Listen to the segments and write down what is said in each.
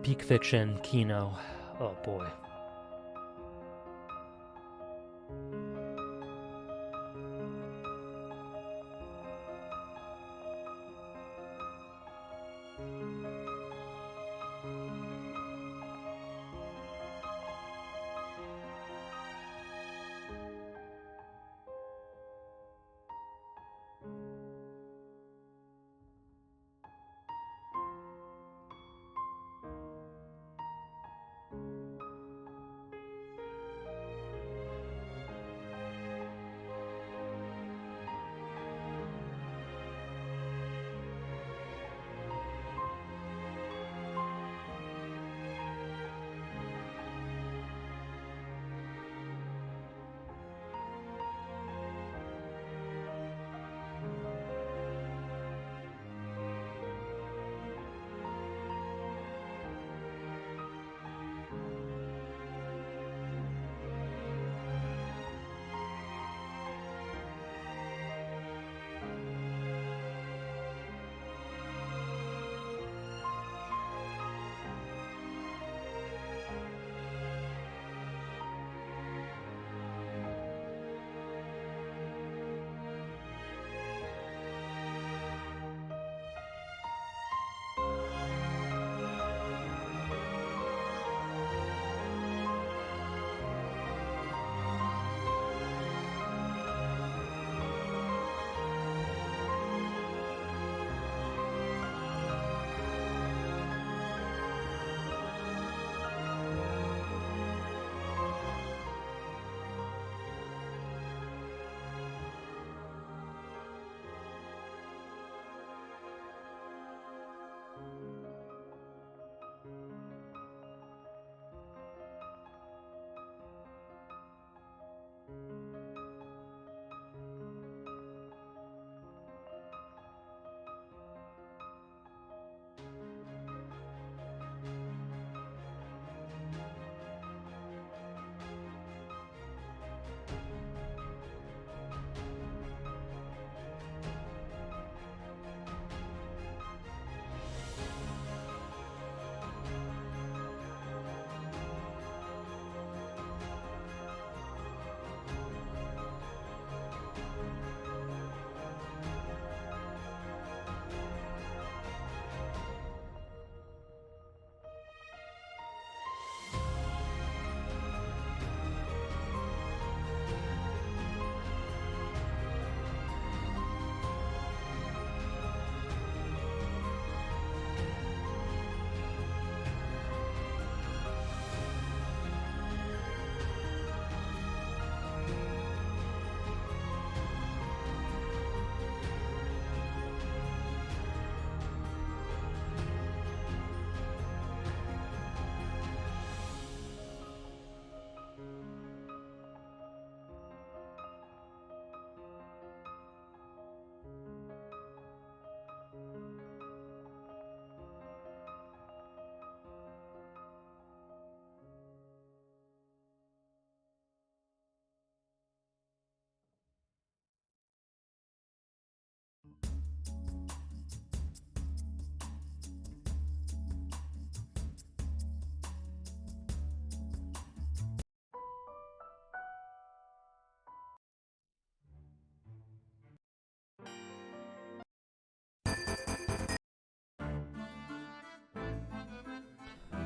Peak Fiction, Kino. Oh boy.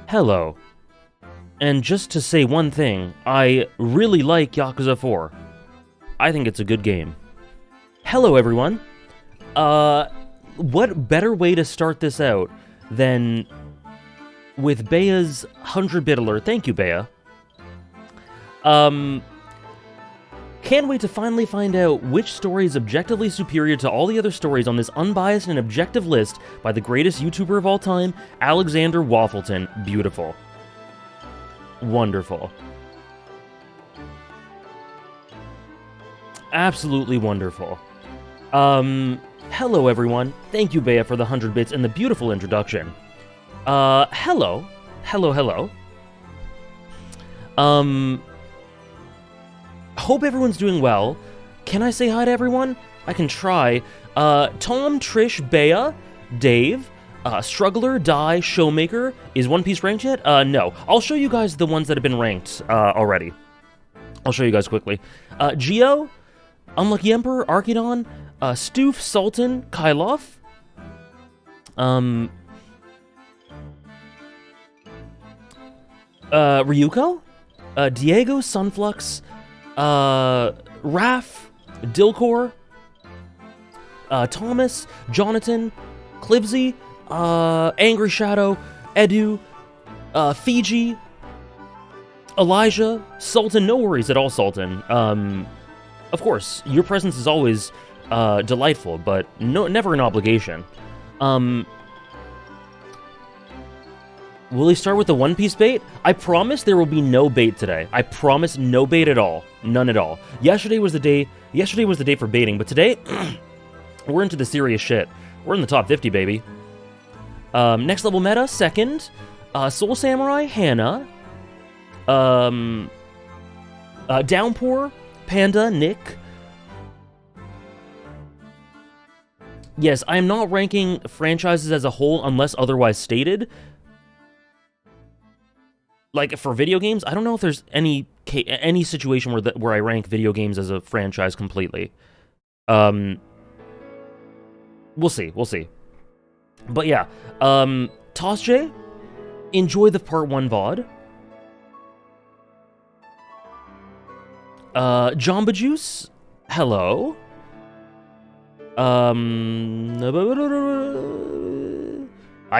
Hello. And just to say one thing, I really like Yakuza 4. I think it's a good game. Hello, everyone. What better way to start this out than with Bea's 100-bit alert? Thank you, Bea. Can't wait to finally find out which story is objectively superior to all the other stories on this unbiased and objective list by the greatest YouTuber of all time, Alexander Waffleton. Beautiful. Wonderful. Absolutely wonderful. Hello everyone. Thank you, Bea, for the 100 bits and the beautiful introduction. Hello. Hello. Hope everyone's doing well. Can I say hi to everyone? I can try. Tom, Trish, Bea, Dave, Struggler, Die, Showmaker. Is One Piece ranked yet? No. I'll show you guys the ones that have been ranked already. I'll show you guys quickly. Geo, Unlucky Emperor, Arcane, Stoof, Sultan, Kailof. Ryuko, Diego, Sunflux, Raph, Dilcor, Thomas, Jonathan, Clivesy, Angry Shadow, Edu, Fiji, Elijah, Sultan. No worries at all, Sultan. Of course, your presence is always delightful, but never an obligation. Will he start with the One Piece bait? I promise there will be no bait today. I promise no bait at all. None at all. Yesterday was the day for baiting, but today, we're into the serious shit. We're in the top 50, baby. Next level meta, second. Soul Samurai, Hannah. Downpour, Panda, Nick. Yes, I am not ranking franchises as a whole unless otherwise stated. Like, for video games, I don't know if there's any situation where I rank video games as a franchise completely. We'll see. But yeah, Toss J, enjoy the part 1 VOD. Jamba Juice, hello. I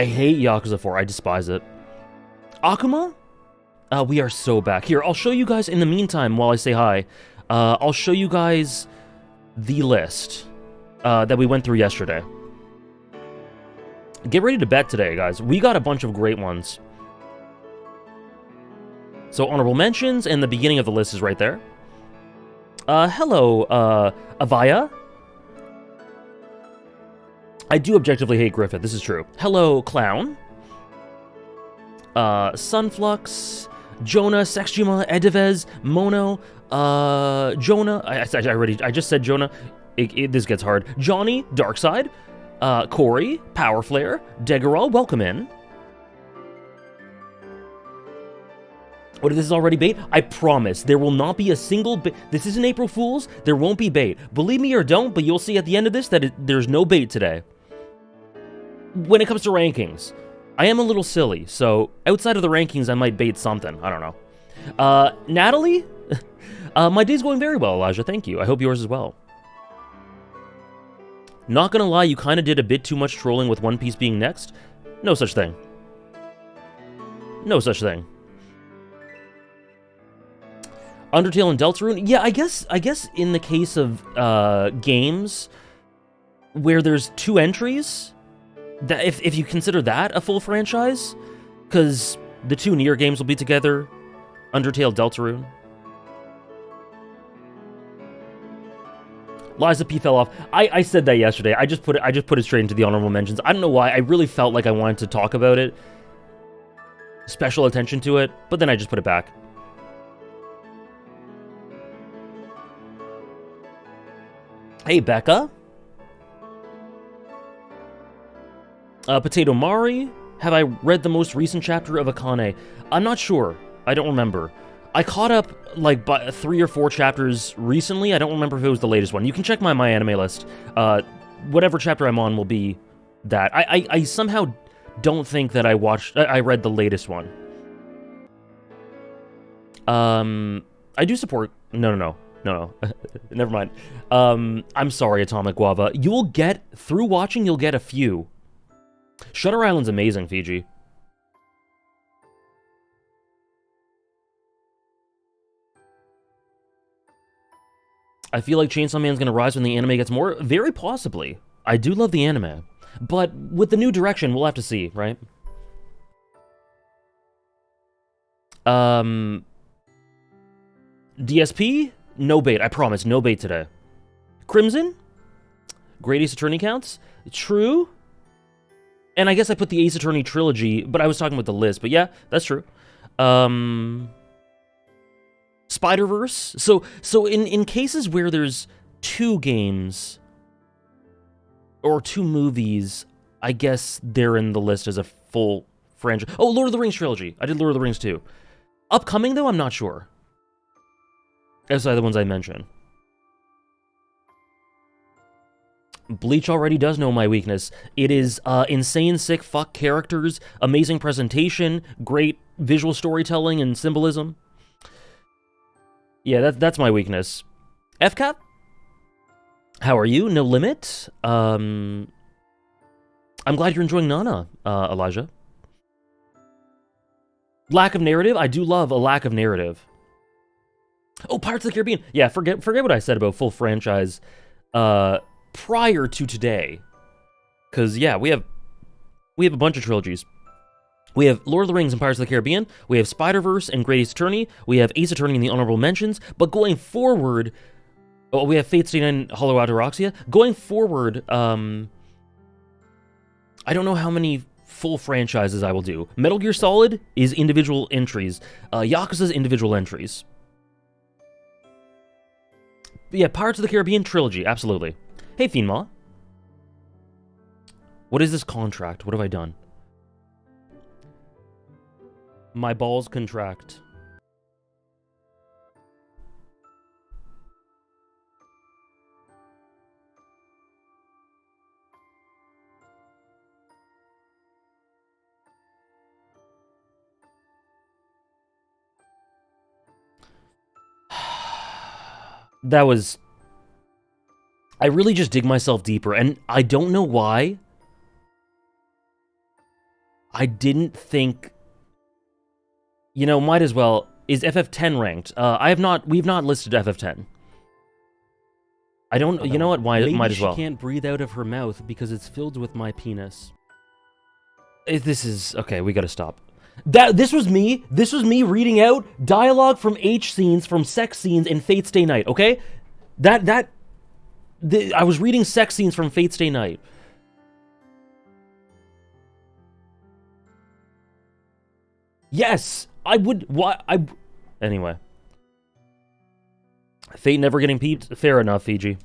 hate Yakuza 4, I despise it. Akuma? We are so back. Here, I'll show you guys in the meantime while I say hi. I'll show you guys the list that we went through yesterday. Get ready to bet today, guys. We got a bunch of great ones. So, honorable mentions, and the beginning of the list is right there. Hello, Avaya. I do objectively hate Griffith, this is true. Hello, Clown. Sunflux, Jonah, Sexjima, Edivez, Mono, Jonah, I just said Jonah, this gets hard. Johnny, Darkside, Corey, Powerflare, Degarol, welcome in. What if this is already bait? I promise, there will not be a single bait. This isn't April Fool's, there won't be bait. Believe me or don't, but you'll see at the end of this that there's no bait today. When it comes to rankings. I am a little silly, so outside of the rankings, I might bait something. I don't know. Natalie? My day's going very well, Elijah. Thank you. I hope yours as well. Not gonna lie, you kind of did a bit too much trolling with One Piece being next. No such thing. No such thing. Undertale and Deltarune? Yeah, I guess in the case of games where there's 2 entries... That if you consider that a full franchise, because the 2 Nier games will be together, Undertale, Deltarune. Liza P fell off. I said that yesterday. I just put it straight into the honorable mentions. I don't know why. I really felt like I wanted to talk about it, special attention to it, but then I just put it back. Hey, Becca. Potato Mari, have I read the most recent chapter of Arcane? I'm not sure. I don't remember. I caught up, like, 3 or 4 chapters recently. I don't remember if it was the latest one. You can check my anime list. Whatever chapter I'm on will be that. I somehow don't think that I read the latest one. I do support... No. Never mind. I'm sorry, Atomic Guava. Through watching, you'll get a few. Shutter Island's amazing, Fiji. I feel like Chainsaw Man's gonna rise when the anime gets more. Very possibly. I do love the anime. But with the new direction, we'll have to see, right? DSP? No bait, I promise. No bait today. Crimson? Great Ace Attorney counts? True. And I guess I put the Ace Attorney trilogy, but I was talking about the list. But yeah, that's true. Spider-Verse. So in cases where there's 2 games or 2 movies, I guess they're in the list as a full franchise. Oh, Lord of the Rings trilogy. I did Lord of the Rings too. Upcoming, though, I'm not sure. Outside the ones I mentioned. Bleach already does know my weakness. It is insane, sick, fuck characters, amazing presentation, great visual storytelling and symbolism. Yeah, that's my weakness. FCAP? How are you? No limit? I'm glad you're enjoying Nana, Elijah. Lack of narrative? I do love a lack of narrative. Oh, Pirates of the Caribbean. Yeah, forget what I said about full franchise prior to today. Because, yeah, we have a bunch of trilogies. We have Lord of the Rings and Pirates of the Caribbean. We have Spider-Verse and Great Ace Attorney. We have Ace Attorney in the honorable mentions. But going forward, we have Fate Stay Night and Hollow Ataraxia. Going forward, I don't know how many full franchises I will do. Metal Gear Solid is individual entries. Yakuza's individual entries. But yeah, Pirates of the Caribbean trilogy, absolutely. Hey, Fiendmaw. What is this contract? What have I done? My balls contract. That was... I really just dig myself deeper, and I don't know why. I didn't think... You know, might as well. Is FF10 ranked? We've not listed FF10. I don't... You know what? Might as well. Maybe she can't breathe out of her mouth because it's filled with my penis. This is... Okay, we gotta stop. This was me reading out dialogue from H scenes, from sex scenes in Fate Stay Night, okay? I was reading sex scenes from Fate Stay Night. Yes! I would... Anyway. Fate never getting peeped? Fair enough, Fiji.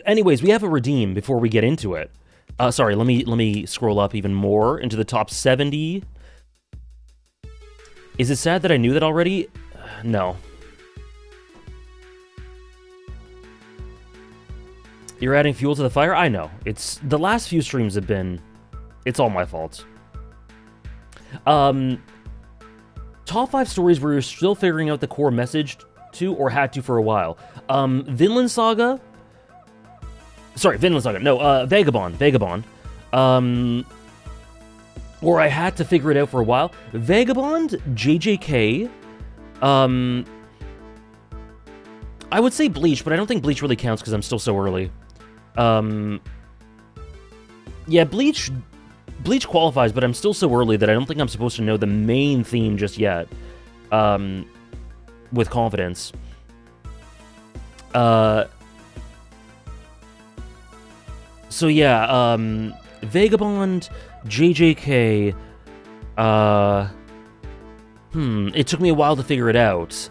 Anyways, we have a redeem before we get into it. Sorry, let me scroll up even more into the top 70. Is it sad that I knew that already? No. You're adding fuel to the fire? I know. It's... The last few streams have been... It's all my fault. Top 5 stories where you're still figuring out the core message to, or had to for a while. Vinland Saga... Sorry, Vinland Saga. No, Vagabond. Or I had to figure it out for a while. Vagabond, JJK. I would say Bleach, but I don't think Bleach really counts because I'm still so early. Yeah, Bleach qualifies, but I'm still so early that I don't think I'm supposed to know the main theme just yet. With confidence. So yeah, Vagabond, JJK, it took me a while to figure it out.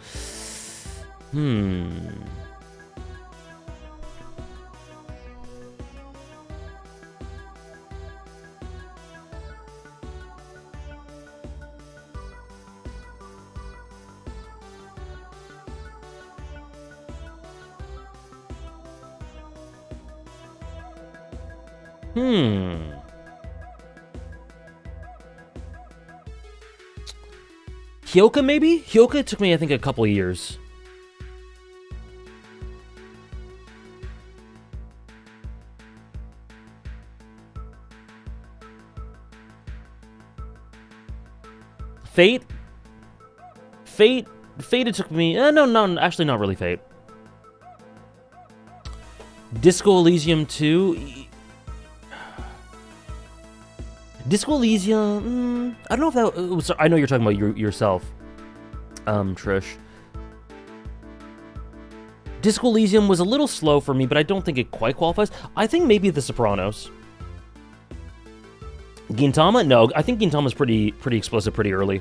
Hyoka, maybe? Hyoka took me, I think, a couple of years. Fate, it took me... no, actually not really Fate. Disco Elysium 2... Disco Elysium... I don't know if that was... I know you're talking about yourself, Trish. Disco Elysium was a little slow for me, but I don't think it quite qualifies. I think maybe The Sopranos. Gintama? No, I think Gintama's pretty explosive pretty early.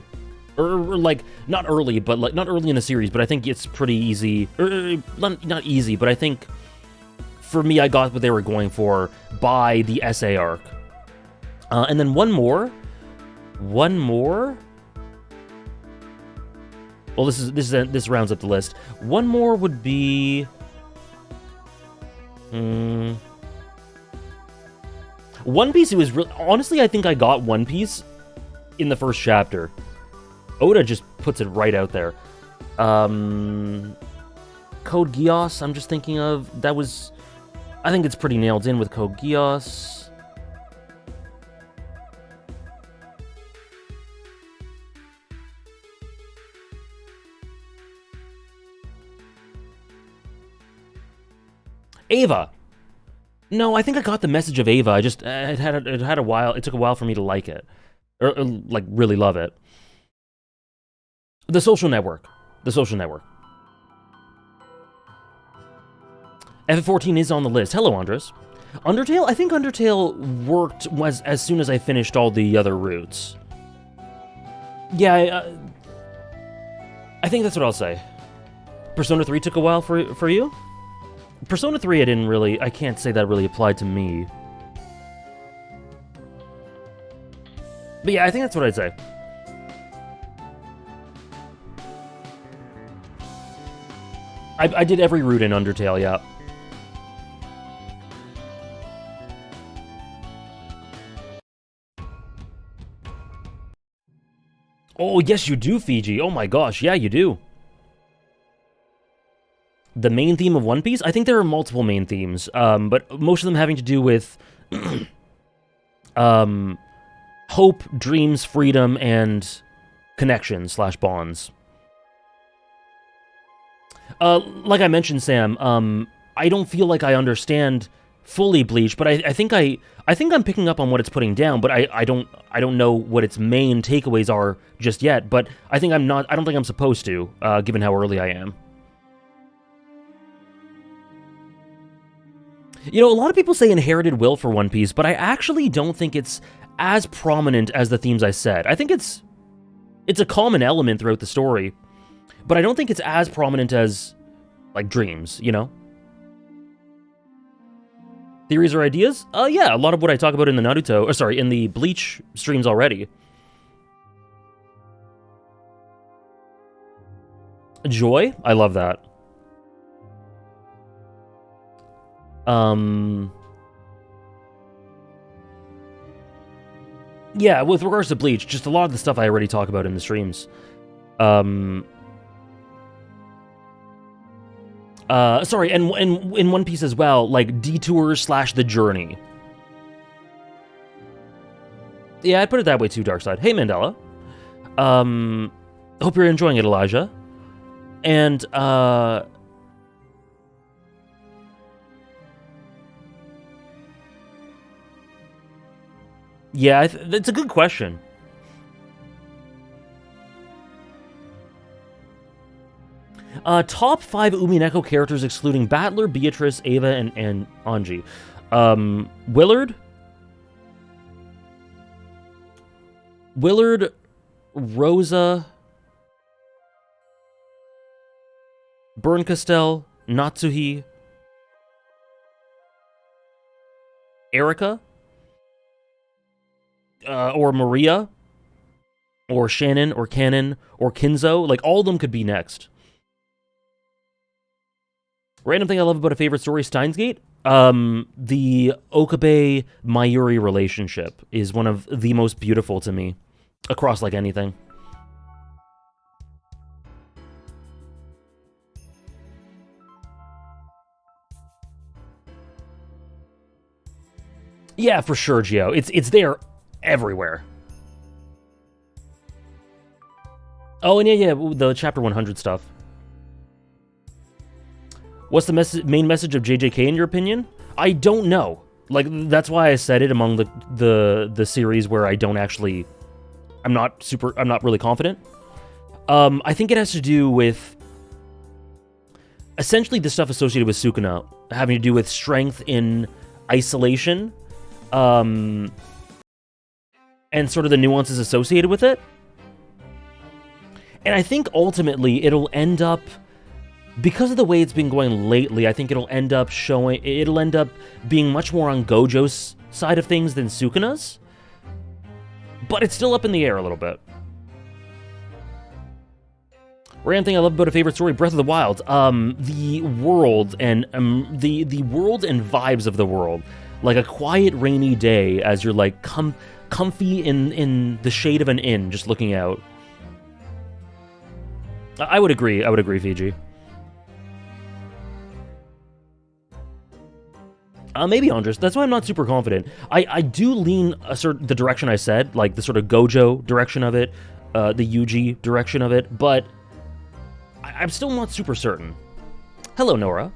Or like, not early, but like, not early in the series, but I think it's pretty easy. Not easy, but I think for me, I got what they were going for by the SA arc. And then one more. Well, this rounds up the list. One more would be. One Piece. It was honestly, I think I got One Piece in the first chapter. Oda just puts it right out there. Code Geass, I'm just thinking of. That was... I think it's pretty nailed in with Code Geass. Ava. No, I think I got the message of Ava. It had a while. It took a while for me to like it. Or like, really love it. The Social Network. F14 is on the list. Hello, Andres. Undertale? I think Undertale worked as soon as I finished all the other routes. Yeah, I think that's what I'll say. Persona 3 took a while for you? Persona 3, I can't say that really applied to me. But yeah, I think that's what I'd say. I did every route in Undertale, yeah. Oh, yes, you do, Fiji. Oh my gosh, yeah, you do. The main theme of One Piece? I think there are multiple main themes, but most of them having to do with hope, dreams, freedom, and connection/bonds. Like I mentioned, Sam, I don't feel like I understand fully Bleach, but I think I'm picking up on what it's putting down, but I don't know what its main takeaways are just yet, but I don't think I'm supposed to, given how early I am. You know, a lot of people say inherited will for One Piece, but I actually don't think it's as prominent as the themes I said. I think it's a common element throughout the story, but I don't think it's as prominent as, like, dreams, you know? Theories or ideas? Yeah, a lot of what I talk about in the in the Bleach streams already. Joy? I love that. Yeah, with regards to Bleach, just a lot of the stuff I already talk about in the streams. Sorry, and in One Piece as well, like, detours / the journey. Yeah, I'd put it that way too, Darkside. Hey, Mandela. Hope you're enjoying it, Elijah. And, yeah, it's a good question. Top 5 Umineko characters excluding Battler, Beatrice, Ava, and Anji. Willard, Rosa, Berncastel, Natsuhi, Erica, or Maria, or Shannon, or Cannon, or Kinzo. Like, all of them could be next. Random thing I love about a favorite story, Steins Gate? The Okabe-Mayuri relationship is one of the most beautiful to me, across, like, anything. Yeah, for sure, Gio. It's there everywhere. Oh, and yeah, the Chapter 100 stuff. What's the main message of JJK in your opinion? I don't know. Like, that's why I said it among the series where I don't actually... I'm not really confident. I think it has to do with... essentially the stuff associated with Sukuna, having to do with strength in isolation, and sort of the nuances associated with it. And I think ultimately it'll end up because of the way it's been going lately, I think it'll end up being much more on Gojo's side of things than Sukuna's. But it's still up in the air a little bit. Random thing I love about a favorite story, Breath of the Wild. The world and the world and vibes of the world. Like a quiet, rainy day as you're like comfy in the shade of an inn, just looking out. I would agree, Fiji. Maybe Andres. That's why I'm not super confident. I do lean the direction I said, like the sort of Gojo direction of it, the Yuji direction of it, but I'm still not super certain. Hello, Nora.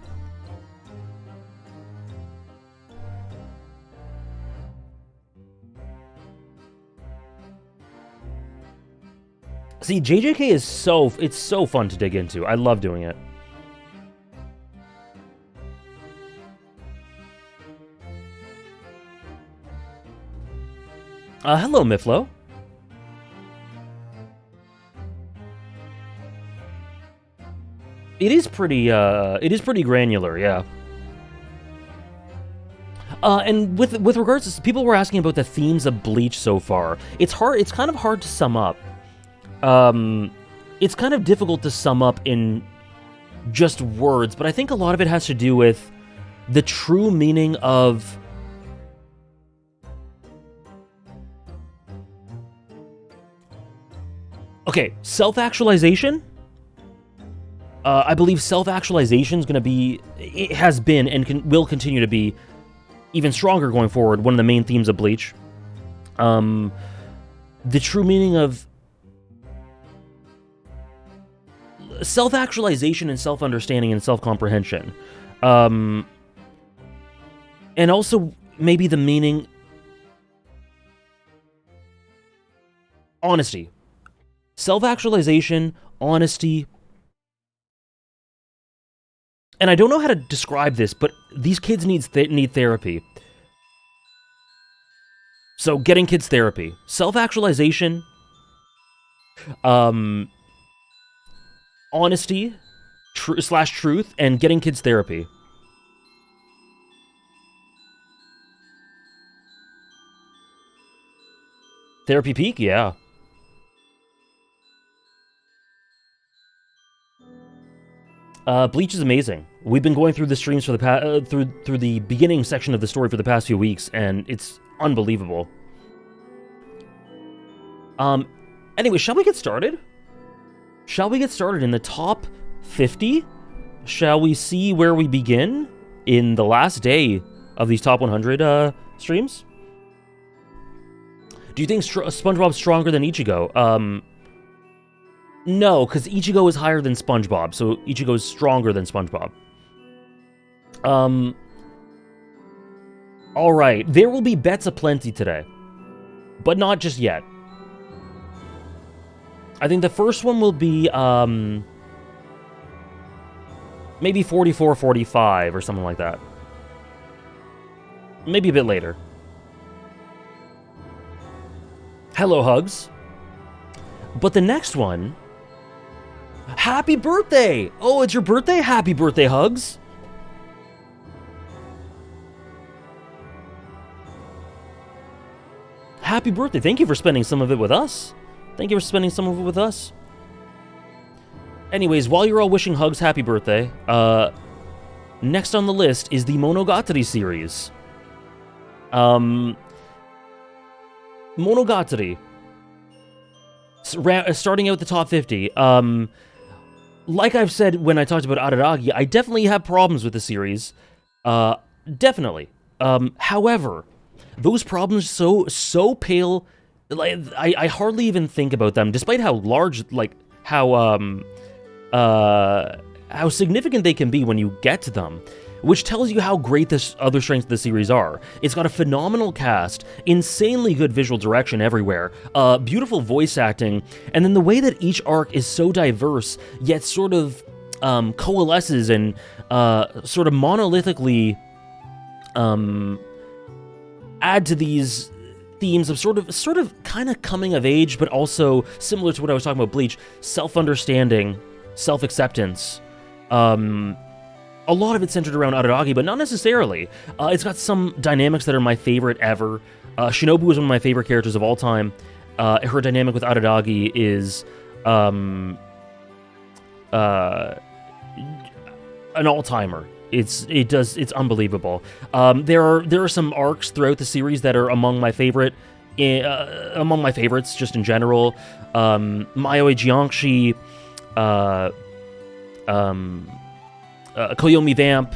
See, JJK is it's so fun to dig into. I love doing it. Hello, Miflo. It is pretty granular, yeah. And with regards to, people were asking about the themes of Bleach so far. It's kind of hard to sum up. It's kind of difficult to sum up in just words, but I think a lot of it has to do with the true meaning of self-actualization. I believe self-actualization is going to be, it has been and will continue to be even stronger going forward, one of the main themes of Bleach. The true meaning of self-actualization and self-understanding and self-comprehension. And also maybe the meaning... honesty. Self-actualization, honesty... And I don't know how to describe this, but these kids need therapy. So, getting kids therapy. Self-actualization. Honesty. / truth. And getting kids therapy. Therapy peak? Yeah. Bleach is amazing. We've been going through the streams for the through the beginning section of the story for the past few weeks, and it's unbelievable. Anyway, shall we get started? Shall we get started in the top 50? Shall we see where we begin in the last day of these top 100 streams? Do you think SpongeBob's stronger than Ichigo? No, because Ichigo is higher than SpongeBob, so Ichigo is stronger than SpongeBob. Alright, there will be bets aplenty today. But not just yet. I think the first one will be, maybe 44-45 or something like that. Maybe a bit later. Hello, Hugs. But the next one... Happy birthday! Oh, it's your birthday? Happy birthday, Hugs! Happy birthday. Thank you for spending some of it with us. Thank you for spending some of it with us. Anyways, while you're all wishing Hugs happy birthday, next on the list is the Monogatari series. Monogatari. Starting out the top 50. Like I've said when I talked about Araragi, I definitely have problems with the series. Definitely. However, those problems so pale, like I hardly even think about them, despite how large, like how significant they can be when you get to them. Which tells you how great the other strengths of the series are. It's got a phenomenal cast, insanely good visual direction everywhere, beautiful voice acting, and then the way that each arc is so diverse, yet sort of coalesces and sort of monolithically add to these themes of sort of kind of coming of age, but also similar to what I was talking about Bleach, self-understanding, self-acceptance, A lot of it's centered around Araragi, but not necessarily. It's got some dynamics that are my favorite ever. Shinobu is one of my favorite characters of all time. Her dynamic with Araragi is an all-timer. It's unbelievable. There are some arcs throughout the series that are among my favorites just in general. Mayoe Jiangshi, Koyomi Vamp,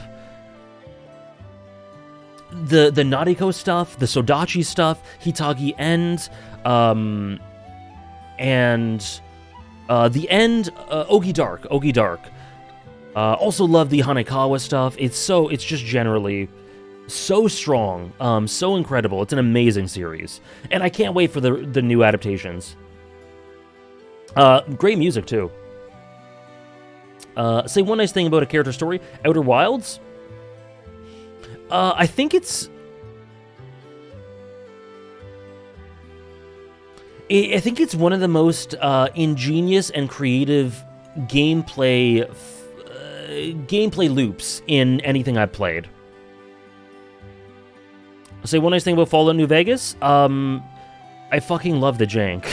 the Nariko stuff, the Sodachi stuff, Hitagi End, and the end, Ogi Dark. Also love the Hanekawa stuff. It's just generally so strong, so incredible. It's an amazing series, and I can't wait for the new adaptations. Great music too. Say one nice thing about a character story: Outer Wilds. I think it's one of the most ingenious and creative gameplay loops in anything I've played. I'll say one nice thing about Fallout New Vegas. I fucking love the jank.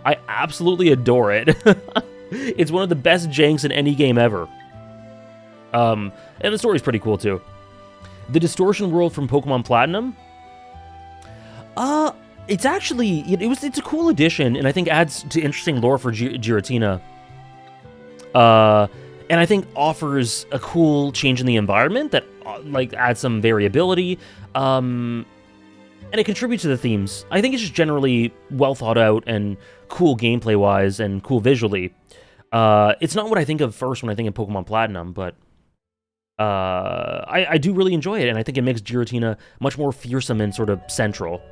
I absolutely adore it. It's one of the best janks in any game ever. And the story's pretty cool too. The distortion world from Pokemon Platinum. It's actually it's a cool addition, and I think adds to interesting lore for Giratina. And I think offers a cool change in the environment that adds some variability, and it contributes to the themes. I think it's just generally well thought out and cool gameplay wise and cool visually. It's not what I think of first when I think of Pokemon Platinum, but I do really enjoy it, and I think it makes Giratina much more fearsome and sort of central.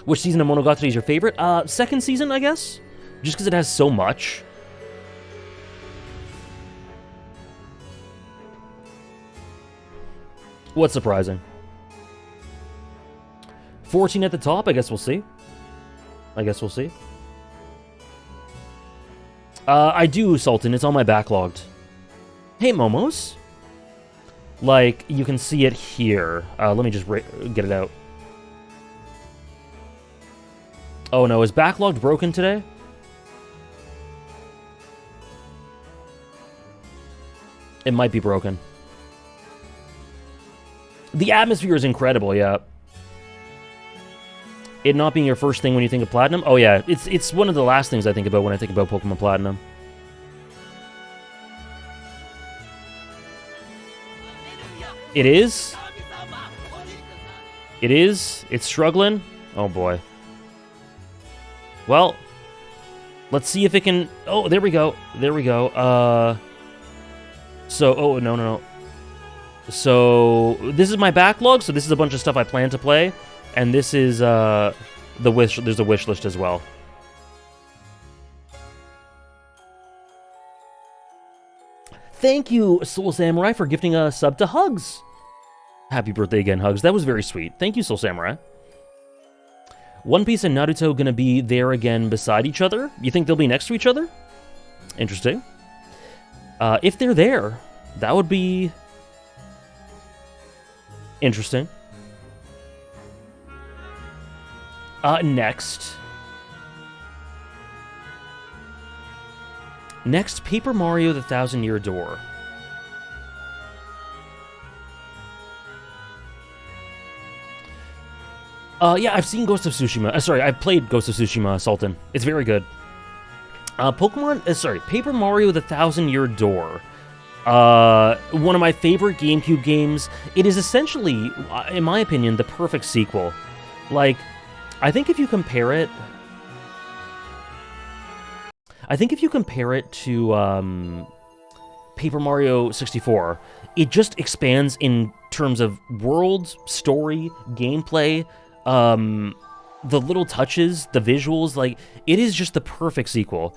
Which season of Monogatari is your favorite? Second season, I guess? Just because it has so much. What's surprising? 14 at the top? I guess we'll see. I do, Sultan. It's on my backlogged. Hey, Momos. You can see it here. Let me just get it out. Oh no, is backlogged broken today? It might be broken. The atmosphere is incredible, yeah. It not being your first thing when you think of Platinum? Oh yeah, it's one of the last things I think about when I think about Pokemon Platinum. It is? It is? It's struggling? Oh boy. Well, let's see if it can... Oh, there we go. Oh, no. So, this is my backlog, so this is a bunch of stuff I plan to play, and this is, the wish... There's a wish list as well. Thank you, Soul Samurai, for gifting a sub to Hugs. Happy birthday again, Hugs. That was very sweet. Thank you, Soul Samurai. One Piece and Naruto gonna be there again beside each other? You think they'll be next to each other? Interesting. If they're there, that would be interesting. Next, Paper Mario: The Thousand-Year Door. Yeah, I've seen Ghost of Tsushima. Sorry, I've played Ghost of Tsushima, Sultan. It's very good. Paper Mario: The Thousand-Year Door. One of my favorite GameCube games. It is essentially, in my opinion, the perfect sequel. I think if you compare it to Paper Mario 64, it just expands in terms of world, story, gameplay, the little touches, the visuals. It is just the perfect sequel.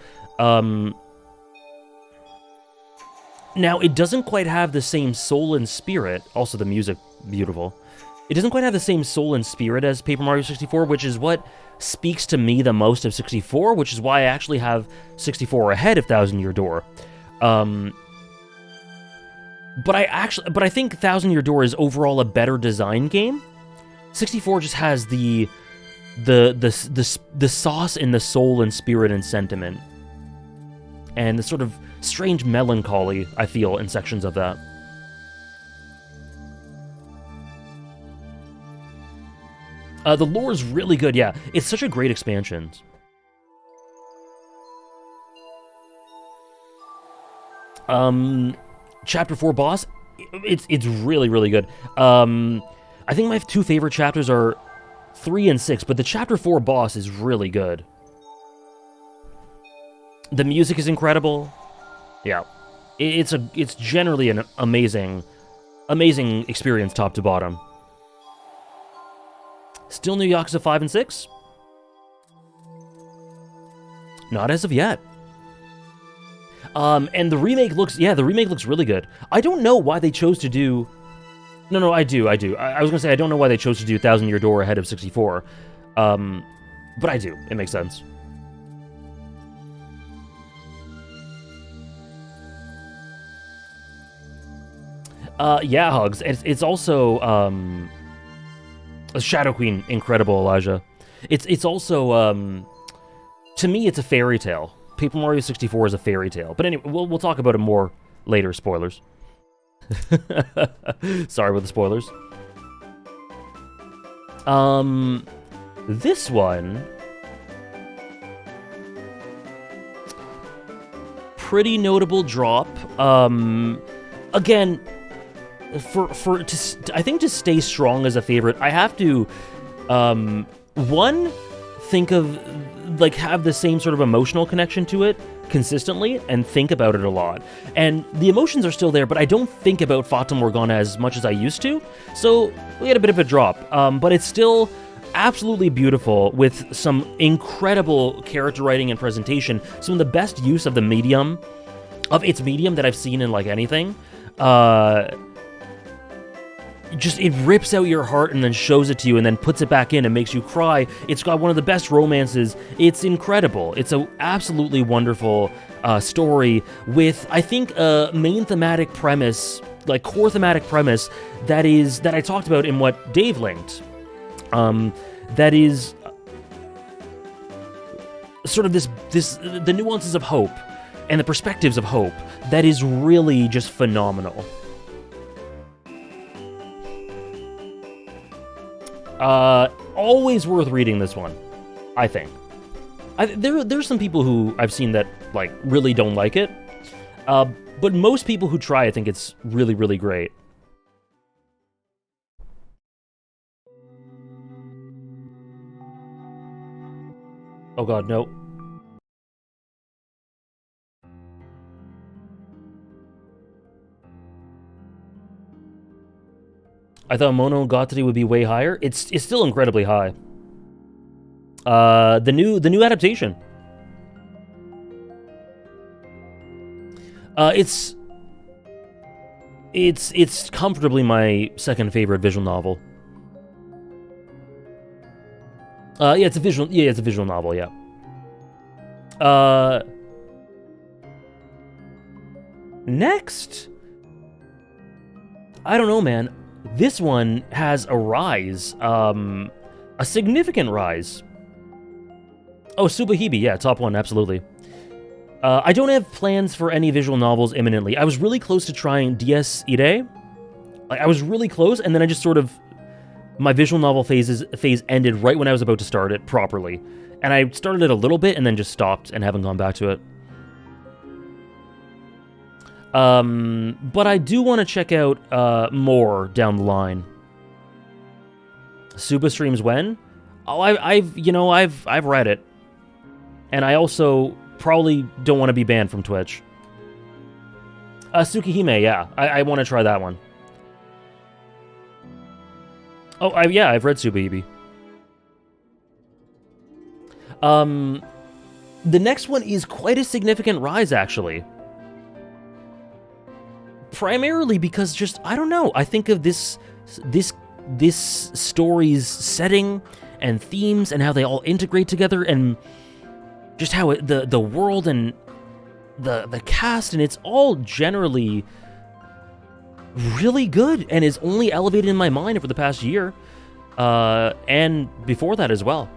Now, it doesn't quite have the same soul and spirit. Also, the music, beautiful. It doesn't quite have the same soul and spirit as Paper Mario 64, which is what speaks to me the most of 64, which is why I actually have 64 ahead of Thousand Year Door. But I think Thousand Year Door is overall a better design game. 64 just has the sauce in the soul and spirit and sentiment, and the sort of strange melancholy I feel in sections of that. The lore is really good, yeah. It's such a great expansion. Chapter 4 boss, it's really, really good. I think my two favorite chapters are 3 and 6, but the Chapter 4 boss is really good. The music is incredible. Yeah. It's generally an amazing experience top to bottom. Still new Yakuza 5 and 6? Not as of yet. And the remake looks really good. I don't know why they chose to do... No, I do. I was gonna say, I don't know why they chose to do Thousand Year Door ahead of 64. But I do. It makes sense. Yeah, Hugs. It's also, Shadow Queen, incredible, Elijah. It's also, to me, it's a fairy tale. Paper Mario 64 is a fairy tale. But anyway, we'll talk about it more later, spoilers. Sorry about the spoilers. This one... pretty notable drop. Again, I think to stay strong as a favorite, I have to, one, think of, like, have the same sort of emotional connection to it consistently and think about it a lot. And the emotions are still there, but I don't think about Fata Morgana as much as I used to, so we had a bit of a drop. But it's still absolutely beautiful with some incredible character writing and presentation, some of the best use of the medium, of its medium that I've seen in, like, anything. Just, it rips out your heart and then shows it to you and then puts it back in and makes you cry. It's got one of the best romances. It's incredible. It's an absolutely wonderful story with, I think, a main thematic premise, like core thematic premise, that I talked about in what Dave linked. That is sort of the nuances of hope and the perspectives of hope. That is really just phenomenal. Always worth reading this one, I think. There's some people who I've seen that, like, really don't like it, but most people who try, I think it's really, really great. Oh god, no. I thought Monogatari would be way higher. It's still incredibly high. The new adaptation. It's comfortably my second favorite visual novel. Yeah, it's a visual novel, yeah. Next, I don't know, man. This one has a rise, a significant rise. Oh, Tsubahime, yeah, top one, absolutely. I don't have plans for any visual novels imminently. I was really close to trying Dies Irae. I was really close, and then I just sort of... my visual novel phase ended right when I was about to start it properly. And I started it a little bit, and then just stopped and haven't gone back to it. But I do want to check out more down the line. Suba streams when? Oh, I've read it, and I also probably don't want to be banned from Twitch. Tsukihime, yeah, I want to try that one. Oh, yeah, I've read Tsubahime. The next one is quite a significant rise, actually. Primarily because just, I don't know, I think of this this story's setting and themes and how they all integrate together, and just how the world and the cast, and it's all generally really good and is only elevated in my mind over the past year, and before that as well.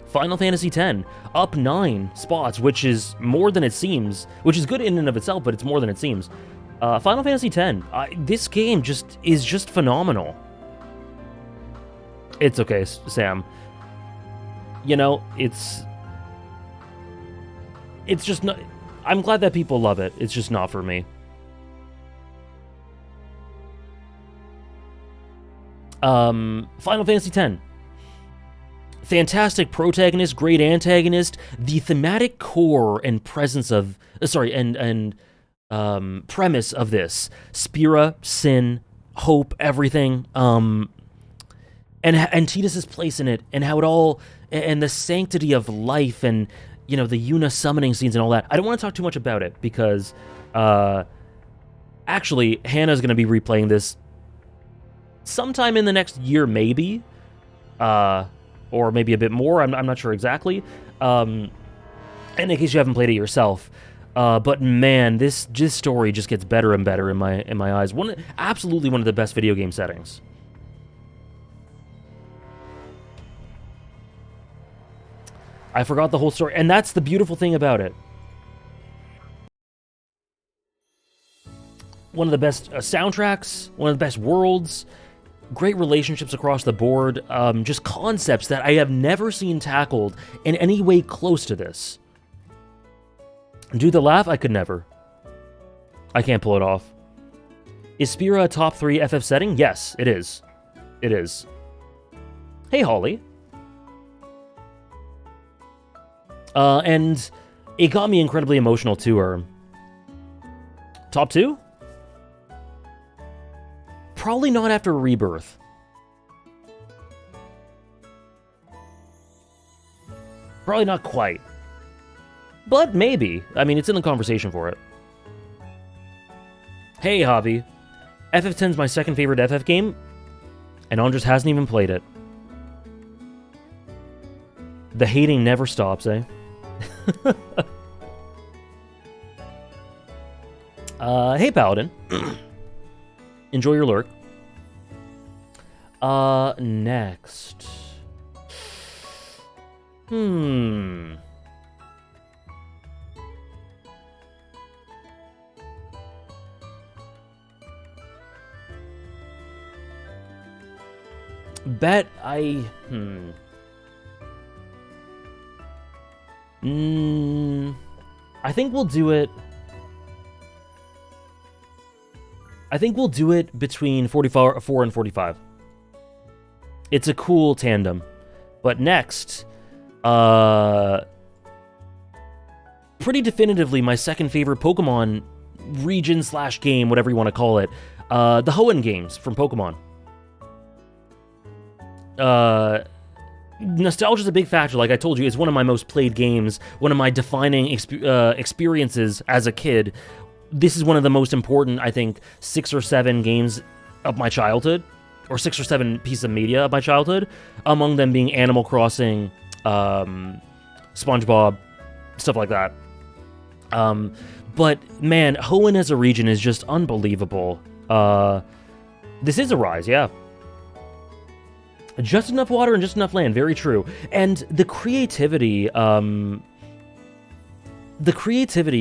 Final Fantasy X, up 9 spots, which is more than it seems, which is good in and of itself, but it's more than it seems. Final Fantasy X, this game is just phenomenal. It's okay, Sam. You know, it's just not... I'm glad that people love it. It's just not for me. Final Fantasy X. Fantastic protagonist, great antagonist. The thematic core and presence of... premise of this. Spira, sin, hope, everything. And Tidus's place in it, and how it all... And the sanctity of life, and, you know, the Yuna summoning scenes and all that. I don't want to talk too much about it, because... actually, Hannah's going to be replaying this sometime in the next year, maybe. Or maybe a bit more, I'm not sure exactly. And in case you haven't played it yourself. But man, this story just gets better and better in my eyes. Absolutely one of the best video game settings. I forgot the whole story, and that's the beautiful thing about it. One of the best soundtracks, one of the best worlds, great relationships across the board, just concepts that I have never seen tackled in any way close to this. Do the laugh? I could never. I can't pull it off. Is Spira a top 3 FF setting? Yes, it is. It is. Hey, Holly. And it got me incredibly emotional to her. Top 2? Probably not after Rebirth. Probably not quite. But maybe. I mean, it's in the conversation for it. Hey, Javi. FF10's my second favorite FF game, and Andres hasn't even played it. The hating never stops, eh? Hey, Paladin. Enjoy your lurk. Next. Bet I... I think we'll do it... I think we'll do it between 44 and 45. It's a cool tandem. But next, pretty definitively my second favorite Pokemon region / game, whatever you want to call it, the Hoenn games from Pokemon. Nostalgia's a big factor, like I told you. It's one of my most played games, one of my defining experiences as a kid. This is one of the most important, I think, 6 or 7 games of my childhood, or 6 or 7 pieces of media of my childhood, among them being Animal Crossing, SpongeBob, stuff like that. But, man, Hoenn as a region is just unbelievable. This is a rise, yeah. Just enough water and just enough land, very true. And the creativity,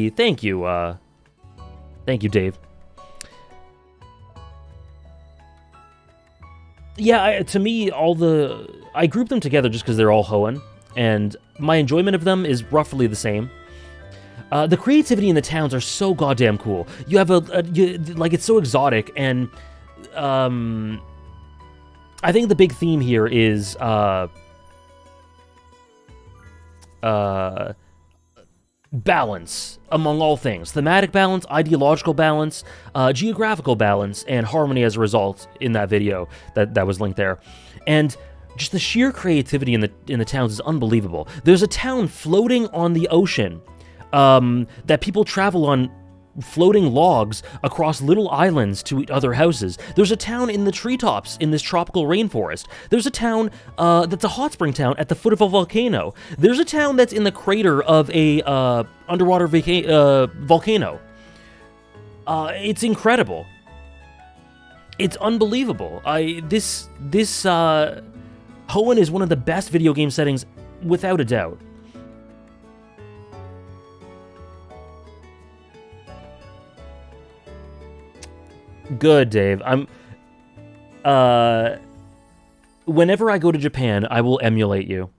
thank you, Dave. Yeah, to me, I group them together just because they're all Hoenn, and my enjoyment of them is roughly the same. The creativity in the towns are so goddamn cool. You have it's so exotic, and, I think the big theme here is, balance among all things. Thematic balance, ideological balance, geographical balance, and harmony as a result in that video that was linked there. And just the sheer creativity in the towns is unbelievable. There's a town floating on the ocean that people travel on floating logs across little islands to other houses. There's a town in the treetops in this tropical rainforest. There's a town that's a hot spring town at the foot of a volcano. There's a town that's in the crater of a underwater volcano. It's incredible. It's unbelievable. This Hoenn is one of the best video game settings, without a doubt. Good, Dave. Whenever I go to Japan, I will emulate you.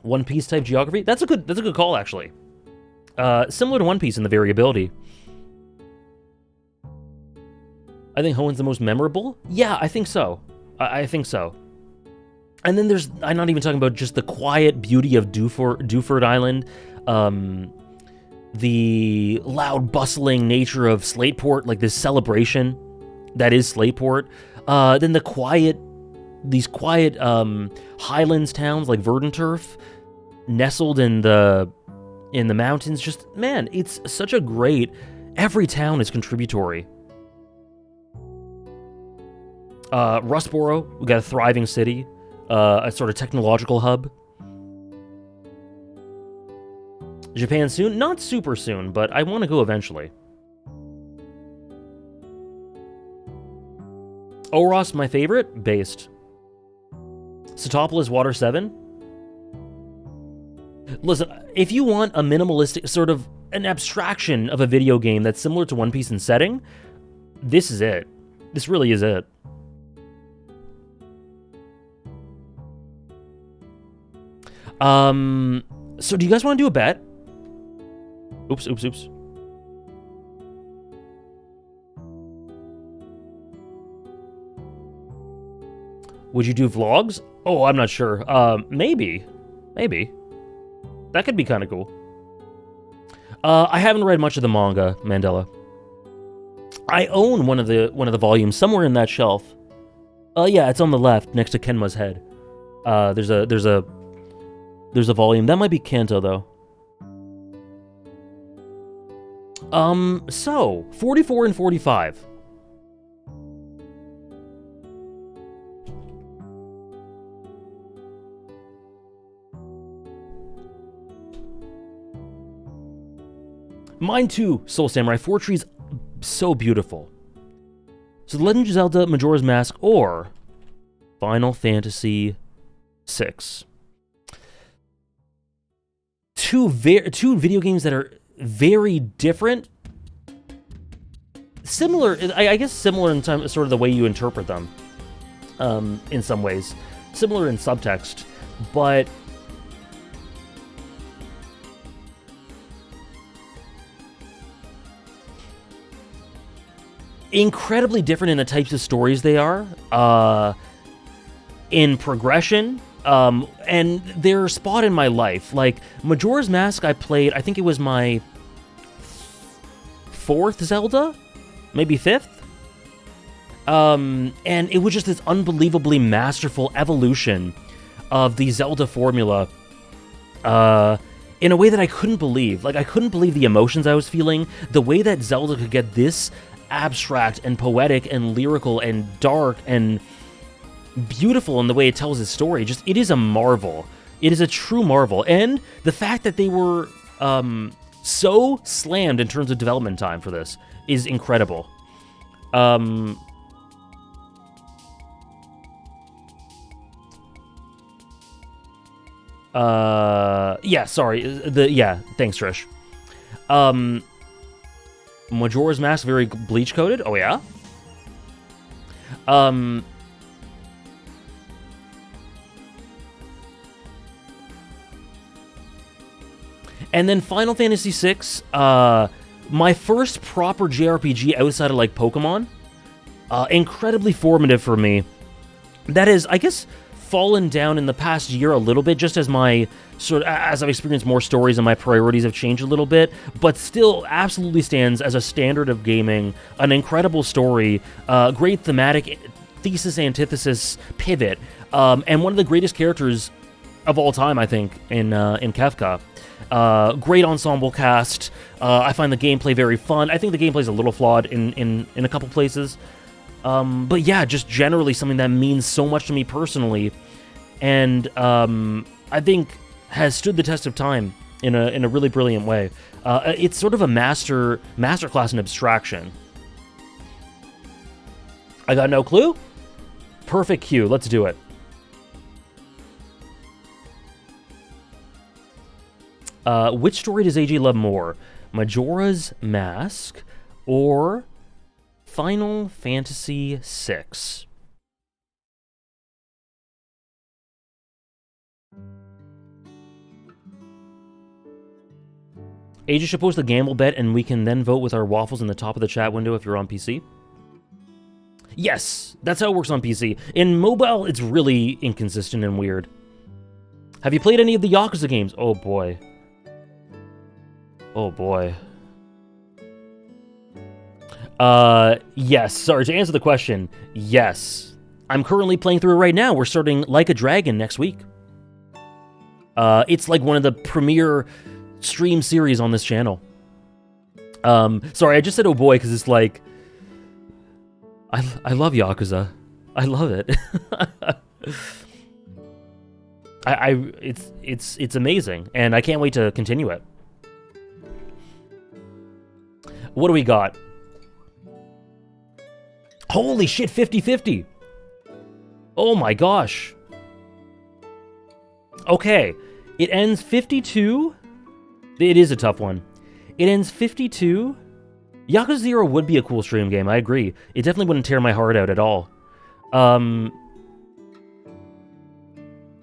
One Piece type geography? That's a good call, actually. Similar to One Piece in the variability. I think Hoenn's the most memorable? Yeah, I think so. I think so. And then I'm not even talking about just the quiet beauty of Dewford Island, the loud, bustling nature of Slateport, like this celebration that is Slateport. Then these quiet highlands towns like Verdanturf, nestled in the mountains. Just, man, it's such a great... Every town is contributory. Rustboro, we got a thriving city, a sort of technological hub. Japan soon? Not super soon, but I want to go eventually. Oros, my favorite, based. Satopolis, Water 7. Listen, if you want a minimalistic, sort of an abstraction of a video game that's similar to One Piece in setting, this is it. This really is it. So do you guys want to do a bet? Oops. Would you do vlogs? Oh, I'm not sure. Maybe. That could be kind of cool. I haven't read much of the manga, Mandela. I own one of the volumes somewhere in that shelf. Yeah, it's on the left next to Kenma's head. There's a volume. That might be Kanto, though. So, 44 and 45. Mine too, Soul Samurai. 4 Trees, so beautiful. So, The Legend of Zelda, Majora's Mask, or Final Fantasy VI. Two video games that are very different. Similar, I guess similar in time, sort of the way you interpret them. In some ways. Similar in subtext, but incredibly different in the types of stories they are, in progression, and they're a spot in my life. Like, Majora's Mask I played, I think it was my 4th Zelda? Maybe 5th? And it was just this unbelievably masterful evolution of the Zelda formula, in a way that I couldn't believe. Like, I couldn't believe the emotions I was feeling, the way that Zelda could get this abstract and poetic and lyrical and dark and beautiful in the way it tells its story. Just, it is a marvel. It is a true marvel. And the fact that they were so slammed in terms of development time for this is incredible. Yeah, sorry. Thanks, Trish. Majora's Mask, very bleach-coated? Oh, yeah? And then Final Fantasy VI, my first proper JRPG outside of, like, Pokemon. Incredibly formative for me. That is, I guess, fallen down in the past year a little bit, just as as I've experienced more stories and my priorities have changed a little bit, but still absolutely stands as a standard of gaming, an incredible story, great thematic thesis, antithesis, pivot, and one of the greatest characters of all time, I think, in Kefka. Great ensemble cast. I find the gameplay very fun. I think the gameplay is a little flawed in a couple places. But yeah, just generally something that means so much to me personally, and I think has stood the test of time in a really brilliant way. It's sort of a masterclass in abstraction. I got no clue? Perfect cue. Let's do it. Which story does AJ love more? Majora's Mask or Final Fantasy VI? AJ should post the gamble bet, and we can then vote with our waffles in the top of the chat window if you're on PC. Yes, that's how it works on PC. In mobile, it's really inconsistent and weird. Have you played any of the Yakuza games? Oh boy. Oh boy. Yes. Sorry, to answer the question, yes. I'm currently playing through it right now. We're starting Like a Dragon next week. It's like one of the premier stream series on this channel. Sorry, I just said oh boy because it's like I love Yakuza. I love it. It's amazing, and I can't wait to continue it. What do we got? Holy shit, 50-50. Oh my gosh. Okay, it ends 52. It is a tough one. It ends 52. Yakuza 0 would be a cool stream game, I agree. It definitely wouldn't tear my heart out at all. I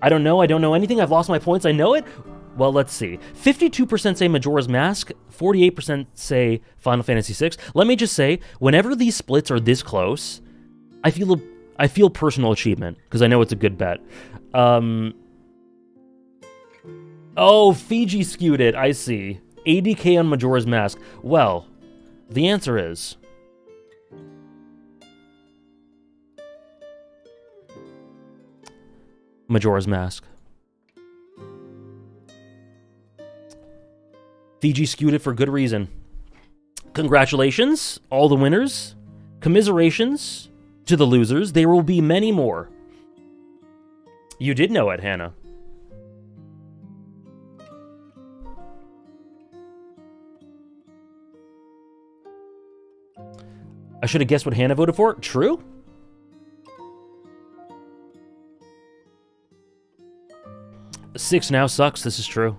don't know anything. I've lost my points. I know it. Well, let's see. 52% say Majora's Mask, 48% say Final Fantasy VI. Let me just say, whenever these splits are this close, I feel personal achievement, because I know it's a good bet. Oh, Fiji skewed it, I see. 80k on Majora's Mask. Well, the answer is Majora's Mask. Fiji skewed it for good reason. Congratulations, all the winners. Commiserations to the losers. There will be many more. You did know it, Hannah. I should have guessed what Hannah voted for. True? Six now sucks. This is true.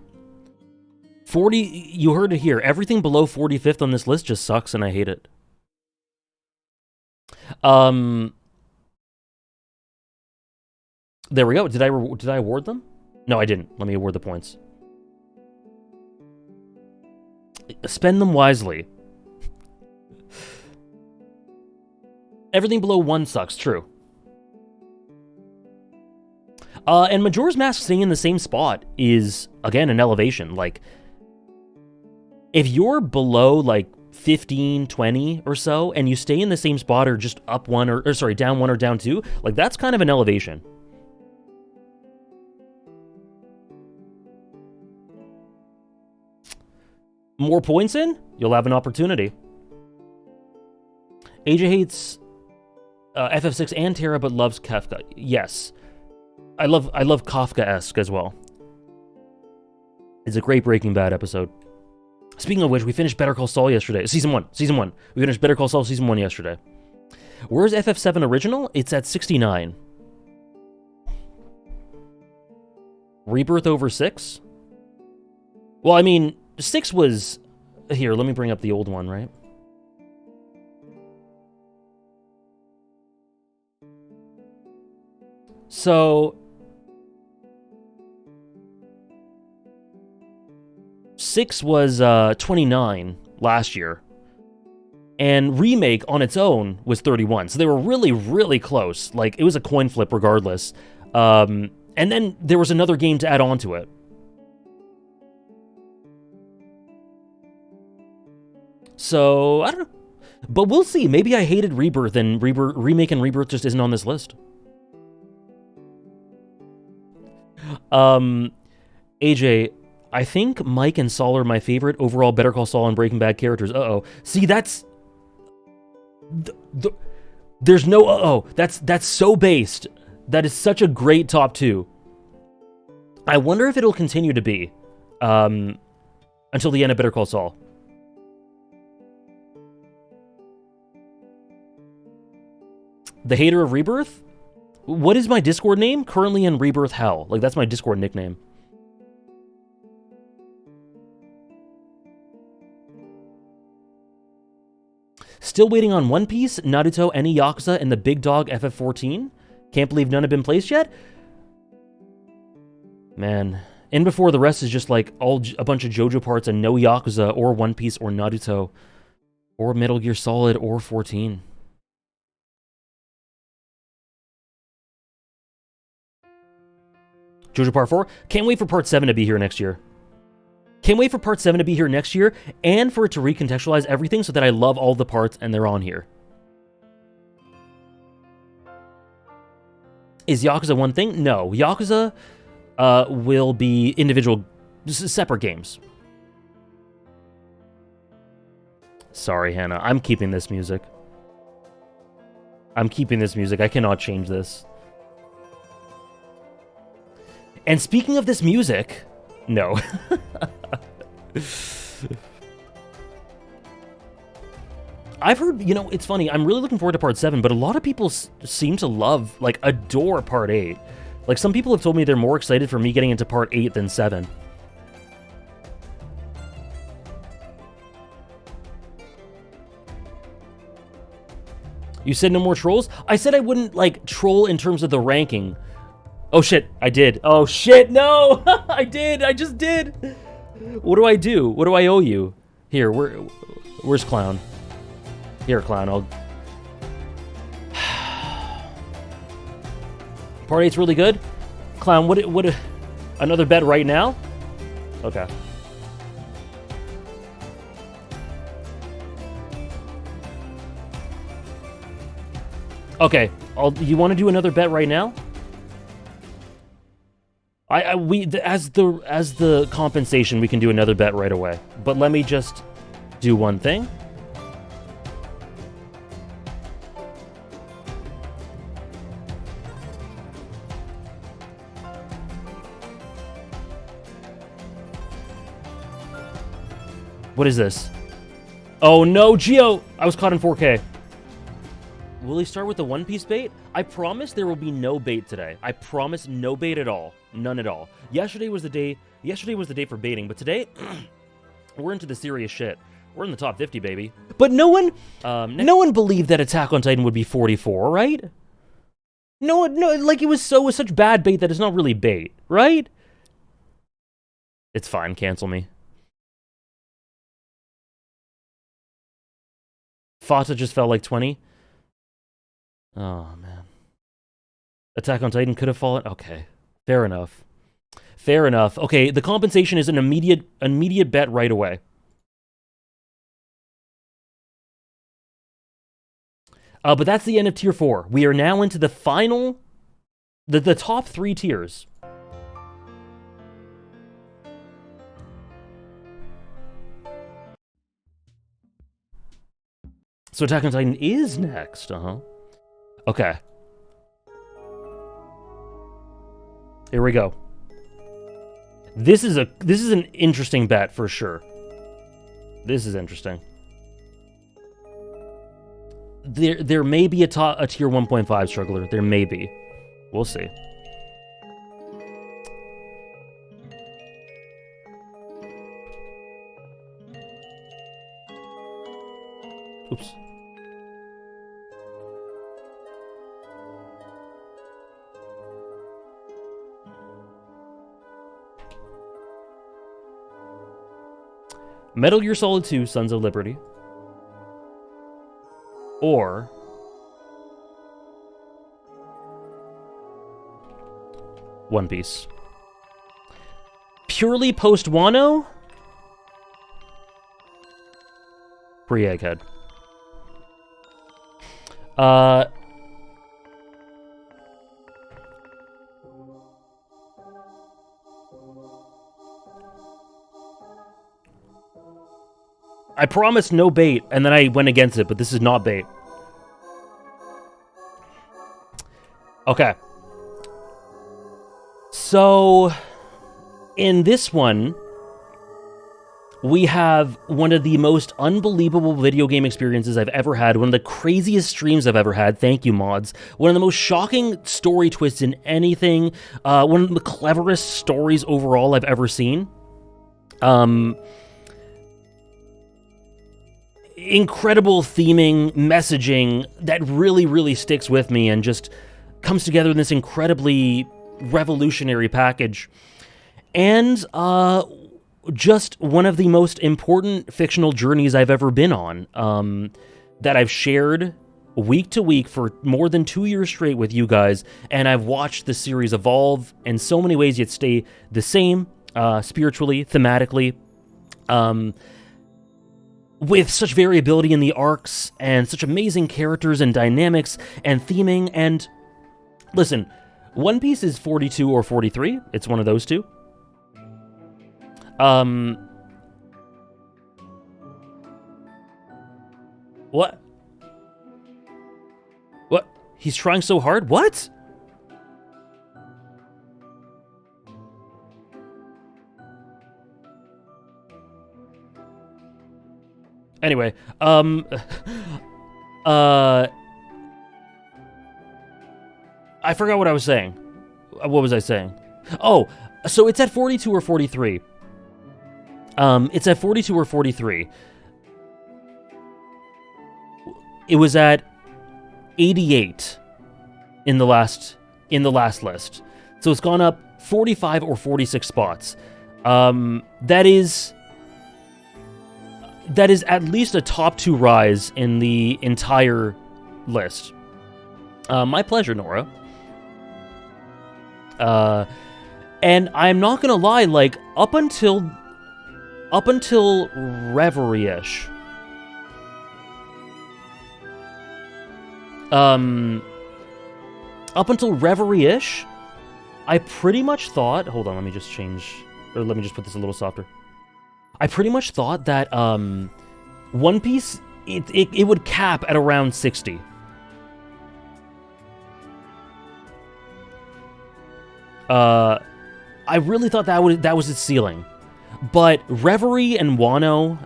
40, you heard it here. Everything below 45th on this list just sucks, and I hate it. There we go. Did I award them? No, I didn't. Let me award the points. Spend them wisely. Everything below 1 sucks. True. And Majora's Mask staying in the same spot is, again, an elevation. Like, if you're below, like, 15, 20 or so, and you stay in the same spot or just up 1 or sorry, down 1 or down 2, like, that's kind of an elevation. More points in? You'll have an opportunity. AJ hates FF6 and Terra, but loves Kafka. Yes. I love Kafka-esque as well. It's a great Breaking Bad episode. Speaking of which, we finished Better Call Saul yesterday. Season 1. We finished Better Call Saul Season 1 yesterday. Where's FF7 original? It's at 69. Rebirth over 6? Well, I mean, 6 was... Here, let me bring up the old one, right? So... 6 was 29 last year, and Remake on its own was 31, so they were really, really close. Like, it was a coin flip regardless. And then there was another game to add on to it. So, I don't know. But we'll see. Maybe I hated Rebirth, and Remake and Rebirth just isn't on this list. AJ... I think Mike and Saul are my favorite overall Better Call Saul and Breaking Bad characters. Uh-oh. See, that's... There's no uh-oh. That's so based. That is such a great top 2. I wonder if it'll continue to be until the end of Better Call Saul. The hater of Rebirth? What is my Discord name? Currently in Rebirth Hell. Like, that's my Discord nickname. Still waiting on One Piece, Naruto, any Yakuza, and the Big Dog FF14? Can't believe none have been placed yet? Man. In before the rest is just like a bunch of JoJo parts and no Yakuza or One Piece or Naruto or Metal Gear Solid or 14. JoJo Part 4? Can't wait for Part 7 to be here next year. Can't wait for Part 7 to be here next year and for it to recontextualize everything so that I love all the parts and they're on here. Is Yakuza one thing? No. Yakuza will be individual, separate games. Sorry, Hannah. I'm keeping this music. I'm keeping this music. I cannot change this. And speaking of this music, no. I've heard, you know, it's funny, I'm really looking forward to Part 7, but a lot of people seem to love, like, adore Part 8. Like, some people have told me they're more excited for me getting into Part 8 than 7. You said no more trolls? I said I wouldn't, like, troll in terms of the ranking. Oh, shit, I did. Oh, shit, no! I did, I just did! What do I do? What do I owe you? Here, where's Clown? Here, Clown, I'll... Part 8's really good? Clown, what another bet right now? Okay. Okay, you want to do another bet right now? As the compensation, we can do another bet right away. But let me just do one thing. What is this? Oh no, Geo! I was caught in 4K. Will he start with the One Piece bait? I promise there will be no bait today. I promise no bait at all. None at all. Yesterday was the day for baiting, but today, we're into the serious shit. We're in the top 50, baby. But no one believed that Attack on Titan would be 44, right? No, like it was such bad bait that it's not really bait, right? It's fine, cancel me. Fata just felt like 20. Oh, man. Attack on Titan could have fallen? Okay. Fair enough. Fair enough. Okay, the compensation is an immediate bet right away. But that's the end of Tier 4. We are now into the final... The top 3 tiers. So Attack on Titan is next, Okay. Here we go. This is an interesting bet for sure. This is interesting. There may be a tier 1.5 struggler. There may be. We'll see. Oops. Metal Gear Solid 2, Sons of Liberty. Or... One Piece. Purely post-Wano? Pre-Egghead. I promised no bait, and then I went against it, but this is not bait. Okay. So, in this one, we have one of the most unbelievable video game experiences I've ever had, one of the craziest streams I've ever had, thank you mods, one of the most shocking story twists in anything, one of the cleverest stories overall I've ever seen. Incredible theming, messaging that really, really sticks with me and just comes together in this incredibly revolutionary package. And, just one of the most important fictional journeys I've ever been on, that I've shared week to week for more than 2 years straight with you guys, and I've watched the series evolve in so many ways yet stay the same, spiritually, thematically, with such variability in the arcs, and such amazing characters and dynamics, and theming, and listen, One Piece is 42 or 43, it's one of those two. What? What? He's trying so hard? What? Anyway, I forgot what I was saying. What was I saying? Oh, so it's at 42 or 43. It's at 42 or 43. It was at 88 in the last list. So it's gone up 45 or 46 spots. That is at least a top 2 rise in the entire list. My pleasure, Nora. And I'm not gonna lie, like, up until Reverie-ish, I pretty much thought, hold on, let me just put this a little softer. I pretty much thought that, One Piece, it would cap at around 60. I really thought that was its ceiling. But Reverie and Wano,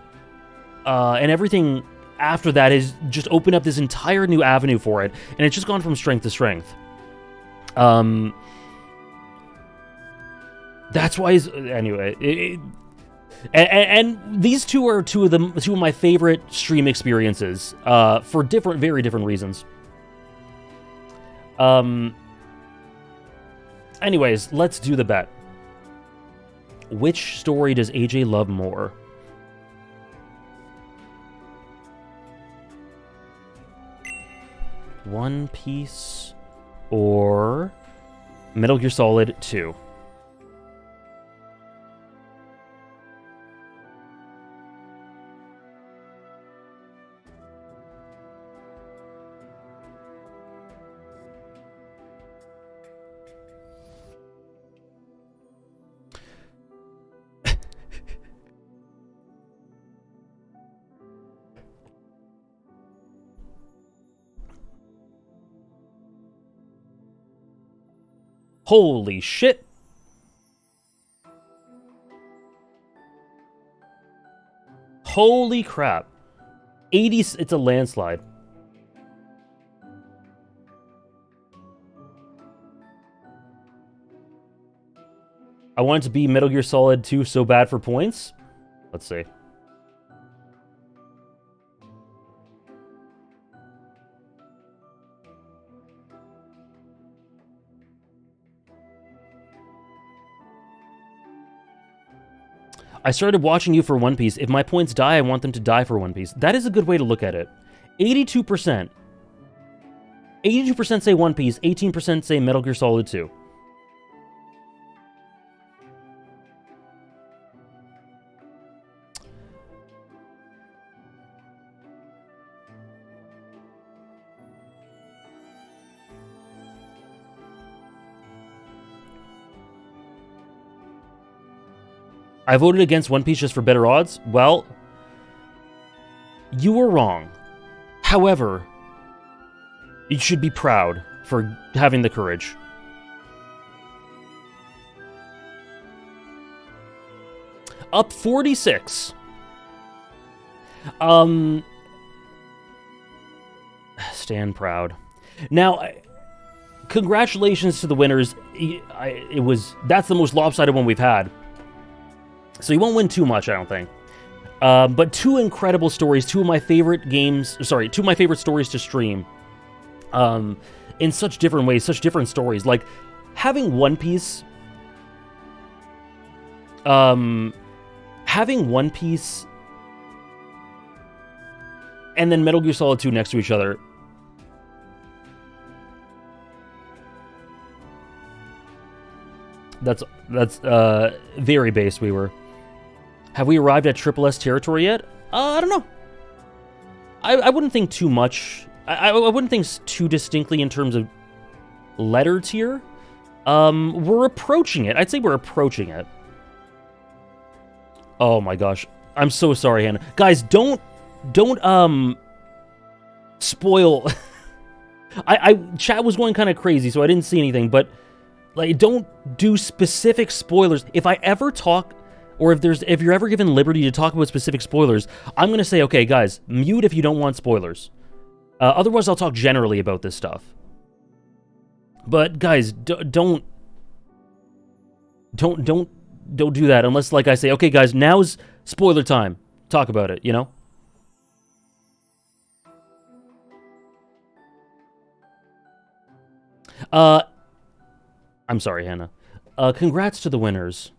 and everything after that has just opened up this entire new avenue for it, and it's just gone from strength to strength. That's why, anyway, and these two are two of my favorite stream experiences, for very different reasons. Anyways, let's do the bet. Which story does AJ love more? One Piece or Metal Gear Solid 2? Holy shit. Holy crap. 80, it's a landslide. I want it to be Metal Gear Solid 2 so bad for points. Let's see. I started watching you for One Piece. If my points die, I want them to die for One Piece. That is a good way to look at it. 82%. 82% say One Piece, 18% say Metal Gear Solid 2. I voted against One Piece just for better odds. Well, You were wrong. However, you should be proud for having the courage. Up 46. Stand proud. Now, congratulations to the winners. That's the most lopsided one we've had. So you won't win too much, I don't think. But two incredible stories, two of my favorite stories to stream. In such different ways, such different stories. Like, having One Piece... having One Piece... and then Metal Gear Solid 2 next to each other... That's very base we were. Have we arrived at Triple S territory yet? I don't know. I wouldn't think too much. I wouldn't think too distinctly in terms of letter tier. We're approaching it. I'd say we're approaching it. Oh my gosh. I'm so sorry, Hannah. Guys, don't spoil. Chat was going kind of crazy, so I didn't see anything, but like, don't do specific spoilers. If I ever talk, or if you're ever given liberty to talk about specific spoilers, I'm going to say, okay, guys, mute if you don't want spoilers. Otherwise, I'll talk generally about this stuff. But guys, don't do that unless, like I say, okay, guys, now's spoiler time. Talk about it, you know? I'm sorry, Hannah. Congrats to the winners.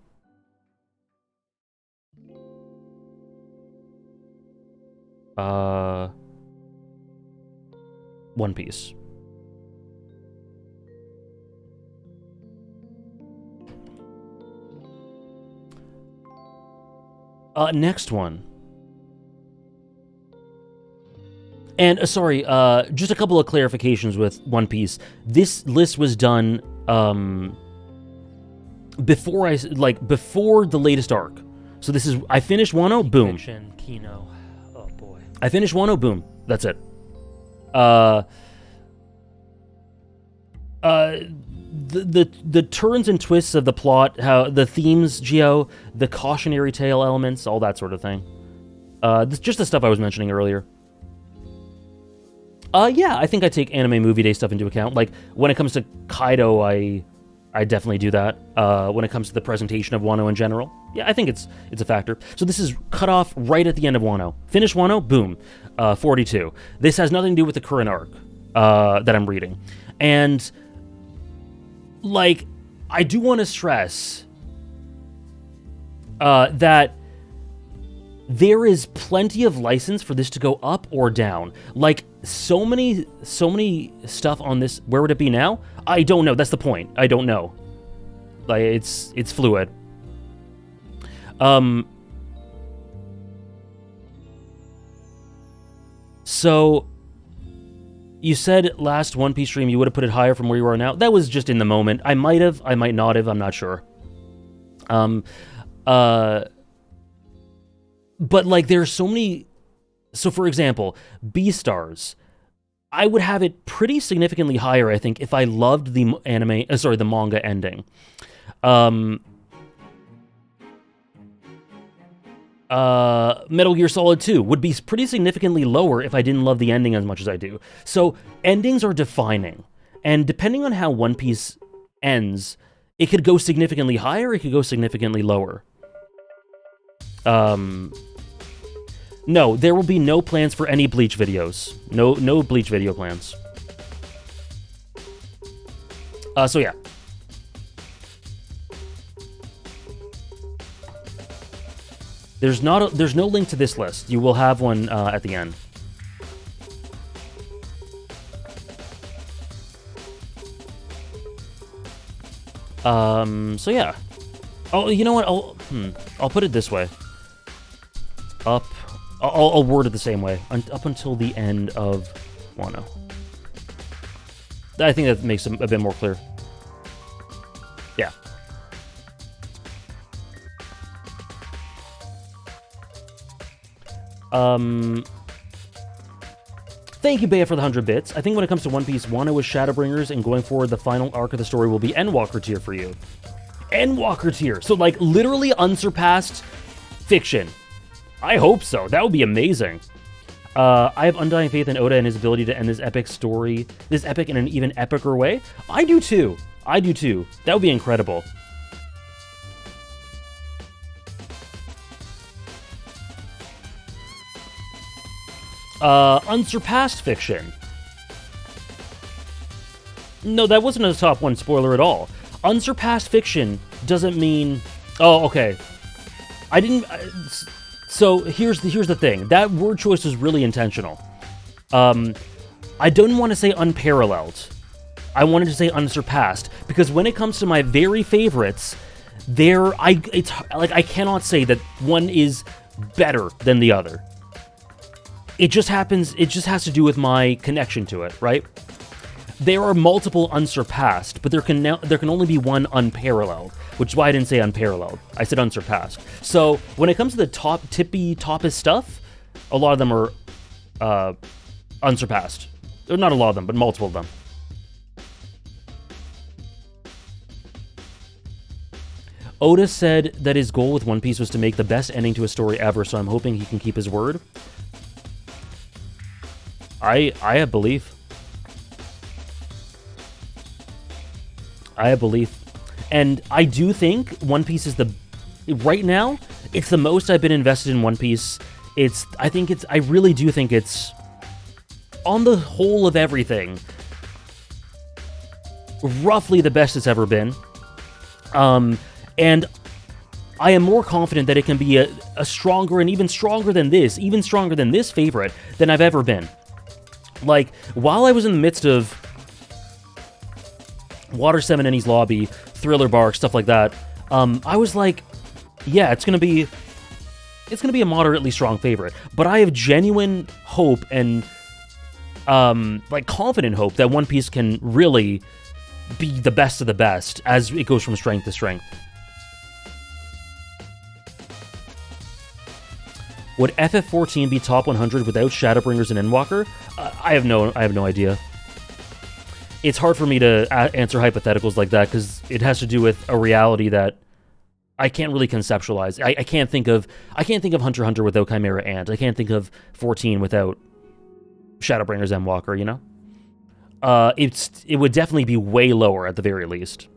One Piece. Next one. And, sorry, just a couple of clarifications with One Piece. This list was done, before the latest arc. So this is, I finished Wano, boom. Kino. Oh, boy. I finished Wano, boom. That's it. The turns and twists of the plot, how the themes, Geo, the cautionary tale elements, all that sort of thing. Just the stuff I was mentioning earlier. Yeah, I think I take Anime Movie Day stuff into account. Like, when it comes to Kaido, I definitely do that. When it comes to the presentation of Wano in general, yeah, I think it's a factor. So this is cut off right at the end of Wano. Finish Wano, boom, 42. This has nothing to do with the current arc that I'm reading. And, like, I do want to stress that there is plenty of license for this to go up or down. Like, so many stuff on this. Where would it be now? I don't know. That's the point. I don't know. Like, it's fluid. So you said last One Piece stream you would have put it higher from where you are now. That was just in the moment. I might have. I might not have. I'm not sure. But, like, there's so many... So, for example, B-Stars. I would have it pretty significantly higher, I think, if I loved the the manga ending. Metal Gear Solid 2 would be pretty significantly lower if I didn't love the ending as much as I do. So, endings are defining. And depending on how One Piece ends, it could go significantly higher, it could go significantly lower. No, there will be no plans for any Bleach videos. No Bleach video plans. So yeah. There's no link to this list. You will have one at the end. So yeah. Oh, you know what? I'll put it this way. I'll word it the same way. Up until the end of Wano. I think that makes it a bit more clear. Yeah. Thank you, Bea, for the 100 bits. I think when it comes to One Piece, Wano is Shadowbringers, and going forward, the final arc of the story will be Endwalker tier for you. Endwalker tier. So, like, literally unsurpassed fiction. I hope so. That would be amazing. I have undying faith in Oda and his ability to end this epic story, this epic in an even epicer way. I do too. I do too. That would be incredible. Unsurpassed fiction. No, that wasn't a top 1 spoiler at all. Unsurpassed fiction doesn't mean... Oh, okay. I didn't... So, here's the thing. That word choice is really intentional. I don't want to say unparalleled. I wanted to say unsurpassed. Because when it comes to my very favorites, I cannot say that one is better than the other. It just has to do with my connection to it, right? There are multiple unsurpassed, but there can only be one unparalleled, which is why I didn't say unparalleled. I said unsurpassed. So when it comes to the toppest stuff, a lot of them are unsurpassed. Or not a lot of them, but multiple of them. Oda said that his goal with One Piece was to make the best ending to a story ever, so I'm hoping he can keep his word. I have belief. I have belief. And I do think One Piece is right now, it's the most I've been invested in One Piece. I really do think it's, on the whole of everything, roughly the best it's ever been. And I am more confident that it can be a stronger and even stronger than this favorite than I've ever been. Like, while I was in the midst of Water 7 Enies Lobby, Thriller Bark, stuff like that, I was like, yeah, it's gonna be a moderately strong favorite. But I have genuine hope and confident hope that One Piece can really be the best of the best as it goes from strength to strength. Would FF14 be top 100 without Shadowbringers and Endwalker? I have no idea. It's hard for me to answer hypotheticals like that because it has to do with a reality that I can't really conceptualize. I can't think of Hunter x Hunter without Chimera Ant. I can't think of 14 without Shadowbringers and Endwalker, you know? It would definitely be way lower at the very least.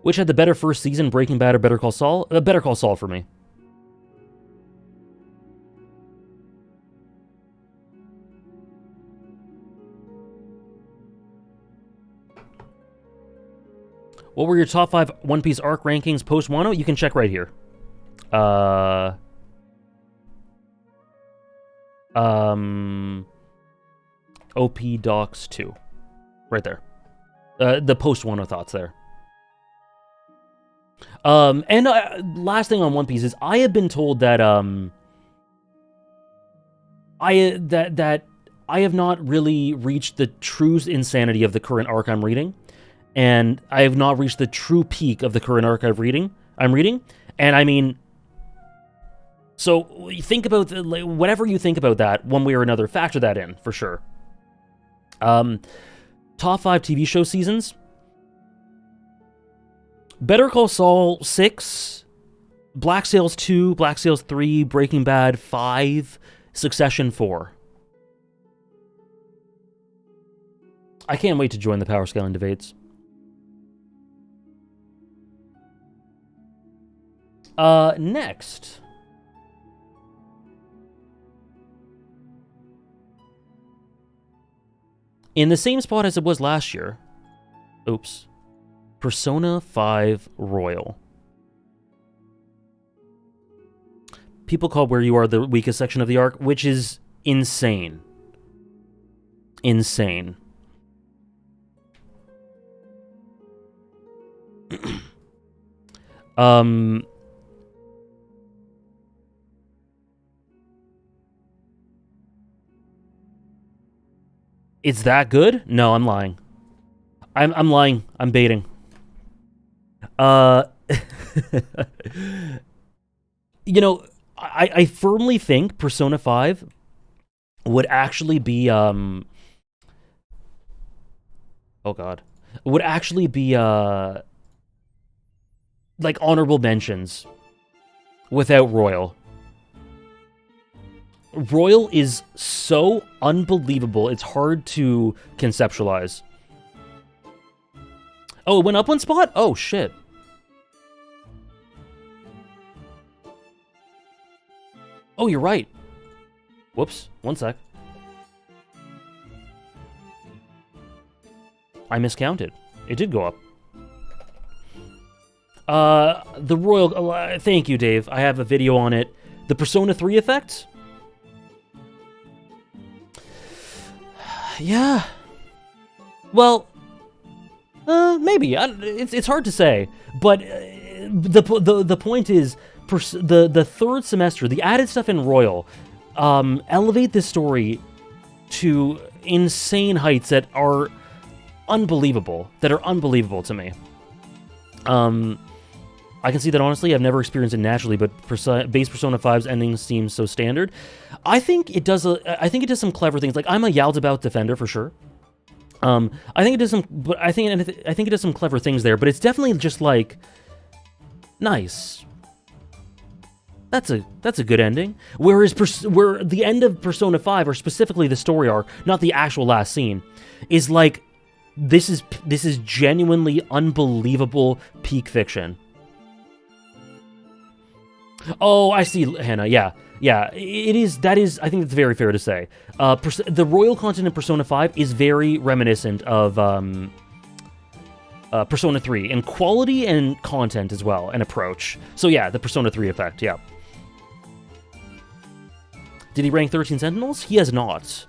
Which had the better first season, Breaking Bad or Better Call Saul? Better Call Saul for me. What were your top 5 One Piece arc rankings post Wano? You can check right here. OP Docs 2. Right there. The post Wano thoughts there. And last thing on One Piece is I have been told that I have not really reached the true insanity of the current arc I'm reading, and I have not reached the true peak of the current arc I'm reading. And I mean, so think about whatever you think about that, one way or another, factor that in for sure. Top 5 TV show seasons. Better Call Saul 6, Black Sails 2, Black Sails 3, Breaking Bad 5, Succession 4. I can't wait to join the power scaling debates. Next. In the same spot as it was last year. Oops. Persona 5 Royal. People call Where You Are the weakest section of the arc, which is insane. Insane. It's that good? No, I'm lying. I'm lying. I'm baiting. You know, I firmly think Persona 5 would actually be oh god, would actually be like honorable mentions without Royal. Royal is so unbelievable, it's hard to conceptualize. Oh, it went up one spot? Oh, shit. Oh, you're right. Whoops, one sec. I miscounted. It did go up. The Royal... thank you, Dave. I have a video on it. The Persona 3 effect? Yeah. Well, maybe. It's hard to say. But the point is, the third semester, the added stuff in Royal, elevate this story to insane heights that are unbelievable. To me. I can see that, honestly. I've never experienced it naturally, but base Persona 5's ending seems so standard. I think it does. I think it does some clever things. Like, I'm a Yaldabaoth defender for sure. I think it does some, but I think it does some clever things there. But it's definitely just like nice. That's a good ending. Whereas where the end of Persona 5, or specifically the story arc, not the actual last scene, is like this is genuinely unbelievable peak fiction. Oh, I see, Hannah. Yeah, it is. That is, I think it's very fair to say. The Royal content in Persona 5 is very reminiscent of Persona 3 in quality and content as well, and approach. So yeah, the Persona 3 effect, yeah. Did he rank 13 Sentinels? He has not.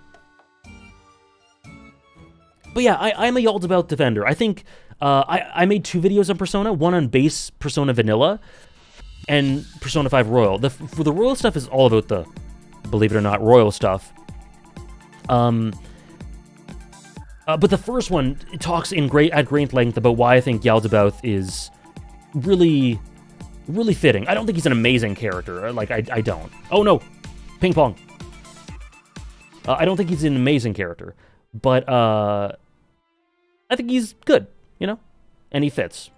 But yeah, I'm a Yaldabaoth defender. I think I made 2 videos on Persona, one on base Persona Vanilla, and Persona 5 Royal. For the Royal stuff is all about the, believe it or not, Royal stuff. But the first one talks at great length about why I think Yaldabaoth is really, really fitting. I don't think he's an amazing character. Like, I don't. Oh no, ping pong. I don't think he's an amazing character, but I think he's good, you know, and he fits.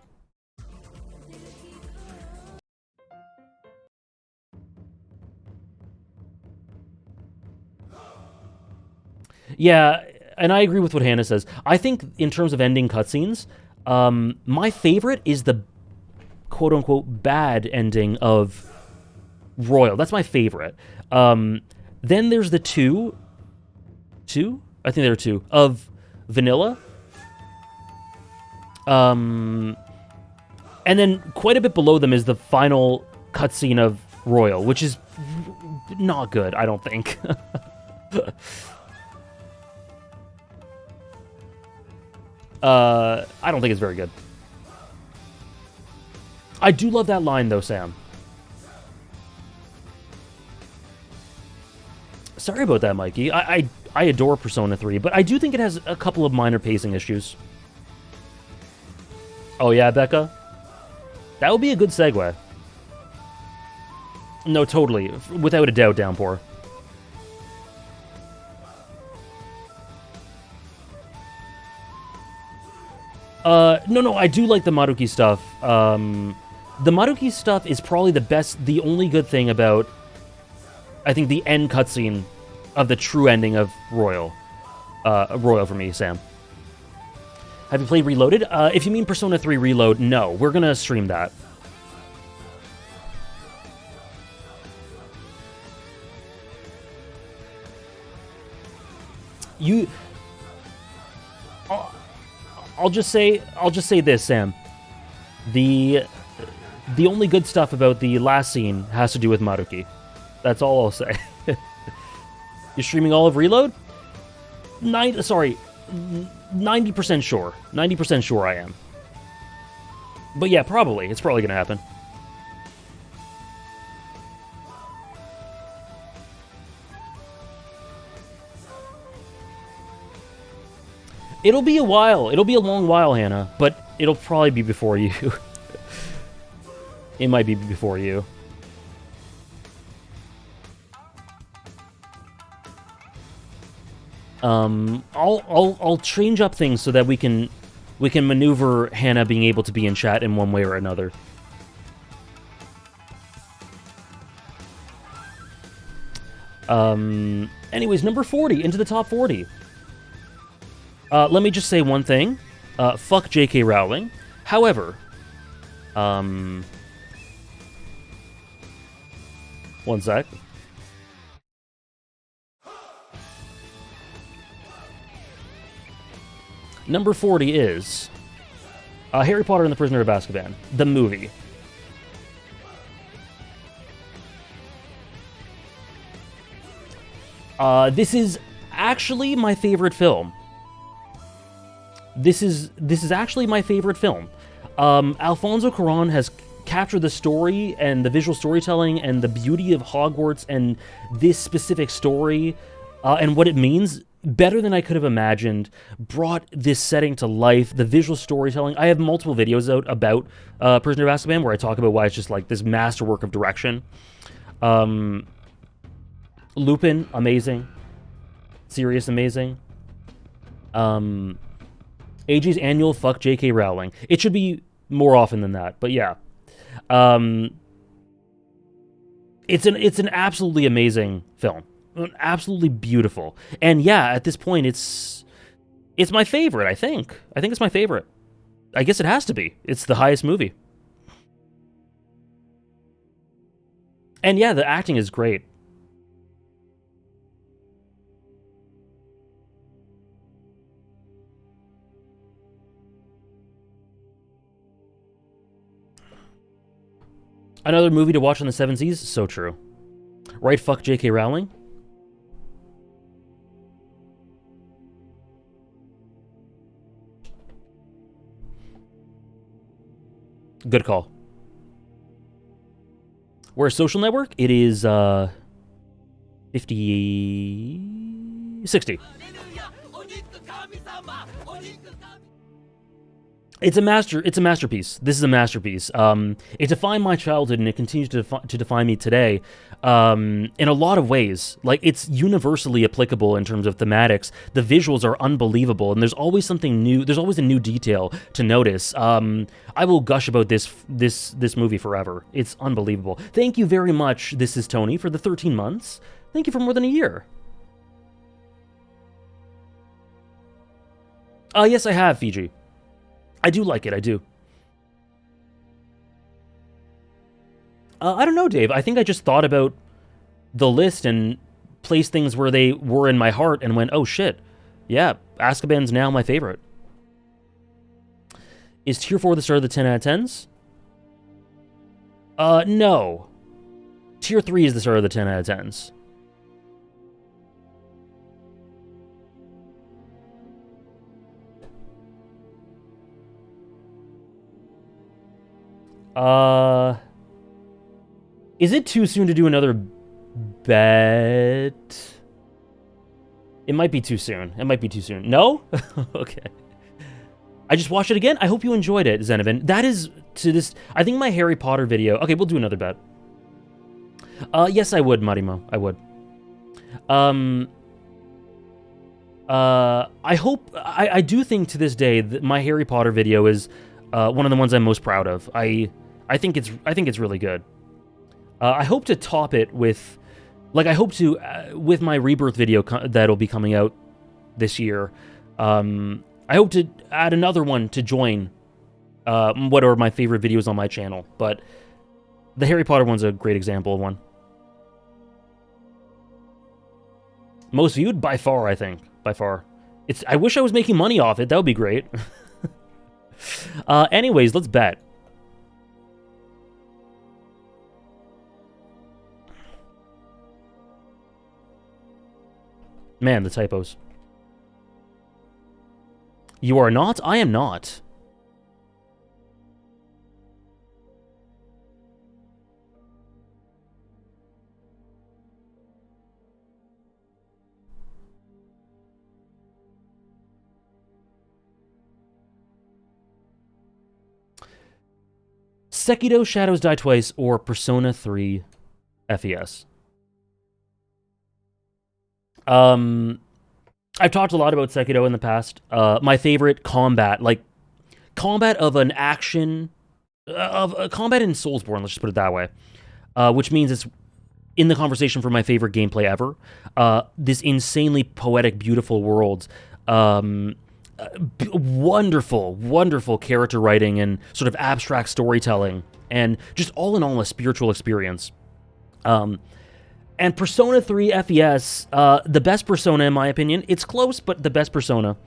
Yeah, and I agree with what Hannah says. I think in terms of ending cutscenes, my favorite is the quote-unquote bad ending of Royal. That's my favorite. Then there's the two? I think there are 2, of Vanilla. And then quite a bit below them is the final cutscene of Royal, which is not good, I don't think. I don't think it's very good. I do love that line, though, Sam. Sorry about that, Mikey. I adore Persona 3, but I do think it has a couple of minor pacing issues. Oh yeah, Becca? That would be a good segue. No, totally. Without a doubt, Downpour. No, I do like the Maruki stuff. The Maruki stuff is probably the only good thing about, I think, the end cutscene of the true ending of Royal. Royal for me, Sam. Have you played Reloaded? If you mean Persona 3 Reload, no. We're gonna stream that. I'll just say this, Sam. The only good stuff about the last scene has to do with Maruki. That's all I'll say. You're streaming all of Reload? 90% sure. 90% sure I am. But yeah, probably. It's probably gonna happen. It'll be a while. It'll be a long while, Hannah, but it'll probably be before you. It might be before you. I'll change up things so that we can maneuver Hannah being able to be in chat in one way or another. Anyways, number 40, into the top 40. Let me just say one thing. Fuck J.K. Rowling. However, one sec. Number 40 is Harry Potter and the Prisoner of Azkaban, the movie. This is actually my favorite film. This is actually my favorite film. Alfonso Cuarón has captured the story and the visual storytelling and the beauty of Hogwarts and this specific story and what it means better than I could have imagined, brought this setting to life, the visual storytelling. I have multiple videos out about Prisoner of Azkaban where I talk about why it's just like this masterwork of direction. Lupin, amazing. Sirius, amazing. AG's annual fuck J.K. Rowling. It should be more often than that, but yeah. It's an absolutely amazing film. Absolutely beautiful. And yeah, at this point, it's my favorite, I think. I think it's my favorite. I guess it has to be. It's the highest movie. And yeah, the acting is great. Another movie to watch on the Seven Seas? So true. Right, fuck J.K. Rowling? Good call. Where's Social Network? It is, 60. It's a masterpiece. This is a masterpiece. It defined my childhood, and it continues to define me today. In a lot of ways, like it's universally applicable in terms of thematics. The visuals are unbelievable, and there's always something new. There's always a new detail to notice. I will gush about this movie forever. It's unbelievable. Thank you very much. This is Tony for the 13 months. Thank you for more than a year. Yes, I have, Fiji. I do like it, I do. I don't know, Dave. I think I just thought about the list and placed things where they were in my heart and went, oh shit, yeah, Azkaban's now my favorite. Is Tier 4 the start of the 10 out of 10s? No. Tier 3 is the start of the 10 out of 10s. Is it too soon to do another bet? It might be too soon. It might be too soon. No? Okay. I just watched it again. I hope you enjoyed it, Zenovan. That is to this... I think my Harry Potter video... Okay, we'll do another bet. Yes, I would, Marimo. I would. I hope... I do think to this day that my Harry Potter video is one of the ones I'm most proud of. I think it's really good. I hope to top it with, like, I hope to with my Rebirth video that'll be coming out this year. I hope to add another one to join what are my favorite videos on my channel. But the Harry Potter one's a great example of one. Most viewed by far, I think, by far. I wish I was making money off it. That would be great. Anyways, let's bet. Man, the typos. You are not? I am not. Sekiro Shadows Die Twice or Persona 3 FES. I've talked a lot about Sekiro in the past. My favorite combat, like combat of an action, of a combat in Soulsborne. Let's just put it that way. Which means it's in the conversation for my favorite gameplay ever. This insanely poetic, beautiful world. Wonderful, wonderful character writing and sort of abstract storytelling, and just all in all a spiritual experience. And Persona 3 FES, the best Persona in my opinion. It's close, but the best Persona.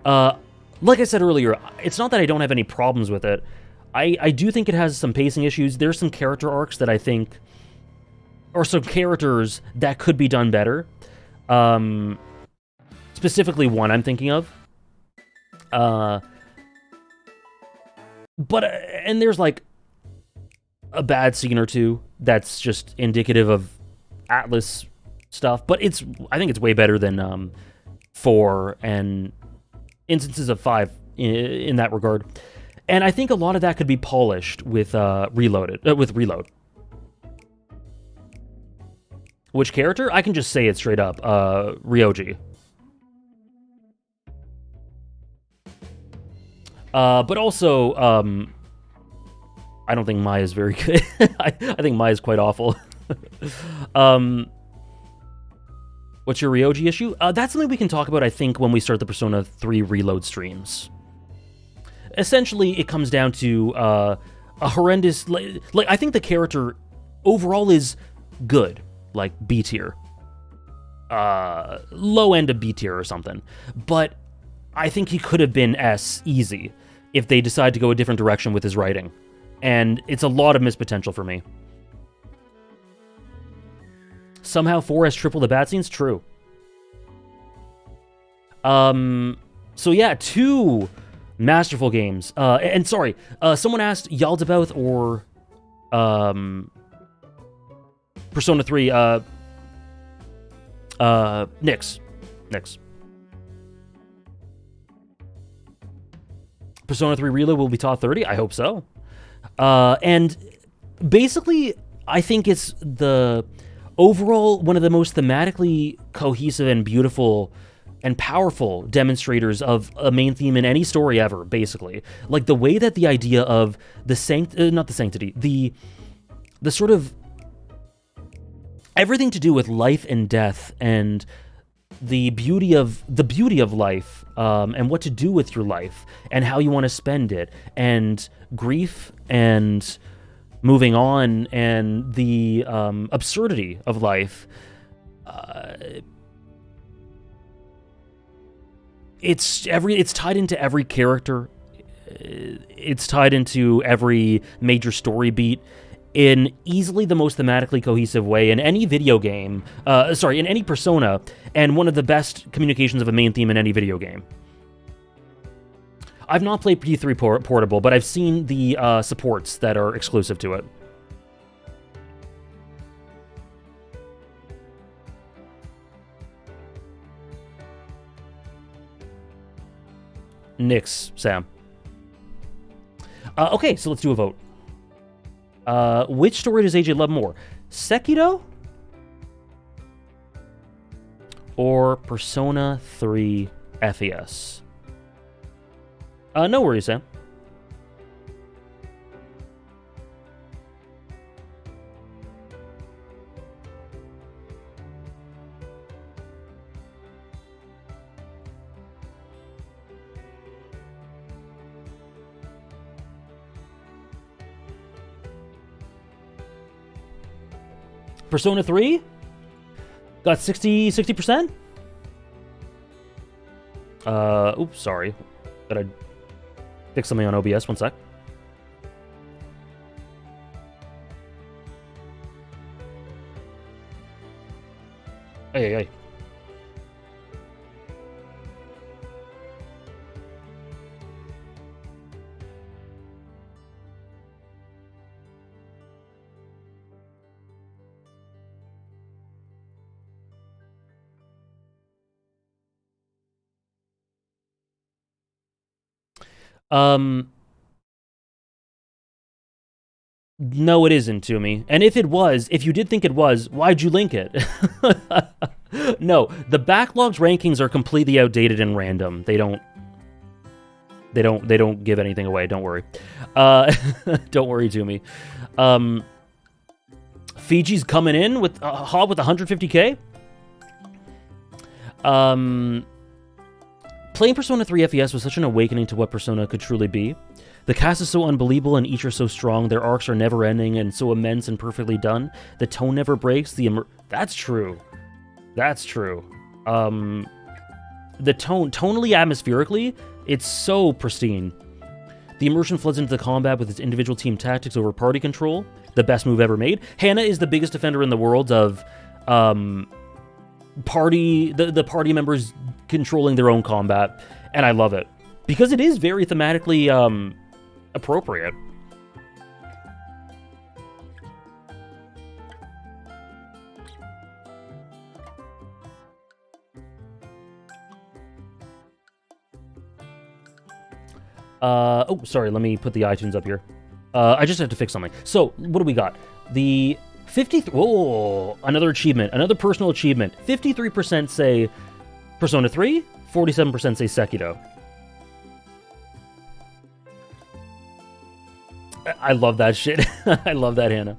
Like I said earlier, it's not that I don't have any problems with it. I do think it has some pacing issues. There's some character arcs that I think, or some characters that could be done better. Specifically one I'm thinking of. And there's like a bad scene or two that's just indicative of Atlas stuff, but I think it's way better than 4 and instances of 5 in that regard. And I think a lot of that could be polished with Reload. Which character? I can just say it straight up. Ryoji. But also, I don't think Mai is very good. I think Mai is quite awful. What's your Ryoji issue? That's something we can talk about, I think, when we start the Persona 3 Reload streams. Essentially, it comes down to a horrendous... Like, I think the character overall is good. Like, B tier. Low end of B tier or something. But I think he could have been S easy if they decide to go a different direction with his writing. And it's a lot of missed potential for me. Somehow 4 has triple the bad scenes? True. So yeah, 2 masterful games. And sorry, someone asked Yaldabaoth or Persona 3, Nyx. Persona 3 Reload will be top 30? I hope so. And basically, I think it's the overall one of the most thematically cohesive and beautiful and powerful demonstrators of a main theme in any story ever, basically. Like, the way that the idea of the not the sanctity, the sort of everything to do with life and death and the beauty of life, and what to do with your life and how you want to spend it, and grief and moving on, and the absurdity of life. It's tied into every character. It's tied into every major story beat in easily the most thematically cohesive way in any video game, in any Persona, and one of the best communications of a main theme in any video game. I've not played P3 Portable, but I've seen the supports that are exclusive to it. Nyx, Sam. Okay, so let's do a vote. Which story does AJ love more? Sekiro? Or Persona 3 FES? No worries, Sam. Persona 3 got 60%. Oops, sorry. Gotta fix something on OBS. One sec. Hey. No, it isn't, to me. And if you did think it was, why'd you link it? No, the backlogs rankings are completely outdated and random. They don't give anything away. Don't worry. Don't worry, Toomey. Fiji's coming in with Hob with 150k. Playing Persona 3 FES was such an awakening to what Persona could truly be. The cast is so unbelievable and each are so strong. Their arcs are never ending and so immense and perfectly done. The tone never breaks. That's true. That's true. The tonally, atmospherically, it's so pristine. The immersion floods into the combat with its individual team tactics over party control. The best move ever made. Hannah is the biggest defender in the world of the party members controlling their own combat, and I love it because it is very thematically appropriate. Oh, sorry, let me put the iTunes up here. I just have to fix something. So, what do we got? The 53... Oh, another achievement. Another personal achievement. 53% say Persona 3, 47% say Sekiro. I love that shit. I love that, Hannah.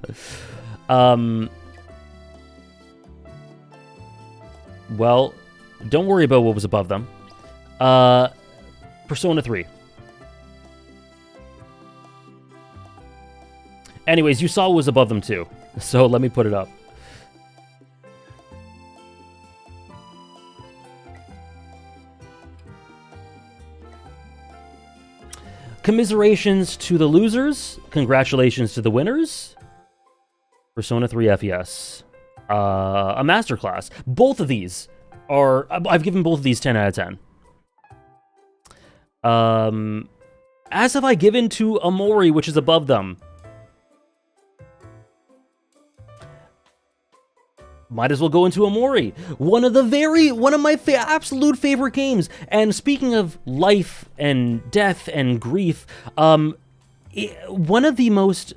Well, don't worry about what was above them. Persona 3. Anyways, you saw what was above them too, so let me put it up. Commiserations to the losers. Congratulations to the winners. Persona 3 FES. A masterclass. Both of these are... I've given both of these 10 out of 10. As have I given to Omori, which is above them. Might as well go into Omori. One of my absolute favorite games. And speaking of life and death and grief, one of the most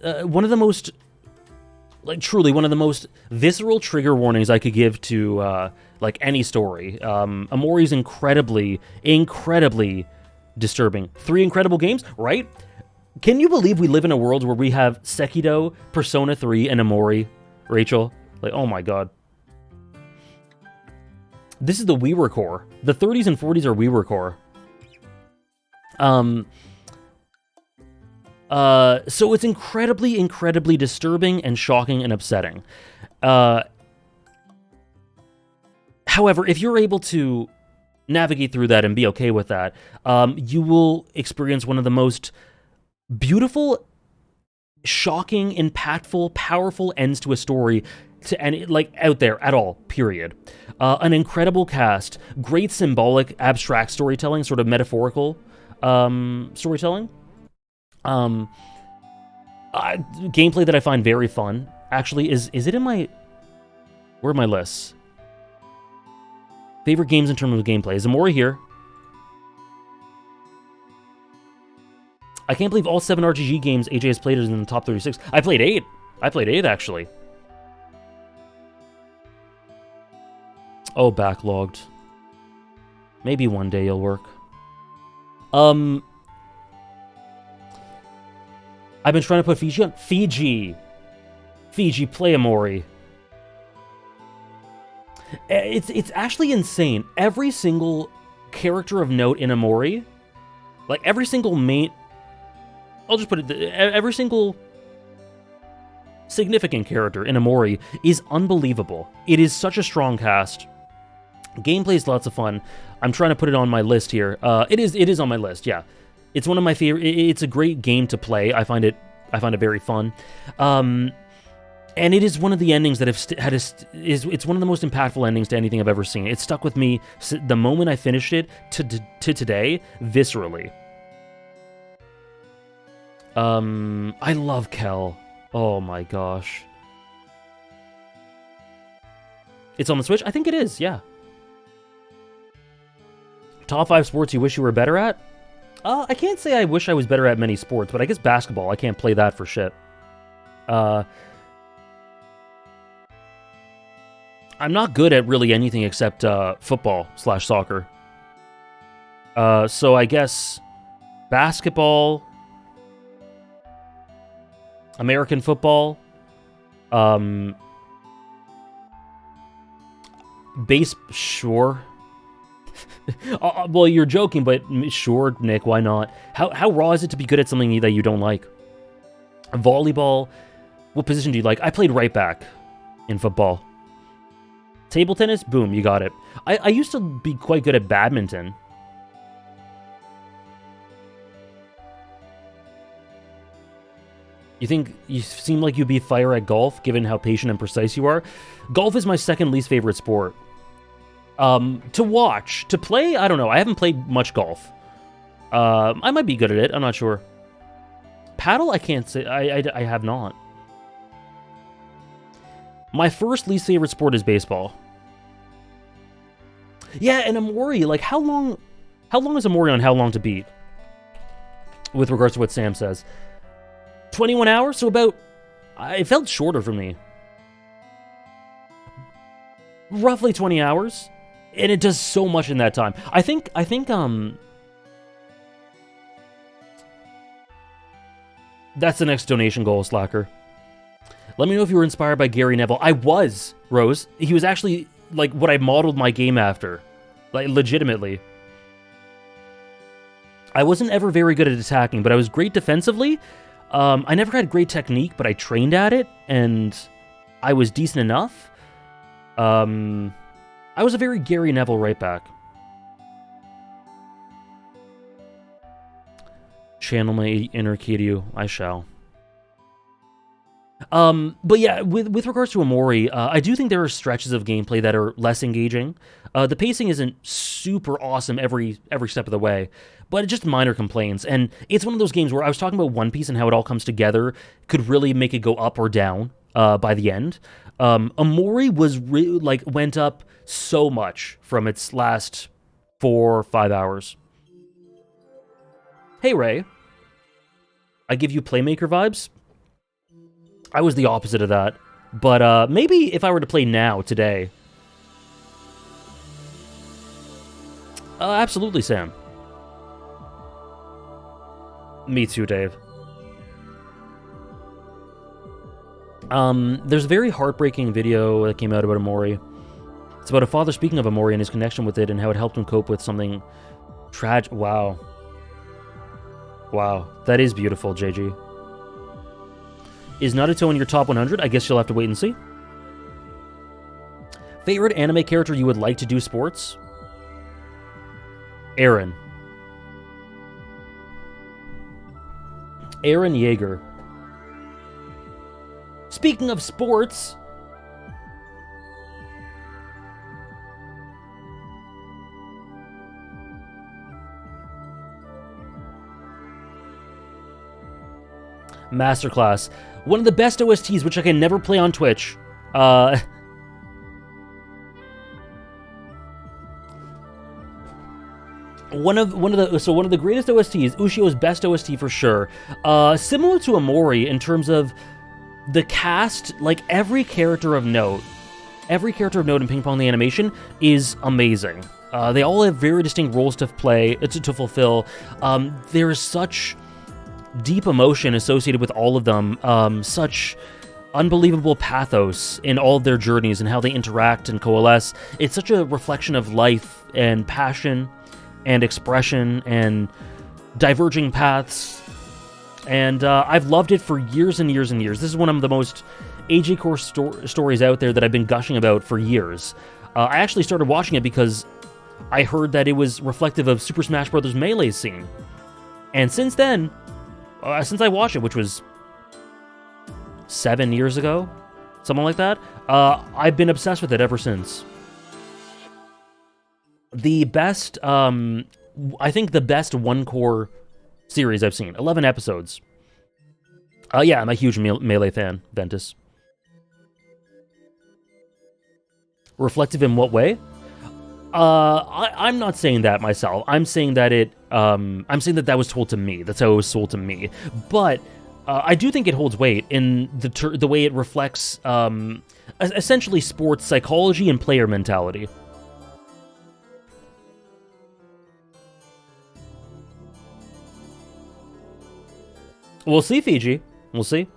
visceral trigger warnings I could give to like any story. Omori's incredibly disturbing. 3 incredible games, right? Can you believe we live in a world where we have Sekiro, Persona 3, and Omori, Rachel? Like, oh my god. This is the WiiWare core. The 30s and 40s are WiiWare core. So it's incredibly disturbing and shocking and upsetting. However, if you're able to navigate through that and be okay with that, you will experience one of the most beautiful, shocking, impactful, powerful ends to a story to any, like, out there at all, period. An incredible cast, great symbolic, abstract storytelling, sort of metaphorical storytelling. Gameplay that I find very fun. Actually, is it in my... Where are my lists? Favorite games in terms of gameplay. Is Omori here? I can't believe all 7 RPG games AJ has played is in the top 36. I played 8. I played 8, actually. Oh, backlogged. Maybe one day it'll work. I've been trying to put Fiji on. Fiji, play Omori. It's actually insane. Every single character of note in Omori, like every single main... I'll just put it... Every single significant character in Omori is unbelievable. It is such a strong cast. Gameplay is lots of fun. I'm trying to put it on my list here. It is on my list, yeah. It's one of my favorite... It's a great game to play. I find it very fun. And it is one of the endings that it's one of the most impactful endings to anything I've ever seen. It stuck with me the moment I finished it to today, viscerally. I love Kel. Oh my gosh. It's on the Switch? I think it is, yeah. Top 5 sports you wish you were better at? I can't say I wish I was better at many sports, but I guess basketball. I can't play that for shit. I I'm not good at really anything except football/soccer. So I guess basketball, American football, sure. Well, you're joking, but sure, Nick, why not? How raw is it to be good at something that you don't like? Volleyball, what position do you like? I played right back in football. Table tennis, boom, you got it. I used to be quite good at badminton. You seem like you'd be fire at golf, given how patient and precise you are? Golf is my second least favorite sport. To watch. To play, I don't know. I haven't played much golf. I might be good at it. I'm not sure. Paddle, I can't say. I have not. My first least favorite sport is baseball. Yeah, and Omori, like, how long is Omori on how long to beat? With regards to what Sam says. 21 hours? So about... It felt shorter for me. Roughly 20 hours. And it does so much in that time. I think, that's the next donation goal, Slacker. Let me know if you were inspired by Gary Neville. I was, Rose. He was actually, like, what I modeled my game after. Like, legitimately. I wasn't ever very good at attacking, but I was great defensively. I never had great technique, but I trained at it, and I was decent enough. I was a very Gary Neville right back. Channel my inner Kiryu. I shall. But yeah, with regards to Omori, I do think there are stretches of gameplay that are less engaging. The pacing isn't super awesome every step of the way, but just minor complaints. And it's one of those games where I was talking about One Piece and how it all comes together could really make it go up or down by the end. Omori was went up so much from its last 4 or 5 hours. Hey Ray, I give you Playmaker vibes. I was the opposite of that, but maybe if I were to play now, today. Absolutely, Sam. Me too, Dave. There's a very heartbreaking video that came out about Omori. It's about a father speaking of Omori and his connection with it and how it helped him cope with something tragic. Wow. Wow, that is beautiful, JG. Is Naruto in your top 100? I guess you'll have to wait and see. Favorite anime character you would like to do sports? Eren. Eren Yeager. Speaking of sports... Masterclass. One of the best OSTs, which I can never play on Twitch. One of the greatest OSTs, Ushio's best OST for sure. Similar to Omori in terms of the cast, like every character of note in Ping Pong the Animation is amazing. They all have very distinct roles to fulfill. There is such deep emotion associated with all of them, such unbelievable pathos in all of their journeys and how they interact and coalesce. It's such a reflection of life and passion and expression and diverging paths, and I've loved it for years and years and years. This is one of the most AG core stories out there that I've been gushing about for years. I actually started watching it because I heard that it was reflective of Super Smash Bros. Melee's scene, and since then, since I watched it, which was 7 years ago, something like that, I've been obsessed with it ever since. The best, I think the best one-core series I've seen. 11 episodes. Yeah, I'm a huge Melee fan, Ventus. Reflective in what way? I'm not saying that myself. I'm saying that I'm saying that was told to me. That's how it was sold to me. But I do think it holds weight in the way it reflects essentially sports psychology and player mentality. We'll see, Fiji. We'll see.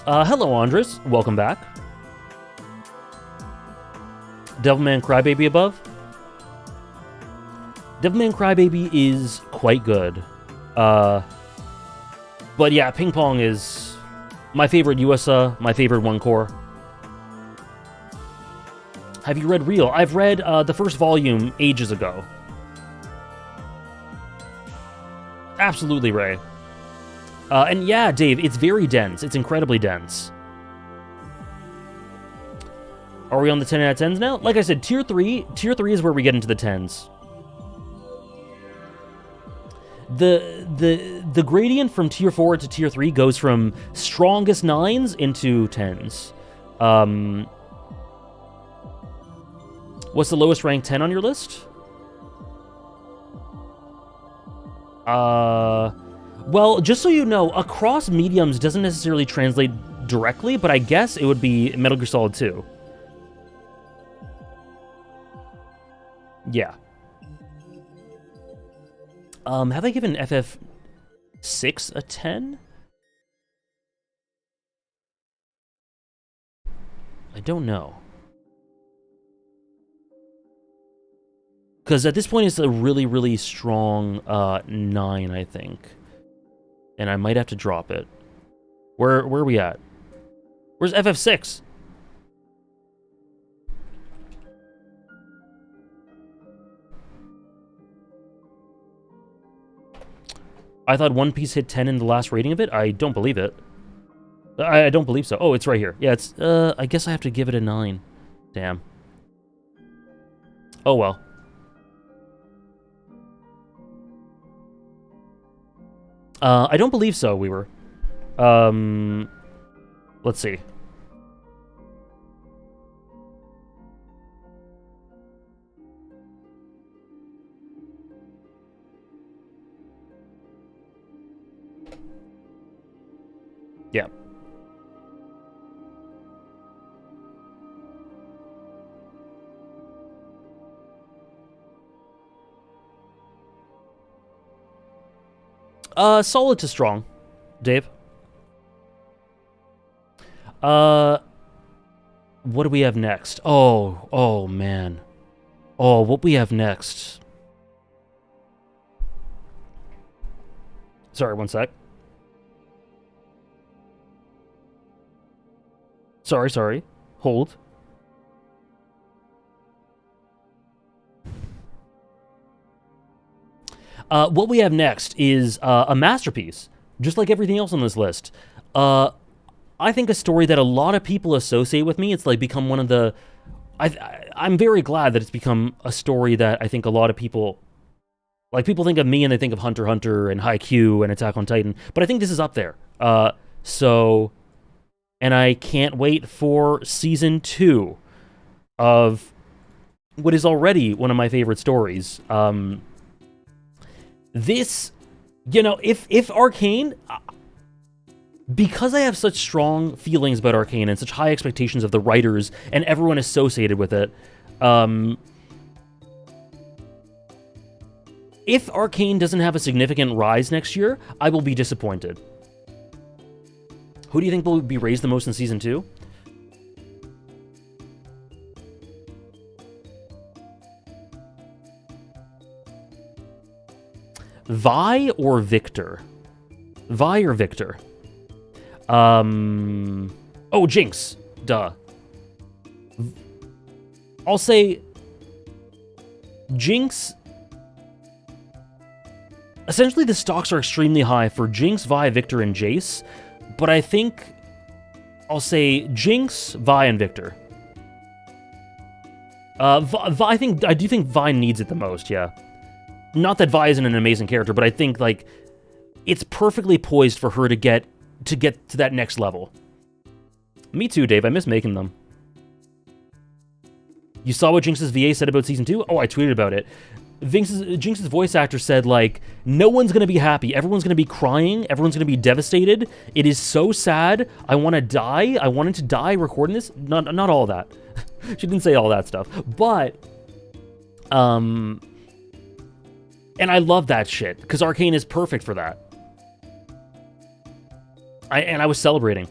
Hello, Andres. Welcome back. Devilman Crybaby above. Devilman Crybaby is quite good. But yeah, Ping Pong is my favorite USA, my favorite one core. Have you read Real? I've read the first volume ages ago. Absolutely, Ray. And yeah, Dave, it's very dense. It's incredibly dense. Are we on the 10 out of 10s now? Like I said, Tier 3 is where we get into the 10s. The gradient from Tier 4 to Tier 3 goes from strongest 9s into 10s. What's the lowest ranked 10 on your list? Well, just so you know, across mediums doesn't necessarily translate directly, but I guess it would be Metal Gear Solid 2. Yeah. Have I given FF6 a 10? I don't know. Because at this point, it's a really, really strong 9, I think. And I might have to drop it. Where are we at? Where's FF6? I thought One Piece hit 10 in the last rating of it. I don't believe it. I don't believe so. Oh, it's right here. Yeah, it's... I guess I have to give it a 9. Damn. Oh, well. I don't believe so, we were. Let's see. Yeah. Solid to strong, Dave. What do we have next? Oh, man. Oh, what we have next. Sorry, one sec. Sorry. Hold. What we have next is a masterpiece, just like everything else on this list. I think a story that a lot of people associate with me. It's like become one of the... I'm very glad that it's become a story that I think a lot of people... Like, people think of me and they think of Hunter x Hunter and Haikyuu and Attack on Titan, but I think this is up there. And I can't wait for Season 2 of what is already one of my favorite stories. This, you know, if Arcane, because I have such strong feelings about Arcane and such high expectations of the writers and everyone associated with it, if Arcane doesn't have a significant rise next year, I will be disappointed. Who do you think will be raised the most in Season 2? Vi or Victor? Vi or Victor? Oh, Jinx. Duh. I'll say... Jinx... Essentially, the stocks are extremely high for Jinx, Vi, Victor, and Jace. But I think... I'll say Jinx, Vi, and Victor. I do think Vi needs it the most, yeah. Not that Vi isn't an amazing character, but I think, like, it's perfectly poised for her to get to that next level. Me too, Dave. I miss making them. You saw what Jinx's VA said about Season 2? Oh, I tweeted about it. Jinx's voice actor said, like, no one's gonna be happy. Everyone's gonna be crying. Everyone's gonna be devastated. It is so sad. I want to die. I wanted to die recording this. Not all that. She didn't say all that stuff. But, and I love that shit, because Arcane is perfect for that. I was celebrating.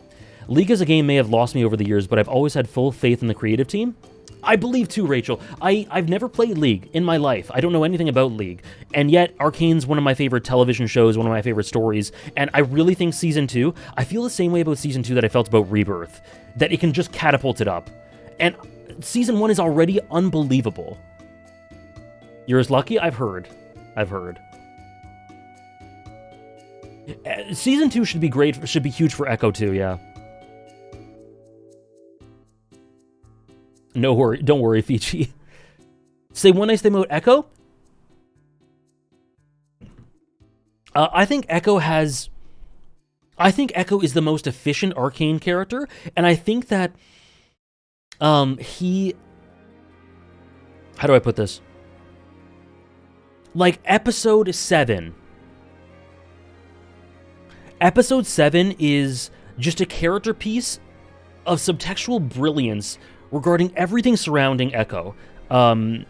League as a game may have lost me over the years, but I've always had full faith in the creative team. I believe too, Rachel. I've never played League in my life. I don't know anything about League. And yet, Arcane's one of my favorite television shows, one of my favorite stories. And I really think Season 2, I feel the same way about Season 2 that I felt about Rebirth. That it can just catapult it up. And Season 1 is already unbelievable. You're as lucky? I've heard. Season 2 should be great, should be huge for Echo too, yeah. No worry, don't worry, Fiji. Say one nice thing about Echo. I think Echo is the most efficient Arcane character, and I think that how do I put this? Like Episode 7 is just a character piece of subtextual brilliance regarding everything surrounding Echo. So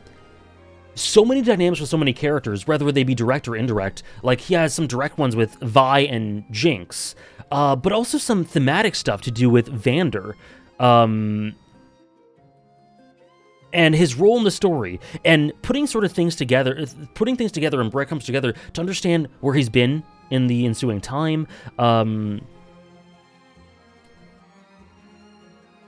many dynamics with so many characters, whether they be direct or indirect. Like, he has some direct ones with Vi and Jinx, but also some thematic stuff to do with Vander. And his role in the story, and putting things together and breadcrumbs together to understand where he's been in the ensuing time.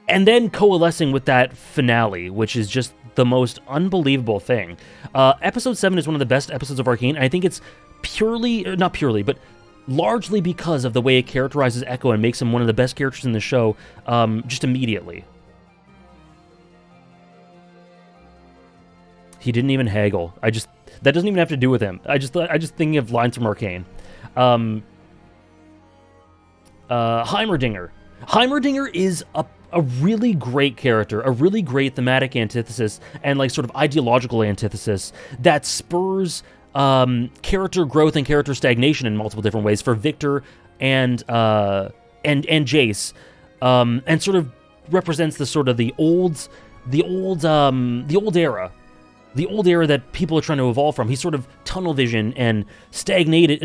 And then coalescing with that finale, which is just the most unbelievable thing. Episode 7 is one of the best episodes of Arcane, and I think it's not purely, but largely because of the way it characterizes Echo and makes him one of the best characters in the show, just immediately. He didn't even haggle. That doesn't even have to do with him. I just thinking of lines from Arcane. Heimerdinger. Heimerdinger is a really great character, a really great thematic antithesis, and like sort of ideological antithesis that spurs character growth and character stagnation in multiple different ways for Victor and Jace, and sort of represents the old era that people are trying to evolve from. He's sort of tunnel vision and stagnating,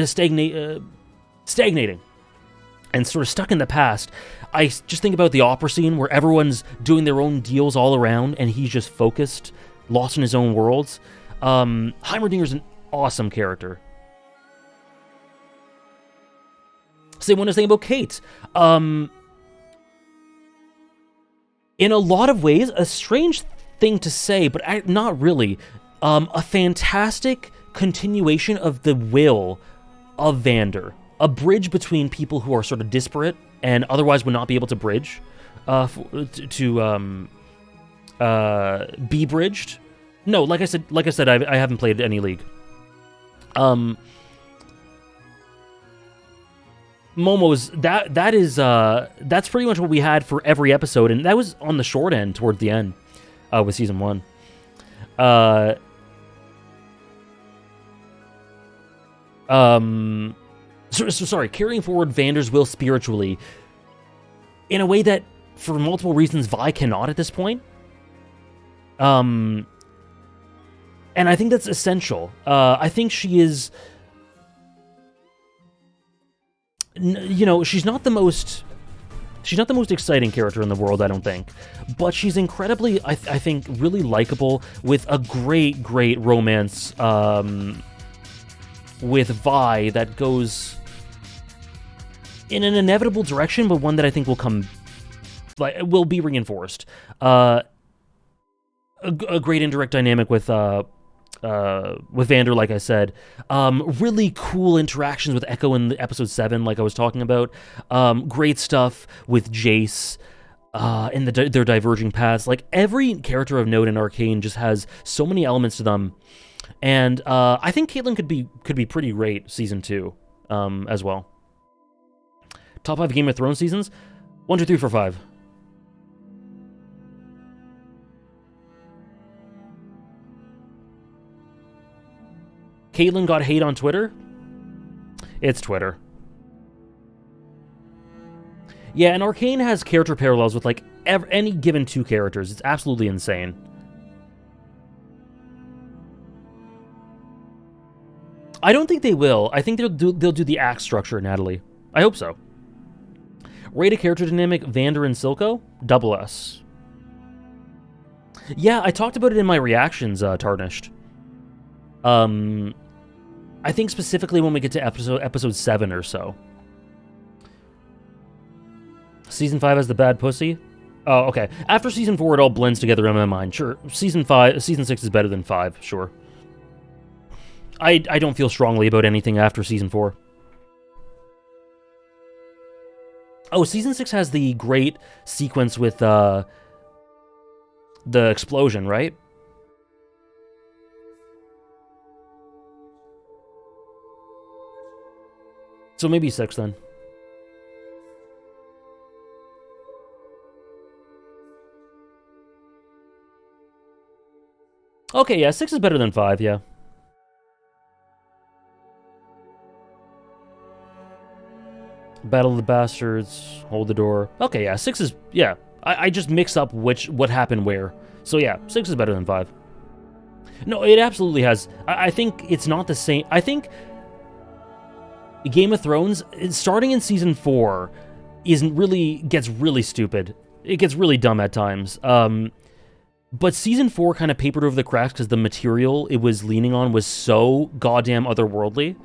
and sort of stuck in the past. I just think about the opera scene where everyone's doing their own deals all around, and he's just focused, lost in his own worlds. Heimerdinger's an awesome character. Say one thing about Kate. In a lot of ways, a strange thing to say, but not really. A fantastic continuation of the will of Vander. A bridge between people who are sort of disparate and otherwise would not be able to bridge, to be bridged. No, like I said, I haven't played any League. Momo's that's pretty much what we had for every episode, and that was on the short end towards the end, with season 1. So sorry, carrying forward Vander's will spiritually in a way that, for multiple reasons, Vi cannot at this point. And I think that's essential. I think she is, she's not the most exciting character in the world, I don't think. But she's incredibly, I think, really likable, with a great romance with Vi that goes in an inevitable direction, but one that I think will be reinforced. A great indirect dynamic with Vander, like I said. Really cool interactions with Echo in episode 7, like I was talking about. Great stuff with Jace in their diverging paths. Like, every character of note in Arcane just has so many elements to them. And I think Caitlyn could be pretty great season 2 as well. Top 5 Game of Thrones seasons? 1, 2, 3, 4, 5. Caitlyn got hate on Twitter? It's Twitter. Yeah, and Arcane has character parallels with, like, any given 2 characters. It's absolutely insane. I don't think they will. I think they'll do the axe structure, Natalie. I hope so. Rate a character dynamic, Vander and Silco? Double S. Yeah, I talked about it in my reactions, Tarnished. I think specifically when we get to episode 7 or so. Season 5 has the bad pussy? Oh, okay. After Season 4, it all blends together in my mind. Sure, Season 6 is better than 5, sure. I don't feel strongly about anything after Season 4. Oh, Season 6 has the great sequence with, the explosion, right? So maybe 6, then. Okay, yeah, 6 is better than 5, yeah. Battle of the Bastards, Hold the Door. Okay, yeah, 6 is... Yeah, I just mix up what happened where. So yeah, 6 is better than 5. No, it absolutely has... I think it's not the same... I think Game of Thrones, starting in Season 4, gets really stupid. It gets really dumb at times. But Season 4 kind of papered over the cracks because the material it was leaning on was so goddamn otherworldly.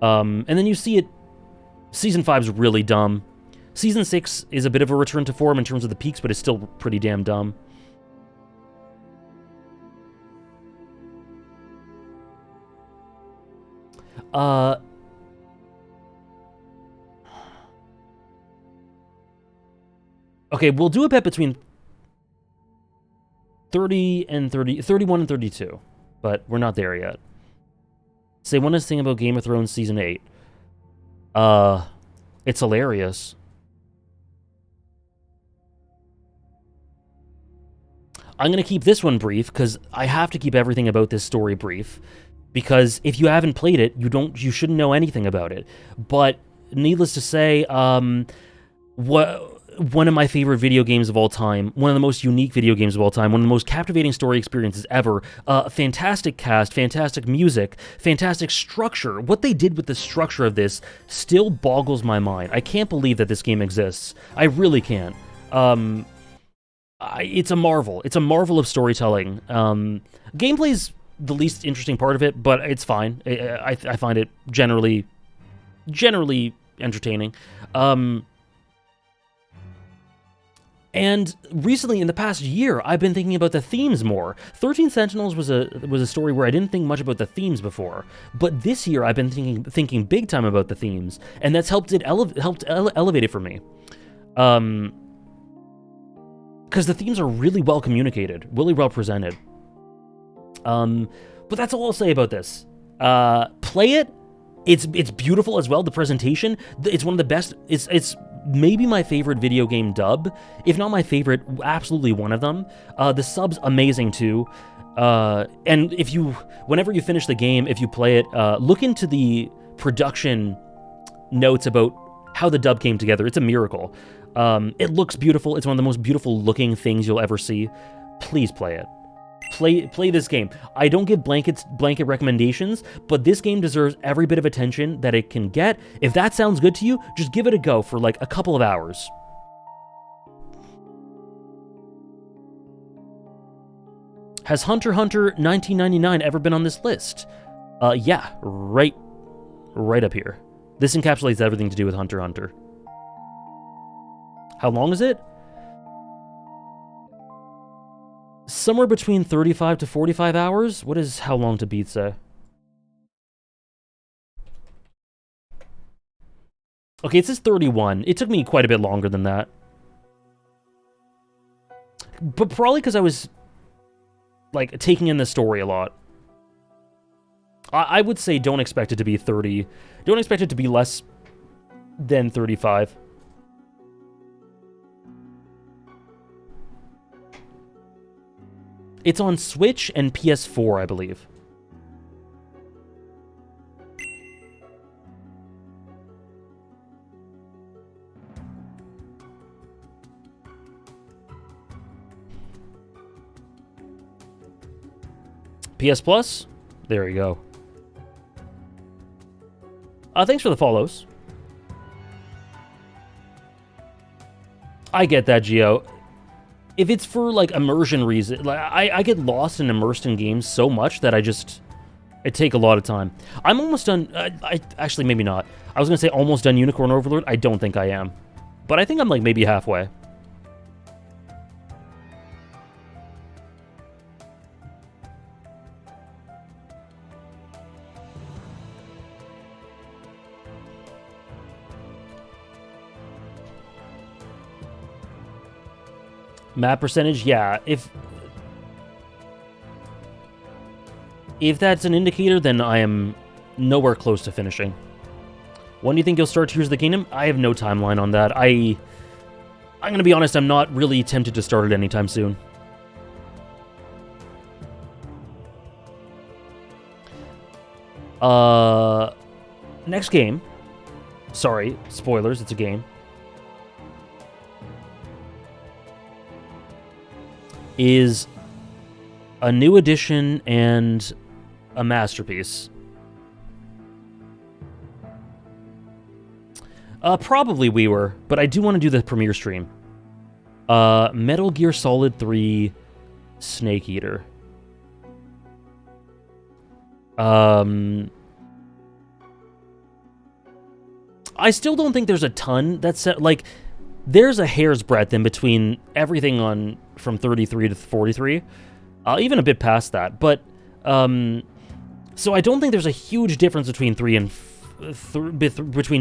And then you see it... Season 5's really dumb. Season 6 is a bit of a return to form in terms of the peaks, but it's still pretty damn dumb. Okay, we'll do a bet between 31 and 32, but we're not there yet. Say one last thing about Game of Thrones Season 8. It's hilarious. I'm going to keep this one brief, because I have to keep everything about this story brief. Because if you haven't played it, you shouldn't know anything about it. But, needless to say, one of my favorite video games of all time, one of the most unique video games of all time, one of the most captivating story experiences ever, fantastic cast, fantastic music, fantastic structure. What they did with the structure of this still boggles my mind. I can't believe that this game exists. I really can't. It's a marvel. It's a marvel of storytelling. Gameplay's the least interesting part of it, but it's fine. I find it generally entertaining. And recently, in the past year, I've been thinking about the themes more. 13 Sentinels was a story where I didn't think much about the themes before, but this year I've been thinking big time about the themes, and that's helped elevate it for me. Because the themes are really well communicated, really well presented. But that's all I'll say about this. Play it. It's beautiful as well. The presentation, it's one of the best. It's maybe my favorite video game dub, if not my favorite, absolutely one of them. The sub's amazing too. And whenever you finish the game, if you play it, look into the production notes about how the dub came together. It's a miracle. It looks beautiful. It's one of the most beautiful looking things you'll ever see. Please play it. Play this game. I don't give blanket recommendations, but this game deserves every bit of attention that it can get. If that sounds good to you, just give it a go for like a couple of hours. Has Hunter x Hunter 1999 ever been on this list? Yeah, right up here. This encapsulates everything to do with Hunter x Hunter. How long is it? Somewhere between 35 to 45 hours? What does how long to beat say? Okay, it says 31. It took me quite a bit longer than that. But probably because I was, like, taking in the story a lot. I would say don't expect it to be 30. Don't expect it to be less than 35. It's on Switch and PS4, I believe. PS Plus? There you go. Thanks for the follows. I get that, Gio. If it's for, like, immersion reason, like, I get lost and immersed in games so much that it take a lot of time. I'm almost done, actually, maybe not. I was gonna say almost done Unicorn Overlord. I don't think I am. But I think I'm, like, maybe halfway. Map percentage, yeah. If that's an indicator, then I am nowhere close to finishing. When do you think you'll start Tears of the Kingdom? I have no timeline on that. I'm gonna be honest, I'm not really tempted to start it anytime soon. Next game. Sorry, spoilers, it's a game. Is a new edition and a masterpiece. Probably we were, but I do want to do the premiere stream. Metal Gear Solid 3 Snake Eater. I still don't think there's a ton that's like there's a hair's breadth in between everything on from 33 to 43, even a bit past that. But so I don't think there's a huge difference between between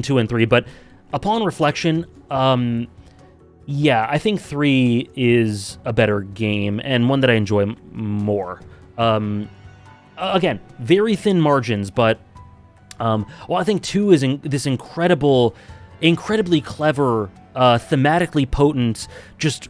2 and 3. But upon reflection, yeah, I think 3 is a better game and one that I enjoy more. Again, very thin margins, but well, I think 2 is this incredibly clever, thematically potent, just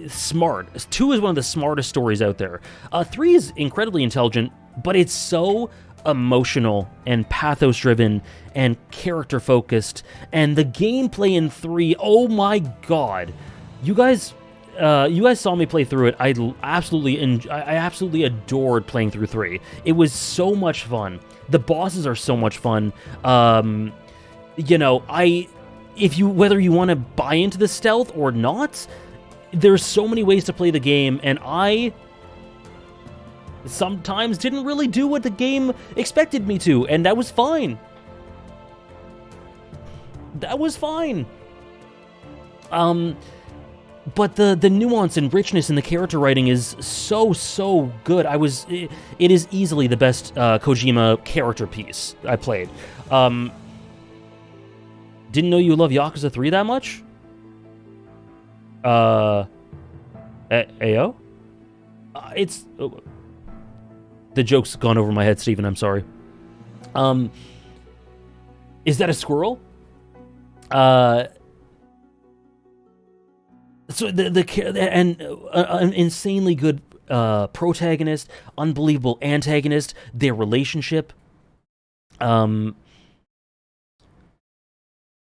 smart. 2 is one of the smartest stories out there. 3 is incredibly intelligent, but it's so emotional and pathos-driven and character-focused, and the gameplay in 3, oh my god. You guys saw me play through it. I absolutely adored playing through 3. It was so much fun. The bosses are so much fun. You know, whether you want to buy into the stealth or not, there's so many ways to play the game, and I sometimes didn't really do what the game expected me to, and that was fine. That was fine. But the nuance and richness in the character writing is so good. It is easily the best Kojima character piece I played. Didn't know you love Yakuza 3 that much? Ayo? It's... the joke's gone over my head, Steven, I'm sorry. Is that a squirrel? So an insanely good protagonist, unbelievable antagonist, their relationship.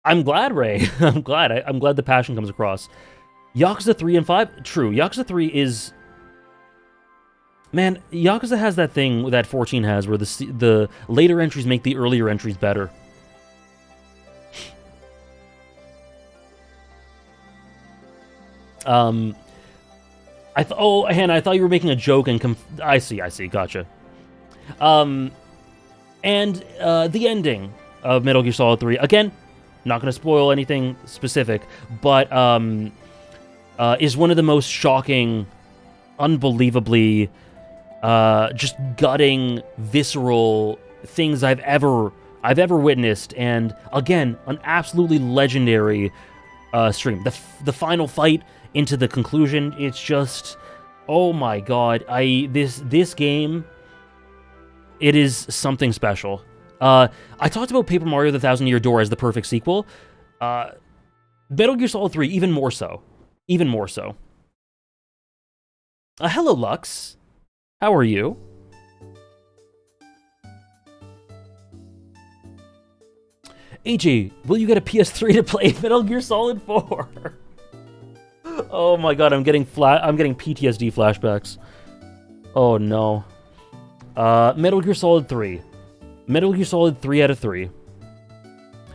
I'm glad, Ray. I'm glad the passion comes across. Yakuza 3 and 5, true. Yakuza 3 is... Man, Yakuza has that thing that 14 has, where the later entries make the earlier entries better. Hoenn, I thought you were making a joke and I see, gotcha. And the ending of Metal Gear Solid 3, again, not going to spoil anything specific, but is one of the most shocking, unbelievably just gutting, visceral things I've ever witnessed, and again, an absolutely legendary stream. The final fight into the conclusion, it's just, oh my god, this game, it is something special. I talked about Paper Mario: The Thousand Year Door as the perfect sequel. Metal Gear Solid 3, even more so. Hello, Lux. How are you? AJ, will you get a PS3 to play Metal Gear Solid 4? Oh my god, I'm getting PTSD flashbacks. Oh no. Metal Gear Solid 3. Metal Gear Solid 3 out of 3.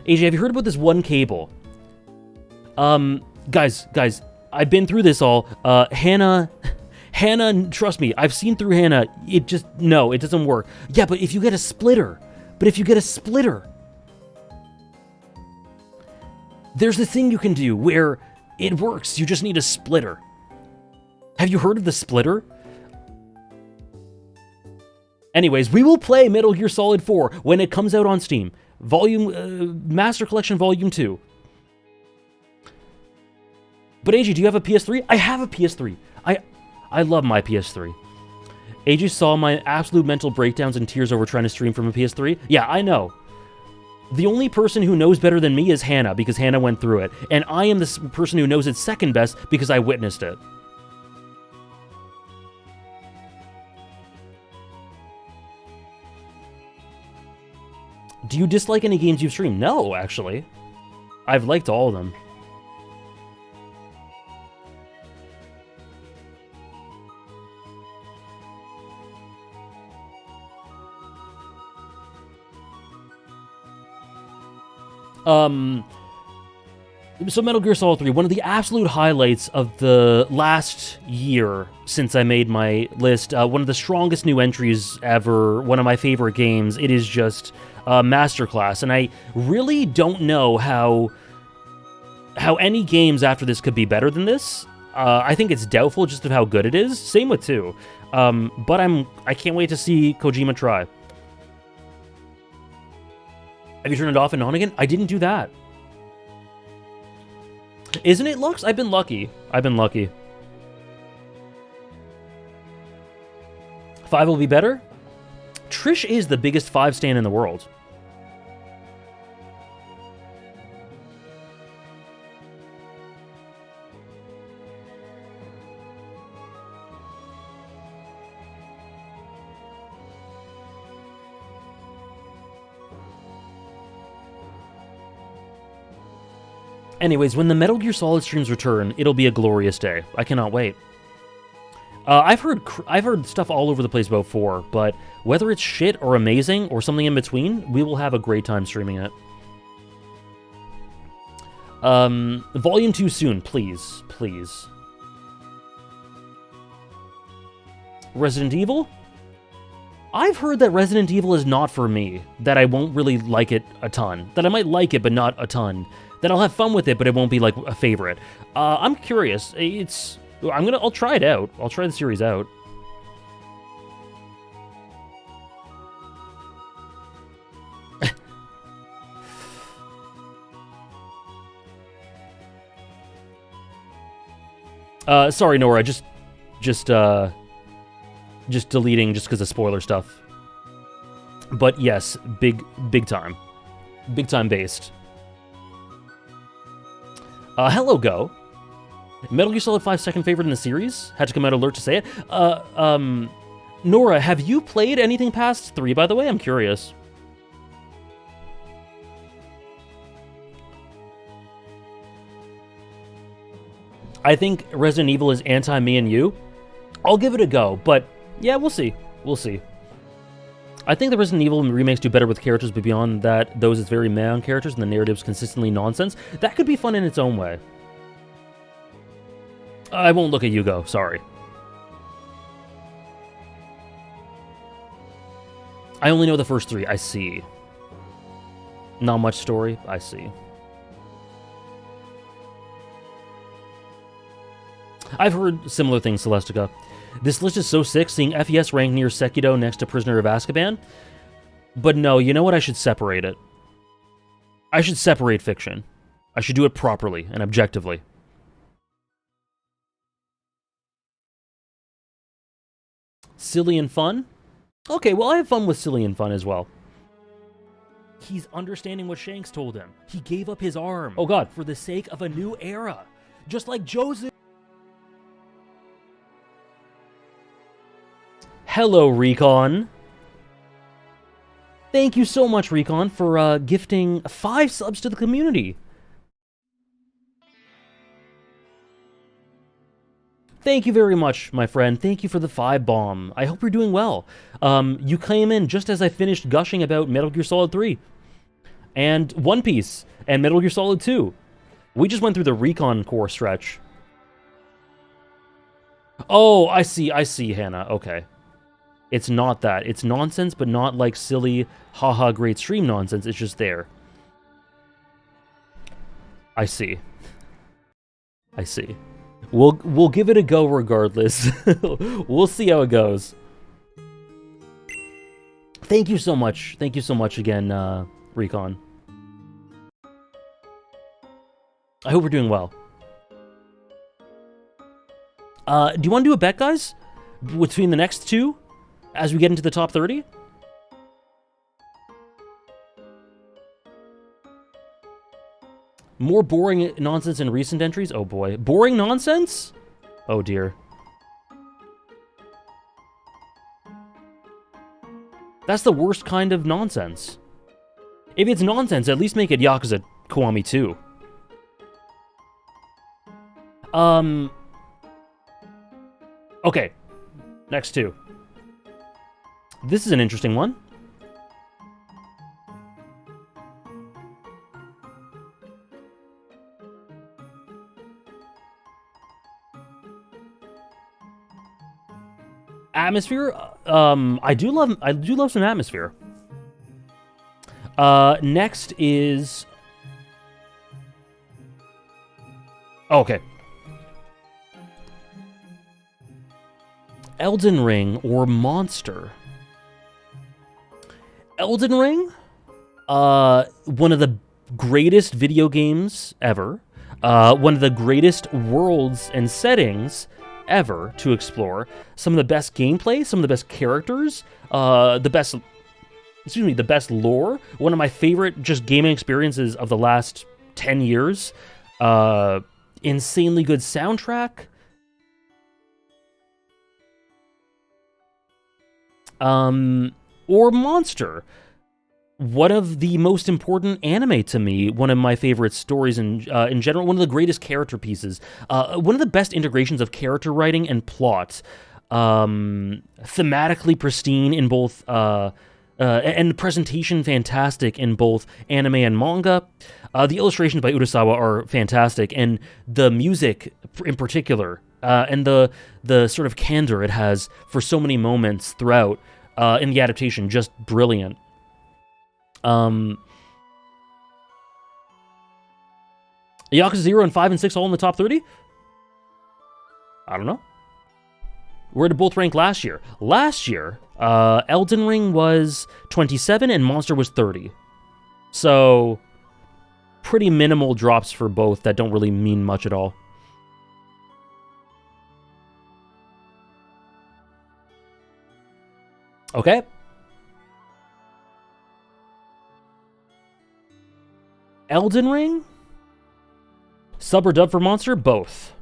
AJ, have you heard about this one cable? Guys, I've been through this all. Hannah, trust me, I've seen through Hannah. It doesn't work. Yeah, but if you get a splitter, there's a thing you can do where it works. You just need a splitter. Have you heard of the splitter? Anyways, we will play Metal Gear Solid 4 when it comes out on Steam. Master Collection Volume 2. But AJ, do you have a PS3? I have a PS3. I love my PS3. AJ saw my absolute mental breakdowns and tears over trying to stream from a PS3. Yeah, I know. The only person who knows better than me is Hannah, because Hannah went through it. And I am the person who knows it second best because I witnessed it. Do you dislike any games you've streamed? No, actually. I've liked all of them. So Metal Gear Solid 3, one of the absolute highlights of the last year since I made my list, one of the strongest new entries ever, one of my favorite games. It is just a masterclass, and I really don't know how any games after this could be better than this. I think it's doubtful just of how good it is. Same with 2. But I can't wait to see Kojima try. Have you turned it off and on again? I didn't do that. Isn't it, Lux? I've been lucky. 5 will be better? Trish is the biggest 5 stan in the world. Anyways, when the Metal Gear Solid streams return, it'll be a glorious day. I cannot wait. I've heard stuff all over the place about 4, but whether it's shit or amazing or something in between, we will have a great time streaming it. Volume 2 soon, please. Please. Resident Evil? I've heard that Resident Evil is not for me, that I won't really like it a ton, that I might like it but not a ton, that I'll have fun with it but it won't be like a favorite. I'm curious. I'll try it out. I'll try the series out. Sorry, Nora. Just deleting just because of spoiler stuff. But yes, big time. Big time based. Hello, Go. Metal Gear Solid 5 second favorite in the series? Had to come out alert to say it. Nora, have you played anything past 3, by the way? I'm curious. I think Resident Evil is anti-me and you. I'll give it a go, but yeah, we'll see. We'll see. I think the Resident Evil remakes do better with characters, but beyond that, those is very meh on characters and the narrative's consistently nonsense. That could be fun in its own way. I won't look at you, Go. Sorry. I only know the first 3. I see. Not much story. I see. I've heard similar things, Celestica. This list is so sick, seeing FES ranked near Sekiro next to Prisoner of Azkaban. But no, you know what? I should separate it. I should separate fiction. I should do it properly and objectively. Silly and fun? Okay, well, I have fun with silly and fun as well. He's understanding what Shanks told him. He gave up his arm. Oh god, for the sake of a new era. Just like Joseph. Hello, Recon. Thank you so much, Recon, for gifting 5 subs to the community. Thank you very much, my friend. Thank you for the 5 bomb. I hope you're doing well. You came in just as I finished gushing about Metal Gear Solid 3. And One Piece. And Metal Gear Solid 2. We just went through the Recon Core stretch. Oh, I see, Hannah. Okay. It's not that. It's nonsense, but not like silly, haha, great stream nonsense. It's just there. I see. I see. We'll give it a go regardless. We'll see how it goes. Thank you so much. Thank you so much again, Recon. I hope we're doing well. Do you want to do a bet, guys? Between the next two? As we get into the top 30? More boring nonsense in recent entries? Oh boy. Boring nonsense? Oh dear. That's the worst kind of nonsense. If it's nonsense, at least make it Yakuza Kiwami 2. Okay. Next two. This is an interesting one. Atmosphere? I do love some atmosphere. Next is... Oh, okay. Elden Ring or Monster? Elden Ring? One of the greatest video games ever. One of the greatest worlds and settings ever to explore. Some of the best gameplay, some of the best characters, the best lore. One of my favorite just gaming experiences of the last 10 years. Insanely good soundtrack. Or Monster. One of the most important anime to me, one of my favorite stories in general, one of the greatest character pieces, one of the best integrations of character writing and plot, thematically pristine in both, and presentation fantastic in both anime and manga. The illustrations by Urasawa are fantastic, and the music in particular, and the sort of candor it has for so many moments throughout in the adaptation, just brilliant. Yakuza 0 and 5 and 6 all in the top 30? I don't know. Where did both rank last year? Last year, Elden Ring was 27 and Monster was 30. So, pretty minimal drops for both that don't really mean much at all. Okay. Elden Ring? Sub or dub for Monster? Both.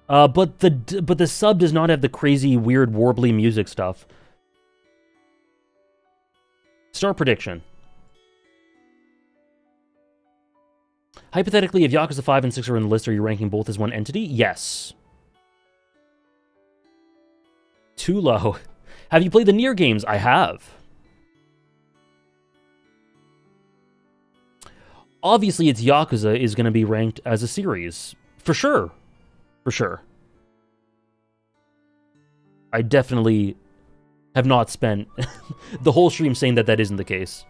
But the sub does not have the crazy, weird, warbly music stuff. Star prediction. Hypothetically, if Yakuza 5 and 6 are in the list, are you ranking both as one entity? Yes. Too low. Have you played the Nier games? I have. Obviously, it's Yakuza is going to be ranked as a series. For sure. For sure. I definitely have not spent the whole stream saying that that isn't the case.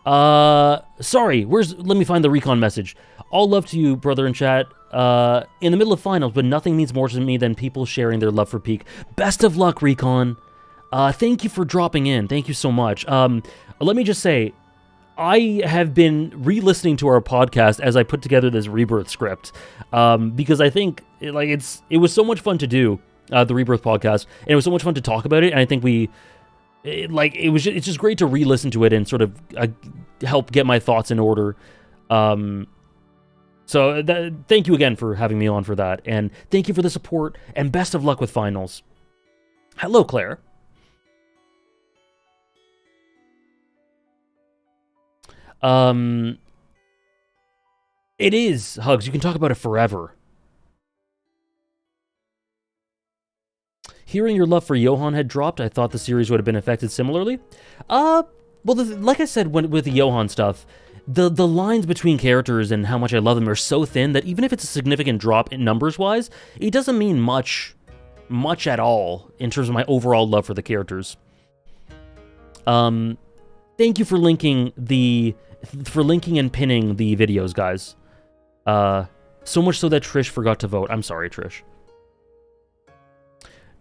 Sorry, let me find the Recon message. All love to you, brother in chat. In the middle of finals, but nothing means more to me than people sharing their love for Peak. Best of luck, Recon. Thank you for dropping in. Thank you so much. Let me just say, I have been re-listening to our podcast as I put together this Rebirth script, because I think it was so much fun to do the Rebirth podcast, and it was so much fun to talk about it. And I think it's just great to re-listen to it and sort of help get my thoughts in order. So thank you again for having me on for that, and thank you for the support, and best of luck with finals. Hello, Claire. It is, Hugs. You can talk about it forever. Hearing your love for Johann had dropped, I thought the series would have been affected similarly. Well, like I said with the Johann stuff, the lines between characters and how much I love them are so thin that even if it's a significant drop in numbers-wise, it doesn't mean much at all in terms of my overall love for the characters. Thank you for linking and pinning the videos, guys. So much so that Trish forgot to vote. I'm sorry, Trish.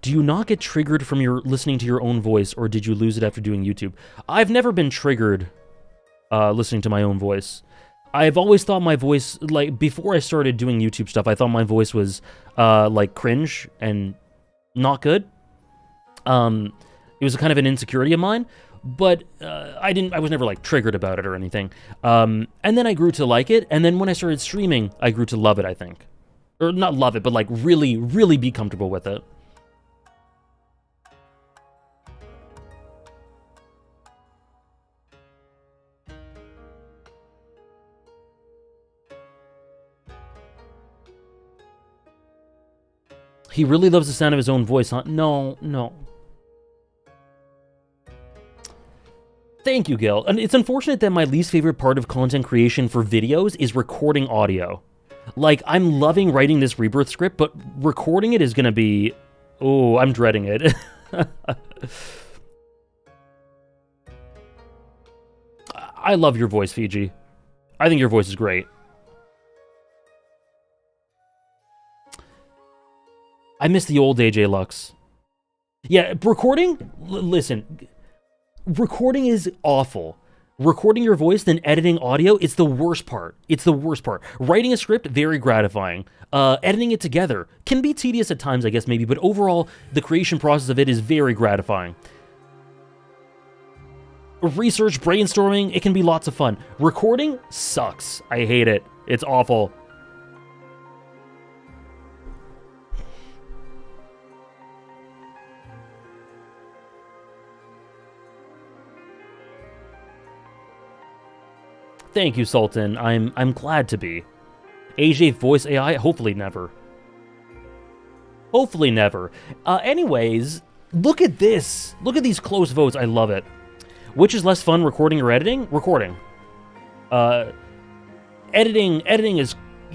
Do you not get triggered from your listening to your own voice, or did you lose it after doing YouTube? I've never been triggered listening to my own voice. I've always thought my voice, like, before I started doing YouTube stuff, I thought my voice was, like, cringe and not good. It was kind of an insecurity of mine, but I was never, like, triggered about it or anything. And then I grew to like it, and then when I started streaming, I grew to love it, I think. Or not love it, but, like, really, really be comfortable with it. He really loves the sound of his own voice, huh? No. Thank you, Gil. And it's unfortunate that my least favorite part of content creation for videos is recording audio. Like, I'm loving writing this Rebirth script, but recording it is gonna be... Oh, I'm dreading it. I love your voice, Fiji. I think your voice is great. I miss the old AJ Lux. Yeah, recording? Listen, recording is awful. Recording your voice, then editing audio, it's the worst part. It's the worst part. Writing a script, very gratifying. Editing it together can be tedious at times, I guess, maybe, but overall, the creation process of it is very gratifying. Research, brainstorming, it can be lots of fun. Recording sucks. I hate it. It's awful. Thank you, Sultan. I'm glad to be. AJ voice AI? Hopefully never. Hopefully never. Anyways, look at this. Look at these close votes. I love it. Which is less fun, recording or editing? Recording. Editing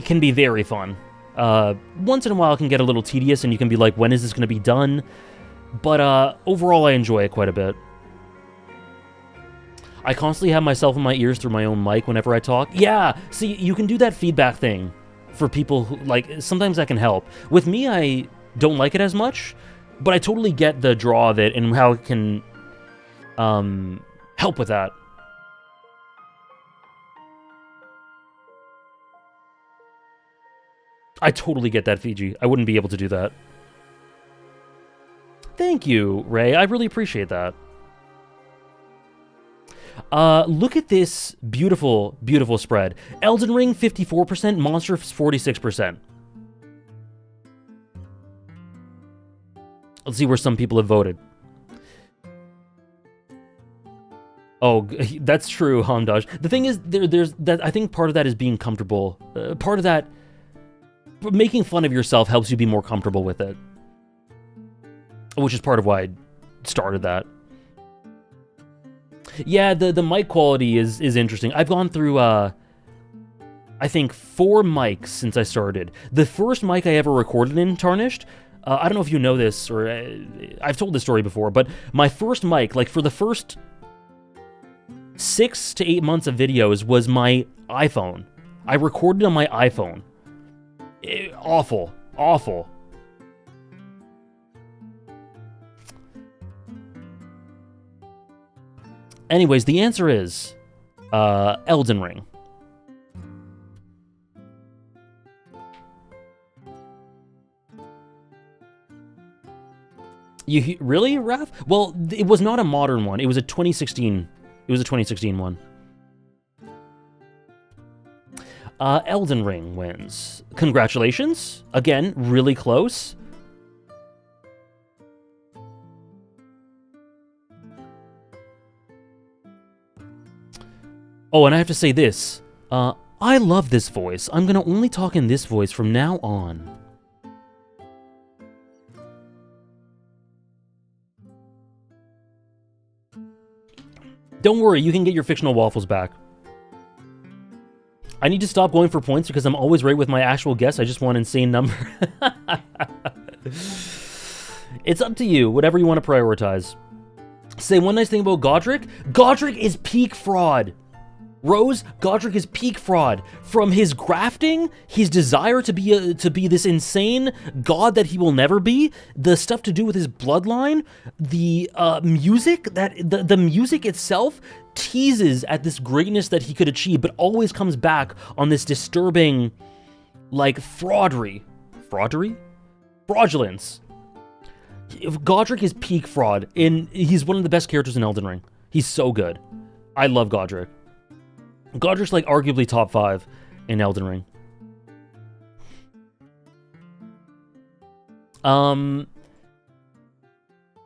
can be very fun. Once in a while it can get a little tedious and you can be like, when is this going to be done? But overall I enjoy it quite a bit. I constantly have myself in my ears through my own mic whenever I talk. Yeah, see, you can do that feedback thing for people who, like, sometimes that can help. With me, I don't like it as much, but I totally get the draw of it and how it can help with that. I totally get that, Fiji. I wouldn't be able to do that. Thank you, Ray. I really appreciate that. Look at this beautiful, beautiful spread. Elden Ring, 54%, Monster, 46%. Let's see where some people have voted. Oh, that's true, Hamdaj. The thing is, there's that. I think part of that is being comfortable. Part of that, making fun of yourself helps you be more comfortable with it. Which is part of why I started that. Yeah, the mic quality is interesting. I've gone through, I think, 4 mics since I started. The first mic I ever recorded in, Tarnished, I don't know if you know this, or I've told this story before, but my first mic, like, for the first 6 to 8 months of videos, was my iPhone. I recorded on my iPhone. Awful. Awful. Anyways, the answer is Elden Ring. Really, Raph? Well, it was not a modern one. It was a 2016. It was a 2016 one. Elden Ring wins. Congratulations. Again, really close. Oh, and I have to say this. I love this voice. I'm gonna only talk in this voice from now on. Don't worry, you can get your fictional waffles back. I need to stop going for points because I'm always right with my actual guess. I just want an insane number. It's up to you, whatever you want to prioritize. Say one nice thing about Godric. Godric is peak fraud. Rose, Godric is peak fraud. From his grafting, his desire to be this insane god that he will never be, the stuff to do with his bloodline, the music, the music itself teases at this greatness that he could achieve, but always comes back on this disturbing, like, fraudulence. Godric is peak fraud, and he's one of the best characters in Elden Ring. He's so good. I love Godric. Godric's like arguably top 5 in Elden Ring.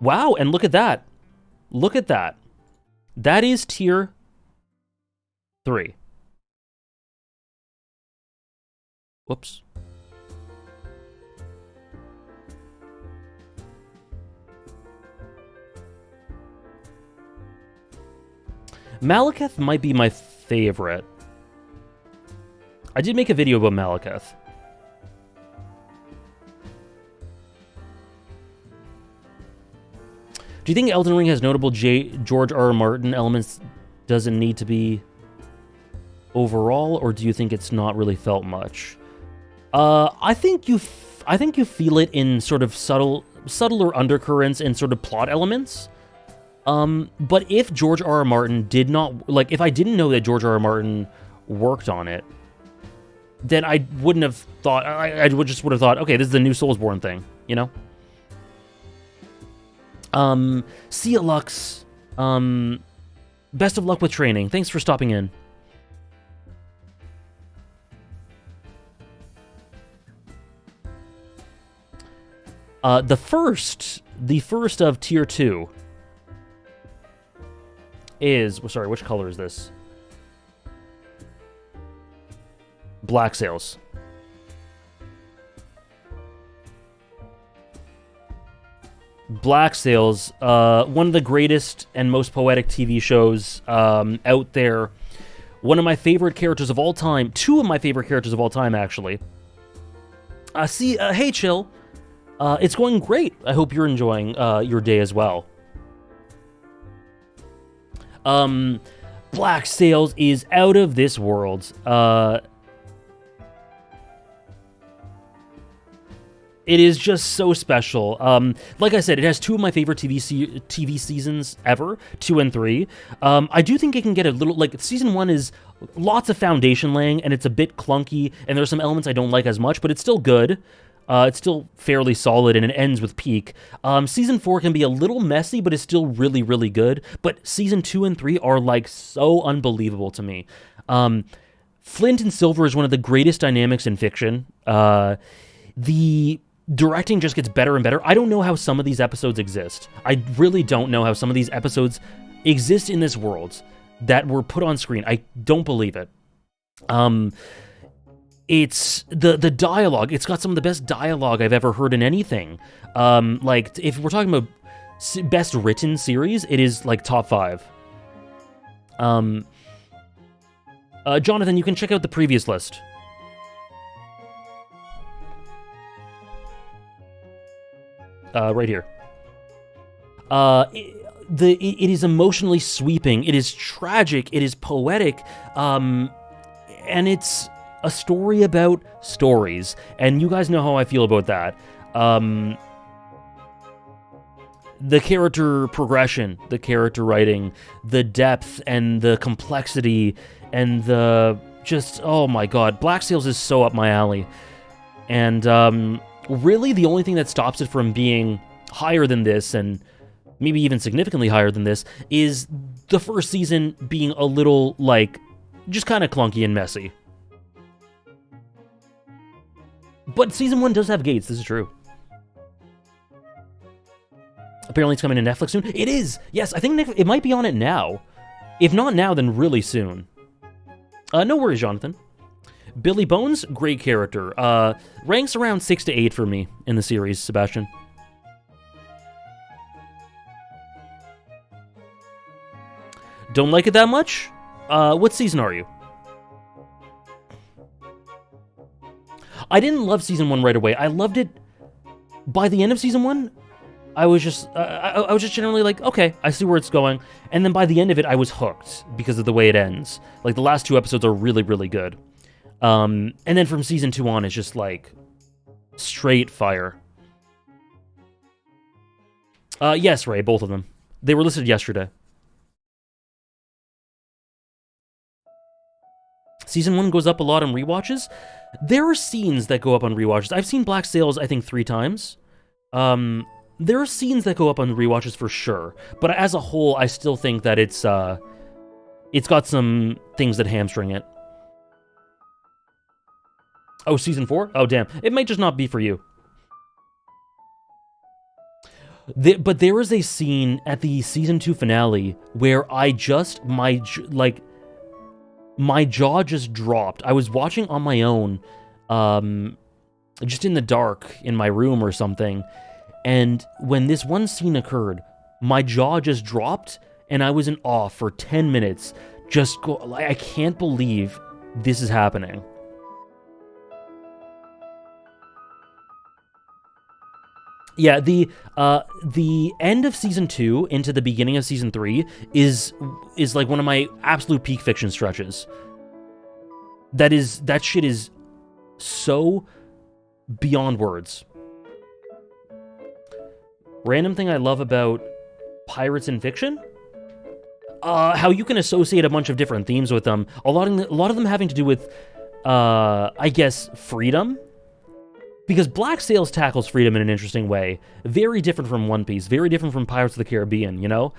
Wow, and look at that. Look at that. That is tier 3. Whoops. Malekith might be my favorite. I did make a video about Malekith. Do you think Elden Ring has notable George R. R. Martin elements? Doesn't need to be overall, or do you think it's not really felt much? I think you feel it in sort of subtler undercurrents and sort of plot elements. But if George R. R. Martin did not, like, if I didn't know that George R. R. Martin worked on it, then I wouldn't have thought, I would have thought, okay, this is the new Soulsborne thing, you know? Sia Lux, best of luck with training. Thanks for stopping in. The first of tier 2 is, sorry, which color is this? Black Sails. Black Sails, one of the greatest and most poetic TV shows out there. One of my favorite characters of all time. 2 of my favorite characters of all time, actually. Hey, Chill. It's going great. I hope you're enjoying your day as well. Black Sails is out of this world. It is just so special. Like I said, it has 2 of my favorite TV seasons ever, 2 and 3. I do think it can get a little, like, season 1 is lots of foundation laying, and it's a bit clunky, and there's some elements I don't like as much, but it's still good. It's still fairly solid, and it ends with peak. Season 4 can be a little messy, but it's still really, really good. But season 2 and 3 are, like, so unbelievable to me. Flint and Silver is one of the greatest dynamics in fiction. The directing just gets better and better. I don't know how some of these episodes exist. I really don't know how some of these episodes exist in this world that were put on screen. I don't believe it. It's the dialogue. It's got some of the best dialogue I've ever heard in anything. Like, if we're talking about best written series, it is, like, top 5. Jonathan, you can check out the previous list. Right here. It is emotionally sweeping. It is tragic. It is poetic. And it's a story about stories. And you guys know how I feel about that. The character progression, the character writing, the depth and the complexity and the just, oh my god. Black Sails is so up my alley. And, really, the only thing that stops it from being higher than this, and maybe even significantly higher than this, is the first season being a little, like, just kind of clunky and messy. But season 1 does have gates, this is true. Apparently it's coming to Netflix soon. It is! Yes, I think it might be on it now. If not now, then really soon. No worries, Jonathan. Billy Bones, great character. Ranks around 6 to 8 for me in the series, Sebastian. Don't like it that much? What season are you? I didn't love season 1 right away. I loved it by the end of season 1. I was just generally like, okay, I see where it's going. And then by the end of it, I was hooked because of the way it ends. Like, the last 2 episodes are really, really good. And then from season 2 on, it's just like straight fire. Yes, Ray, both of them. They were listed yesterday. Season 1 goes up a lot on rewatches. There are scenes that go up on rewatches. I've seen Black Sails, I think, 3 times. There are scenes that go up on rewatches for sure. But as a whole, I still think that it's got some things that hamstring it. Oh, season 4? Oh, damn. It might just not be for you. But there is a scene at the season 2 finale where my jaw just dropped. I was watching on my own, just in the dark in my room or something, and when this one scene occurred, my jaw just dropped, and I was in awe for 10 minutes. I can't believe this is happening. Yeah, the end of season 2 into the beginning of season 3 is like one of my absolute peak fiction stretches. That shit is so beyond words. Random thing I love about pirates in fiction? How you can associate a bunch of different themes with them. A lot of them having to do with, I guess, freedom. Because Black Sails tackles freedom in an interesting way. Very different from One Piece. Very different from Pirates of the Caribbean, you know?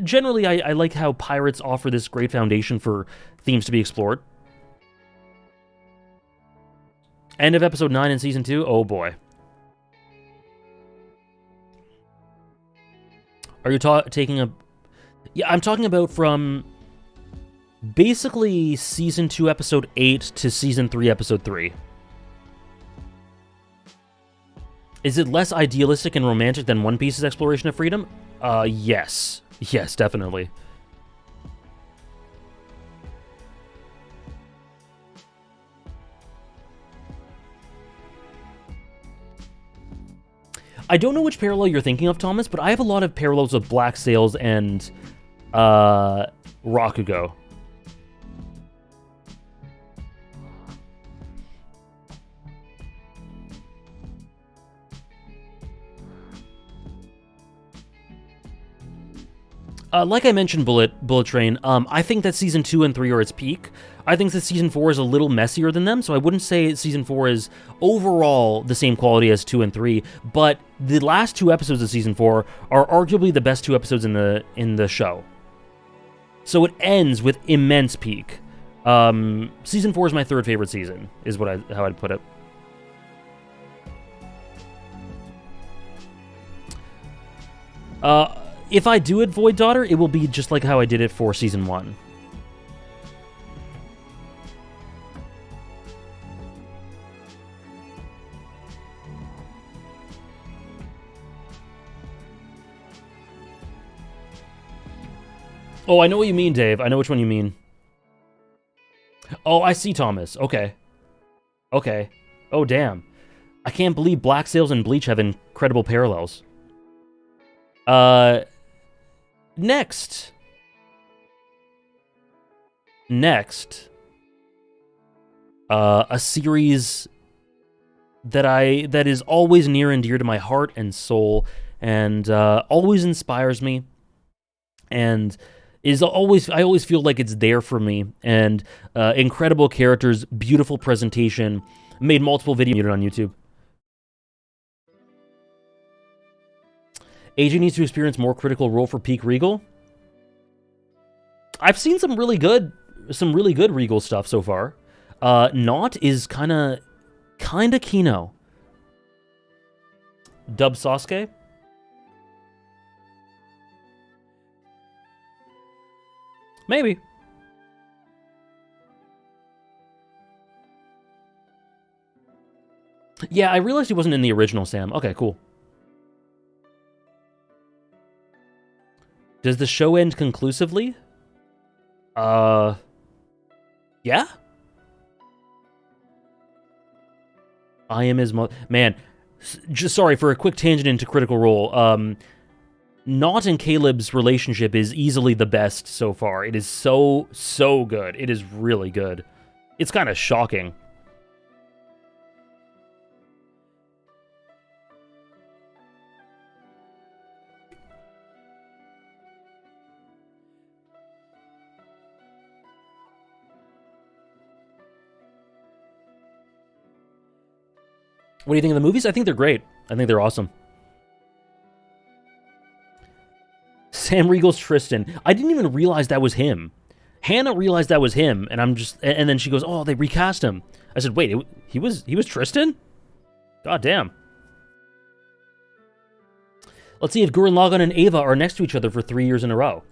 Generally, I like how pirates offer this great foundation for themes to be explored. End of episode 9 in season 2? Oh boy. Are you taking a... Yeah, I'm talking about from... basically season 2 episode 8 to season 3 episode 3. Is it less idealistic and romantic than One Piece's exploration of freedom? Yes. Yes, definitely. I don't know which parallel you're thinking of, Thomas, but I have a lot of parallels with Black Sails and Rakugo. Like I mentioned, Bullet Train, I think that Season 2 and 3 are its peak. I think that Season 4 is a little messier than them, so I wouldn't say Season 4 is overall the same quality as 2 and 3, but the last 2 episodes of Season 4 are arguably the best 2 episodes in the show. So it ends with immense peak. Season 4 is my 3rd favorite season, is how I'd put it. If I do it Void Daughter, it will be just like how I did it for Season 1. Oh, I know what you mean, Dave. I know which one you mean. Oh, I see, Thomas. Okay. Okay. Oh, damn. I can't believe Black Sails and Bleach have incredible parallels. Next. A series that is always near and dear to my heart and soul, and always inspires me, and I always feel like it's there for me, and incredible characters, beautiful presentation, made multiple videos on YouTube. AJ needs to experience more Critical Role for peak Regal. I've seen some really good Regal stuff so far. Not is kinda Kino. Dub Sasuke. Maybe. Yeah, I realized he wasn't in the original, Sam. Okay, cool. Does the show end conclusively? Yeah? I am his mother. Man, just sorry for a quick tangent into Critical Role. Nott and Caleb's relationship is easily the best so far. It is so good. It is really good. It's kind of shocking. What do you think of the movies? I think they're great. I think they're awesome. Sam Riegel's Tristan. I didn't even realize that was him. Hannah realized that was him, and and then she goes, "Oh, they recast him." I said, "Wait, he was Tristan?" God damn. Let's see if Gurren Lagann and Ava are next to each other for 3 years in a row.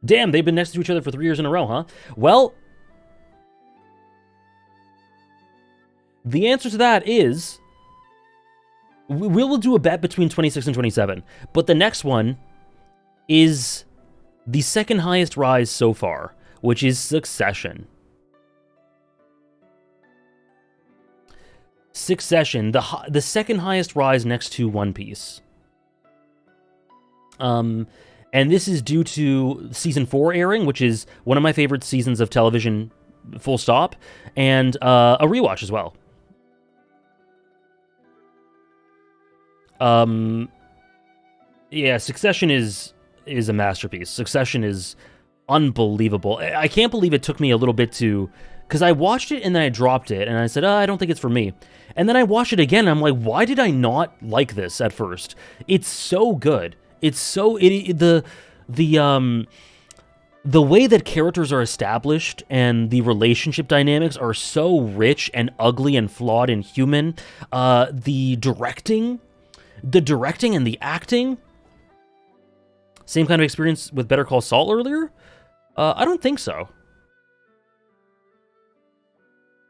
Damn, they've been next to each other for 3 years in a row, huh? Well, the answer to that is we will do a bet between 26 and 27, but the next one is the second highest rise so far, which is Succession. Succession, the second highest rise next to One Piece. And this is due to season 4 airing, which is one of my favorite seasons of television, full stop, and a rewatch as well. Yeah, Succession is a masterpiece. Succession is unbelievable. I can't believe it took me a little bit to... Because I watched it and then I dropped it, and I said, I don't think it's for me. And then I watched it again, and I'm like, why did I not like this at first? It's so good. It's so... The way that characters are established and the relationship dynamics are so rich and ugly and flawed and human. The directing and the acting... Same kind of experience with Better Call Saul earlier? I don't think so.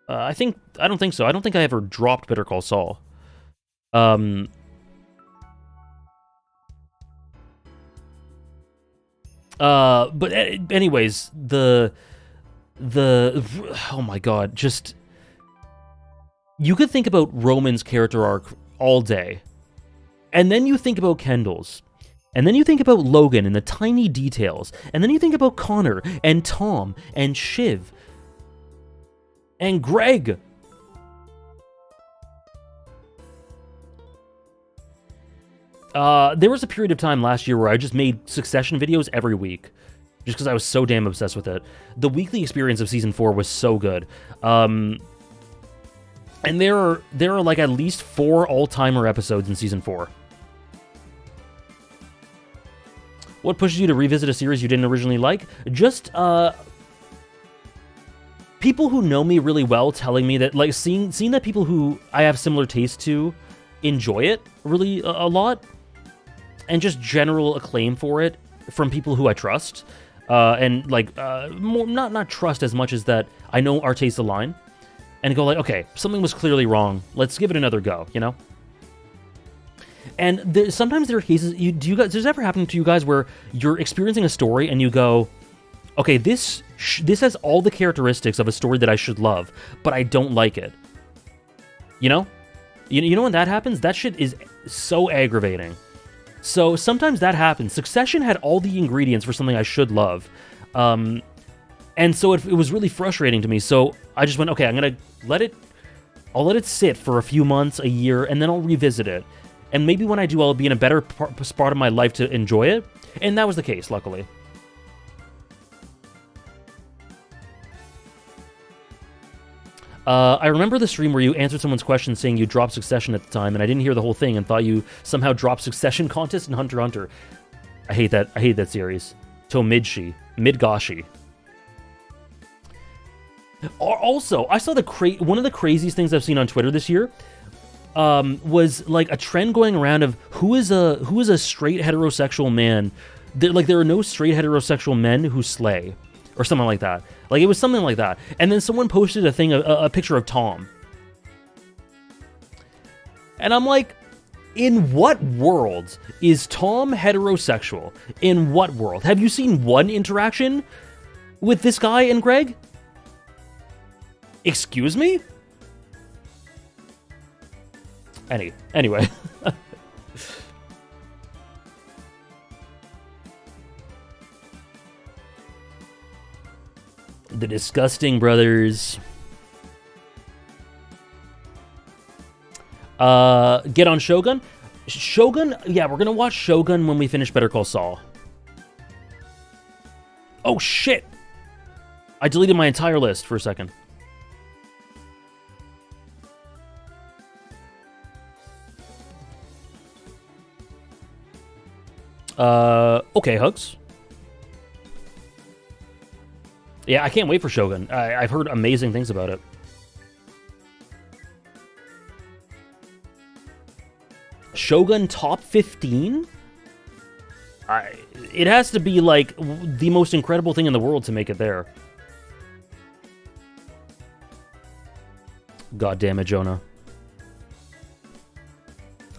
I don't think so. I don't think I ever dropped Better Call Saul. But anyways, the oh my god, just you could think about Roman's character arc all day, and then you think about Kendall's. And then you think about Logan and the tiny details. And then you think about Connor and Tom and Shiv and Greg. There was a period of time last year where I just made Succession videos every week. Just because I was so damn obsessed with it. The weekly experience of Season 4 was so good. And there are like at least 4 all-timer episodes in Season 4. What pushes you to revisit a series you didn't originally like? Just, people who know me really well telling me that, like, seeing that people who I have similar taste to enjoy it really a lot, and just general acclaim for it from people who I trust, and, like, more, not trust as much as that I know our tastes align, and go like, okay, something was clearly wrong, let's give it another go, you know? And sometimes there are cases, does this ever happen to you guys where you're experiencing a story and you go, okay, this has all the characteristics of a story that I should love, but I don't like it. You know? You know when that happens? That shit is so aggravating. So sometimes that happens. Succession had all the ingredients for something I should love. And so it was really frustrating to me. So I just went, okay, I'll let it sit for a few months, a year, and then I'll revisit it. And maybe when I do, I'll be in a better spot of my life to enjoy it. And that was the case, luckily. I remember the stream where you answered someone's question saying you dropped Succession at the time, and I didn't hear the whole thing and thought you somehow dropped Succession contest and Hunter x Hunter. I hate that series. Midgashi. Also, I saw one of the craziest things I've seen on Twitter this year. Was like a trend going around of who is a straight heterosexual man. There are no straight heterosexual men who slay, or something like that. Like it was something like that. And then someone posted a picture of Tom. And I'm like, in what world is Tom heterosexual? In what world? Have you seen one interaction with this guy and Greg? Excuse me? Anyway. The Disgusting Brothers. Get on Shogun? Shogun? Yeah, we're gonna watch Shogun when we finish Better Call Saul. Oh, shit! I deleted my entire list for a second. Okay, Hugs. Yeah, I can't wait for Shogun. I've heard amazing things about it. Shogun top 15? It has to be, like, the most incredible thing in the world to make it there. God damn it, Jonah.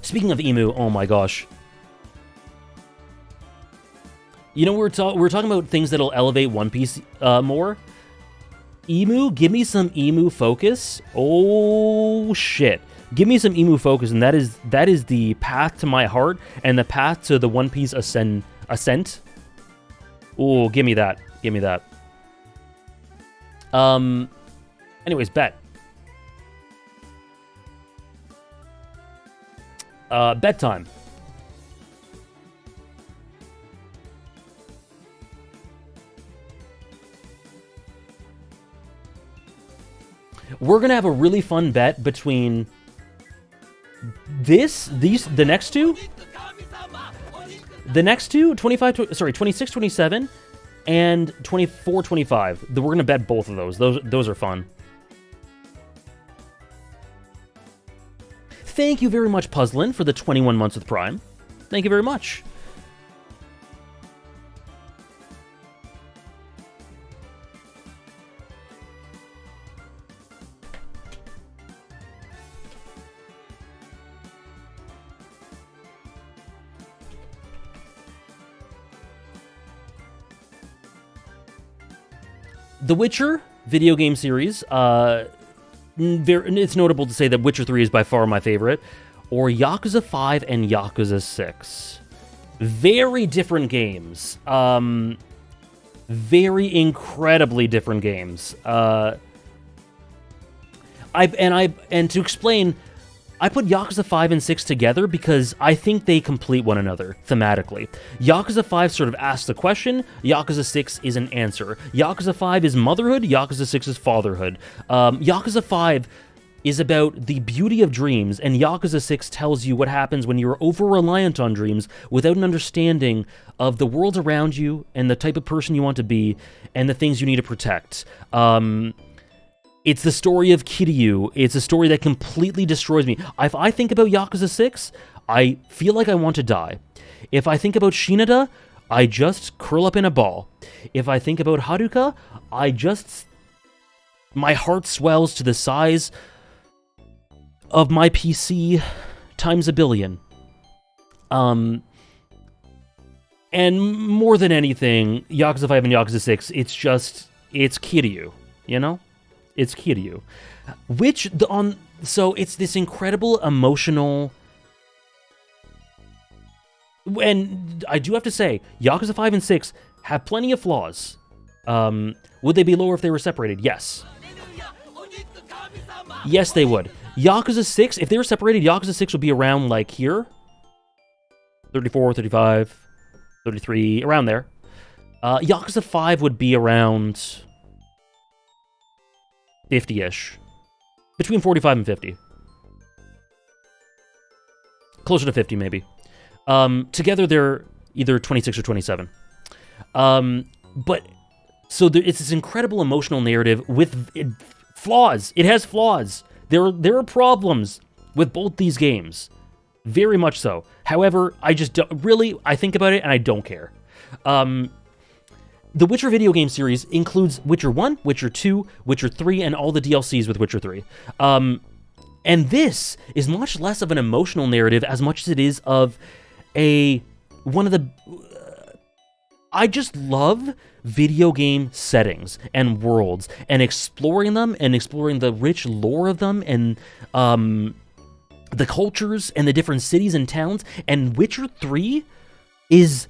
Speaking of Emu, oh my gosh. You know, we're talking about things that'll elevate One Piece more. Emu, give me some Emu focus. Oh shit. Give me some Emu focus, and that is the path to my heart and the path to the One Piece ascent. Oh, give me that. Give me that. Anyways, bet. Bedtime. We're gonna have a really fun bet between the next two, 26, 27, and 24, 25. We're gonna bet both of those. Those are fun. Thank you very much, Puzzlin, for the 21 months with Prime. Thank you very much. The Witcher video game series, it's notable to say that Witcher 3 is by far my favorite, or Yakuza 5 and Yakuza 6. Very different games. Very incredibly different games. And to explain, I put Yakuza 5 and 6 together because I think they complete one another thematically. Yakuza 5 sort of asks the question, Yakuza 6 is an answer. Yakuza 5 is motherhood, Yakuza 6 is fatherhood. Yakuza 5 is about the beauty of dreams, and Yakuza 6 tells you what happens when you're over-reliant on dreams without an understanding of the world around you and the type of person you want to be and the things you need to protect. It's the story of Kiryu. It's a story that completely destroys me. If I think about Yakuza 6, I feel like I want to die. If I think about Shinada, I just curl up in a ball. If I think about Haruka, my heart swells to the size of my PC times a billion. And more than anything, Yakuza 5 and Yakuza 6, it's Kiryu, you know? It's Kiryu. So it's this incredible emotional... And I do have to say, Yakuza 5 and 6 have plenty of flaws. Would they be lower if they were separated? Yes. Yes, they would. Yakuza 6, if they were separated, Yakuza 6 would be around, like, here. 34, 35, 33, around there. Yakuza 5 would be around 50-ish. Between 45 and 50. Closer to 50, maybe. Together, they're either 26 or 27. But, so it's this incredible emotional narrative with flaws. It has flaws. There are problems with both these games. Very much so. However, I think about it and I don't care. The Witcher video game series includes Witcher 1, Witcher 2, Witcher 3, and all the DLCs with Witcher 3. And And this is much less of an emotional narrative as much as it is of one of the... I just love video game settings and worlds and exploring them and exploring the rich lore of them and the cultures and the different cities and towns. And Witcher 3 is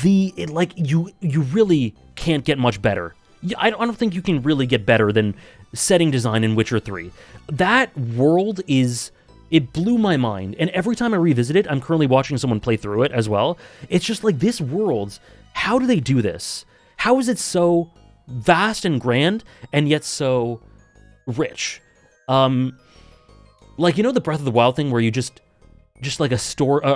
you really can't get much better. I don't think you can really get better than setting design in Witcher 3. That world it blew my mind, and every time I revisit it, I'm currently watching someone play through it as well. It's just like, this world, how do they do this? How is it so vast and grand, and yet so rich? Like, the Breath of the Wild thing where you just like a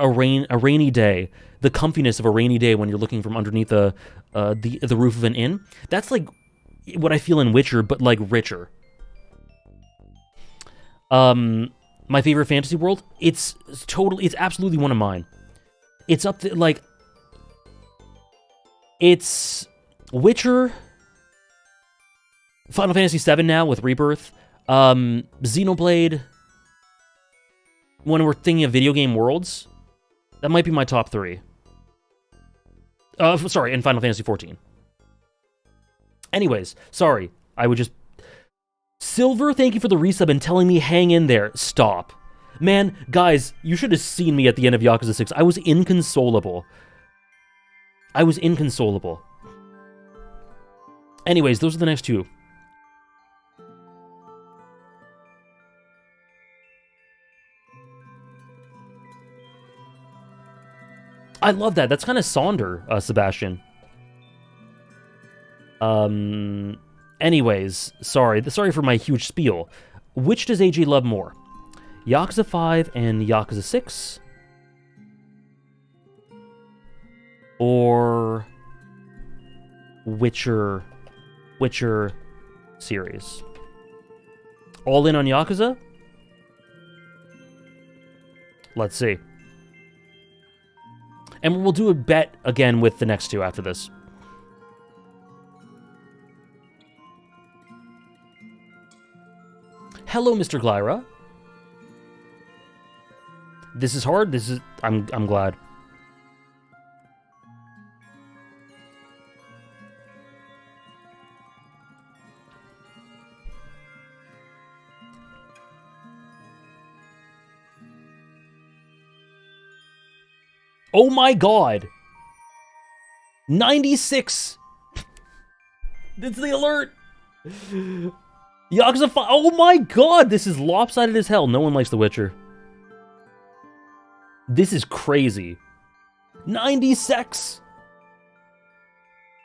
rainy day, the comfiness of a rainy day when you're looking from underneath the roof of an inn. That's like what I feel in Witcher, but like richer. My favorite fantasy world, it's absolutely one of mine. It's up there, like, it's Witcher, Final Fantasy VII now with Rebirth, Xenoblade. When we're thinking of video game worlds, that might be my top 3. Sorry, and Final Fantasy XIV. Anyways, sorry, I would just... Silver, thank you for the resub and telling me hang in there. Stop. Man, guys, you should have seen me at the end of Yakuza 6. I was inconsolable. Anyways, those are the next 2. I love that. That's kind of Sonder, Sebastian. Anyways, sorry for my huge spiel. Which does AJ love more? Yakuza 5 and Yakuza 6? Or Witcher series? All in on Yakuza? Let's see. And we'll do a bet again with the next 2 after this. Hello, Mr. Glyra. This is hard. I'm glad. Oh my god! 96! That's the alert! Yakuza 5. Oh my god! This is lopsided as hell. No one likes The Witcher. This is crazy. 96!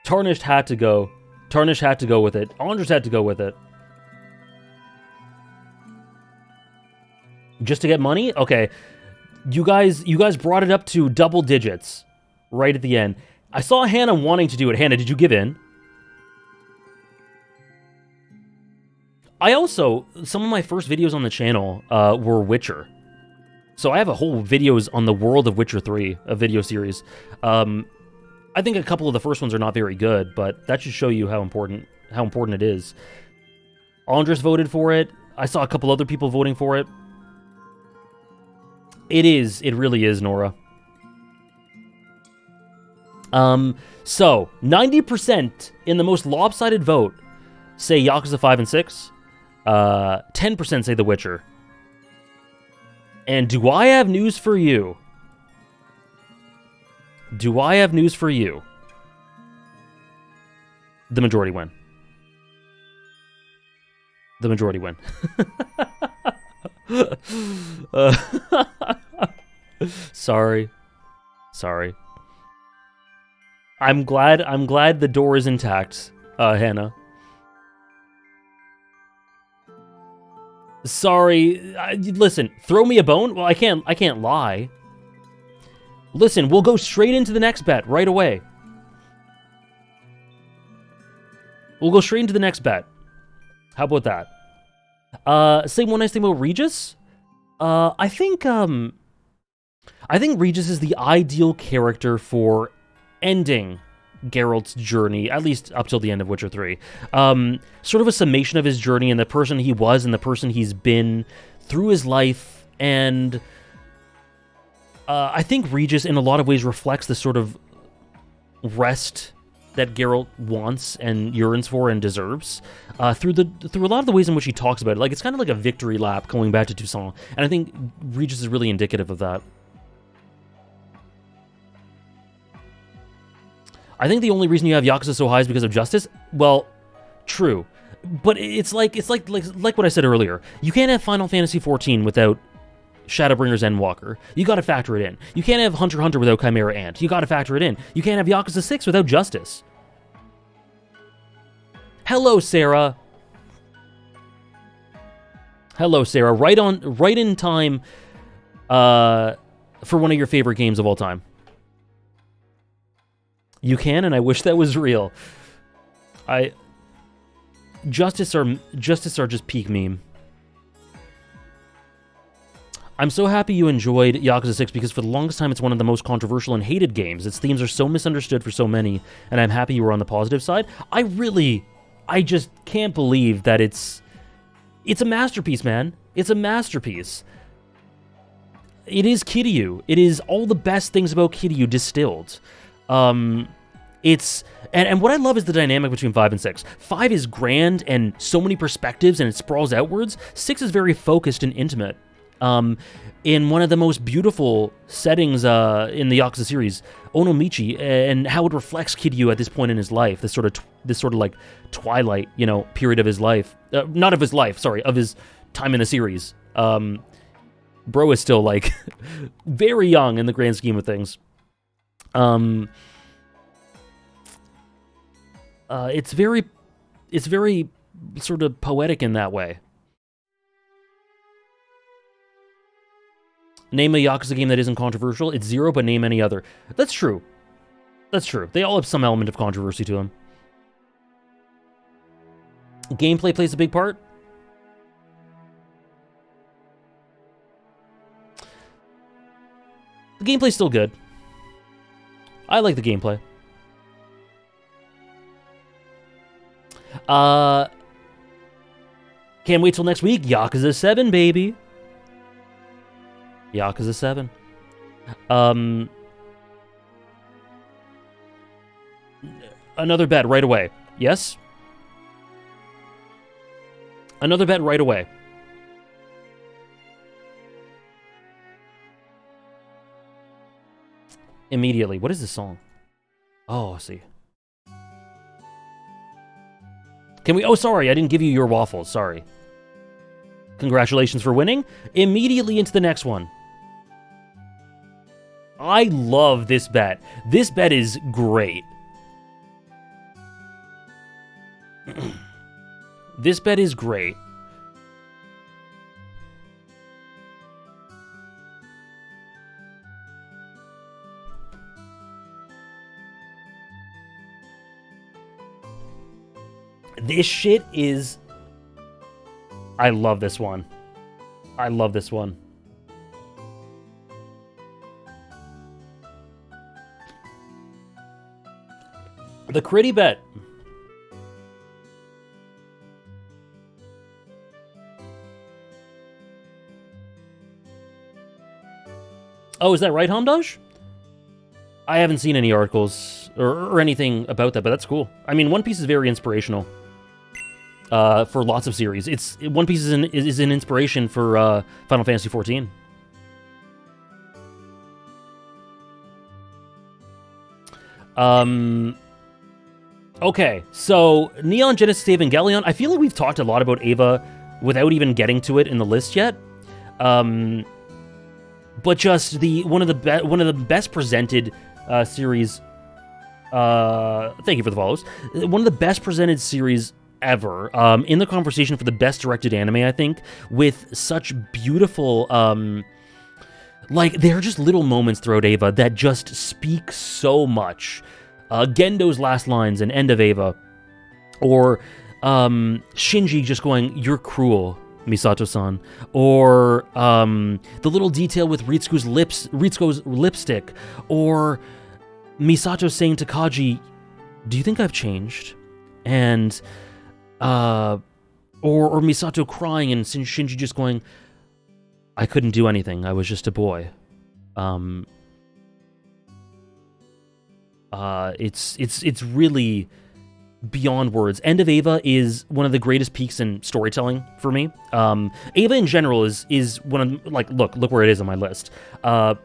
Tarnished had to go. Tarnished had to go with it. Andres had to go with it. Just to get money? Okay. You guys brought it up to double digits right at the end. I saw Hannah wanting to do it. Hannah, did you give in? Some of my first videos on the channel were Witcher. So I have a whole videos on the world of Witcher 3, a video series. I think a couple of the first ones are not very good, but that should show you how important it is. Andres voted for it. I saw a couple other people voting for it. It really is, Nora. So 90% in the most lopsided vote say Yakuza 5 and 6. 10% say The Witcher. And do I have news for you? The majority win. Sorry. I'm glad the door is intact, Hannah. Sorry. Listen, throw me a bone? Well, I can't lie. Listen, we'll go straight into the next bet right away. We'll go straight into the next bet. How about that? Say one nice thing about Regis. I think Regis is the ideal character for ending Geralt's journey, at least up till the end of Witcher 3. Sort of a summation of his journey and the person he was and the person he's been through his life, and I think Regis in a lot of ways reflects the sort of rest that Geralt wants and yearns for and deserves through a lot of the ways in which he talks about it. Like, it's kind of like a victory lap going back to Toussaint, and I think Regis is really indicative of that. I think the only reason you have Yakuza so high is because of justice. Well, true, but it's like what I said earlier. You can't have Final Fantasy XIV without Shadowbringers Endwalker. You got to factor it in. You can't have Hunter x Hunter without Chimera Ant. You got to factor it in. You can't have Yakuza 6 without Justice. Hello, Sarah. Hello, Sarah. Right in time for one of your favorite games of all time. You can, and I wish that was real. Justice are just peak meme. I'm so happy you enjoyed Yakuza 6 because for the longest time it's one of the most controversial and hated games. Its themes are so misunderstood for so many, and I'm happy you were on the positive side. I just can't believe that it's a masterpiece, man. It's a masterpiece. It is Kiryu. It is all the best things about Kiryu distilled. It's and what I love is the dynamic between 5 and 6. 5 is grand and so many perspectives and it sprawls outwards. 6 is very focused and intimate. In one of the most beautiful settings in the Yakuza series, Onomichi, and how it reflects Kiryu at this point in his life, this sort of like twilight, period of his life. Not of his life, sorry, of his time in the series. Bro is still like very young in the grand scheme of things. It's very sort of poetic in that way. Name a Yakuza game that isn't controversial. It's 0, but name any other. That's true. That's true. They all have some element of controversy to them. Gameplay plays a big part. The gameplay's still good. I like the gameplay. Can't wait till next week. Yakuza 7, baby. Yakuza 7. Another bet right away. Yes? Another bet right away. Immediately. What is this song? Oh, I see. Can we... Oh, sorry. I didn't give you your waffles. Sorry. Congratulations for winning. Immediately into the next one. I love this bet. This bet is great. This bet is great. This shit is... I love this one. I love this one. The critty bet. Oh, is that right, Hamdaj? I haven't seen any articles or anything about that, but that's cool. I mean, One Piece is very inspirational for lots of series. One Piece is an inspiration for Final Fantasy XIV. Okay, so Neon Genesis Evangelion. I feel like we've talked a lot about Eva without even getting to it in the list yet. But just one of the best presented series. Thank you for the follows. One of the best presented series ever. In the conversation for the best directed anime, I think, with such beautiful. Like, there are just little moments throughout Eva that just speak so much. Gendo's last lines and end of Eva. Or Shinji just going, "You're cruel, Misato-san." Or the little detail with Ritsuko's lipstick. Or Misato saying to Kaji, "Do you think I've changed?" And or Misato crying and Shinji just going, I couldn't do anything. I was just a boy. It's really beyond words. End of Ava is one of the greatest peaks in storytelling for me. Ava in general is one of, like, look where it is on my list. But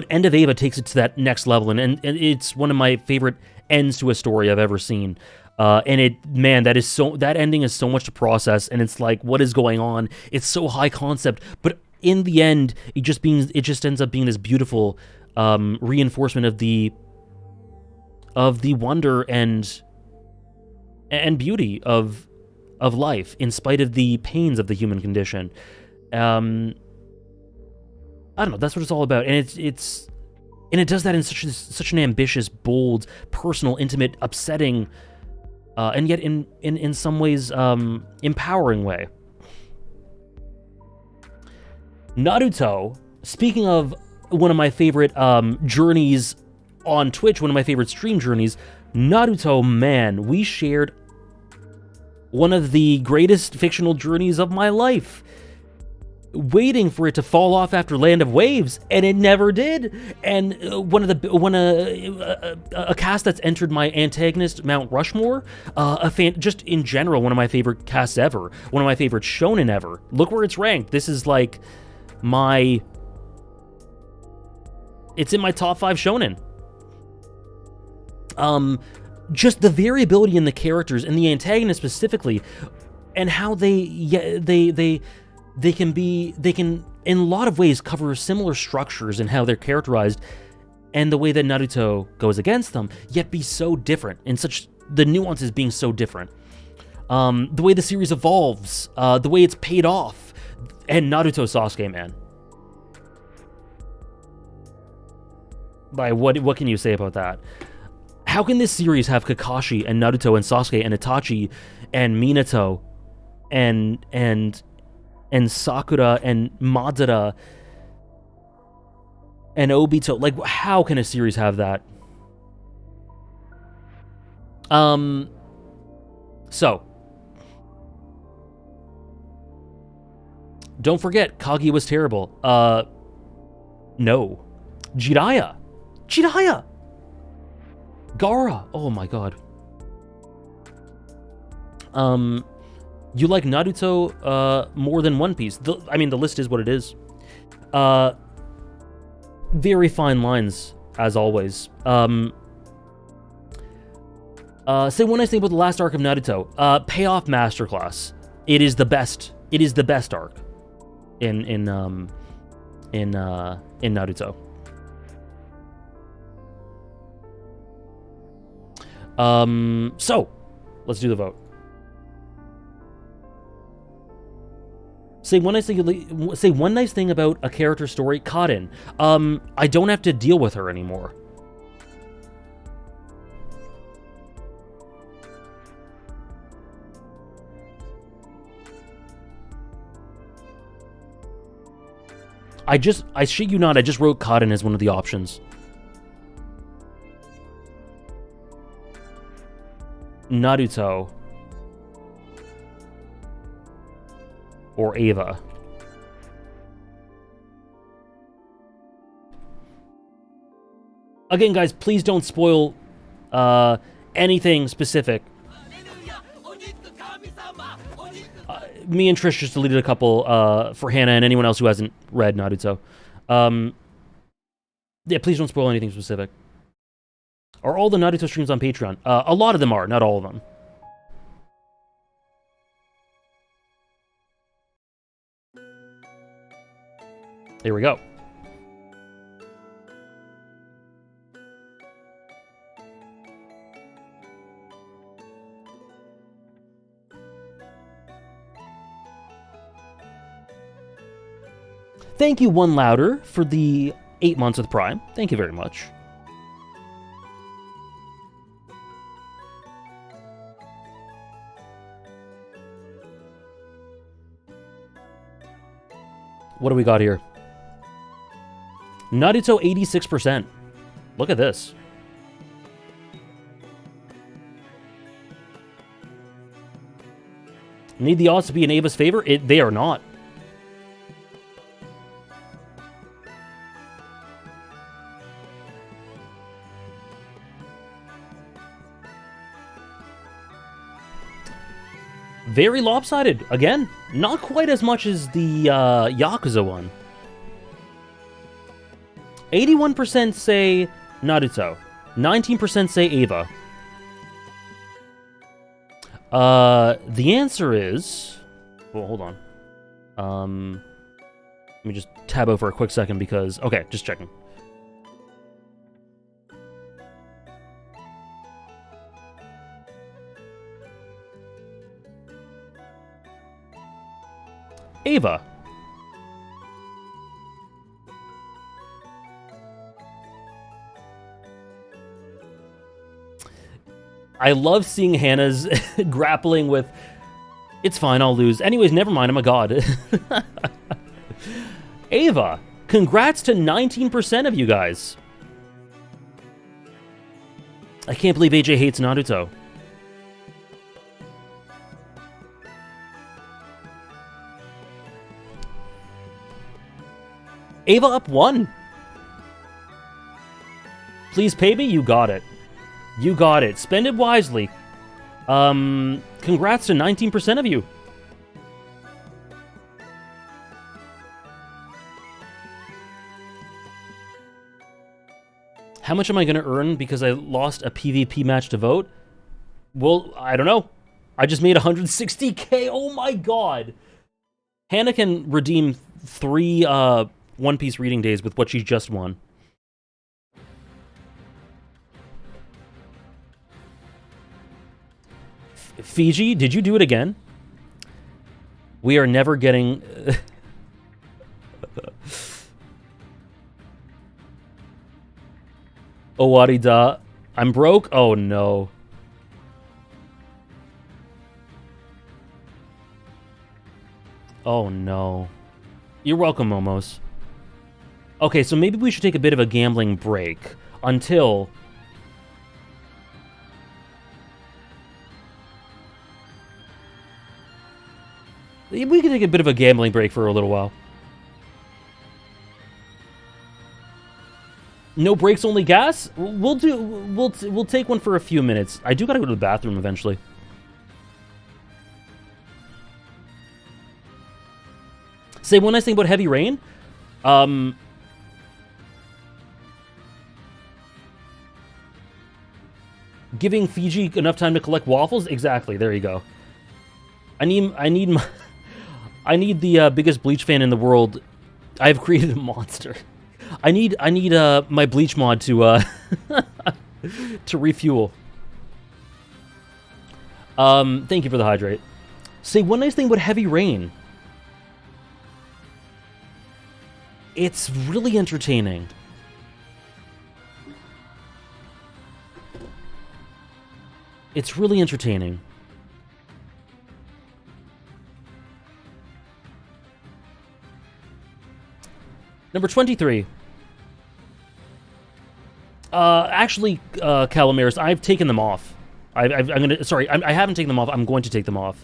End of Ava takes it to that next level, and it's one of my favorite ends to a story I've ever seen. That ending is so much to process, and it's like, what is going on? It's so high concept, but in the end, it just ends up being this beautiful reinforcement of the wonder and beauty of life, in spite of the pains of the human condition. I don't know. That's what it's all about, and it does that in such an ambitious, bold, personal, intimate, upsetting, and yet in some ways empowering way. Naruto. Speaking of one of my favorite journeys on Twitch, one of my favorite stream journeys, Naruto, man, we shared one of the greatest fictional journeys of my life. Waiting for it to fall off after Land of Waves, and it never did. And a cast that's entered my antagonist Mount Rushmore, just in general, one of my favorite casts ever, one of my favorite shonen ever. Look where it's ranked. This is like it's in my top 5 shonen. Just the variability in the characters and the antagonist specifically, and how they can in a lot of ways cover similar structures in how they're characterized, and the way that Naruto goes against them, yet be so different, and the nuances being so different. The way the series evolves, the way it's paid off, and Naruto Sasuke, man. Like, what can you say about that? How can this series have Kakashi and Naruto and Sasuke and Itachi and Minato and Sakura and Madara and Obito? Like, how can a series have that? So, don't forget, Kagi was terrible. No. Jiraiya. Gaara. Oh my god. You like Naruto more than One Piece. The list is what it is. Very fine lines, as always. Say one nice thing about the last arc of Naruto. Payoff masterclass. It is the best. It is the best arc in Naruto. So let's do the vote. Say one nice thing about a character story. Kaden. I don't have to deal with her anymore. I shit you not, I just wrote Kaden as one of the options. Naruto. Or Ava. Again, guys, please don't spoil anything specific. Me and Trish just deleted a couple for Hannah and anyone else who hasn't read Naruto. Yeah, please don't spoil anything specific. Are all the Naruto streams on Patreon? A lot of them are, not all of them. Here we go. Thank you, One Louder, for the 8 months with Prime. Thank you very much. What do we got here? Naruto 86%. Look at this. Need the odds to be in Ava's favor? They are not. Very lopsided. Again, not quite as much as the Yakuza one. 81% say Naruto. 19% say Eva. The answer is... Well, hold on. Let me just tab out for a quick second because... Okay, just checking. Eva. I love seeing Hannah's grappling with, it's fine, I'll lose. Anyways, never mind, I'm a god. Ava, congrats to 19% of you guys. I can't believe AJ hates Naruto. Ava up 1. Please pay me, you got it. You got it. Spend it wisely. Congrats to 19% of you. How much am I going to earn because I lost a PvP match to vote? Well, I don't know. I just made 160k. Oh my god. Hannah can redeem 3 One Piece reading days with what she just won. Fiji, did you do it again? We are never getting... Owarida. I'm broke? Oh no. Oh no. You're welcome, Momos. Okay, so maybe we should take a bit of a gambling break until... We can take a bit of a gambling break for a little while. No breaks, only gas? We'll take one for a few minutes. I do gotta go to the bathroom eventually. Say one nice thing about Heavy Rain. Giving Fiji enough time to collect waffles? Exactly, there you go. I need the biggest Bleach fan in the world. I've created a monster. I need my Bleach mod to to refuel. Thank you for the hydrate. Say one nice thing about Heavy Rain. It's really entertaining. It's really entertaining. Number 23. Actually, Calamaris, I've taken them off. I haven't taken them off. I'm going to take them off.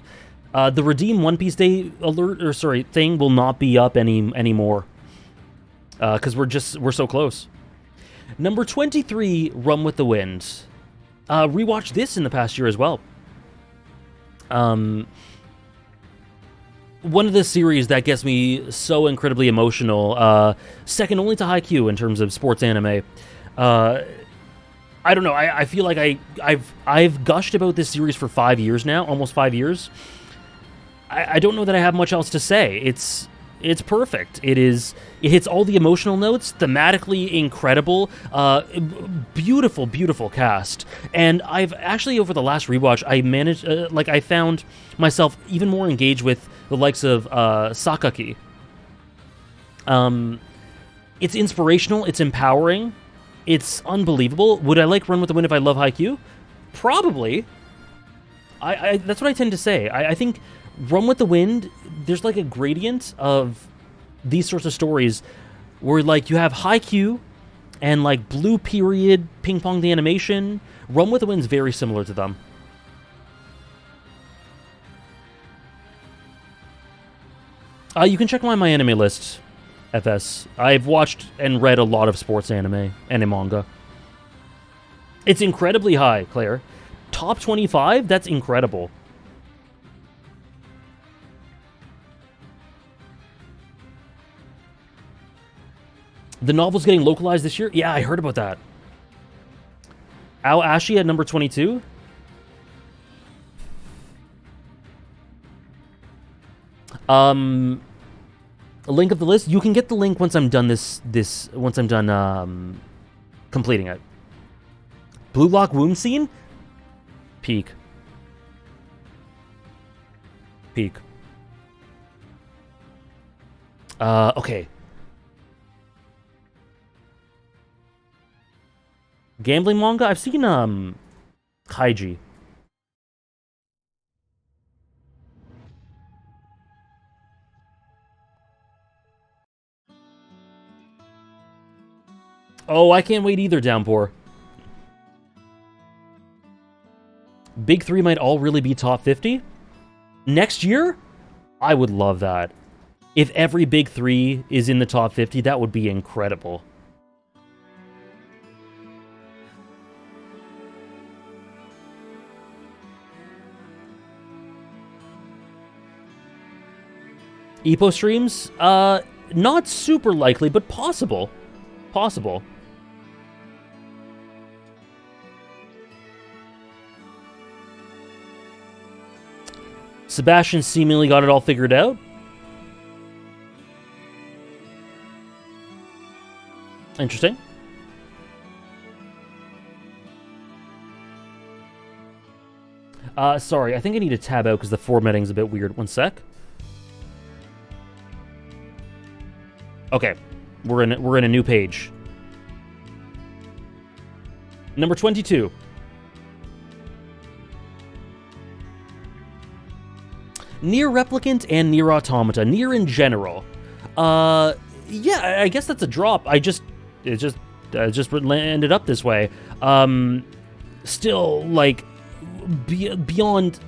The Redeem One Piece Day thing will not be up anymore. Because we're so close. Number 23, Run with the Wind. Rewatched this in the past year as well. One of the series that gets me so incredibly emotional, second only to Haikyuu in terms of sports anime. I don't know, I feel like I've gushed about this series for 5 years now, almost 5 years. I don't know that I have much else to say. It's perfect. It hits all the emotional notes, thematically incredible, beautiful, beautiful cast. And I've actually, over the last rewatch, I found myself even more engaged with the likes of Sakaki. It's inspirational, it's empowering, it's unbelievable. Would I like Run with the Wind if I love Haikyuu? Probably. That's what I tend to say. I think Run with the Wind, there's like a gradient of these sorts of stories where like you have Haikyuu and like Blue Period, Ping Pong the Animation. Run with the Wind's very similar to them. You can check my anime list, FS. I've watched and read a lot of sports anime and manga. It's incredibly high, Claire. Top 25? That's incredible. The novel's getting localized this year? Yeah, I heard about that. Aoashi at number 22? A link of the list? You can get the link once I'm done once I'm done, completing it. Blue Lock Womb Scene? Peak. Peak. Okay. Gambling manga? I've seen, Kaiji. Oh, I can't wait either, Downpour. Big 3 might all really be top 50? Next year? I would love that. If every Big 3 is in the top 50, that would be incredible. Epo streams? Not super likely, but possible. Possible. Sebastian seemingly got it all figured out. Interesting. Sorry, I think I need to tab out because the formatting's a bit weird. One sec. Okay, we're in a new page. Number 22. Nier Replicant and Nier Automata. Nier in general. Yeah, I guess that's a drop. It just ended up this way. Still, like, beyond...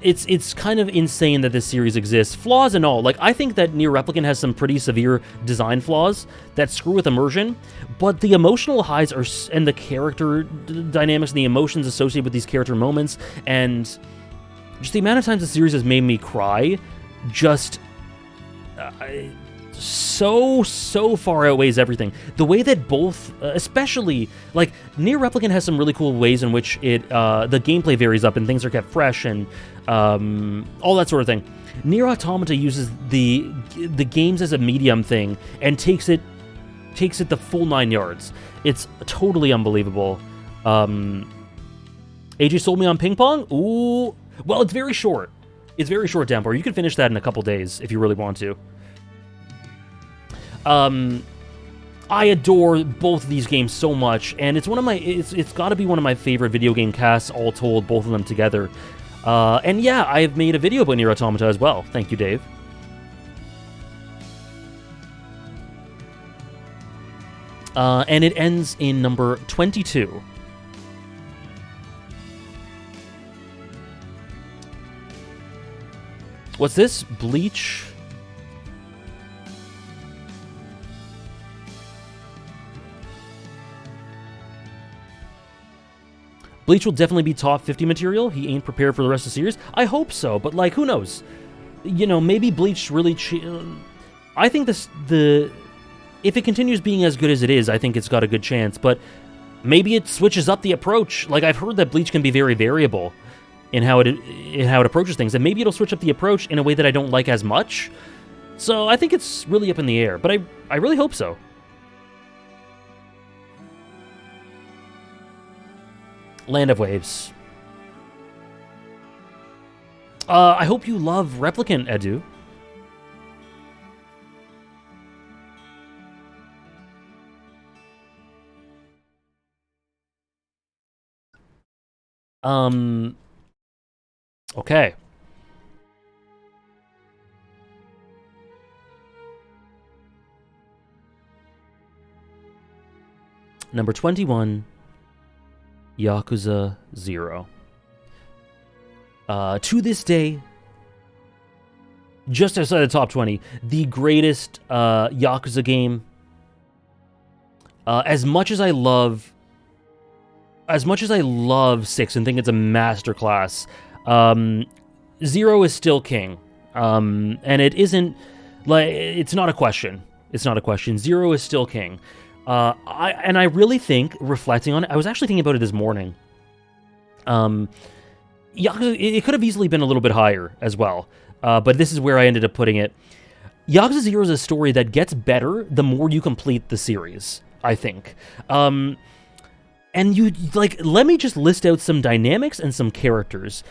It's kind of insane that this series exists. Flaws and all. Like, I think that Nier Replicant has some pretty severe design flaws that screw with immersion, but the emotional highs are, and the character dynamics and the emotions associated with these character moments, and just the amount of times the series has made me cry, just so far outweighs everything. The way that both, especially, like, Nier Replicant has some really cool ways in which the gameplay varies up and things are kept fresh and all that sort of thing. Nier Automata uses the games as a medium thing and takes it the full 9 yards. It's totally unbelievable. AJ sold me on Ping Pong? Ooh. Well, it's very short. It's very short, Downpour. You can finish that in a couple days if you really want to. I adore both of these games so much, and it's one of my it's got to be one of my favorite video game casts all told, both of them together. And yeah, I've made a video about Nier Automata as well. Thank you, Dave. And it ends in number 22. What's this? Bleach? Bleach will definitely be top 50 material. He ain't prepared for the rest of the series. I hope so, but, like, who knows? You know, maybe Bleach really... I think if it continues being as good as it is, I think it's got a good chance, but maybe it switches up the approach. Like, I've heard that Bleach can be very variable in how it approaches things, and maybe it'll switch up the approach in a way that I don't like as much. So I think it's really up in the air, but I really hope so. Land of Waves. I hope you love Replicant, Edu. Okay. Number 21, Yakuza 0. To this day, just outside the top 20, the greatest Yakuza game. As much as I love 6 and think it's a masterclass, 0 is still king. And it isn't, like, it's not a question. It's not a question. 0 is still king. I really think, reflecting on it, I was actually thinking about it this morning. Yakuza, it could have easily been a little bit higher as well, but this is where I ended up putting it. Yakuza 0 is a story that gets better the more you complete the series, I think. And you, like, let me just list out some dynamics and some characters.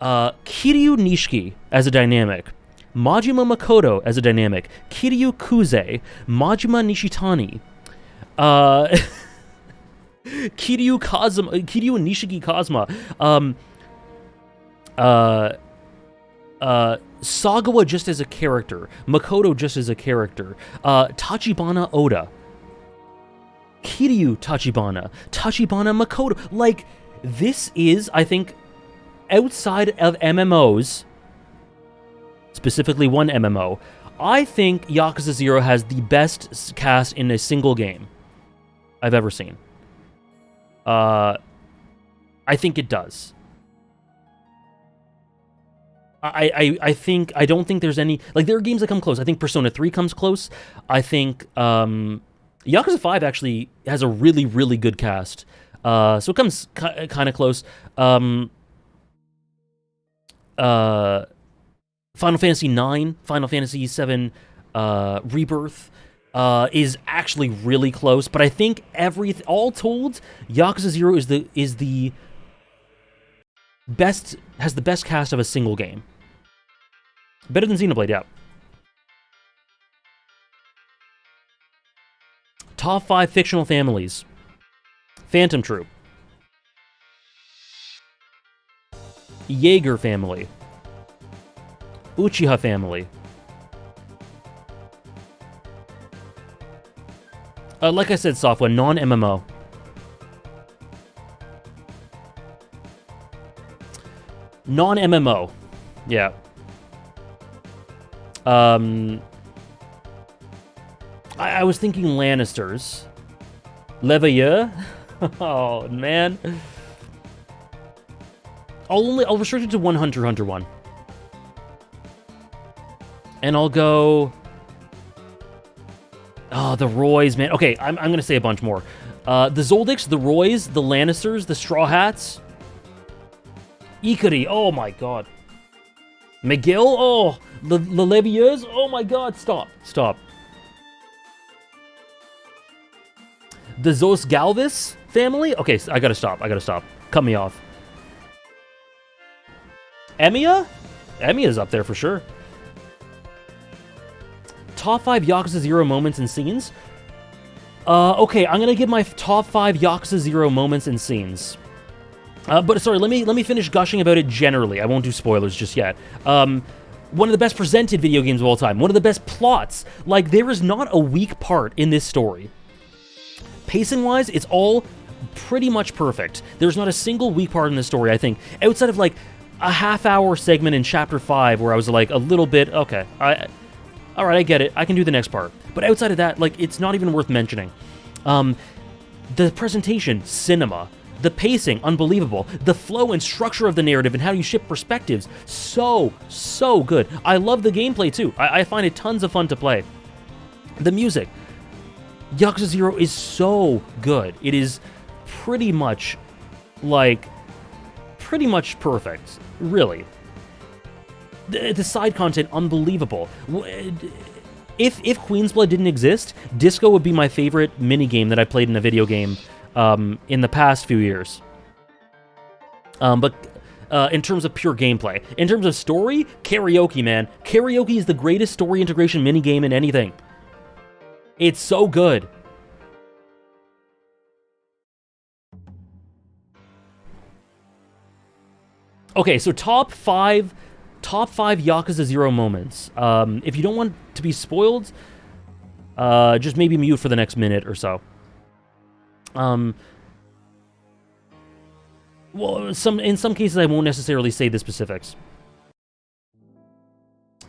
Kiryu Nishiki as a dynamic. Majima Makoto as a dynamic. Kiryu Kuze. Majima Nishitani. Kiryu Nishiki Kazuma. Sagawa just as a character. Makoto just as a character. Tachibana Oda. Kiryu Tachibana. Tachibana Makoto. Like, this is, I think, outside of MMOs, specifically one MMO, I think Yakuza 0 has the best cast in a single game I've ever seen. I think it does. I don't think there's any, like, there are games that come close. I think Persona 3 comes close. I think Yakuza 5 actually has a really, really good cast. So it comes kind of close. Final Fantasy 9, Final Fantasy 7 Rebirth is actually really close, but I think all told, Yakuza 0 is the best, has the best cast of a single game. Better than Xenoblade, yeah. Top 5 fictional families. Phantom Troop. Jaeger family. Uchiha family. Like I said, soft one, non-MMO. Non-MMO. Yeah. I was thinking Lannisters. Leveilleur? Oh, man. I'll restrict it to one Hunter x Hunter one. And I'll go... Oh, the Roys, man. Okay, I'm going to say a bunch more. The Zoldycks, the Roys, the Lannisters, the Straw Hats. Ikari, oh my god. McGill, oh. The Levieux, oh my god. Stop. The Zos Galvis family? Okay, I gotta stop. Cut me off. Emiya? Emiya's up there for sure. Top 5 Yakuza 0 moments and scenes? Okay, I'm gonna give my top 5 Yakuza 0 moments and scenes. But sorry, let me finish gushing about it generally. I won't do spoilers just yet. One of the best presented video games of all time. One of the best plots. Like, there is not a weak part in this story. Pacing-wise, it's all pretty much perfect. There's not a single weak part in this story, I think. Outside of, like, a half-hour segment in Chapter 5 where I was, like, a little bit, okay, alright, I get it. I can do the next part. But outside of that, like, it's not even worth mentioning. The presentation, cinema. The pacing, unbelievable. The flow and structure of the narrative and how you shift perspectives, so good. I love the gameplay, too. I find it tons of fun to play. The music. Yakuza 0 is so good. It is pretty much perfect. Really. The side content, unbelievable. If Queen's Blood didn't exist, Disco would be my favorite minigame that I played in a video game in the past few years. But in terms of pure gameplay. In terms of story, Karaoke, man. Karaoke is the greatest story integration minigame in anything. It's so good. Okay, so top five Yakuza 0 moments. If you don't want to be spoiled, just maybe mute for the next minute or so. Well, in some cases, I won't necessarily say the specifics.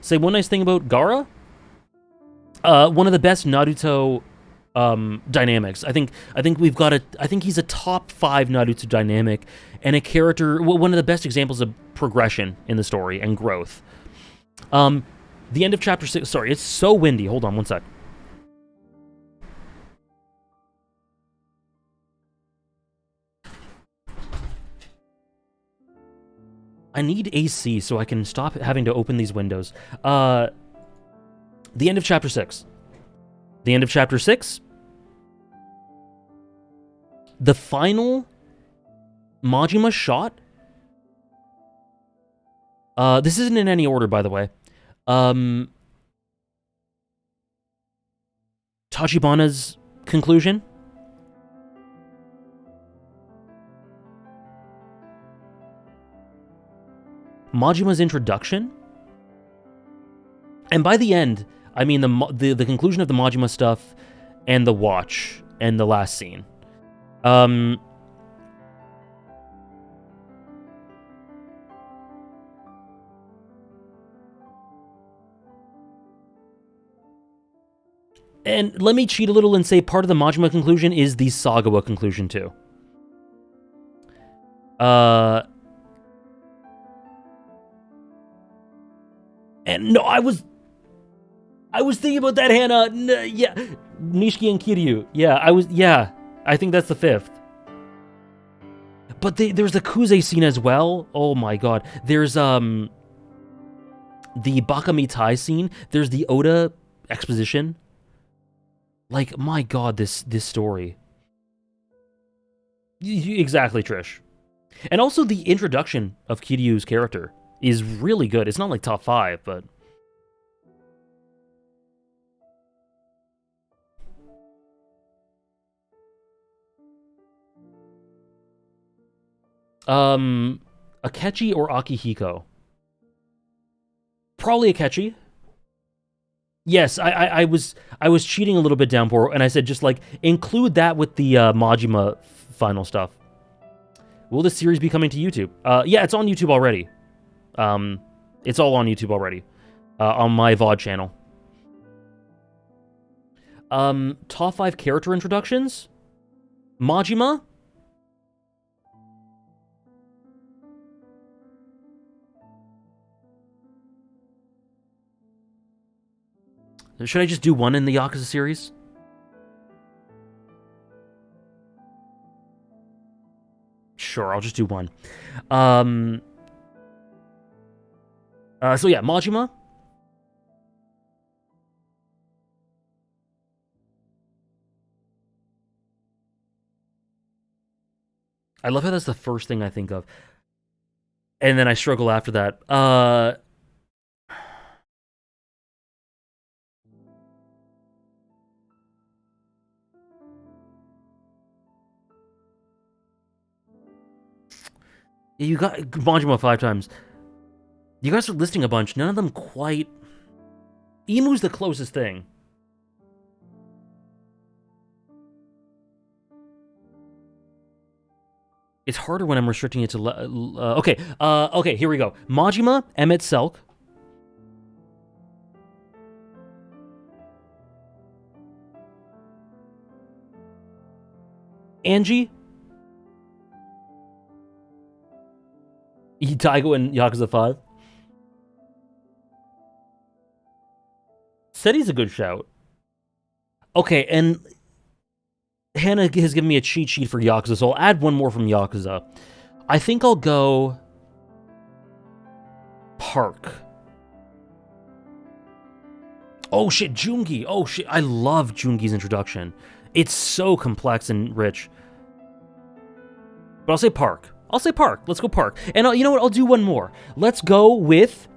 Say one nice thing about Gaara. One of the best Naruto dynamics. I think we've got I think he's a top 5 Naruto dynamic and a character. Well, one of the best examples of progression in the story and growth. The end of chapter 6. Sorry, it's so windy. Hold on one sec. I need AC so I can stop having to open these windows. The end of Chapter 6. The end of Chapter 6. The final Majima shot. This isn't in any order, by the way. Tachibana's conclusion. Majima's introduction. And by the end, I mean the conclusion of the Majima stuff and the watch and the last scene. And let me cheat a little and say part of the Majima conclusion is the Sagawa conclusion too. And no, I was thinking about that, Hannah. Yeah, Nishiki and Kiryu. Yeah, I think that's the 5th. But there's the Kuze scene as well. Oh my god. There's the Bakamitai scene. There's the Oda exposition. Like, my god, this story. Exactly, Trish. And also the introduction of Kiryu's character is really good. It's not like top 5, but... Akechi or Akihiko? Probably Akechi. Yes, I was cheating a little bit, Downpour, and I said just like include that with the Majima final stuff. Will this series be coming to YouTube? Yeah, it's on YouTube already. It's all on YouTube already. On my VOD channel. Top 5 character introductions? Majima? Should I just do one in the Yakuza series? Sure, I'll just do one. So yeah, Majima. I love how that's the first thing I think of. And then I struggle after that. You got Majima 5 times. You guys are listing a bunch. None of them quite... Imu's the closest thing. It's harder when I'm restricting it to... okay, okay, here we go. Majima, Emmett Selk. Angie. Taigo in Yakuza 5. Said he's a good shout. Okay, and Hannah has given me a cheat sheet for Yakuza, so I'll add one more from Yakuza. I think I'll go... Park. Oh shit, Jungi. Oh shit, I love Jungi's introduction. It's so complex and rich. But I'll say Park. I'll say Park. Let's go Park. And you know what? I'll do one more. Let's go with...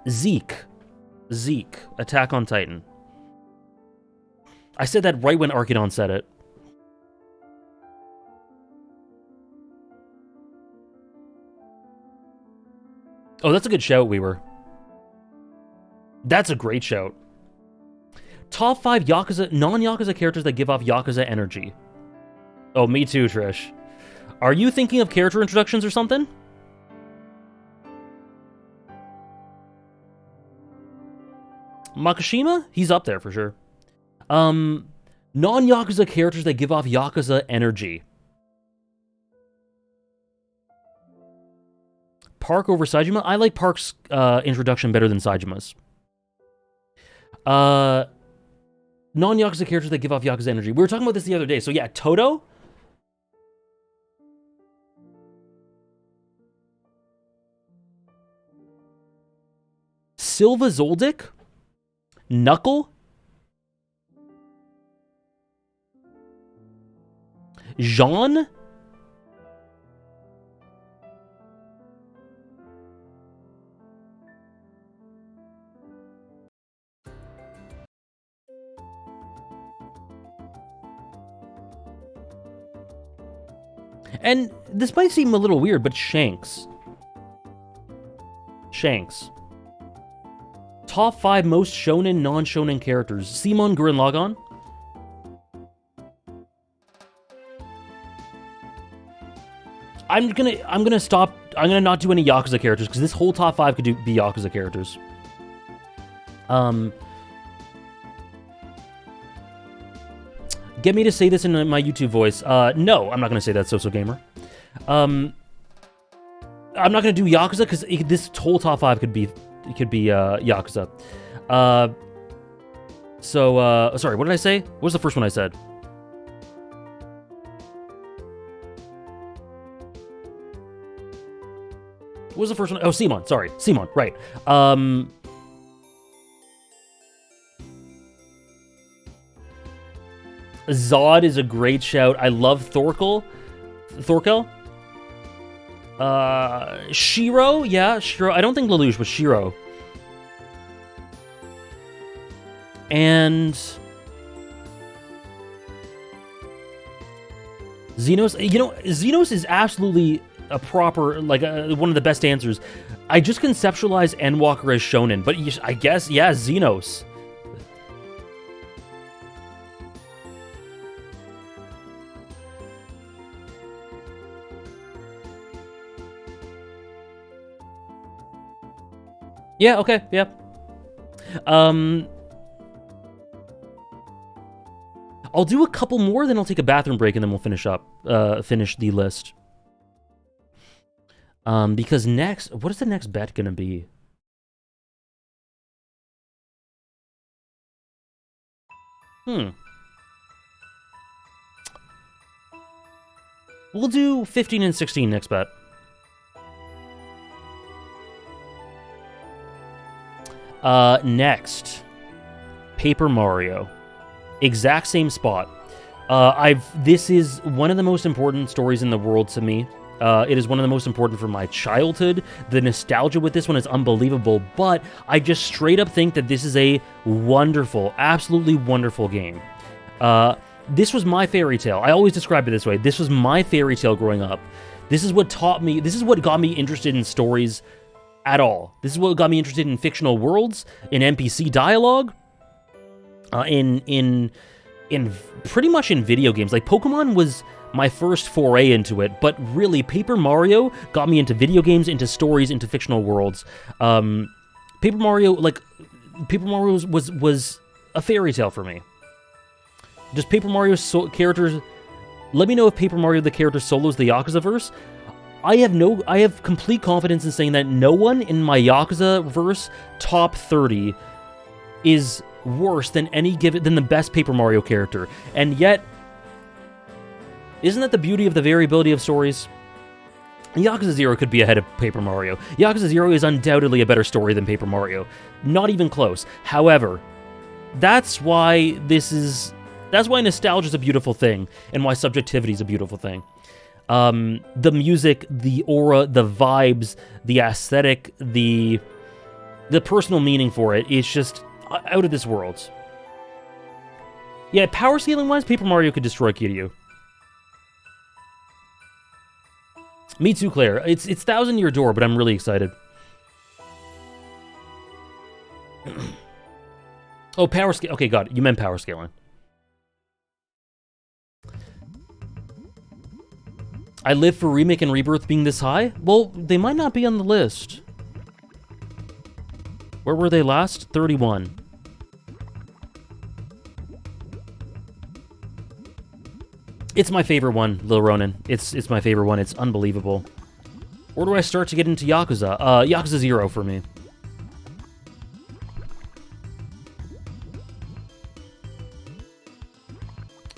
Zeke. Zeke. Attack on Titan. I said that right when Arcane said it. Oh, that's a good shout, Weaver. That's a great shout. Top 5 Yakuza, non-Yakuza characters that give off Yakuza energy. Oh, me too, Trish. Are you thinking of character introductions or something? Makishima? He's up there for sure. Non-Yakuza characters that give off Yakuza energy. Park over Saejima? I like Park's introduction better than Saejima's. Non-Yakuza characters that give off Yakuza energy. We were talking about this the other day. So yeah, Toto. Silva Zoldyck? Knuckle? Jean? And this might seem a little weird, but Shanks. Shanks. Top 5 most shonen, non-shonen characters. Simon Gurren Lagann. I'm gonna stop. I'm gonna not do any Yakuza characters because this whole top 5 could be Yakuza characters. Get me to say this in my YouTube voice. No, I'm not gonna say that, So Gamer. I'm not gonna do Yakuza because this whole top 5 could be Yakuza. Sorry, what did I say? What was the first one I said? What was the first one? Oh, Simon. Sorry, Simon. Right. Zod is a great shout. I love Thorkel. Shiro, yeah, Shiro. I don't think Lelouch, but Shiro. And Xenos. You know, Xenos is absolutely a proper, like, one of the best answers. I just conceptualized Endwalker as shonen, but I guess, yeah, Xenos. Yeah, okay, yeah. I'll do a couple more, then I'll take a bathroom break, and then we'll finish the list. Because next, what is the next bet gonna be? We'll do 15 and 16 next bet. Next, Paper Mario. Exact same spot. This is one of the most important stories in the world to me. It is one of the most important for my childhood. The nostalgia with this one is unbelievable, but I just straight up think that this is a wonderful, absolutely wonderful game. This was my fairy tale. I always describe it this way. This was my fairy tale growing up. This is what taught me, this is what got me interested in stories at all. This is what got me interested in fictional worlds, in NPC dialogue, in pretty much in video games. Like, Pokemon was my first foray into it, but really, Paper Mario got me into video games, into stories, into fictional worlds. Paper Mario was a fairy tale for me. Just Paper Mario's characters. Let me know if Paper Mario the character solos the Yakuza-verse. I have complete confidence in saying that no one in my Yakuza-verse top 30 is worse than the best Paper Mario character. And yet, isn't that the beauty of the variability of stories? Yakuza 0 could be ahead of Paper Mario. Yakuza 0 is undoubtedly a better story than Paper Mario. Not even close. However, that's why nostalgia is a beautiful thing, and why subjectivity is a beautiful thing. The music, the aura, the vibes, the aesthetic, the personal meaning for it is just out of this world. Yeah, power scaling-wise, Paper Mario could destroy Kiryu. Me too, Claire. It's Thousand Year Door, but I'm really excited. Oh, power scale. Okay, got it. You meant power scaling. I live for Remake and Rebirth being this high? Well, they might not be on the list. Where were they last? 31. It's my favorite one, Lil Ronan. It's my favorite one. It's unbelievable. Where do I start to get into Yakuza? Yakuza 0 for me.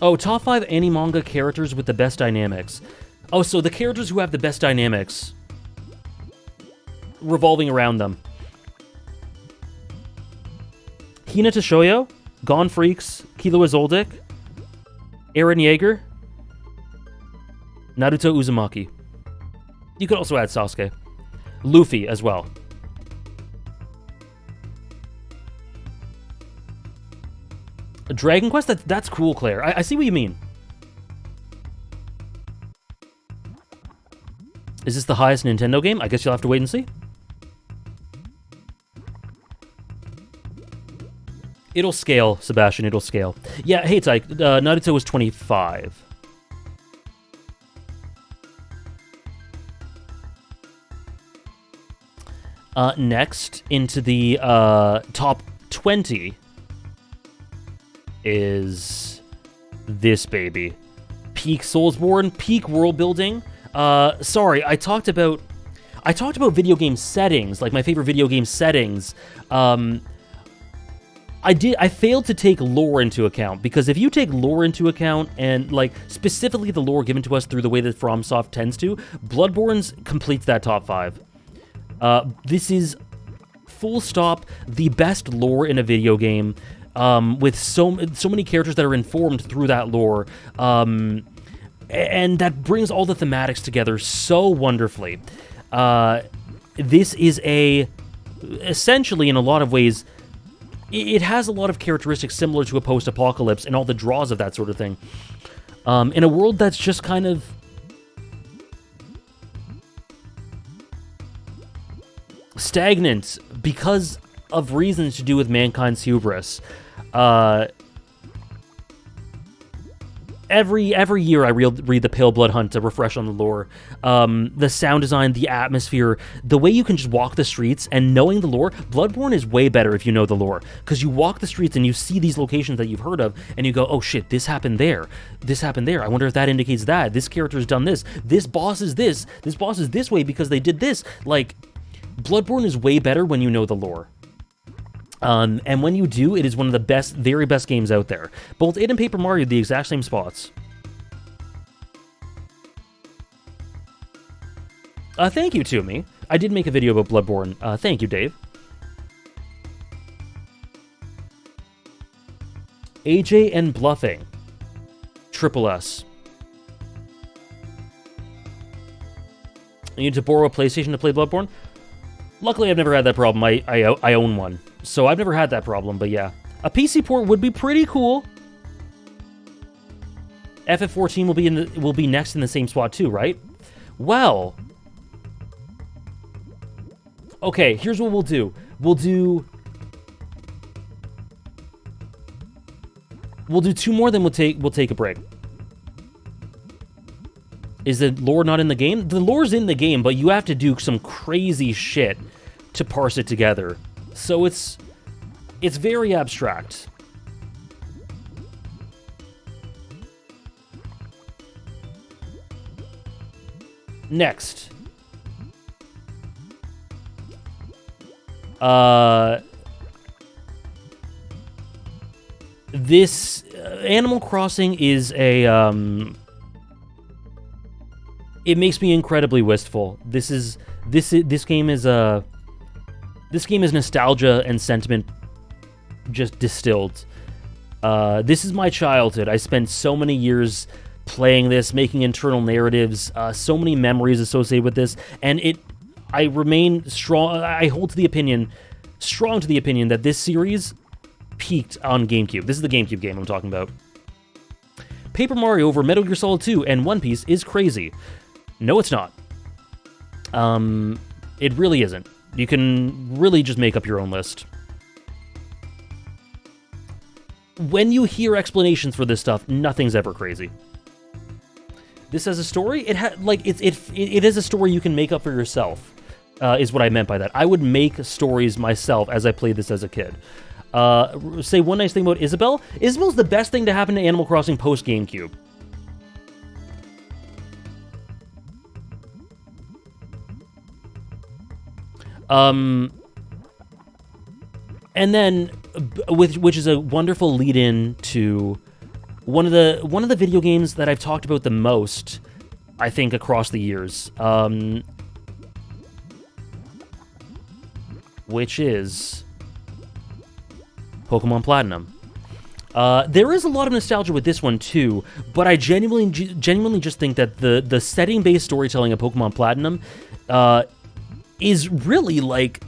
Oh, top 5 anime-manga characters with the best dynamics. Oh, so the characters who have the best dynamics revolving around them. Hinata Shoyo, Gone Freaks, Kilo Izoldic, Eren Yeager, Naruto Uzumaki. You could also add Sasuke. Luffy as well. Dragon Quest? That's cool, Claire. I see what you mean. Is this the highest Nintendo game? I guess you'll have to wait and see. It'll scale, Sebastian. It'll scale. Yeah, hey, Tyke. Naruto was 25. Next, into the top 20 is this baby. Peak Soulsborne, peak world building. Sorry, I talked about video game settings, like my favorite video game settings. I failed to take lore into account, because if you take lore into account, and like specifically the lore given to us through the way that FromSoft tends to, Bloodborne's completes that top 5. This is full stop the best lore in a video game, with so many characters that are informed through that lore, and that brings all the thematics together so wonderfully. This is essentially, in a lot of ways, it has a lot of characteristics similar to a post-apocalypse and all the draws of that sort of thing. In a world that's just kind of stagnant because of reasons to do with mankind's hubris. Every year I read the Pale Blood Hunt to refresh on the lore. The sound design, the atmosphere, the way you can just walk the streets, and knowing the lore. Bloodborne is way better if you know the lore, because you walk the streets and you see these locations that you've heard of, and you go, oh shit, this happened there. This happened there. I wonder if that indicates that. This character's done this. This boss is this. This boss is this way because they did this. Like, Bloodborne is way better when you know the lore. And when you do, it is one of the best, very best games out there. Both it and Paper Mario, the exact same spots. Thank you, Toomey. I did make a video about Bloodborne. Thank you, Dave. AJ and Bluffing. Triple S. You need to borrow a PlayStation to play Bloodborne? Luckily, I've never had that problem. I own one. So I've never had that problem, but yeah. A PC port would be pretty cool. FF14 will be next in the same spot too, right? Well. Okay, here's what we'll do. We'll do 2 more, then we'll take a break. Is the lore not in the game? The lore's in the game, but you have to do some crazy shit to parse it together. So it's very abstract. Next. This Animal Crossing is a it makes me incredibly wistful. This game is nostalgia and sentiment just distilled. This is my childhood. I spent so many years playing this, making internal narratives, so many memories associated with this, and I remain strong. I hold to the opinion, strong to the opinion, that this series peaked on GameCube. This is the GameCube game I'm talking about. Paper Mario over Metal Gear Solid 2 and One Piece is crazy. No, it's not. It really isn't. You can really just make up your own list. When you hear explanations for this stuff, nothing's ever crazy. This has a story. It is a story you can make up for yourself. Is what I meant by that. I would make stories myself as I played this as a kid. Say one nice thing about Isabelle. Isabelle's the best thing to happen to Animal Crossing post GameCube. And then, which is a wonderful lead-in to one of the video games that I've talked about the most, I think, across the years. Which is Pokemon Platinum. There is a lot of nostalgia with this one too, but I genuinely just think that the setting-based storytelling of Pokemon Platinum is really like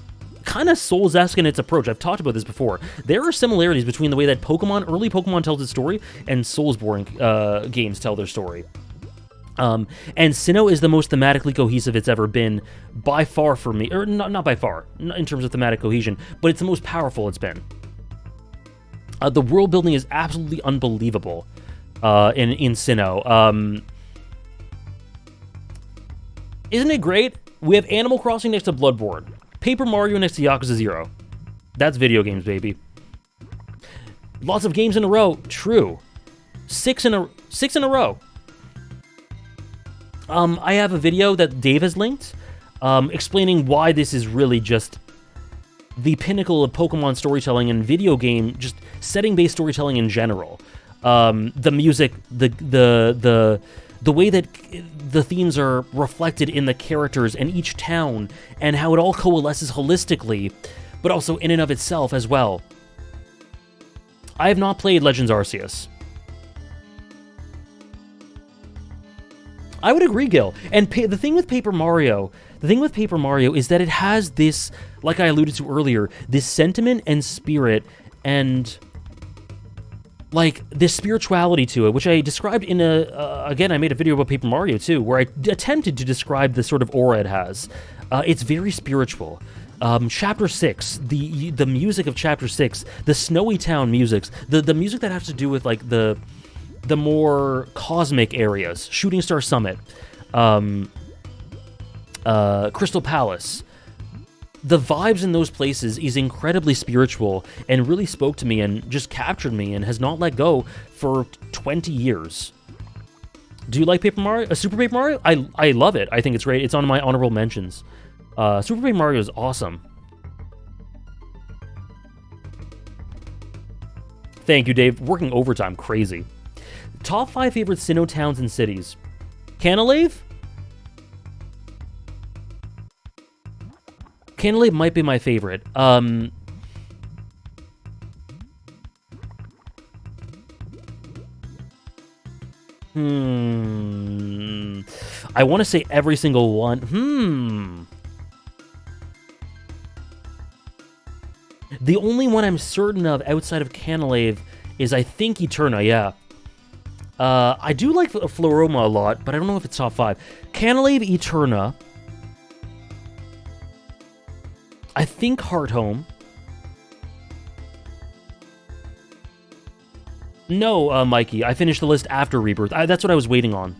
kind of Souls-esque in its approach. I've talked about this before. There are similarities between the way that early Pokemon tells its story and Soulsborne games tell their story. And Sinnoh is the most thematically cohesive it's ever been, by far for me. Or not by far, in terms of thematic cohesion, but it's the most powerful it's been. The world building is absolutely unbelievable in Sinnoh. Isn't it great? We have Animal Crossing next to Bloodborne. Paper Mario next to Yakuza 0. That's video games, baby. Lots of games in a row. True. Six in a row. I have a video that Dave has linked explaining why this is really just the pinnacle of Pokemon storytelling and video game, just setting-based storytelling in general. The music, the way that the themes are reflected in the characters and each town, and how it all coalesces holistically, but also in and of itself as well. I have not played Legends Arceus. I would agree, Gil. And the thing with Paper Mario is that it has this, like I alluded to earlier, this sentiment and spirit and like this spirituality to it, which I described in again, I made a video about Paper Mario too, where I attempted to describe the sort of aura it has. It's very spiritual. Chapter 6, the music of Chapter 6, the Snowy Town music, the music that has to do with like the more cosmic areas, Shooting Star Summit, Crystal Palace. The vibes in those places is incredibly spiritual and really spoke to me and just captured me and has not let go for 20 years. Do you like Paper Mario? Super Paper Mario? I love it. I think it's great. It's on my honorable mentions. Super Paper Mario is awesome. Thank you, Dave. Working overtime, crazy. Top 5 favorite Sinnoh towns and cities. Canalave? Canalave might be my favorite. I want to say every single one. The only one I'm certain of outside of Canalave is, I think, Eterna, yeah. I do like Floroma a lot, but I don't know if it's top 5. Canalave, Eterna. I think Hearthome. No, Mikey, I finished the list after Rebirth. That's what I was waiting on.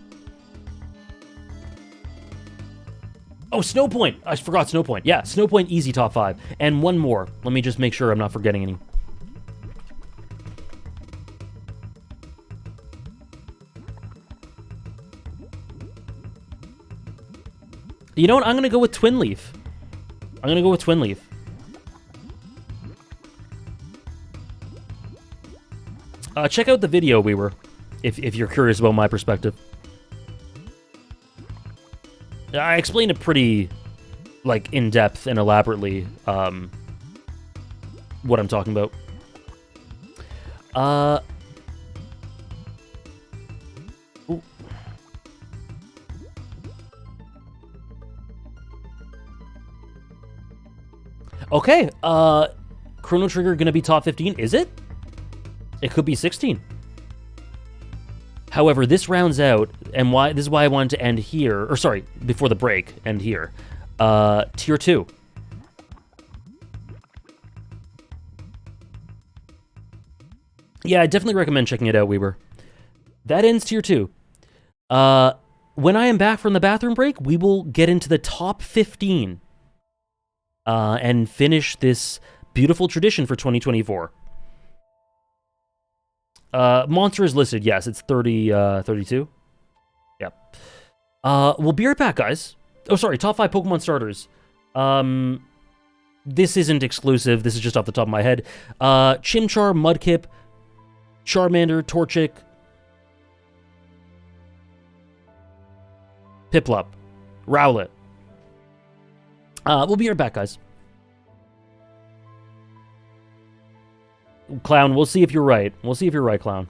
Oh, Snowpoint! I forgot Snowpoint. Yeah, Snowpoint, easy top 5. And one more. Let me just make sure I'm not forgetting any. You know what? I'm going to go with Twin Leaf. Check out the video, Weaver, if you're curious about my perspective. I explained it pretty, like, in-depth and elaborately, what I'm talking about. Okay, Chrono Trigger gonna be top 15, is it? It could be 16. However, this rounds out, and this is why I wanted to end here, or sorry, before the break, end here. Tier 2. Yeah, I definitely recommend checking it out, Weaver. That ends Tier 2. When I am back from the bathroom break, we will get into the top 15. And finish this beautiful tradition for 2024. Monster is listed, yes, it's 32. Yep. We'll be right back, guys. Oh, sorry, top 5 Pokemon starters. This isn't exclusive, this is just off the top of my head. Chimchar, Mudkip, Charmander, Torchic, Piplup, Rowlet. We'll be right back, guys. Clown, we'll see if you're right. We'll see if you're right, Clown.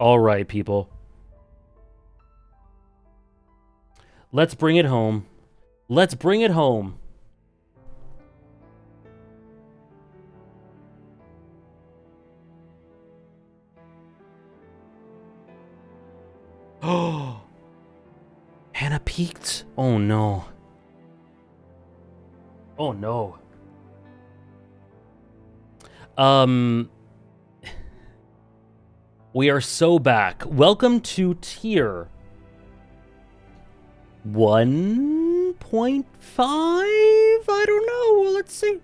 All right, people. Let's bring it home. Let's bring it home. Oh, Hannah peeked. Oh no. Oh no. We are so back. Welcome to tier 1.5? I don't know. Well, let's see.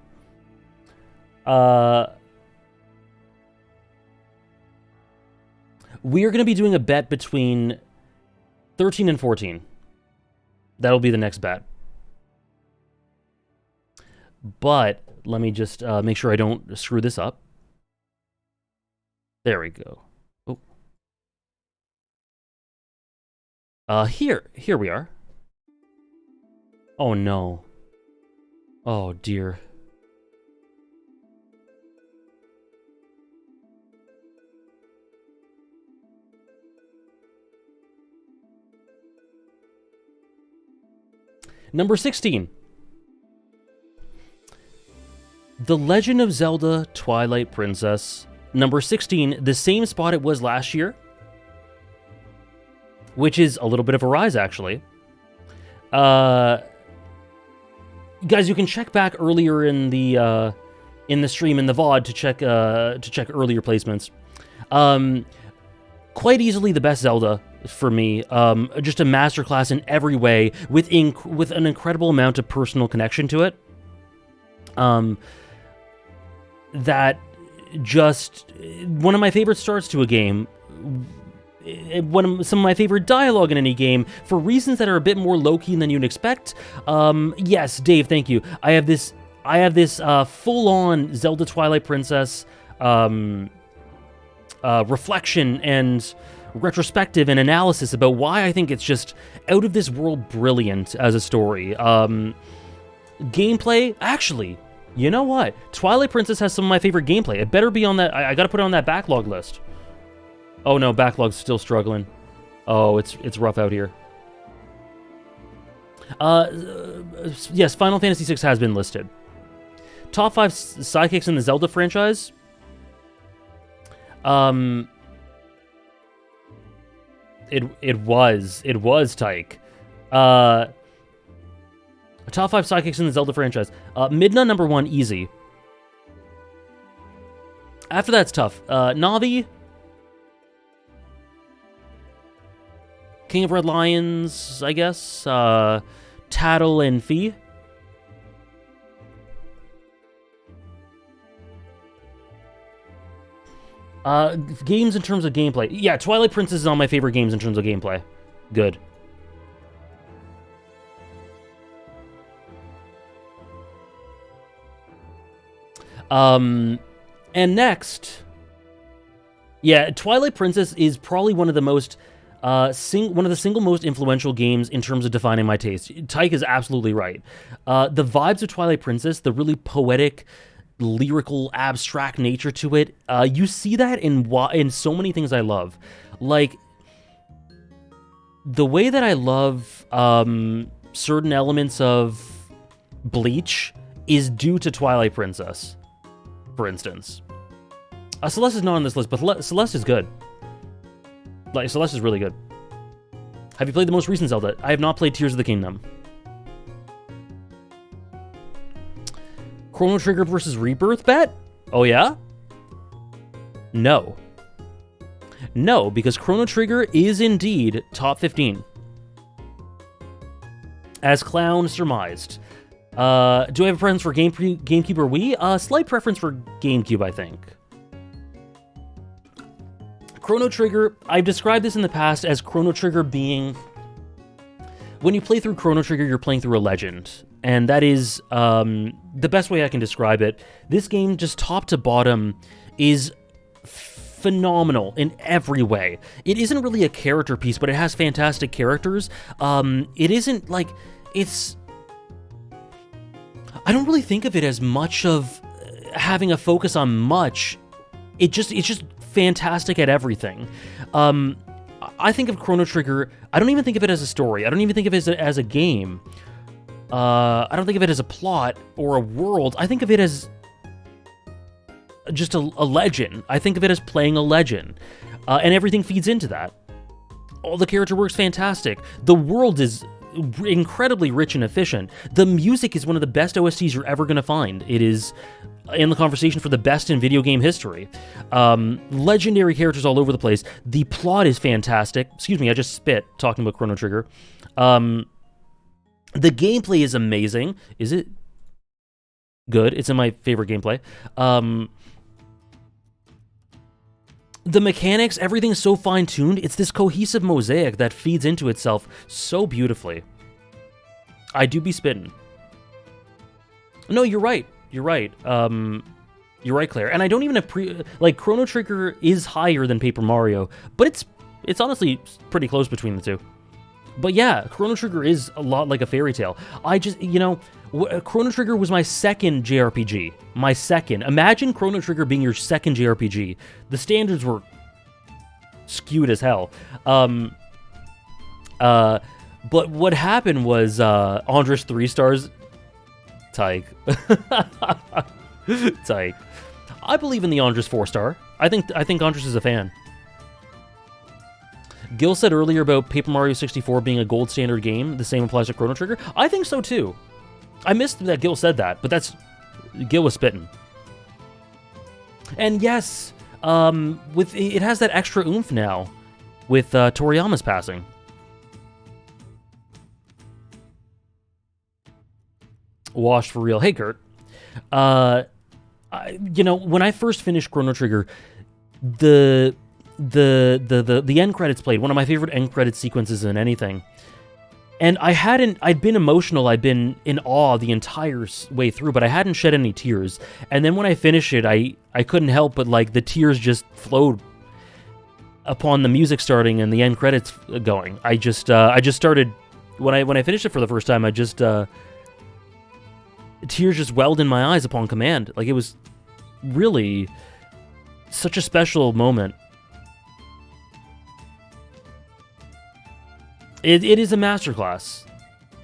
We are going to be doing a bet between 13 and 14. That'll be the next bet. But let me just make sure I don't screw this up. There we go. Oh. Here we are. Oh no. Oh dear. Number 16. The Legend of Zelda Twilight Princess. Number 16, the same spot it was last year, which is a little bit of a rise, actually. Guys, you can check back earlier in the stream, in the VOD, to check earlier placements. Quite easily the best Zelda for me. Just a masterclass in every way, with an incredible amount of personal connection to it. That just one of my favorite starts to a game. Some of my favorite dialogue in any game, for reasons that are a bit more low-key than you'd expect. Yes, Dave, thank you. I have this full-on Zelda Twilight Princess reflection and retrospective and analysis about why I think it's just out of this world brilliant as a story. Gameplay, actually, you know what? Twilight Princess has some of my favorite gameplay. It better be on that. I gotta put it on that backlog list. Oh no, backlog's still struggling. Oh, it's rough out here. Yes, Final Fantasy VI has been listed. Top 5 sidekicks in the Zelda franchise. It was Tyke. Top 5 sidekicks in the Zelda franchise. Midna, number 1, easy. After that's tough. Navi, King of Red Lions, I guess. Tattle and Fee. Games in terms of gameplay. Yeah, Twilight Princess is on my favorite games in terms of gameplay. Good. And next, yeah, Twilight Princess is probably one of the most, one of the single most influential games in terms of defining my taste. Tyke is absolutely right. The vibes of Twilight Princess, the really poetic, lyrical, abstract nature to it, you see that in so many things I love. Like, the way that I love certain elements of Bleach is due to Twilight Princess, for instance. Celeste is not on this list, but Celeste is good. Like, Celeste is really good. Have you played the most recent Zelda? I have not played Tears of the Kingdom. Chrono Trigger versus Rebirth bet? Oh yeah? No. No, because Chrono Trigger is indeed top 15. As Clown surmised. Do I have a preference for GameCube or Wii? Slight preference for GameCube, I think. Chrono Trigger, I've described this in the past as Chrono Trigger being... When you play through Chrono Trigger, you're playing through a legend. And that is the best way I can describe it. This game, just top to bottom, is phenomenal in every way. It isn't really a character piece, but it has fantastic characters. It isn't like... It's... I don't really think of it as much of having a focus on much. It's just fantastic at everything. I think of Chrono Trigger, I don't even think of it as a story. I don't even think of it as a game. I don't think of it as a plot or a world. I think of it as just a legend. I think of it as playing a legend. And everything feeds into that. All the character work's fantastic. The world is incredibly rich and efficient. The music is one of the best OSTs you're ever going to find. It is in the conversation for the best in video game history. Legendary characters all over the place. The plot is fantastic. Excuse me, I just spit talking about Chrono Trigger. The gameplay is amazing. Is it good? It's in my favorite gameplay. The mechanics, everything's so fine-tuned. It's this cohesive mosaic that feeds into itself so beautifully. I do be spitting. No, you're right. You're right. You're right, Claire. And I don't even have Chrono Trigger is higher than Paper Mario, but it's honestly pretty close between the two. But yeah, Chrono Trigger is a lot like a fairy tale. I just, Chrono Trigger was my second JRPG. My second. Imagine Chrono Trigger being your second JRPG. The standards were skewed as hell. But what happened was Andres 3 stars. Tyke. Tyke. I believe in the Andres 4-star. I think Andres is a fan. Gil said earlier about Paper Mario 64 being a gold standard game. The same applies to Chrono Trigger. I think so too. I missed that Gil said that, but Gil was spitting. And yes, it has that extra oomph now with Toriyama's passing. Washed for real. Hey, Kurt. When I first finished Chrono Trigger, the end credits played, one of my favorite end credit sequences in anything. And I'd been emotional, I'd been in awe the entire way through, but I hadn't shed any tears. And then when I finished it, I couldn't help but the tears just flowed upon the music starting and the end credits going. I just started, when I finished it for the first time, tears just welled in my eyes upon command. It was really such a special moment. It is a masterclass.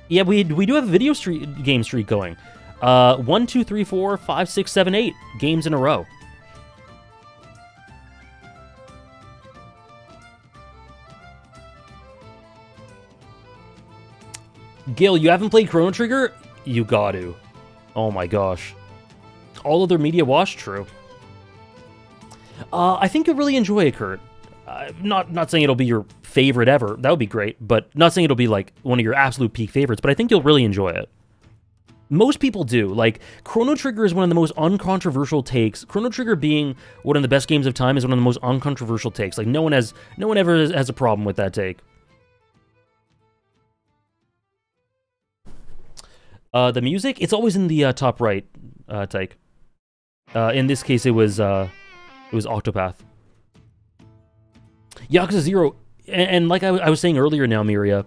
Yeah, we do have a video game streak going. 1, 2, 3, 4, 5, 6, 7, 8 games in a row. Gil, you haven't played Chrono Trigger? You got to. Oh my gosh. All other media wash? True. I think you'll really enjoy it, Kurt. Not saying it'll be your favorite ever. That would be great, but not saying it'll be one of your absolute peak favorites, but I think you'll really enjoy it. Most people do. Chrono Trigger is one of the most uncontroversial takes. Chrono Trigger being one of the best games of time is one of the most uncontroversial takes. No one ever has a problem with that take. The music, it's always in the top right take. In this case, it was Octopath. Yakuza 0, and like I was saying earlier now, Miria,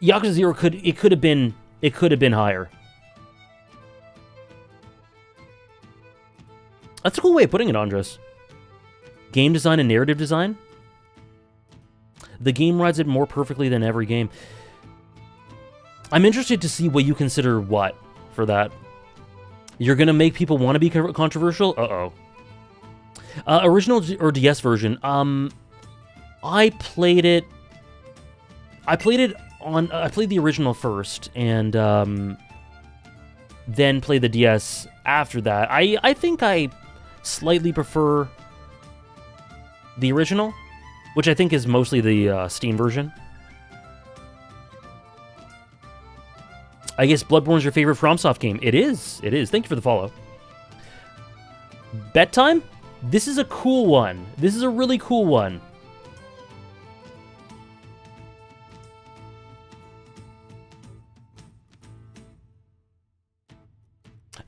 Yakuza 0 could have been higher. That's a cool way of putting it, Andres. Game design and narrative design. The game rides it more perfectly than every game. I'm interested to see what you consider what for that. You're gonna make people want to be controversial? Uh-oh. Original or DS version. I played the original first, and then played the DS after that. I think I slightly prefer the original, which I think is mostly the Steam version. I guess Bloodborne's your favorite FromSoft game. It is. Thank you for the follow. Bet time? This is a cool one. This is a really cool one.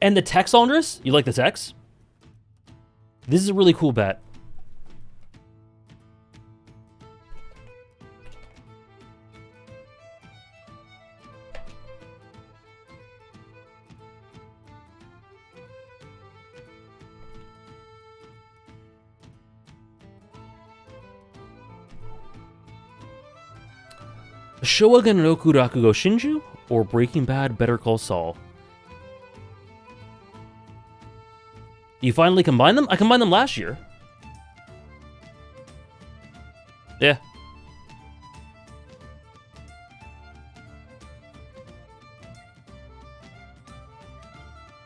And the text, Andres? You like the text? This is a really cool bet. Showa, Genroku, Rakugo, Shinju, or Breaking Bad, Better Call Saul? You finally combine them? I combined them last year. Yeah.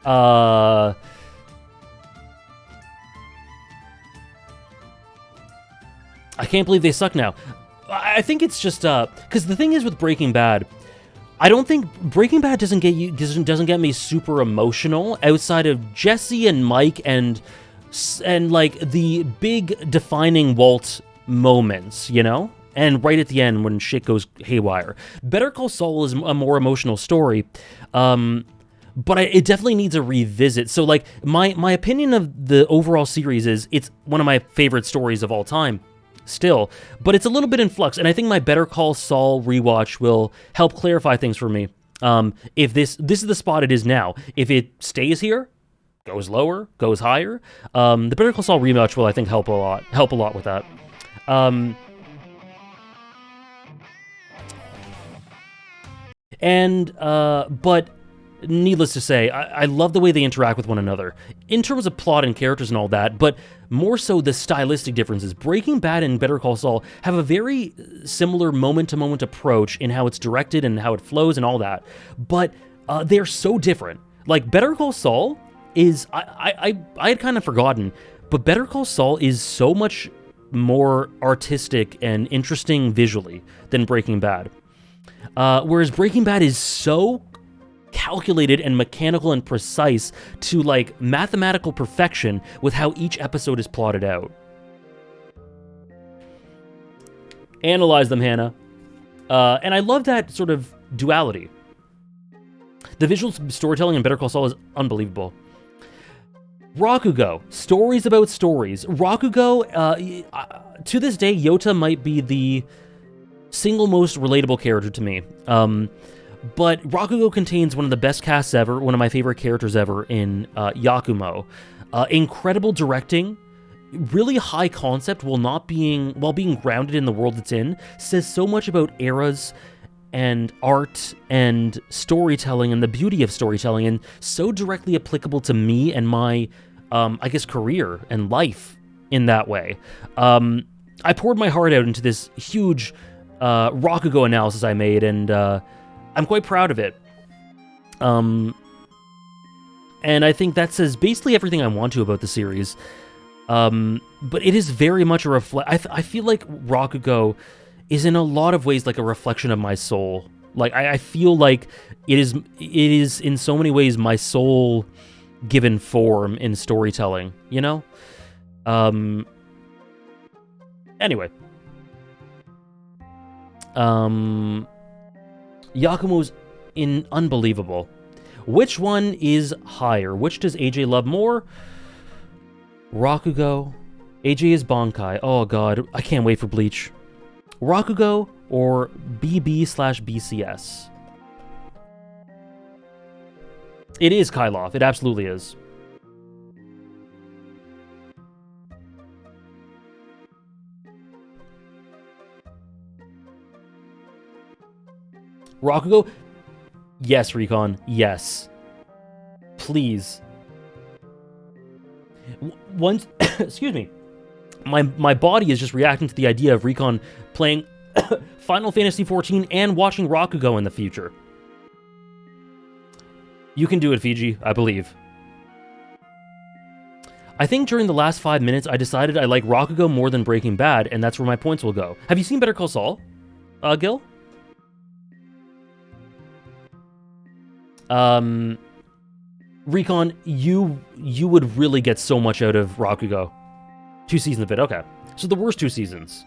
I can't believe they suck now. I think it's just because the thing is with Breaking Bad, I don't think Breaking Bad doesn't get me super emotional outside of Jesse and Mike and like the big defining Walt moments, you know? And right at the end when shit goes haywire. Better Call Saul is a more emotional story, but it definitely needs a revisit. So like my opinion of the overall series is it's one of my favorite stories of all time. Still, but it's a little bit in flux, and I think my Better Call Saul rewatch will help clarify things for me. If this is the spot it is now. If it stays here, goes lower, goes higher, the Better Call Saul rewatch will, I think, help a lot with that. But needless to say, I love the way they interact with one another in terms of plot and characters and all that, but more so the stylistic differences. Breaking Bad and Better Call Saul have a very similar moment-to-moment approach in how it's directed and how it flows and all that, but they're so different. Like, Better Call Saul is, I had kind of forgotten, but Better Call Saul is so much more artistic and interesting visually than Breaking Bad. Whereas Breaking Bad is so calculated and mechanical and precise to like mathematical perfection with how each episode is plotted out. Analyze them, Hannah. And I love that sort of duality. The visual storytelling in Better Call Saul is unbelievable. Rakugo, stories about stories. Rakugo, to this day, Yota might be the single most relatable character to me. But Rakugo contains one of the best casts ever, one of my favorite characters ever in Yakumo. Incredible directing, really high concept while being grounded in the world it's in, says so much about eras and art and storytelling and the beauty of storytelling, and so directly applicable to me and my, I guess, career and life in that way. I poured my heart out into this huge Rakugo analysis I made, and I'm quite proud of it. And I think that says basically everything I want to about the series. But it is very much a I feel like Rakugo is in a lot of ways like a reflection of my soul. Like, I feel like it is in so many ways my soul given form in storytelling, you know? Anyway. Yakumo's unbelievable. Which one is higher? Which does AJ love more? Rakugo. AJ is Bankai. Oh god, I can't wait for Bleach. Rakugo or BB/BCS? It is Kylov. It absolutely is. Rakugo? Yes, Recon. Yes. Please. Once, excuse me. My body is just reacting to the idea of Recon playing Final Fantasy XIV and watching Rakugo in the future. You can do it, Fiji, I believe. I think during the last 5 minutes, I decided I like Rakugo more than Breaking Bad, and that's where my points will go. Have you seen Better Call Saul, Gil? Recon, you would really get so much out of Rakugo. 2 seasons of it, okay. So the worst 2 seasons.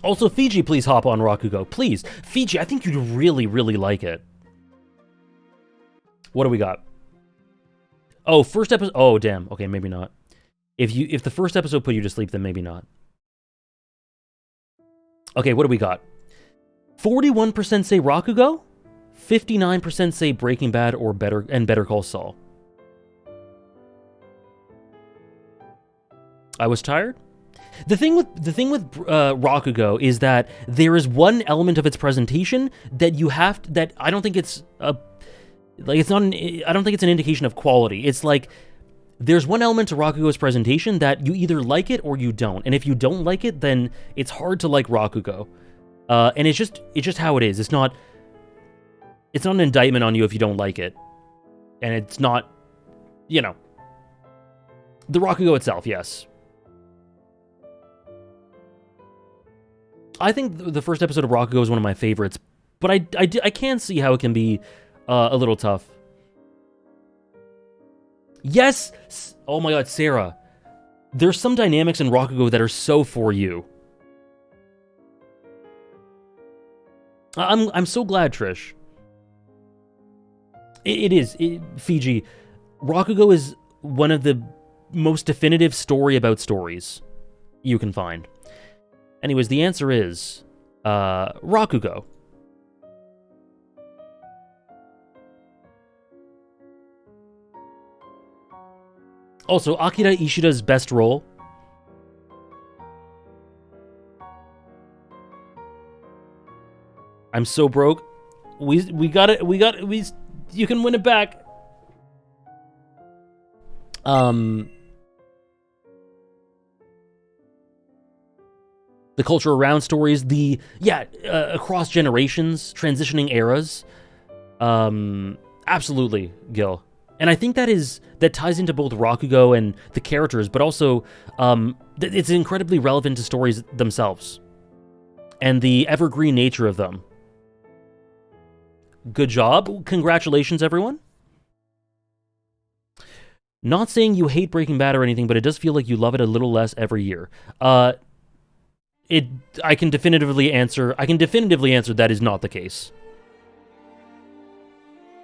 Also, Fiji, please hop on Rakugo. Please. Fiji, I think you'd really, really like it. What do we got? Oh, first episode. Oh, damn. Okay, maybe not. If the first episode put you to sleep, then maybe not. Okay, what do we got? 41% say Rakugo, 59% say Breaking Bad or Better Call Saul. I was tired. The thing with Rakugo is that there is one element of its presentation that you have to, that I don't think it's I don't think it's an indication of quality. It's like there's one element to Rakugo's presentation that you either like it or you don't, and if you don't like it, then it's hard to like Rakugo. And it's just how it is. It's not an indictment on you if you don't like it, and it's not, you know, the Rakugo itself. Yes. I think the first episode of Rakugo is one of my favorites, but I can see how it can be a little tough. Yes! Oh my god, Sarah. There's some dynamics in Rakugo that are so for you. I'm so glad, Trish. It is. Fiji. Rakugo is one of the most definitive story about stories you can find. Anyways, the answer is Rakugo. Also, Akira Ishida's best role. I'm so broke. We got it. You can win it back. The culture around stories, across generations, transitioning eras. Absolutely, Gil. And I think that ties into both Rakugo and the characters, but also it's incredibly relevant to stories themselves and the evergreen nature of them. Good job. Congratulations, everyone. Not saying you hate Breaking Bad or anything, but it does feel like you love it a little less every year. I can definitively answer that is not the case.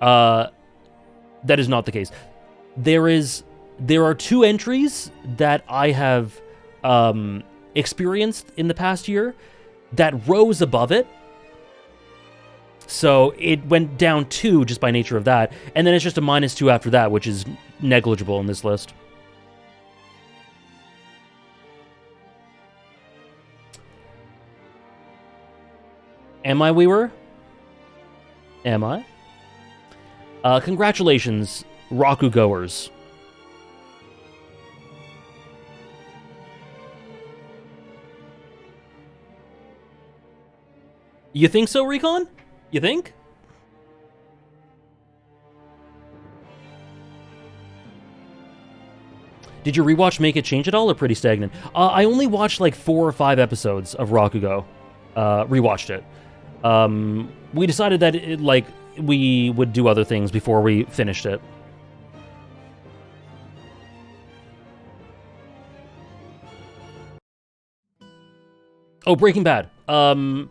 That is not the case. There are two entries that I have experienced in the past year that rose above it. So it went down 2 just by nature of that, and then it's just a -2 after that, which is negligible in this list. Am I, Weaver? Am I? Congratulations, Rakugoers. You think so, Recon? You think? Did your rewatch make it change at all, or pretty stagnant? I only watched like 4 or 5 episodes of Rakugo. Rewatched it. We decided that we would do other things before we finished it. Oh, Breaking Bad. More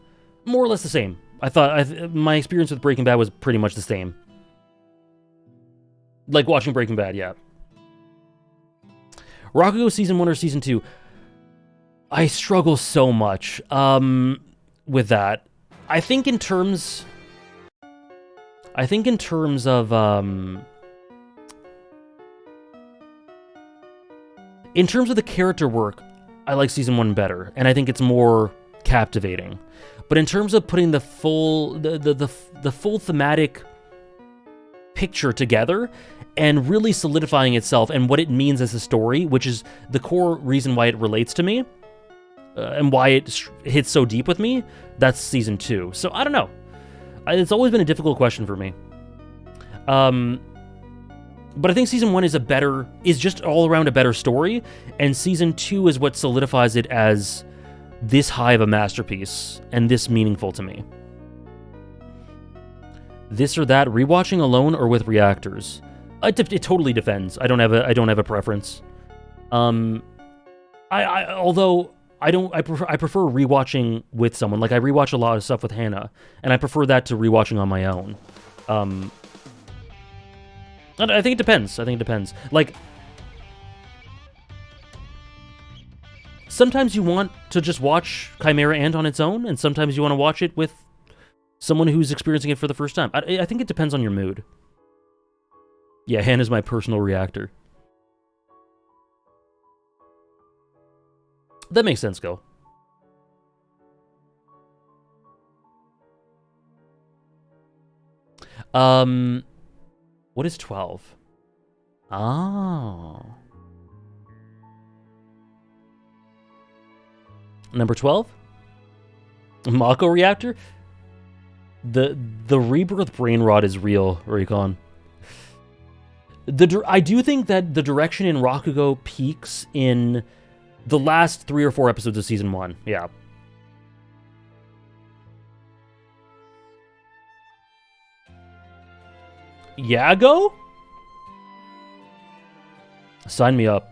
or less the same. I thought my experience with Breaking Bad was pretty much the same. Like watching Breaking Bad, yeah. Rakugo Season 1 or Season 2? I struggle so much with that. I think in terms of the character work, I like Season 1 better, and I think it's more captivating. But in terms of putting the full thematic picture together and really solidifying itself and what it means as a story, which is the core reason why it relates to me and why it hits so deep with me, that's Season 2. So I don't know. It's always been a difficult question for me. But I think Season 1 is just all around a better story, and Season 2 is what solidifies it as this high of a masterpiece and this meaningful to me. This or that, rewatching alone or with reactors? It totally depends. I don't have a preference. I prefer rewatching with someone. Like I rewatch a lot of stuff with Hannah, and I prefer that to rewatching on my own. I think it depends. Like, sometimes you want to just watch Chimera Ant on its own, and sometimes you want to watch it with someone who's experiencing it for the first time. I think it depends on your mood. Yeah, Hannah's my personal reactor. That makes sense, Go. What is 12? Oh. Number 12? Mako reactor? The Rebirth brain rot is real, Recon. I do think that the direction in Rakugo peaks in the last 3 or 4 episodes of Season 1. Yeah. Yago? Sign me up.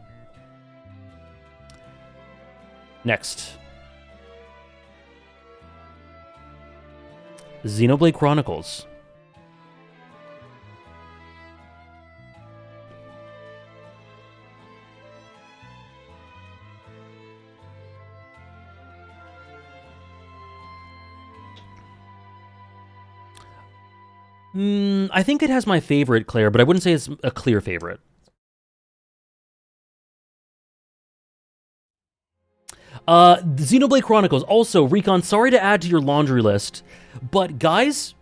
Next. Xenoblade Chronicles. I think it has my favorite, Claire, but I wouldn't say it's a clear favorite. Xenoblade Chronicles. Also, Recon, sorry to add to your laundry list, but guys,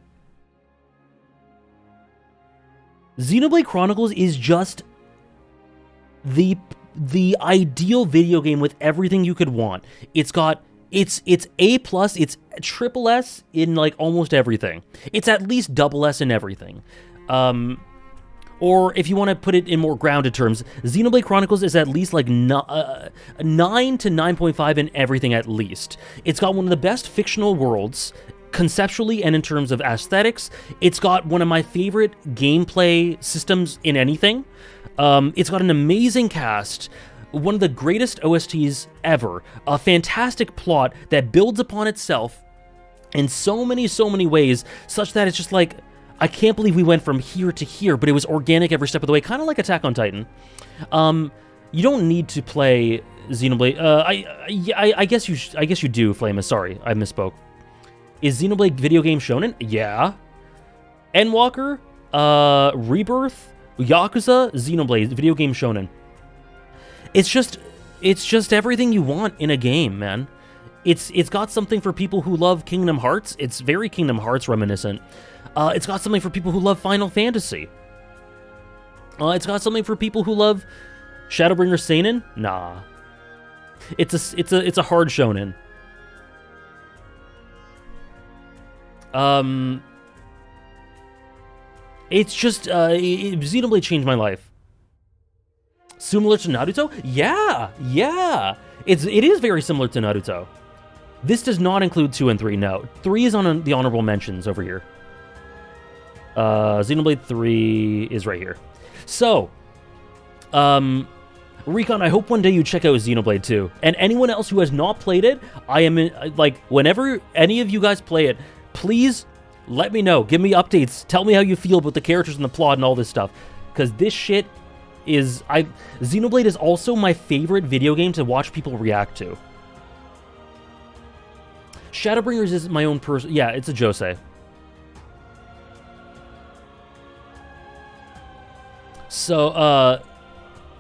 Xenoblade Chronicles is just the ideal video game with everything you could want. It's got it's A+, it's triple S in like almost everything. It's at least double S in everything. Or if you want to put it in more grounded terms, Xenoblade Chronicles is at least like 9 to 9.5 in everything at least. It's got one of the best fictional worlds, conceptually and in terms of aesthetics. It's got one of my favorite gameplay systems in anything. It's got an amazing cast, one of the greatest OSTs ever, a fantastic plot that builds upon itself in so many ways, such that it's just like, I can't believe we went from here to here, but it was organic every step of the way, kind of like Attack on Titan. You don't need to play Xenoblade. I guess you do, Flamus. Sorry, I misspoke. Is Xenoblade video game shonen? Yeah. Endwalker, Rebirth, Yakuza, Xenoblade video game shonen. It's just everything you want in a game, man. It's got something for people who love Kingdom Hearts. It's very Kingdom Hearts reminiscent. It's got something for people who love Final Fantasy. It's got something for people who love Shadowbringer Seinen. Nah, it's a hard shonen. It's just Xenoblade changed my life. Similar to Naruto? Yeah. It is very similar to Naruto. This does not include 2 and 3. No, 3 is on the honorable mentions over here. Xenoblade 3 is right here. So, Recon, I hope one day you check out Xenoblade 2. And anyone else who has not played it, whenever any of you guys play it, please let me know. Give me updates. Tell me how you feel about the characters and the plot and all this stuff. Because this shit is... Xenoblade is also my favorite video game to watch people react to. Shadowbringers is my own person... Yeah, it's a josei. So,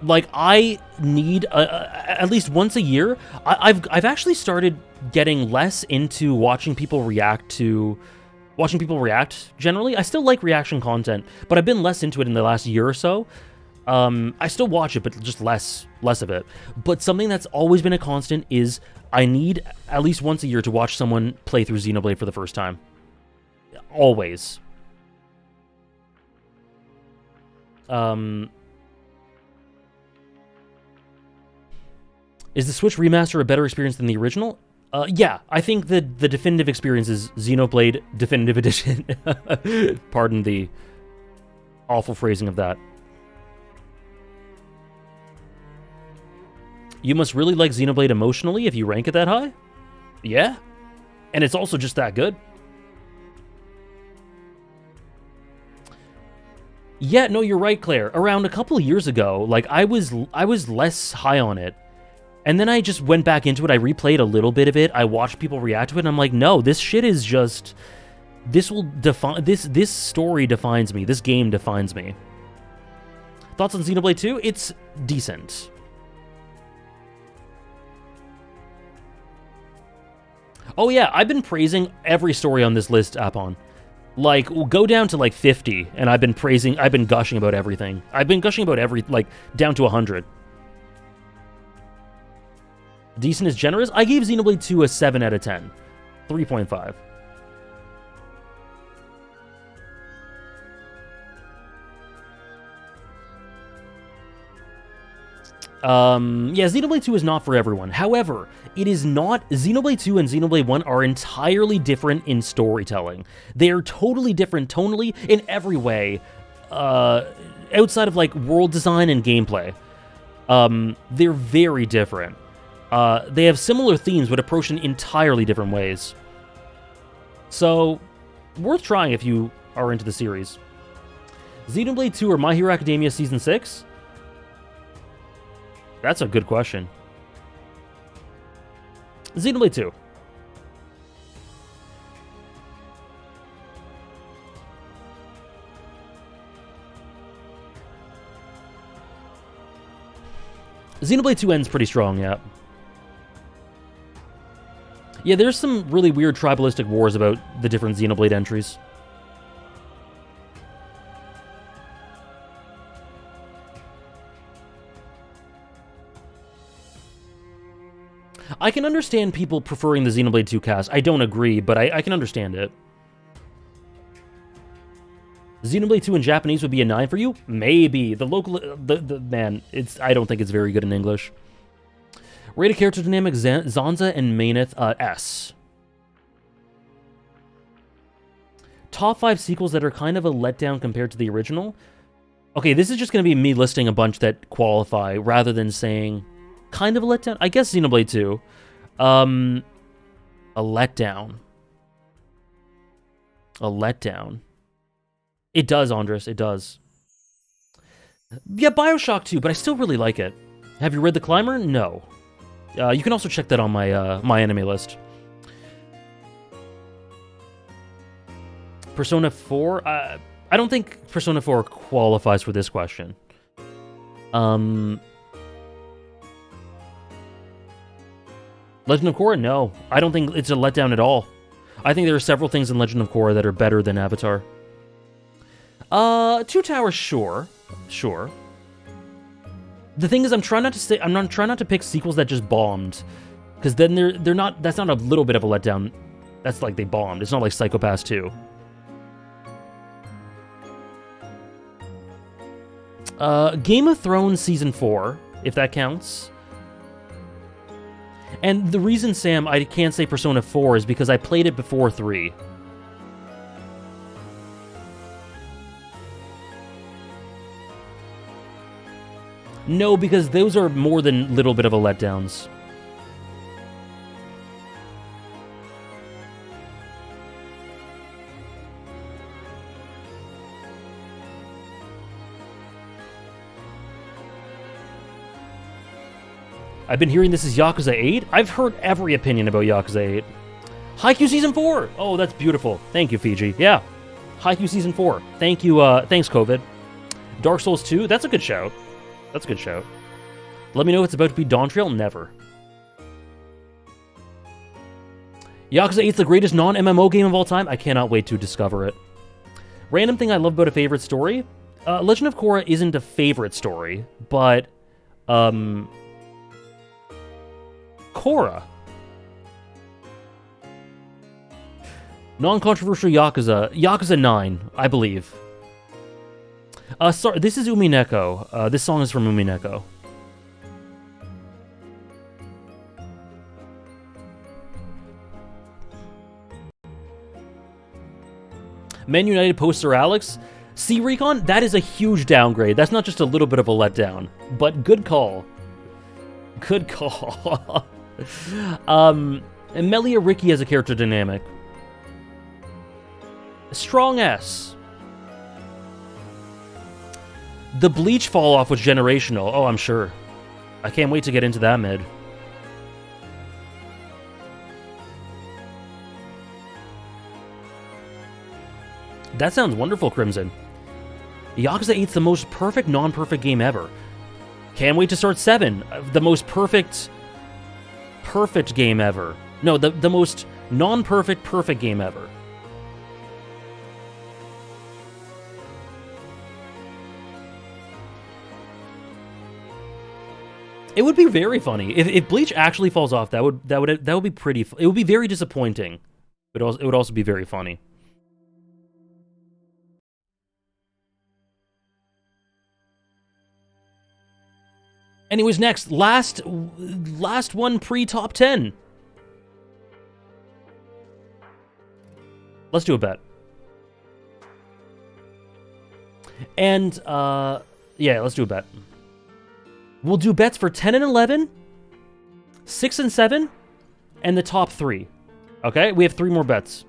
I need at least once a year. I've actually started getting less into watching people react generally. I still like reaction content, but I've been less into it in the last year or so. I still watch it, but just less of it. But something that's always been a constant is I need at least once a year to watch someone play through Xenoblade for the first time. Always. Is the Switch remaster a better experience than the original? Yeah, I think the definitive experience is Xenoblade Definitive Edition. Pardon the awful phrasing of that. You must really like Xenoblade emotionally if you rank it that high? Yeah. And it's also just that good. Yeah, no, you're right, Claire. Around a couple of years ago, I was less high on it. And then I just went back into it. I replayed a little bit of it. I watched people react to it, and I'm like, no, this shit is just... This will define... This story defines me. This game defines me. Thoughts on Xenoblade 2? It's decent. Oh yeah, I've been praising every story on this list, Apon. Like, we'll go down to like 50, and I've been gushing about everything. I've been gushing about down to 100. Decent is generous? I gave Xenoblade 2 a 7 out of 10. 3.5. Yeah, Xenoblade 2 is not for everyone. However, it is not... Xenoblade 2 and Xenoblade 1 are entirely different in storytelling. They are totally different tonally in every way, outside of, like, world design and gameplay. They're very different. They have similar themes, but approach in entirely different ways. So, worth trying if you are into the series. Xenoblade 2 or My Hero Academia Season 6? That's a good question. Xenoblade 2. Xenoblade 2 ends pretty strong, yeah. Yeah, there's some really weird tribalistic wars about the different Xenoblade entries. I can understand people preferring the Xenoblade 2 cast. I don't agree, but I can understand it. Xenoblade 2 in Japanese would be a 9 for you? Maybe. The local... man, I don't think it's very good in English. Rated character dynamic, Zanza and Maineth, S. Top 5 sequels that are kind of a letdown compared to the original? Okay, this is just going to be me listing a bunch that qualify, rather than saying... kind of a letdown? I guess Xenoblade 2. A letdown. A letdown. It does, Andres. It does. Yeah, Bioshock 2, but I still really like it. Have you read The Climber? No. You can also check that on my my anime list. Persona 4? I don't think Persona 4 qualifies for this question. Legend of Korra? No. I don't think it's a letdown at all. I think there are several things in Legend of Korra that are better than Avatar. Two Towers, sure. Sure. The thing is, I'm trying not to pick sequels that just bombed. Because then they're not, that's not a little bit of a letdown. That's like they bombed. It's not like Psycho Pass 2. Game of Thrones Season 4, if that counts. And the reason, Sam, I can't say Persona 4 is because I played it before 3. No, because those are more than little bit of a letdowns. I've been hearing this is Yakuza 8. I've heard every opinion about Yakuza 8. Haikyuu Season 4! Oh, that's beautiful. Thank you, Fiji. Yeah. Haikyuu Season 4. Thank you, thanks, COVID. Dark Souls 2? That's a good shout. That's a good shout. Let me know if it's about to be Dawntrail? Never. Yakuza 8's the greatest non-MMO game of all time? I cannot wait to discover it. Random thing I love about a favorite story? Legend of Korra isn't a favorite story, but... Korra. Non-controversial Yakuza. Yakuza 9, I believe. Sorry, this is Umineko. This song is from Umineko. Men United poster Alex. Sea Recon? That is a huge downgrade. That's not just a little bit of a letdown. But good call. Good call. And Melia Ricky has a character dynamic. Strong S. The Bleach fall-off was generational. Oh, I'm sure. I can't wait to get into that mid. That sounds wonderful, Crimson. Yakuza 8's the most perfect non-perfect game ever. Can't wait to start 7. The most perfect game ever. No, the most Non-perfect, perfect game ever. It would be very funny if Bleach actually falls off. That would be pretty. It would be very disappointing, but it would also be very funny. Anyways, next, last one pre-top 10. Let's do a bet. And yeah, let's do a bet. We'll do bets for 10 and 11, 6 and 7, and the top 3. Okay? We have 3 more bets.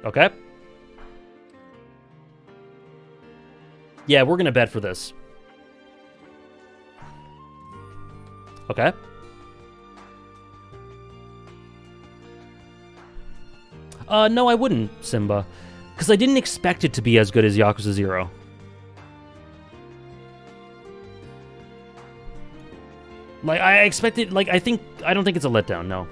Okay? Yeah, we're gonna bet for this. Okay? No, I wouldn't, Simba. Because I didn't expect it to be as good as Yakuza 0. Like, I expected, like, I don't think it's a letdown, no.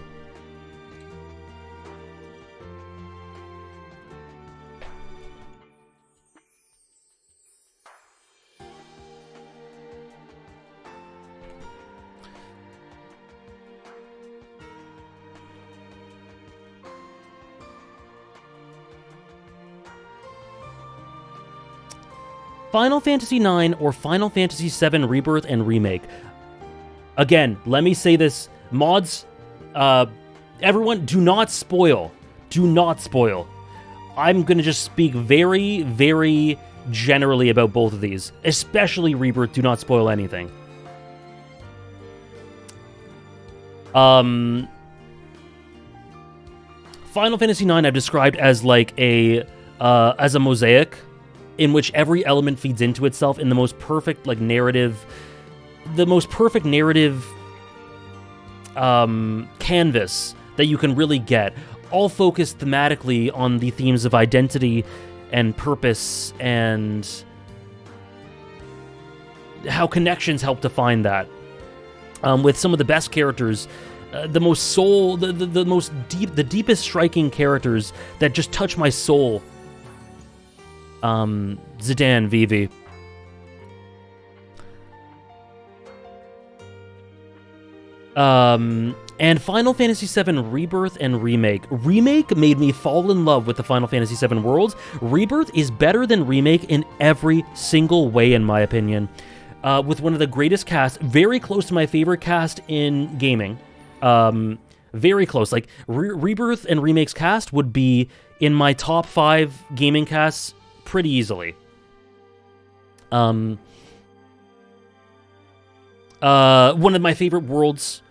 Final Fantasy IX or Final Fantasy VII Rebirth and Remake. Again, let me say this. Mods, everyone, do not spoil. Do not spoil. I'm going to just speak very, very generally about both of these. Especially Rebirth, do not spoil anything. Final Fantasy IX I've described as like a mosaic in which every element feeds into itself in the most perfect, like, narrative, the most perfect narrative canvas that you can really get, all focused thematically on the themes of identity and purpose and how connections help define that. With some of the best characters, the most soul, the most deep, the deepest striking characters that just touch my soul. Zidane, Vivi. And Final Fantasy VII Rebirth and Remake. Remake made me fall in love with the Final Fantasy VII worlds. Rebirth is better than Remake in every single way, in my opinion. With one of the greatest casts, very close to my favorite cast in gaming. Very close. Like, Rebirth and Remake's cast would be in my top 5 gaming casts pretty easily. One of my favorite worlds.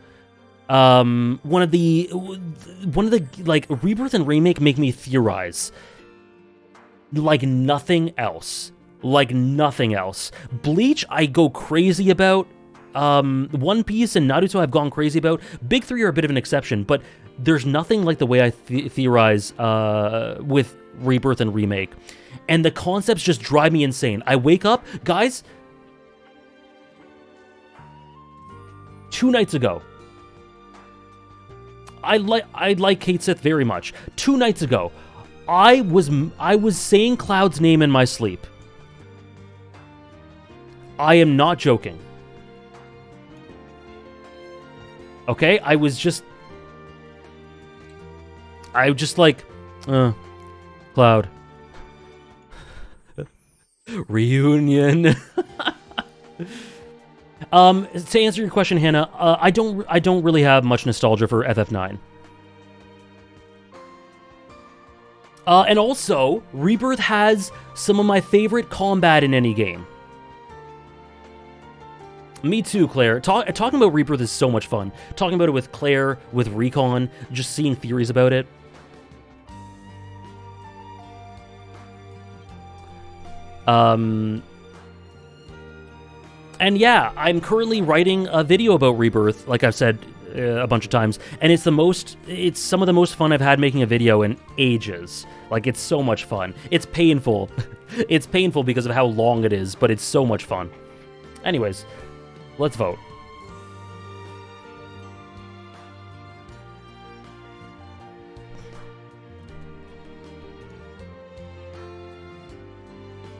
One of the like, Rebirth and Remake make me theorize like nothing else. Like nothing else. Bleach, I go crazy about. One Piece and Naruto I've gone crazy about. Big 3 are a bit of an exception, but there's nothing like the way I theorize with Rebirth and Remake. And the concepts just drive me insane. I wake up, guys, 2 nights ago. I like Kate Sith very much. 2 nights ago, I was saying Cloud's name in my sleep. I am not joking. Okay, I was just like, Cloud. Reunion. To answer your question, Hannah, I don't really have much nostalgia for FF9. And also, Rebirth has some of my favorite combat in any game. Me too, Claire. Talking about Rebirth is so much fun. Talking about it with Claire, with Recon, just seeing theories about it. And yeah, I'm currently writing a video about Rebirth, like I've said a bunch of times, and it's some of the most fun I've had making a video in ages. Like, it's so much fun. It's painful. It's painful because of how long it is, but it's so much fun. Anyways, let's vote.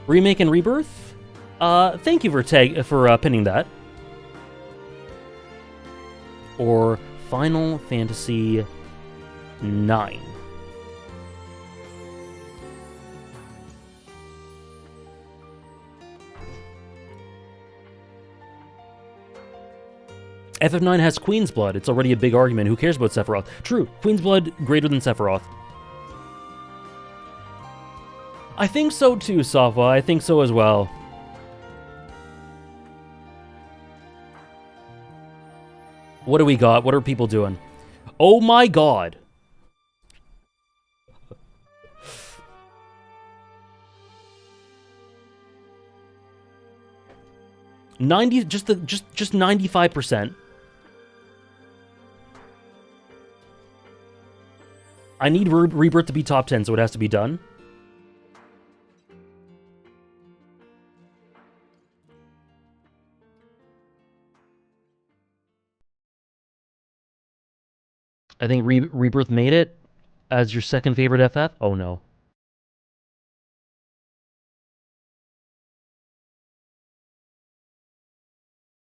Remake and Rebirth? Thank you for pinning that. Or Final Fantasy 9. FF9 has Queen's Blood. It's already a big argument. Who cares about Sephiroth? True. Queen's Blood greater than Sephiroth. I think so too, Safa. I think so as well. What do we got? What are people doing? Oh my god. Just 95%. I need Rebirth to be top 10, so it has to be done. I think Rebirth made it as your second favorite FF. Oh no.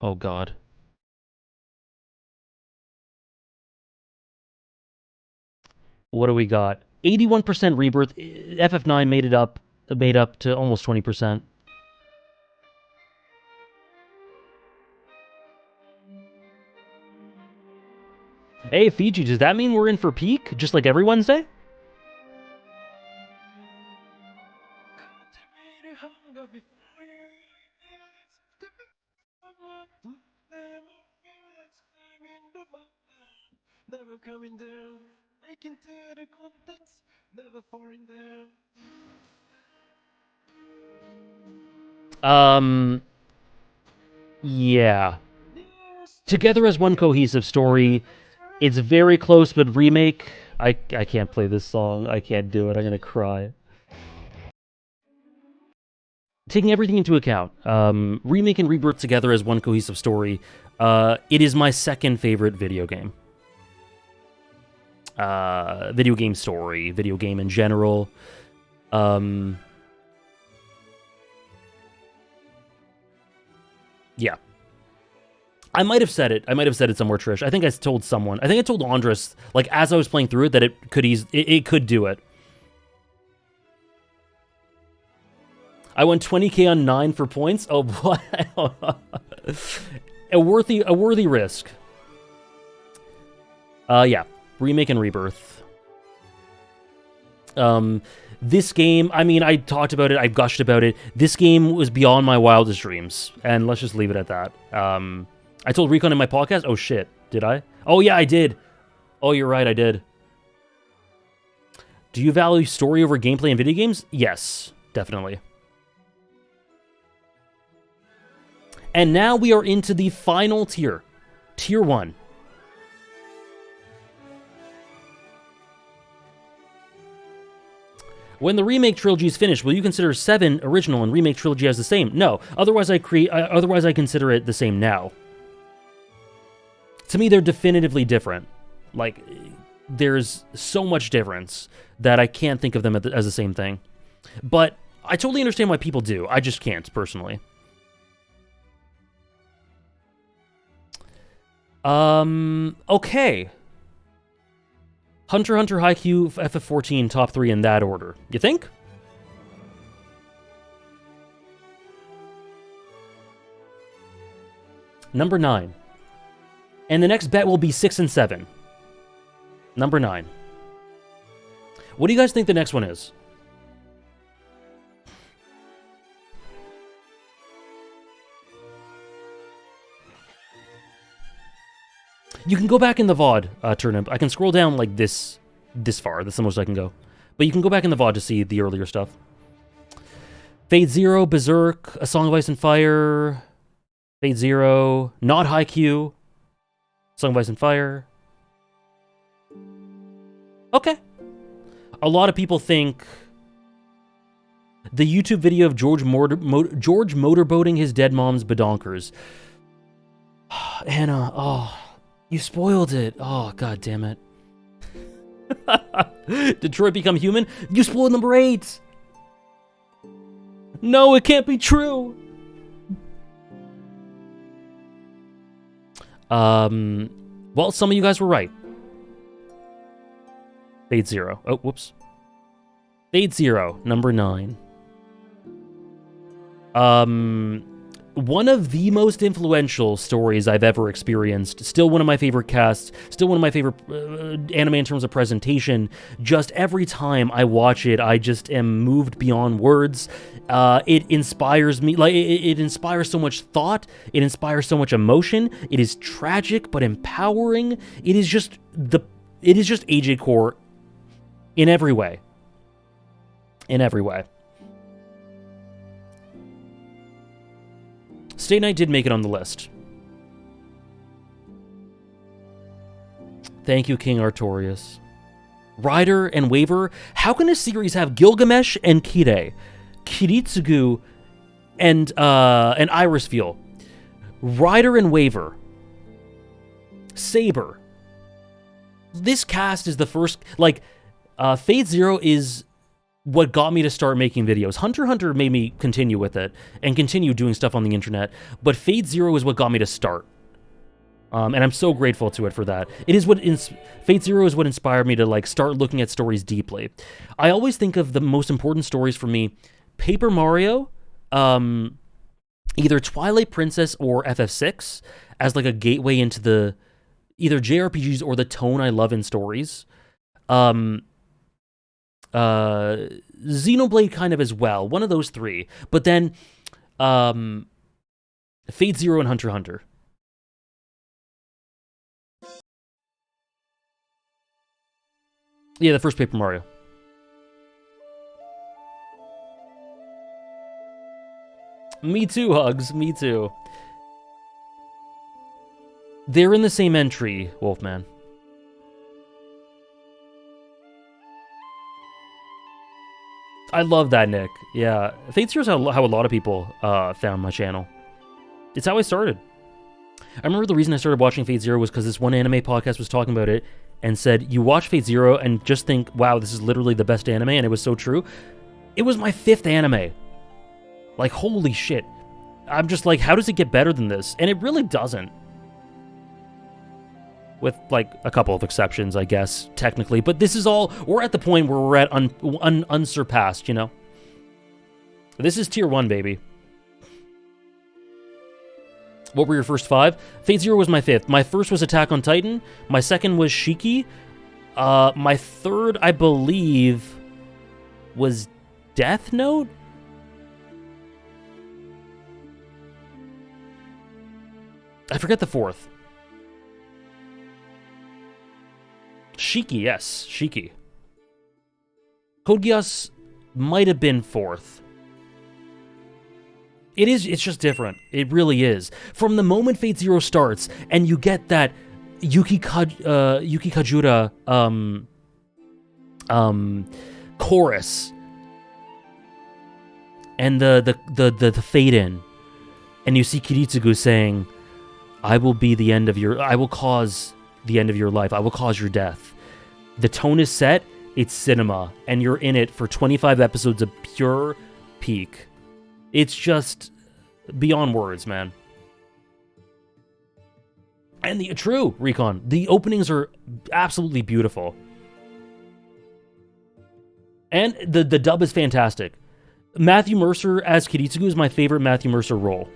Oh god. What do we got? 81% Rebirth. FF9 made up to almost 20%. Hey, Fiji, does that mean we're in for peak, just like every Wednesday? Yeah. Together as one cohesive story. It's very close, but remake... I can't play this song. I can't do it. I'm gonna cry. Taking everything into account, remake and Rebirth together as one cohesive story, it is my second favorite video game. Video game story, video game in general. Yeah. I might have said it. I might have said it somewhere, Trish. I think I told someone. I think I told Andres, like, as I was playing through it, that it could do it. I went 20k on 9 for points. Oh boy. a worthy risk. Yeah. Remake and Rebirth. This game, I mean, I talked about it, I gushed about it. This game was beyond my wildest dreams, and let's just leave it at that. I told Recon in my podcast. Oh shit, did I? Oh yeah, I did. Oh, you're right, I did. Do you value story over gameplay in video games? Yes, definitely. And now we are into the final tier. Tier 1. When the remake trilogy is finished, will you consider 7 original and remake trilogy as the same? No. Otherwise I consider it the same now. To me, they're definitively different. Like, there's so much difference that I can't think of them as the same thing. But I totally understand why people do. I just can't, personally. Okay. Hunter x Hunter, Haikyuu, FF14, top 3 in that order. You think? Number 9. And the next bet will be 6 and 7. Number 9. What do you guys think the next one is? You can go back in the VOD, Turnip. I can scroll down like this far. That's the most I can go. But you can go back in the VOD to see the earlier stuff. Fate Zero, Berserk, A Song of Ice and Fire, Fate Zero, not Haikyuu, Song of Ice and Fire. Okay. A lot of people think The YouTube video of George motorboating his dead mom's badonkers. Hannah, oh, you spoiled it. Oh, god damn it. Detroit Become Human? You spoiled number 8! No, it can't be true! Well, some of you guys were right. Fate Zero. Oh, whoops. Fate Zero, number 9. One of the most influential stories I've ever experienced. Still one of my favorite casts. Still one of my favorite anime in terms of presentation. Just every time I watch it, I just am moved beyond words. It inspires me. Like it inspires so much thought. It inspires so much emotion. It is tragic but empowering. It is just AJ Core in every way. In every way. Stay Night did make it on the list. Thank you, King Artorias. Rider and Waver. How can a series have Gilgamesh and Kire, Kiritsugu, and Iris Feel, Rider and Waver, Saber? This cast is the first. Like, Fate Zero is what got me to start making videos. Hunter x Hunter made me continue with it and continue doing stuff on the internet, but Fate Zero is what got me to start. And I'm so grateful to it for that. It is Fate Zero is what inspired me to like start looking at stories deeply. I always think of the most important stories for me: Paper Mario, either Twilight Princess or FF6 as like a gateway into the either JRPGs or the tone I love in stories. Xenoblade kind of as well, one of those three. But then Fate Zero and Hunter x Hunter. Yeah, the first Paper Mario. Me too, Hugs, me too. They're in the same entry, Wolfman. I love that, Nick. Yeah, Fate Zero's how a lot of people found my channel. It's how I started. I remember the reason I started watching Fate Zero was because this one anime podcast was talking about it and said, you watch Fate Zero and just think, wow, this is literally the best anime, and it was so true. It was my 5th anime. Like, holy shit. I'm just like, how does it get better than this? And it really doesn't. With, like, a couple of exceptions, I guess, technically. But this is all... We're at the point where we're at unsurpassed, you know? This is Tier 1, baby. What were your first 5? Fate Zero was my 5th. My first was Attack on Titan. My second was Shiki. My third, I believe, was Death Note? I forget the 4th. Shiki, yes, Shiki. Code Geass might have been 4th. It's just different. It really is. From the moment Fate Zero starts, and you get that Yuki Kajura chorus, and the fade in, and you see Kiritsugu saying, I will cause the end of your life. I will cause your death. The tone is set. It's cinema. And you're in it for 25 episodes of pure peak. It's just beyond words, man. And true, Recon. The openings are absolutely beautiful. And the dub is fantastic. Matthew Mercer as Kiritsugu is my favorite Matthew Mercer role.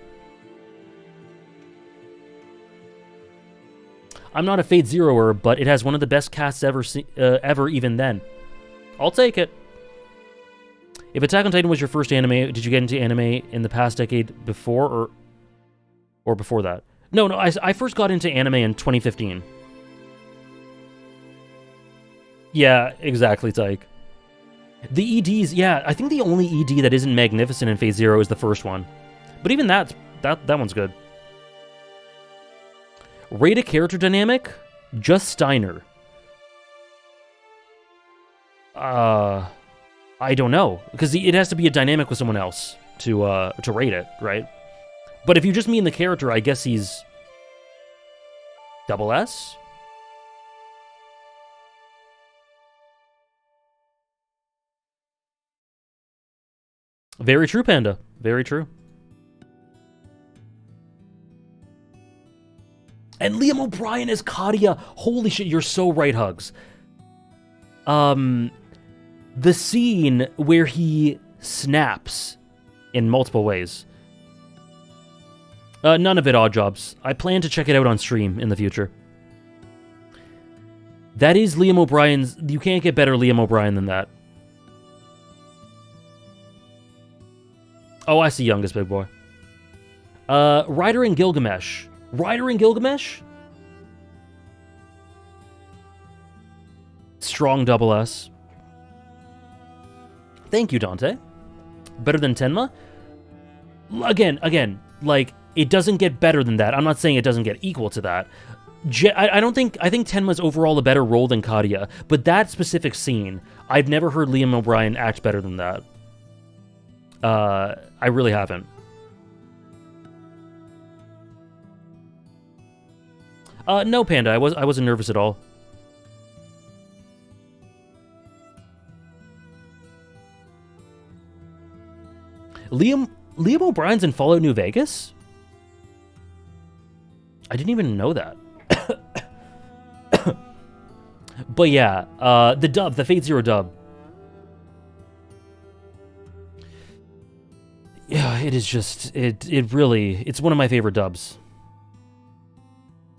I'm not a Fate Zeroer, but it has one of the best casts ever even then. I'll take it. If Attack on Titan was your first anime, did you get into anime in the past decade before or before that? No, I first got into anime in 2015. Yeah, exactly, Tyke. The EDs, yeah, I think the only ED that isn't magnificent in Fate Zero is the first one. But even that one's good. Rate a character dynamic? Just Steiner. I don't know, because it has to be a dynamic with someone else to rate it, right? But if you just mean the character, I guess he's double S? Very true, Panda. Very true. And Liam O'Brien as Kadia. Holy shit, you're so right, Hugs. The scene where he snaps in multiple ways. None of it odd jobs. I plan to check it out on stream in the future. That is Liam O'Brien's... You can't get better Liam O'Brien than that. Oh, I see youngest big boy. Ryder and Gilgamesh. Ryder and Gilgamesh? Strong double S. Thank you, Dante. Better than Tenma? Again, like, it doesn't get better than that. I'm not saying it doesn't get equal to that. I think Tenma's overall a better role than Kadia, but that specific scene, I've never heard Liam O'Brien act better than that. I really haven't. No, Panda, I wasn't nervous at all. Liam O'Brien's in Fallout New Vegas? I didn't even know that. But yeah, the dub, the Fate Zero dub. Yeah, it is just, it really, it's one of my favorite dubs.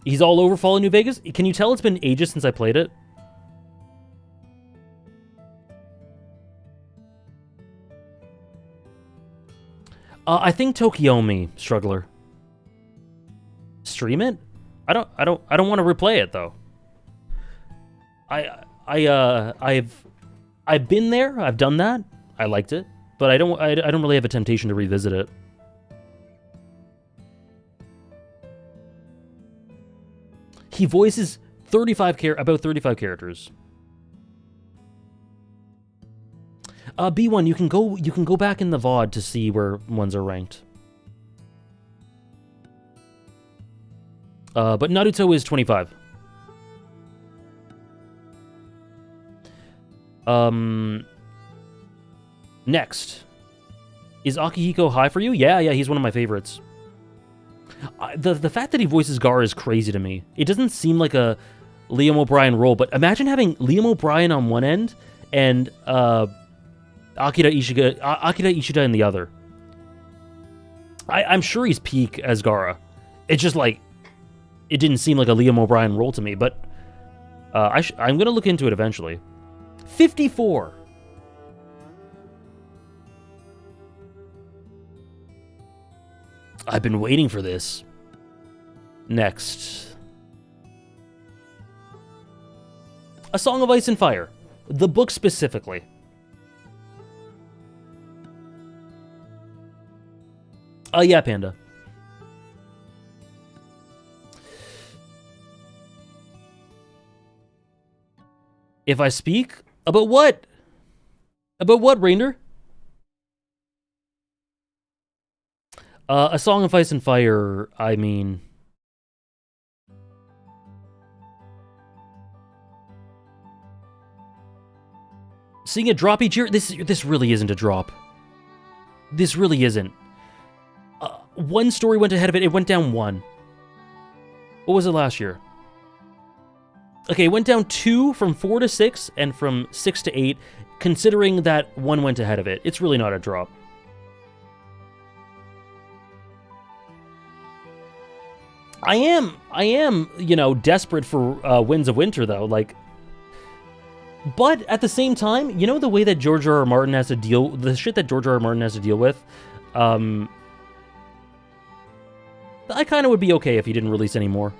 He's all over Fallout New Vegas? Can you tell it's been ages since I played it? I think Tokyomi, Struggler. Stream it? I don't want to replay it though. I've been there. I've done that. I liked it, but I don't really have a temptation to revisit it. He voices about 35 characters. B1, you can go back in the VOD to see where ones are ranked. But Naruto is 25. Next. Is Akihiko high for you? Yeah, he's one of my favorites. The fact that he voices Gaara is crazy to me. It doesn't seem like a Liam O'Brien role, but imagine having Liam O'Brien on one end and Akira Ishida in the other. I'm sure he's peak as Gaara. It's just like, it didn't seem like a Liam O'Brien role to me, but I'm going to look into it eventually. 54. I've been waiting for this. Next. A Song of Ice and Fire. The book specifically. Yeah, Panda. If I speak? About what? About what, Rainer? A Song of Ice and Fire, I mean... Seeing it drop each year? This really isn't a drop. This really isn't. One story went ahead of it. It went down 1. What was it last year? Okay, it went down 2 from 4 to 6 and from 6 to 8, considering that 1 went ahead of it. It's really not a drop. I am, you know, desperate for Winds of Winter, though, like... But, at the same time, you know the way that George R.R. Martin has to deal... The shit that George R.R. Martin has to deal with? I kind of would be okay if he didn't release any more.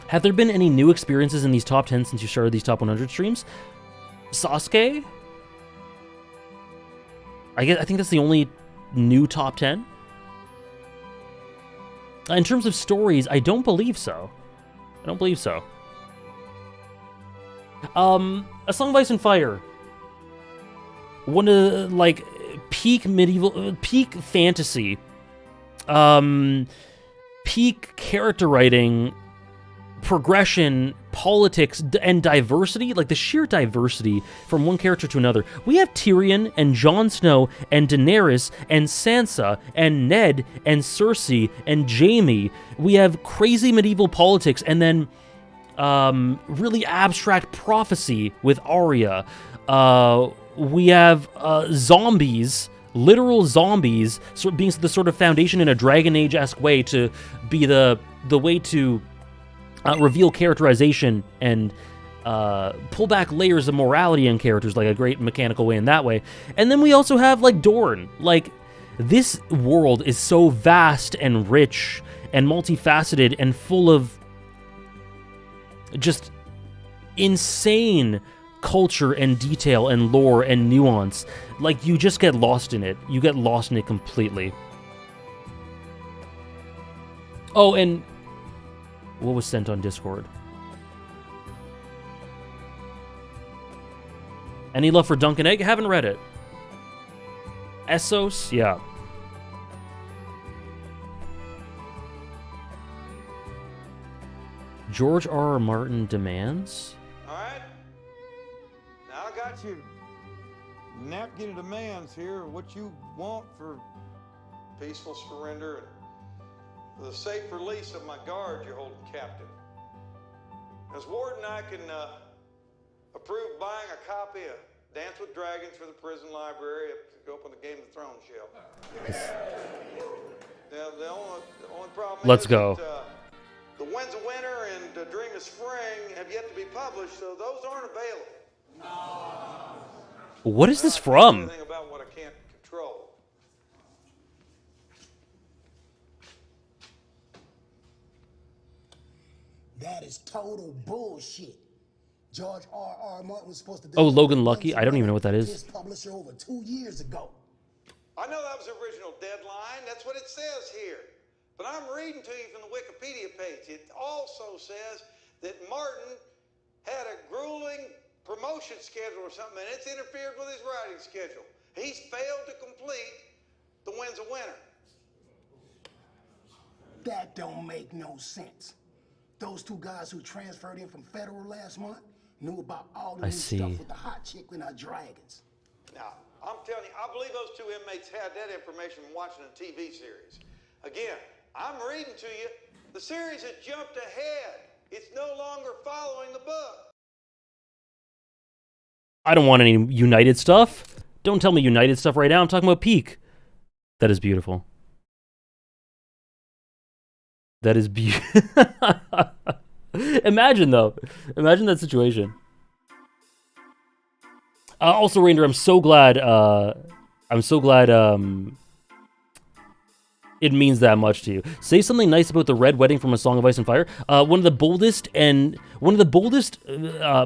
Have there been any new experiences in these top 10 since you started these top 100 streams? Sasuke? I think that's the only new top 10. In terms of stories, I don't believe so. I don't believe so. A Song of Ice and Fire. One of, like, peak medieval, peak fantasy, peak character writing, progression, politics, and diversity, like the sheer diversity from one character to another. We have Tyrion and Jon Snow and Daenerys and Sansa and Ned and Cersei and Jaime. We have crazy medieval politics, and then really abstract prophecy with Arya. We have zombies, literal zombies, being the sort of foundation in a Dragon Age-esque way to be the way to reveal characterization and pull back layers of morality in characters, like a great mechanical way in that way. And then we also have, like, Dorne. Like, this world is so vast and rich and multifaceted and full of just insane culture and detail and lore and nuance. Like, you just get lost in it. You get lost in it completely. Oh, and what was sent on Discord? Any love for Duncan Egg? Haven't read it. Essos? Yeah. George R.R. Martin demands? Alright. Now I got you napkin demands here, what you want for peaceful surrender and the safe release of my guard you're holding captive. As warden, I can approve buying a copy of Dance with Dragons for the prison library to go up on the Game of Thrones shelf. Now, the only problem Let's is go. that, The Winds of Winter and Dream of Spring have yet to be published, so those aren't available. What is this from? Anything about what I can't control. That is total bullshit. George R.R. Martin was supposed to. Oh, Logan Lucky? I don't even know what that is. His publisher over 2 years ago. I know that was the original deadline. That's what it says here. But I'm reading to you from the Wikipedia page. It also says that Martin had a grueling promotion schedule or something, and it's interfered with his writing schedule. He's failed to complete The Winds of Winter. That don't make no sense. Those two guys who transferred in from federal last month knew about all the new stuff with the hot chick and her dragons. Now, I'm telling you, I believe those two inmates had that information from watching a TV series. Again, I'm reading to you. The series has jumped ahead. It's no longer following the book. I don't want any United stuff. Don't tell me United stuff right now. I'm talking about Peak. That is beautiful. That is beautiful. Imagine, though. Imagine that situation. Also, Ranger, I'm so glad it means that much to you. Say something nice about the Red Wedding from A Song of Ice and Fire. One of the boldest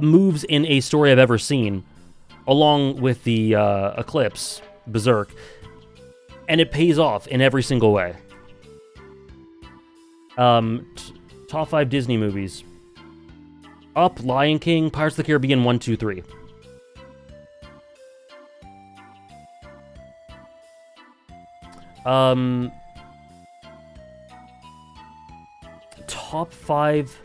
moves in a story I've ever seen, along with the Eclipse, Berserk, and it pays off in every single way. Top 5 Disney movies. Up, Lion King, Pirates of the Caribbean 1, 2, 3. Top 5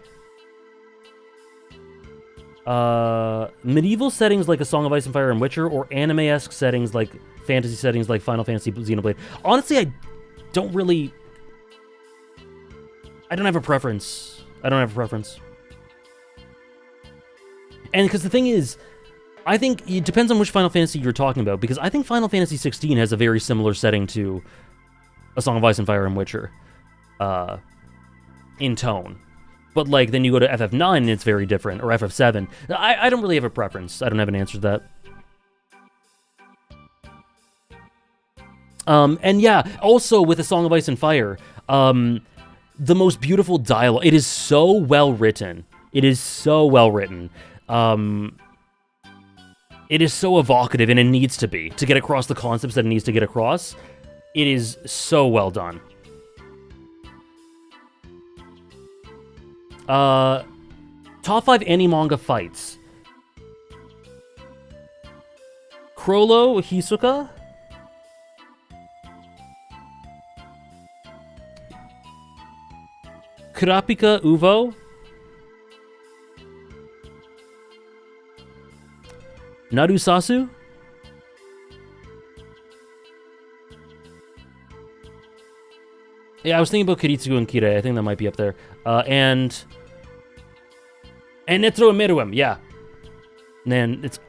medieval settings like A Song of Ice and Fire and Witcher, or anime-esque settings like fantasy settings like Final Fantasy Xenoblade. Honestly, I don't have a preference. And because the thing is, I think it depends on which Final Fantasy you're talking about, because I think Final Fantasy 16 has a very similar setting to A Song of Ice and Fire and Witcher, in tone. But, like, then you go to FF9 and it's very different, or FF7. I don't really have a preference. I don't have an answer to that. And yeah, also with A Song of Ice and Fire, the most beautiful dialogue. It is so well written. It is so well written. It is so evocative, and it needs to be, to get across the concepts that it needs to get across. It is so well done. Top 5 anime-manga fights. Krollo Hisoka. Kurapika Uvo. Narusasu. Yeah, I was thinking about Kiritsugu and Kirei. I think that might be up there. And Netsuo and Meruem, yeah. And then it's...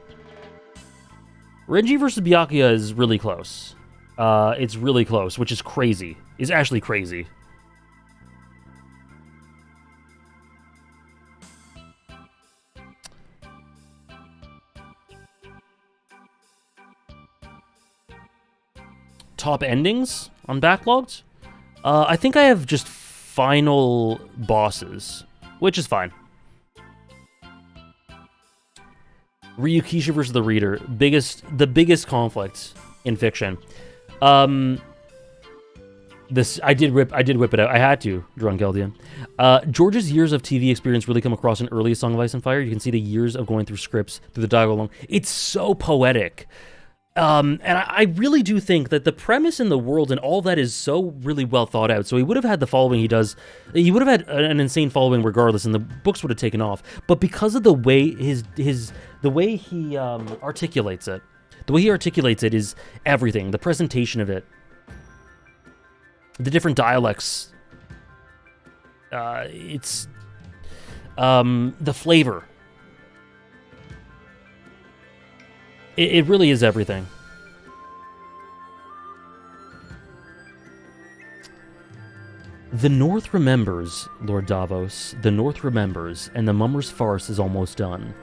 Renji versus Byakuya is really close. It's really close, which is crazy. It's actually crazy. Top endings on Backlogged? I think I have just final bosses, which is fine. Ryukisha versus the Reader, the biggest conflict in fiction. This I did whip it out. I had to, Drunk Eldian. George's years of TV experience really come across in early Song of Ice and Fire. You can see the years of going through scripts, through the dialogue alone. It's so poetic. And I really do think that the premise in the world and all that is so really well thought out. So he would have had the following he does. He would have had an insane following regardless, and the books would have taken off. But because of the way the way he articulates it, is everything. The presentation of it, the different dialects. It's the flavor. It really is everything. The North remembers, Lord Davos. The North remembers, and the mummer's farce is almost done.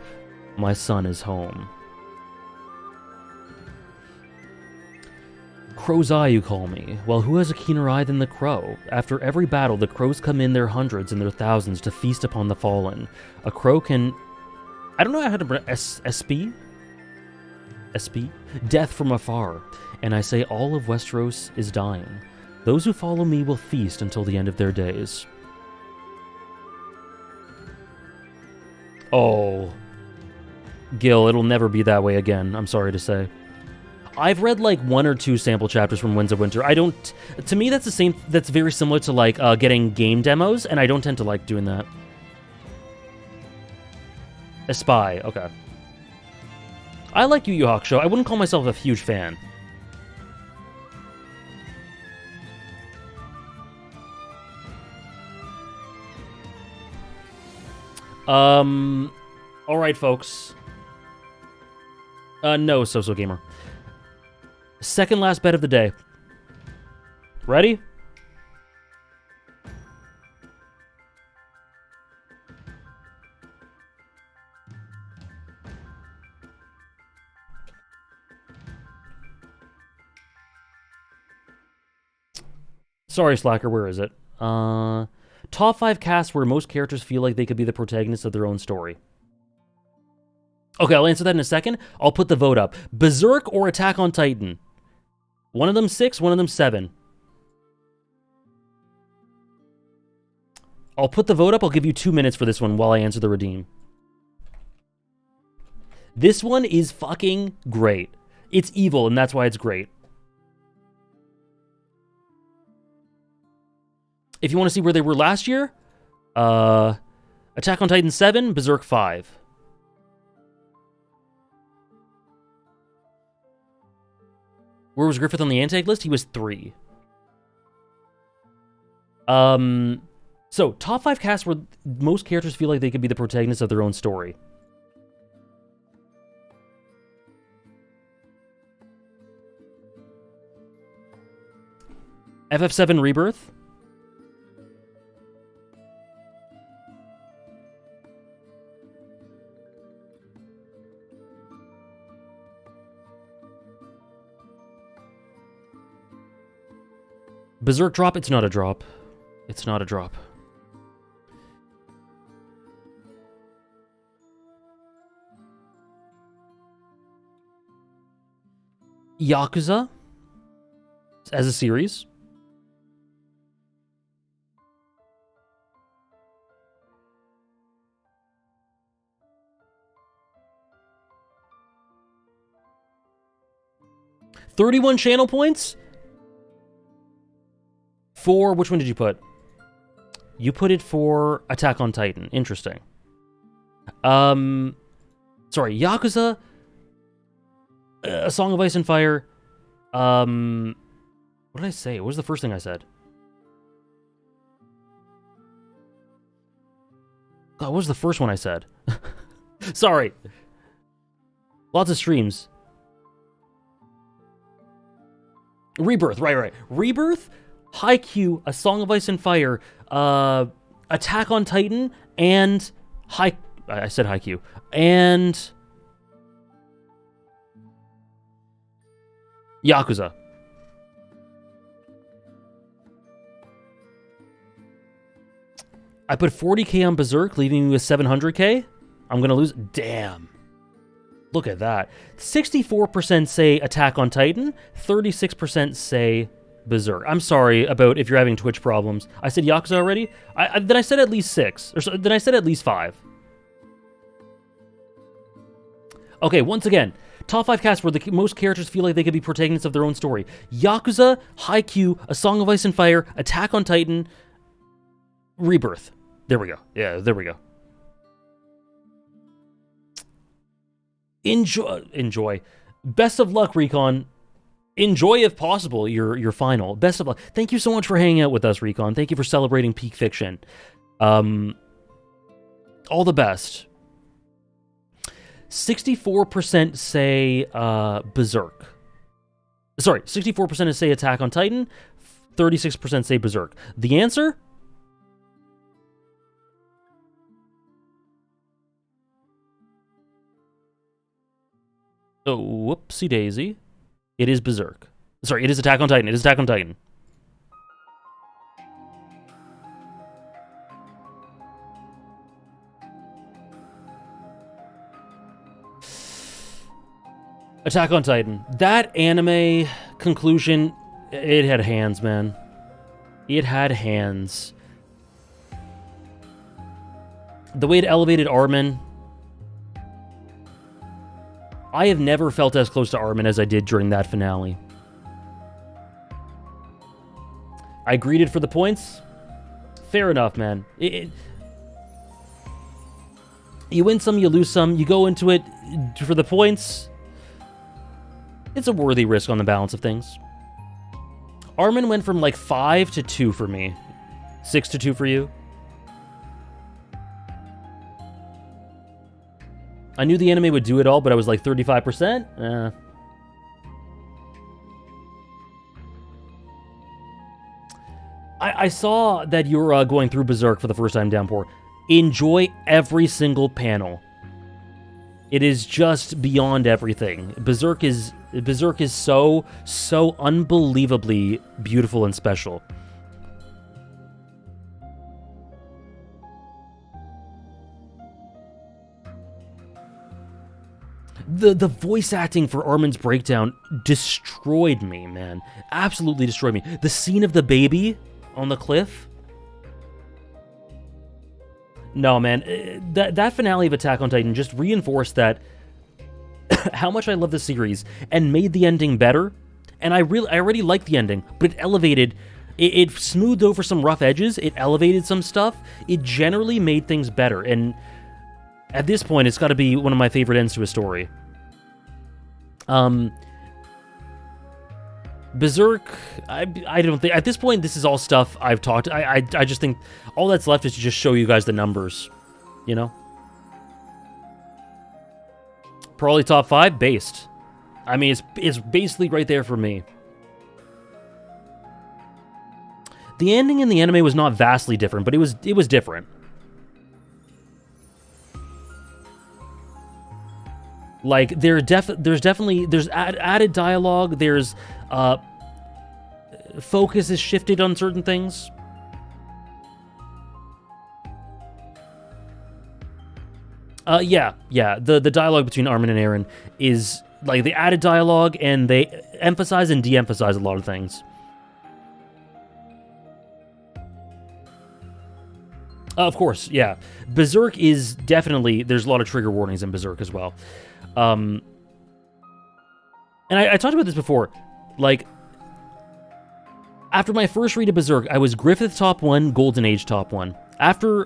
My son is home. Crow's Eye, you call me. Well, who has a keener eye than the crow? After every battle, the crows come in their hundreds and their thousands to feast upon the fallen. A crow can... I don't know how to pronounce... SP? Death from afar, and I say all of Westeros is dying. Those who follow me will feast until the end of their days. Oh. Gil, it'll never be that way again, I'm sorry to say. I've read like 1 or 2 sample chapters from Winds of Winter. To me that's that's very similar to like getting game demos, and I don't tend to like doing that. A spy, okay. I like Yu Yu Hakusho. I wouldn't call myself a huge fan. Alright, folks. No, So Gamer. Second last bet of the day. Ready? Sorry, Slacker, where is it? Top 5 casts where most characters feel like they could be the protagonists of their own story. Okay, I'll answer that in a second. I'll put the vote up. Berserk or Attack on Titan? One of them 6, one of them 7. I'll put the vote up. I'll give you 2 minutes for this one while I answer the redeem. This one is fucking great. It's evil, and that's why it's great. If you want to see where they were last year, Attack on Titan 7, Berserk 5. Where was Griffith on the Antag list? He was 3. So, top 5 casts where most characters feel like they could be the protagonists of their own story. FF7 Rebirth. Berserk drop? It's not a drop. It's not a drop. Yakuza as a series. 31 channel points? For, which one did you put? You put it for Attack on Titan. Interesting. Sorry, Yakuza, A Song of Ice and Fire. What did I say? What was the first thing I said? God, what was the first one I said? Sorry. Lots of streams. Rebirth, right. Rebirth, Haikyuu, A Song of Ice and Fire, Attack on Titan, and I said Haikyuu, and Yakuza. I put 40k on Berserk, leaving me with 700k. I'm gonna lose. Damn. Look at that. 64% say Attack on Titan, 36% say Berserk. I'm sorry about if you're having Twitch problems. I said Yakuza already? Then I said at least 6. Then I said at least 5. Okay, once again, top 5 casts where the most characters feel like they could be protagonists of their own story. Yakuza, Haikyuu, A Song of Ice and Fire, Attack on Titan, Rebirth. There we go. Yeah, there we go. Enjoy. Best of luck, Recon. Enjoy, if possible, your final. Best of luck. Thank you so much for hanging out with us, Recon. Thank you for celebrating peak fiction. All the best. 64% say Berserk. Sorry, 64% say Attack on Titan. 36% say Berserk. The answer? Oh, whoopsie daisy. It is Berserk. Sorry, it is Attack on Titan. It is Attack on Titan. Attack on Titan. That anime conclusion, it had hands, man. It had hands. The way it elevated Armin, I have never felt as close to Armin as I did during that finale. I greeted for the points. Fair enough, man. You win some, you lose some. You go into it for the points. It's a worthy risk on the balance of things. Armin went from like 5 to 2 for me. 6 to 2 for you. I knew the anime would do it all, but I was like 35%. I saw that you're going through Berserk for the first time, Downpour. Enjoy every single panel. It is just beyond everything. Berserk is so unbelievably beautiful and special. The voice acting for Armin's breakdown destroyed me, man. Absolutely destroyed me. The scene of the baby on the cliff. No, man. That finale of Attack on Titan just reinforced that how much I love the series and made the ending better. And I already liked the ending, but it elevated. It smoothed over some rough edges. It elevated some stuff. It generally made things better. And at this point, it's got to be one of my favorite ends to a story. Berserk, I don't think... At this point, this is all stuff I've talked... I just think all that's left is to just show you guys the numbers. You know? Probably top 5, based. I mean, it's basically right there for me. The ending in the anime was not vastly different, but it was different. Like, there's definitely added dialogue. There's focus is shifted on certain things. Yeah. The dialogue between Armin and Eren is like the added dialogue, and they emphasize and de-emphasize a lot of things. Of course, yeah. Berserk is definitely... There's a lot of trigger warnings in Berserk as well. And I talked about this before. Like, after my first read of Berserk, I was Griffith top 1, Golden Age top 1. After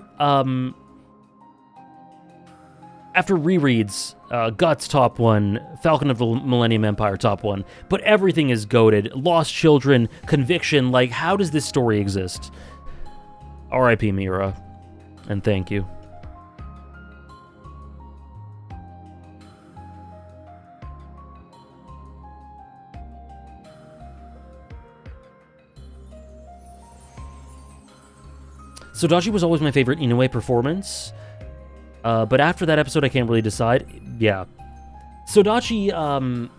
rereads, Guts top 1, Falcon of the Millennium Empire top 1. But everything is goated. Lost Children, Conviction, like, how does this story exist? R.I.P. Miura. And thank you. Sodachi was always my favorite Inoue performance, but after that episode, I can't really decide. Yeah. Sodachi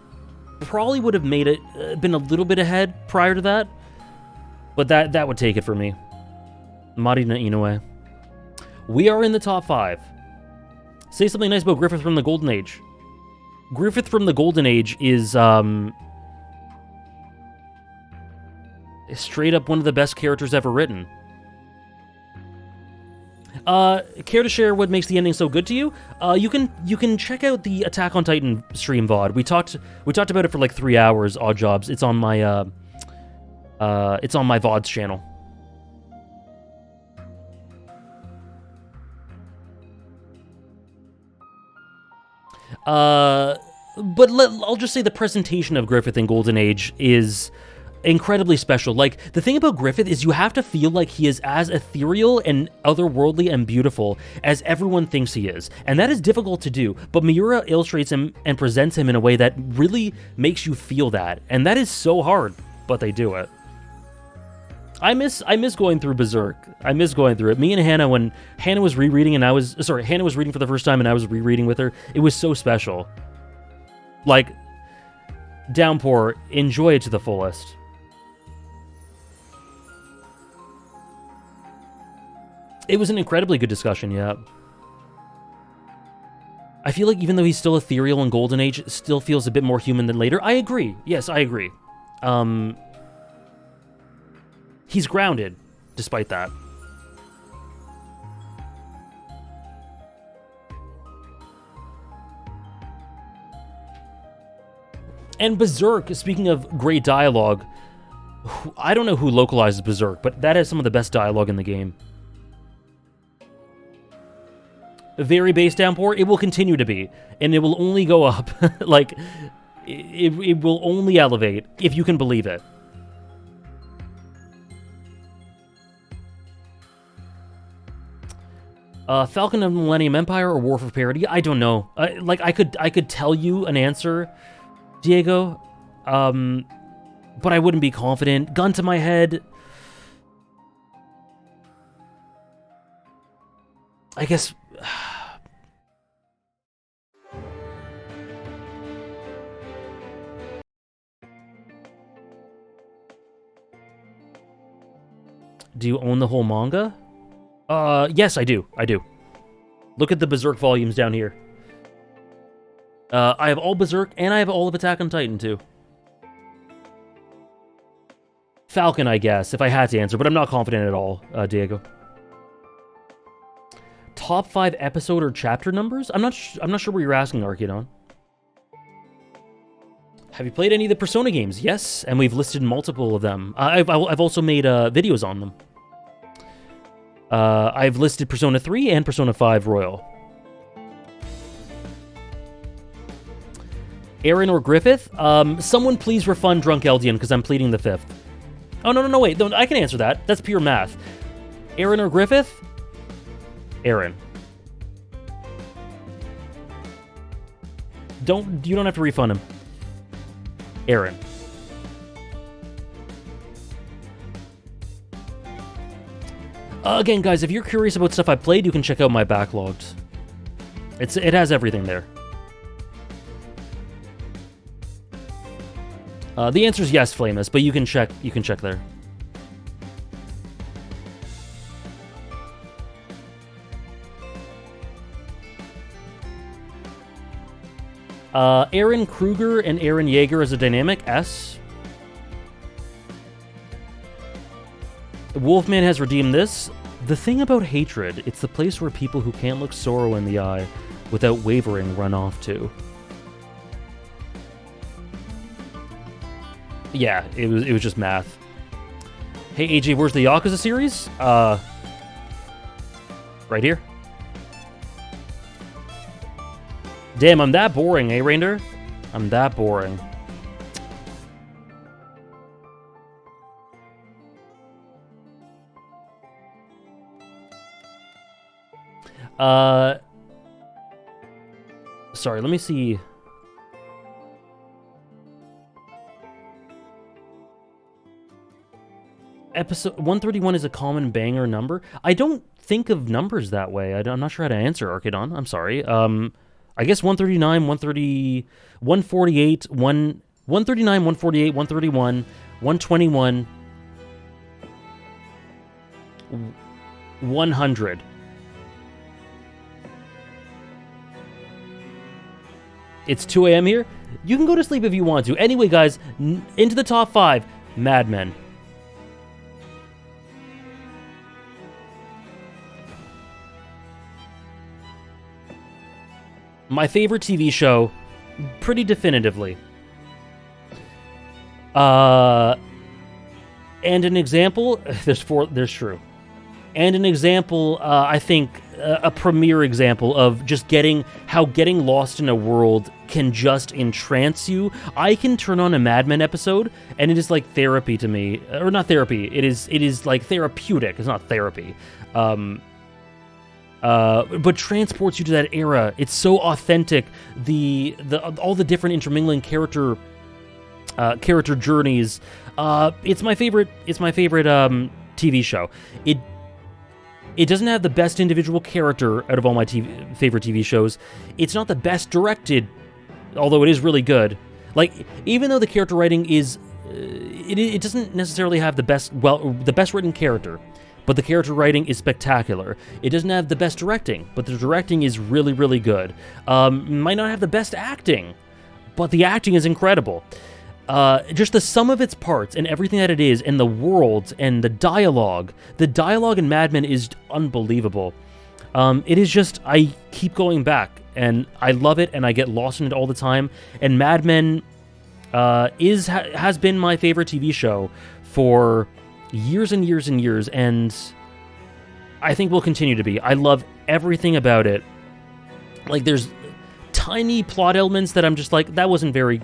probably would have made it, been a little bit ahead prior to that, but that would take it for me. Marina Inoue. We are in the top 5. Say something nice about Griffith from the Golden Age. Griffith from the Golden Age is straight up one of the best characters ever written. Care to share what makes the ending so good to you? You can check out the Attack on Titan stream VOD. We talked about it for like 3 hours. Odd Jobs. It's on my VODs channel. But I'll just say the presentation of Griffith in Golden Age is incredibly special. Like, the thing about Griffith is you have to feel like he is as ethereal and otherworldly and beautiful as everyone thinks he is. And that is difficult to do, but Miura illustrates him and presents him in a way that really makes you feel that. And that is so hard, but they do it. I miss going through Berserk. I miss going through it. Me and Hannah, when Hannah was rereading and Hannah was reading for the first time and I was rereading with her, it was so special. Like, Downpour, enjoy it to the fullest. It was an incredibly good discussion, yeah. I feel like even though he's still ethereal in Golden Age, it still feels a bit more human than later. I agree. Yes, I agree. He's grounded, despite that. And Berserk, speaking of great dialogue, I don't know who localizes Berserk, but that has some of the best dialogue in the game. Very base Downpour, it will continue to be, and it will only go up. Like, it will only elevate, if you can believe it. Falcon of the Millennium Empire or War for Parity? I don't know. I could tell you an answer, Diego, but I wouldn't be confident. Gun to my head, I guess. Do you own the whole manga? Yes, I do. I do. Look at the Berserk volumes down here. I have all Berserk, and I have all of Attack on Titan, too. Falcon, I guess, if I had to answer, but I'm not confident at all, Diego. Top 5 episode or chapter numbers? I'm not sure what you're asking, Arcane. Have you played any of the Persona games? Yes, and we've listed multiple of them. I've also made videos on them. I've listed Persona 3 and Persona 5 Royal. Aaron or Griffith? Someone please refund Drunk Eldian, because I'm pleading the 5th. Oh, no, wait. No, I can answer that. That's pure math. Aaron or Griffith? Aaron. You don't have to refund him. Aaron. Again, guys, if you're curious about stuff I played, you can check out my backlogs. It has everything there. The answer is yes, Flamus, but you can check there. Aaron Kruger and Aaron Yeager as a dynamic, S. Wolfman has redeemed this. The thing about hatred, it's the place where people who can't look sorrow in the eye without wavering run off to. Yeah, it was just math. Hey AJ, where's the Yakuza series? Right here. Damn, I'm that boring, eh, Rainder? I'm that boring. Sorry, let me see. Episode 131 is a common banger number. I don't think of numbers that way. I'm not sure how to answer, Arcadon. I'm sorry. I guess 139, 130, 148, 139, 148, 131, 121, 100. It's 2 a.m. here. You can go to sleep if you want to. Anyway, guys, into the top 5. Mad Men. My favorite TV show, pretty definitively. And an example, there's true. And an example, I think, a premier example of just getting lost in a world can just entrance you. I can turn on a Mad Men episode, and it is like therapy to me. Or not therapy, it is like therapeutic. It's not therapy. But transports you to that era. It's so authentic. All the different intermingling character journeys. It's my favorite TV show. It doesn't have the best individual character out of all my favorite TV shows. It's not the best directed, although it is really good. Like, even though the character writing is, it doesn't necessarily have the best written character. But the character writing is spectacular. It doesn't have the best directing, but the directing is really, really good. Might not have the best acting, but the acting is incredible. Just the sum of its parts and everything that it is, and the world and the dialogue. The dialogue in Mad Men is unbelievable. It is just, I keep going back, and I love it, and I get lost in it all the time. And Mad Men has been my favorite TV show for years and years and years, and I think will continue to be. I love everything about it. Like, there's tiny plot elements that I'm just like, that wasn't very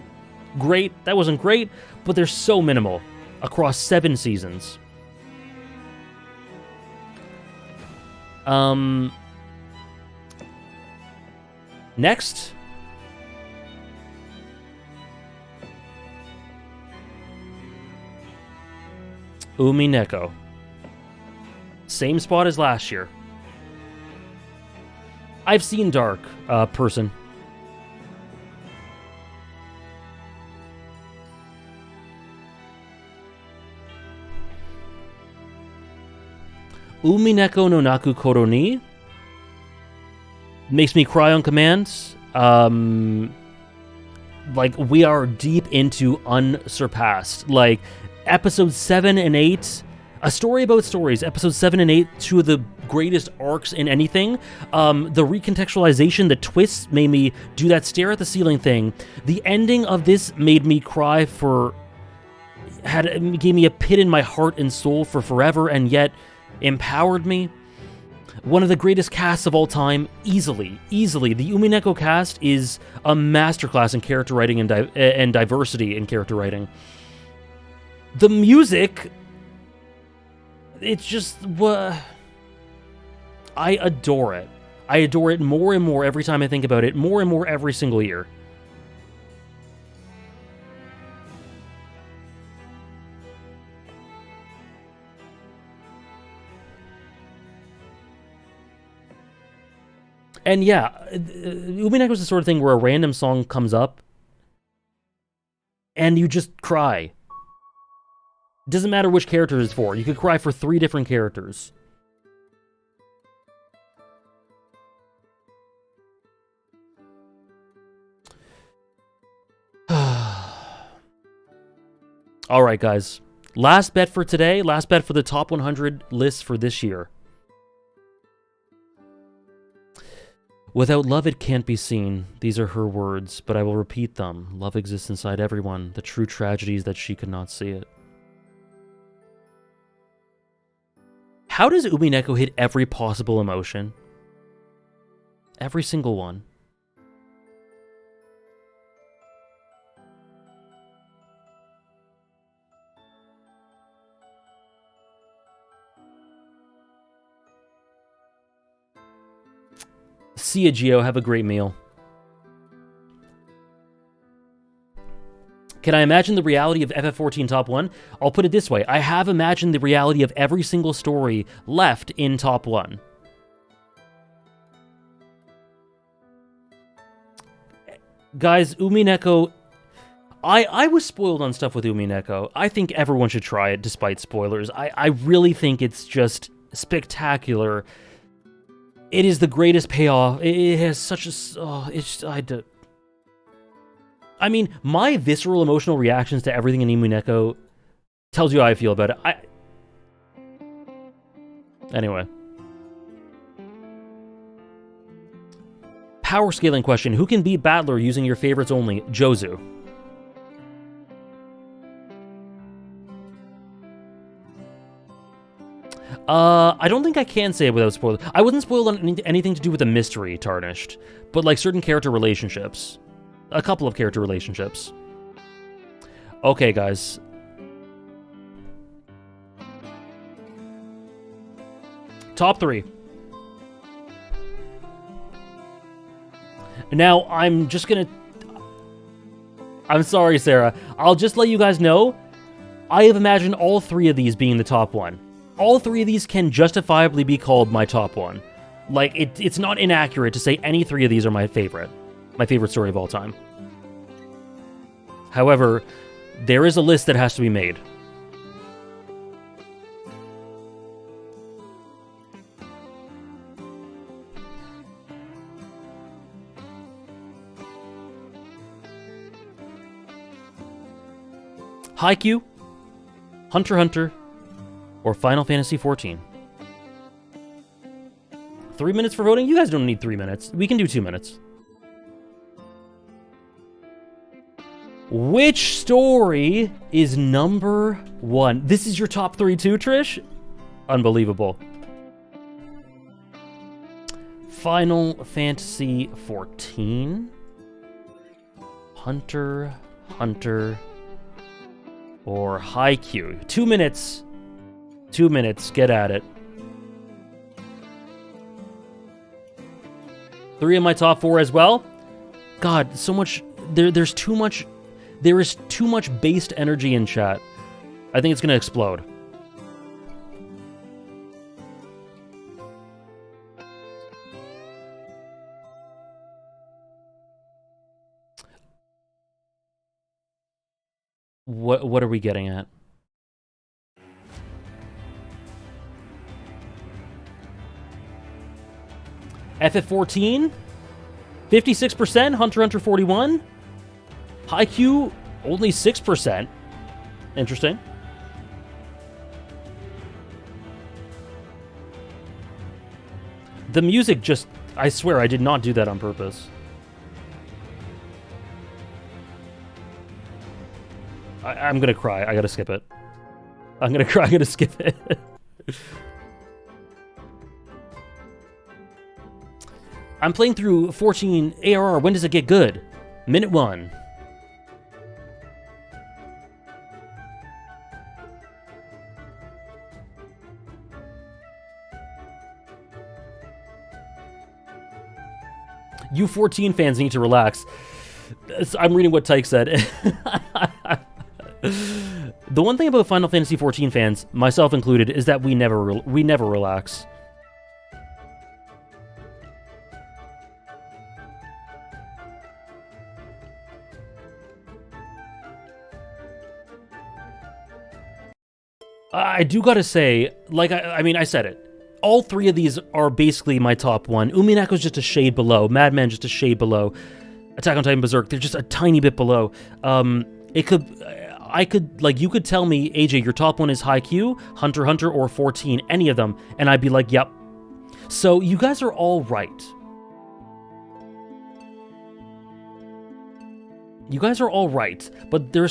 great, that wasn't great, but they're so minimal across 7 seasons. Next, Umineko. Same spot as last year. I've seen Dark, person. Umineko no Naku Koro ni makes me cry on command. Like, we are deep into Unsurpassed. Like, Episodes 7 and 8, a story about stories. Episodes 7 and 8, 2 of the greatest arcs in anything. The recontextualization, the twists made me do that stare at the ceiling thing. The ending of this made me cry gave me a pit in my heart and soul for forever, and yet empowered me. One of the greatest casts of all time, easily. The Umineko cast is a masterclass in character writing and diversity in character writing. The music, it's just, I adore it. I adore it more and more every time I think about it, more and more every single year. And yeah, Umineko is the sort of thing where a random song comes up and you just cry. Doesn't matter which character it's for. You could cry for 3 different characters. Alright, guys. Last bet for today. Last bet for the top 100 list for this year. Without love, it can't be seen. These are her words, but I will repeat them. Love exists inside everyone. The true tragedy is that she could not see it. How does Umineko hit every possible emotion? Every single one. See ya, Gio. Have a great meal. Can I imagine the reality of FF14 Top 1? I'll put it this way. I have imagined the reality of every single story left in Top 1. Guys, Umineko... I was spoiled on stuff with Umineko. I think everyone should try it, despite spoilers. I really think it's just spectacular. It is the greatest payoff. It has such a... Oh, it's... I mean, my visceral emotional reactions to everything in Umineko tells you how I feel about it. Anyway. Power scaling question. Who can beat Battler using your favorites only? Jozu. I don't think I can say it without spoilers. I wasn't spoiled on anything to do with the mystery, Tarnished. But, like, certain character relationships. A couple of character relationships. Okay, guys. Top 3. Now, I'm just gonna... I'm sorry, Sarah. I'll just let you guys know, I have imagined all 3 of these being the top 1. All 3 of these can justifiably be called my top 1. Like, it's not inaccurate to say any 3 of these are my favorite story of all time. However, there is a list that has to be made. Haikyuu, Hunter x Hunter, or Final Fantasy XIV. 3 minutes for voting? You guys don't need 3 minutes. We can do 2 minutes. Which story is number 1? This is your top 3 too, Trish? Unbelievable. Final Fantasy XIV, Hunter x Hunter, or Haikyuu. 2 minutes. 2 minutes. Get at it. 3 of my top 4 as well. God, so much... There's too much... There is too much based energy in chat. I think it's going to explode. What are we getting at? FF14? 56%? Hunter x Hunter 41? Haikyuu, only 6%. Interesting. The music just... I swear, I did not do that on purpose. I'm gonna cry. I gotta skip it. I'm gonna cry. I'm gonna skip it. I'm playing through 14 ARR. When does it get good? Minute 1. You 14 fans need to relax. I'm reading what Tyke said. The one thing about Final Fantasy XIV fans, myself included, is that we never relax. I do gotta say, like, I mean, I said it. All 3 of these are basically my top 1. Uminako's just a shade below. Madman just a shade below. Attack on Titan Berserk, they're just a tiny bit below. You could tell me, AJ, your top 1 is Haikyuu, Hunter x Hunter, or 14, any of them, and I'd be like, yep. So you guys are all right. You guys are all right, but there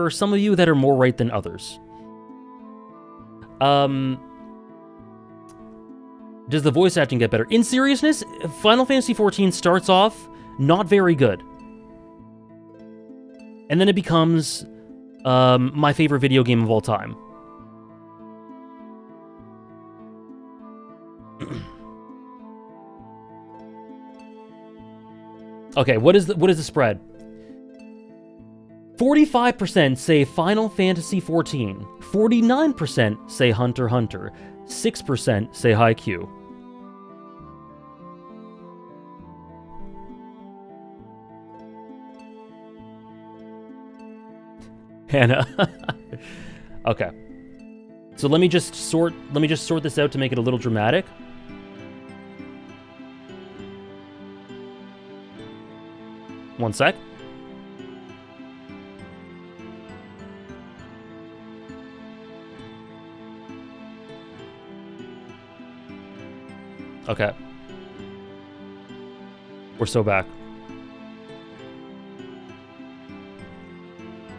are some of you that are more right than others. Does the voice acting get better? In seriousness, Final Fantasy XIV starts off not very good. And then it becomes my favorite video game of all time. Okay, what is the spread? 45% say Final Fantasy XIV. 49% say Hunter x Hunter. 6% say Haikyuu. Hannah. Okay. So let me just sort this out to make it a little dramatic. One sec. Okay. We're so back.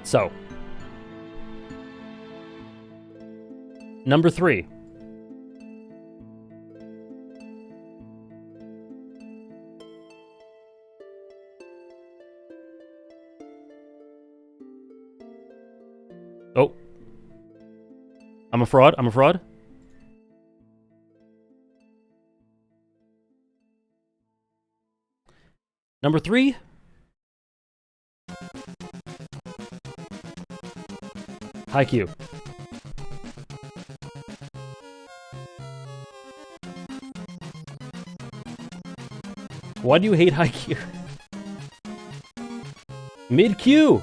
So. Number 3. Oh. I'm a fraud. I'm a fraud. Number 3. Haikyuu. Why do you hate Haikyuu? Mid-Q!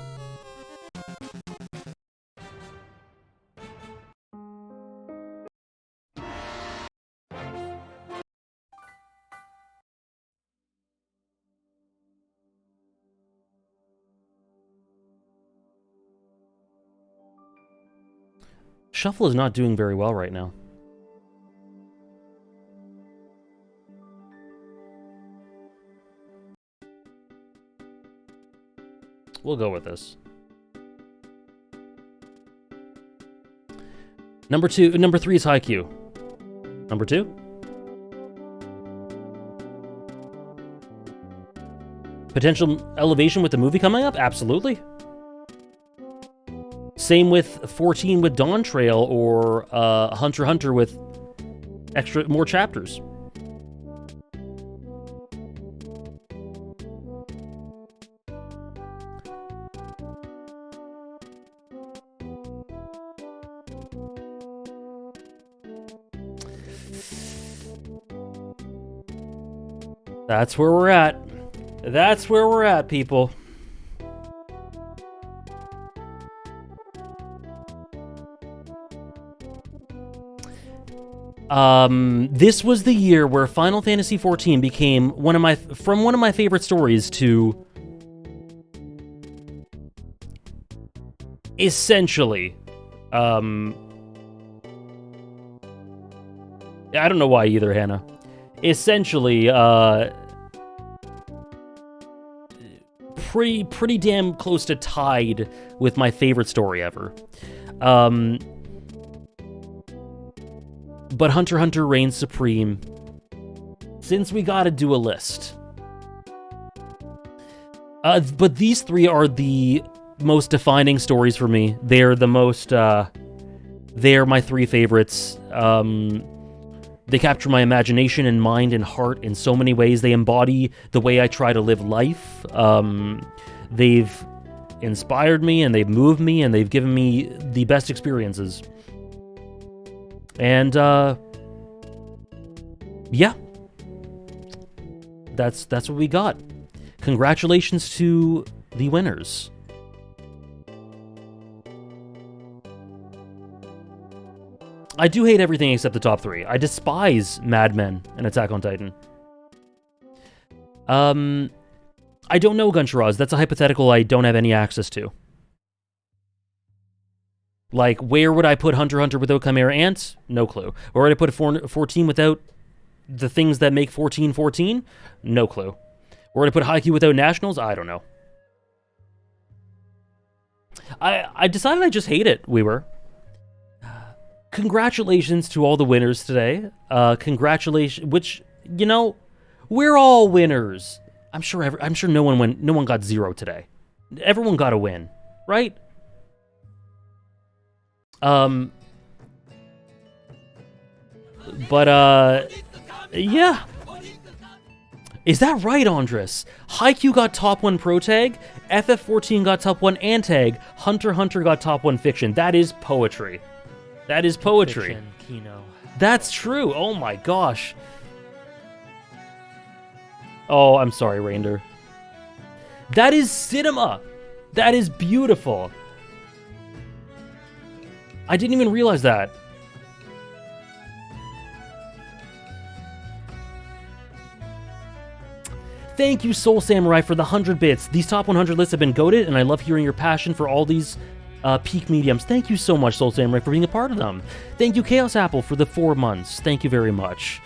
Shuffle is not doing very well right now. We'll go with this. Number 3 is Haikyuu. Number 2? Potential elevation with the movie coming up? Absolutely. Same with 14 with Dawn Trail or Hunter x Hunter with more chapters. That's where we're at. That's where we're at, people. This was the year where Final Fantasy XIV became one of my favorite stories to essentially, I don't know why either, Hannah. Essentially, pretty damn close to tied with my favorite story ever. But Hunter x Hunter reigns supreme, since we gotta do a list. But these 3 are the most defining stories for me. They're the most, they're my 3 favorites. They capture my imagination and mind and heart in so many ways. They embody the way I try to live life. They've inspired me, and they've moved me, and they've given me the best experiences. And, yeah. That's what we got. Congratulations to the winners. I do hate everything except the top 3. I despise Mad Men and Attack on Titan. I don't know, Guncharaz. That's a hypothetical I don't have any access to. Like, where would I put Hunter x Hunter without Chimera Ants? No clue. Where would I put 14 without the things that make 14 14? No clue. Where would I put Haikyuu without Nationals? I don't know. I decided I just hate it, Weaver. Congratulations to all the winners today. Congratulations, which, you know, we're all winners. I'm sure no one got 0 today. Everyone got a win, right? Yeah. Is that right, Andres? Haikyuu got top 1 pro tag, FF14 got top 1 and tag, Hunter x Hunter got top 1 fiction. That is poetry. That is poetry. Fiction, Kino. That's true. Oh my gosh. Oh, I'm sorry, Rainder. That is cinema. That is beautiful. I didn't even realize that. Thank you, Soul Samurai, for the 100 bits. These top 100 lists have been goated, and I love hearing your passion for all these peak mediums. Thank you so much, Soul Samurai, for being a part of them. Thank you, Chaos Apple, for the 4 months. Thank you very much.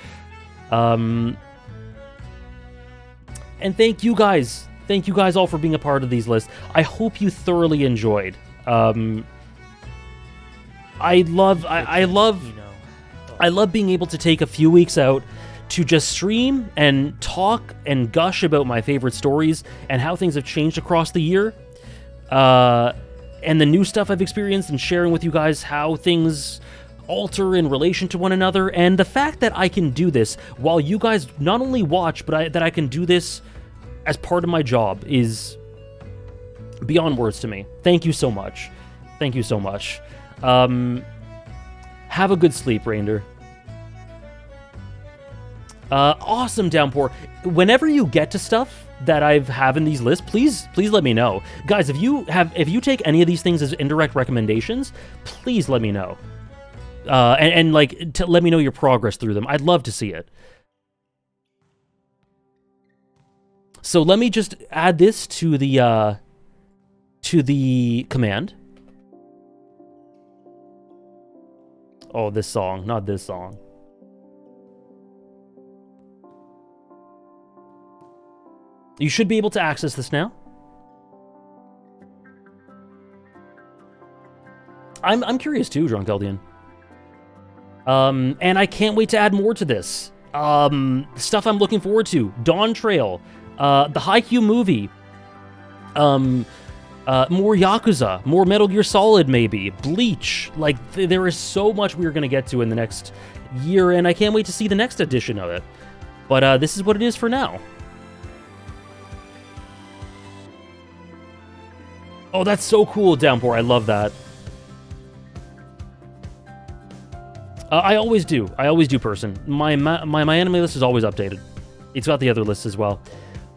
And thank you guys. Thank you guys all for being a part of these lists. I hope you thoroughly enjoyed. I love being able to take a few weeks out to just stream and talk and gush about my favorite stories and how things have changed across the year. And the new stuff I've experienced and sharing with you guys how things alter in relation to one another. And the fact that I can do this while you guys not only watch, but that I can do this as part of my job is beyond words to me. Thank you so much. Thank you so much. Have a good sleep, Rainder. Awesome, Downpour. Whenever you get to stuff that I have in these lists, please let me know. Guys, if you take any of these things as indirect recommendations, please let me know. And let me know your progress through them. I'd love to see it. So let me just add this to the command. Oh, this song, not this song. You should be able to access this now. I'm curious too, Drunk Eldian. And I can't wait to add more to this. Stuff I'm looking forward to. Dawn Trail, the Haikyuu movie, more Yakuza, more Metal Gear Solid maybe, Bleach. Like, there is so much we're going to get to in the next year, and I can't wait to see the next edition of it. But this is what it is for now. Oh, that's so cool, Downpour. I love that. I always do, person. My anime list is always updated. It's got the other lists as well.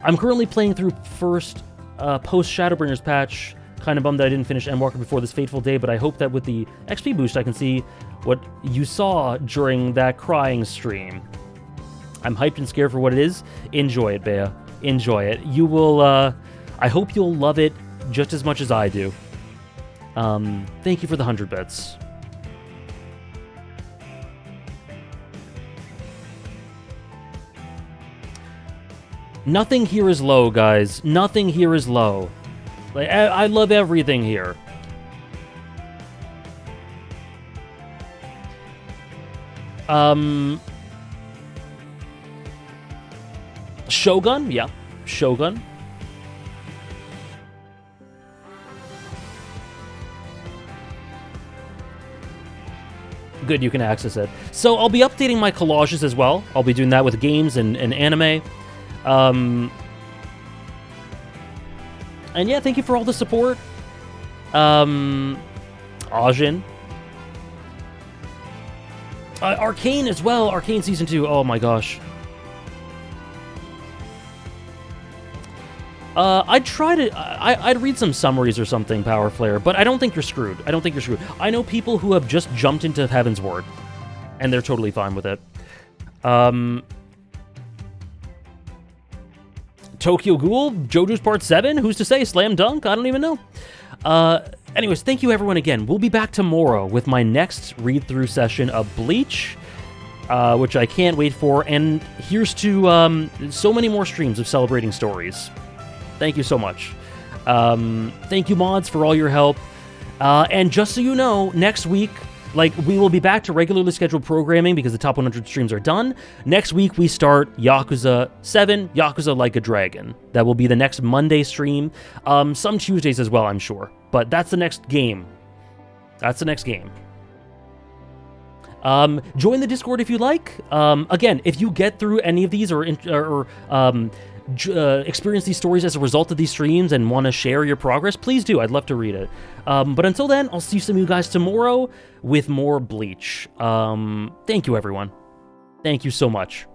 I'm currently playing through post Shadowbringers patch. Kind of bummed that I didn't finish Endwalker before this fateful day, but I hope that with the XP boost I can see what you saw during that crying stream. I'm hyped and scared for what it is. Enjoy it, Bea. Enjoy it. You will, I hope you'll love it just as much as I do. Thank you for the 100 bits. Nothing here is low, guys. Nothing here is low. Like, I love everything here. Shogun? Yeah. Shogun. Good, you can access it. So I'll be updating my collages as well. I'll be doing that with games and anime. And yeah, thank you for all the support. Ajin. Arcane as well. Arcane Season 2. Oh my gosh. I'd try to... I'd read some summaries or something, Power Flare, but I don't think you're screwed. I know people who have just jumped into Heaven's Ward, and they're totally fine with it. Tokyo Ghoul, JoJo's Part 7, who's to say? Slam Dunk? I don't even know. Anyways, thank you everyone again. We'll be back tomorrow with my next read-through session of Bleach, which I can't wait for, and here's to so many more streams of celebrating stories. Thank you so much. Thank you, mods, for all your help. And just so you know, next week, like, we will be back to regularly scheduled programming because the top 100 streams are done. Next week, we start Yakuza 7, Yakuza Like a Dragon. That will be the next Monday stream. Some Tuesdays as well, I'm sure. But that's the next game. That's the next game. Join the Discord if you like. Again, if you get through any of these or experience these stories as a result of these streams and want to share your progress, please do. I'd love to read it. But until then, I'll see some of you guys tomorrow with more Bleach. Thank you, everyone. Thank you so much.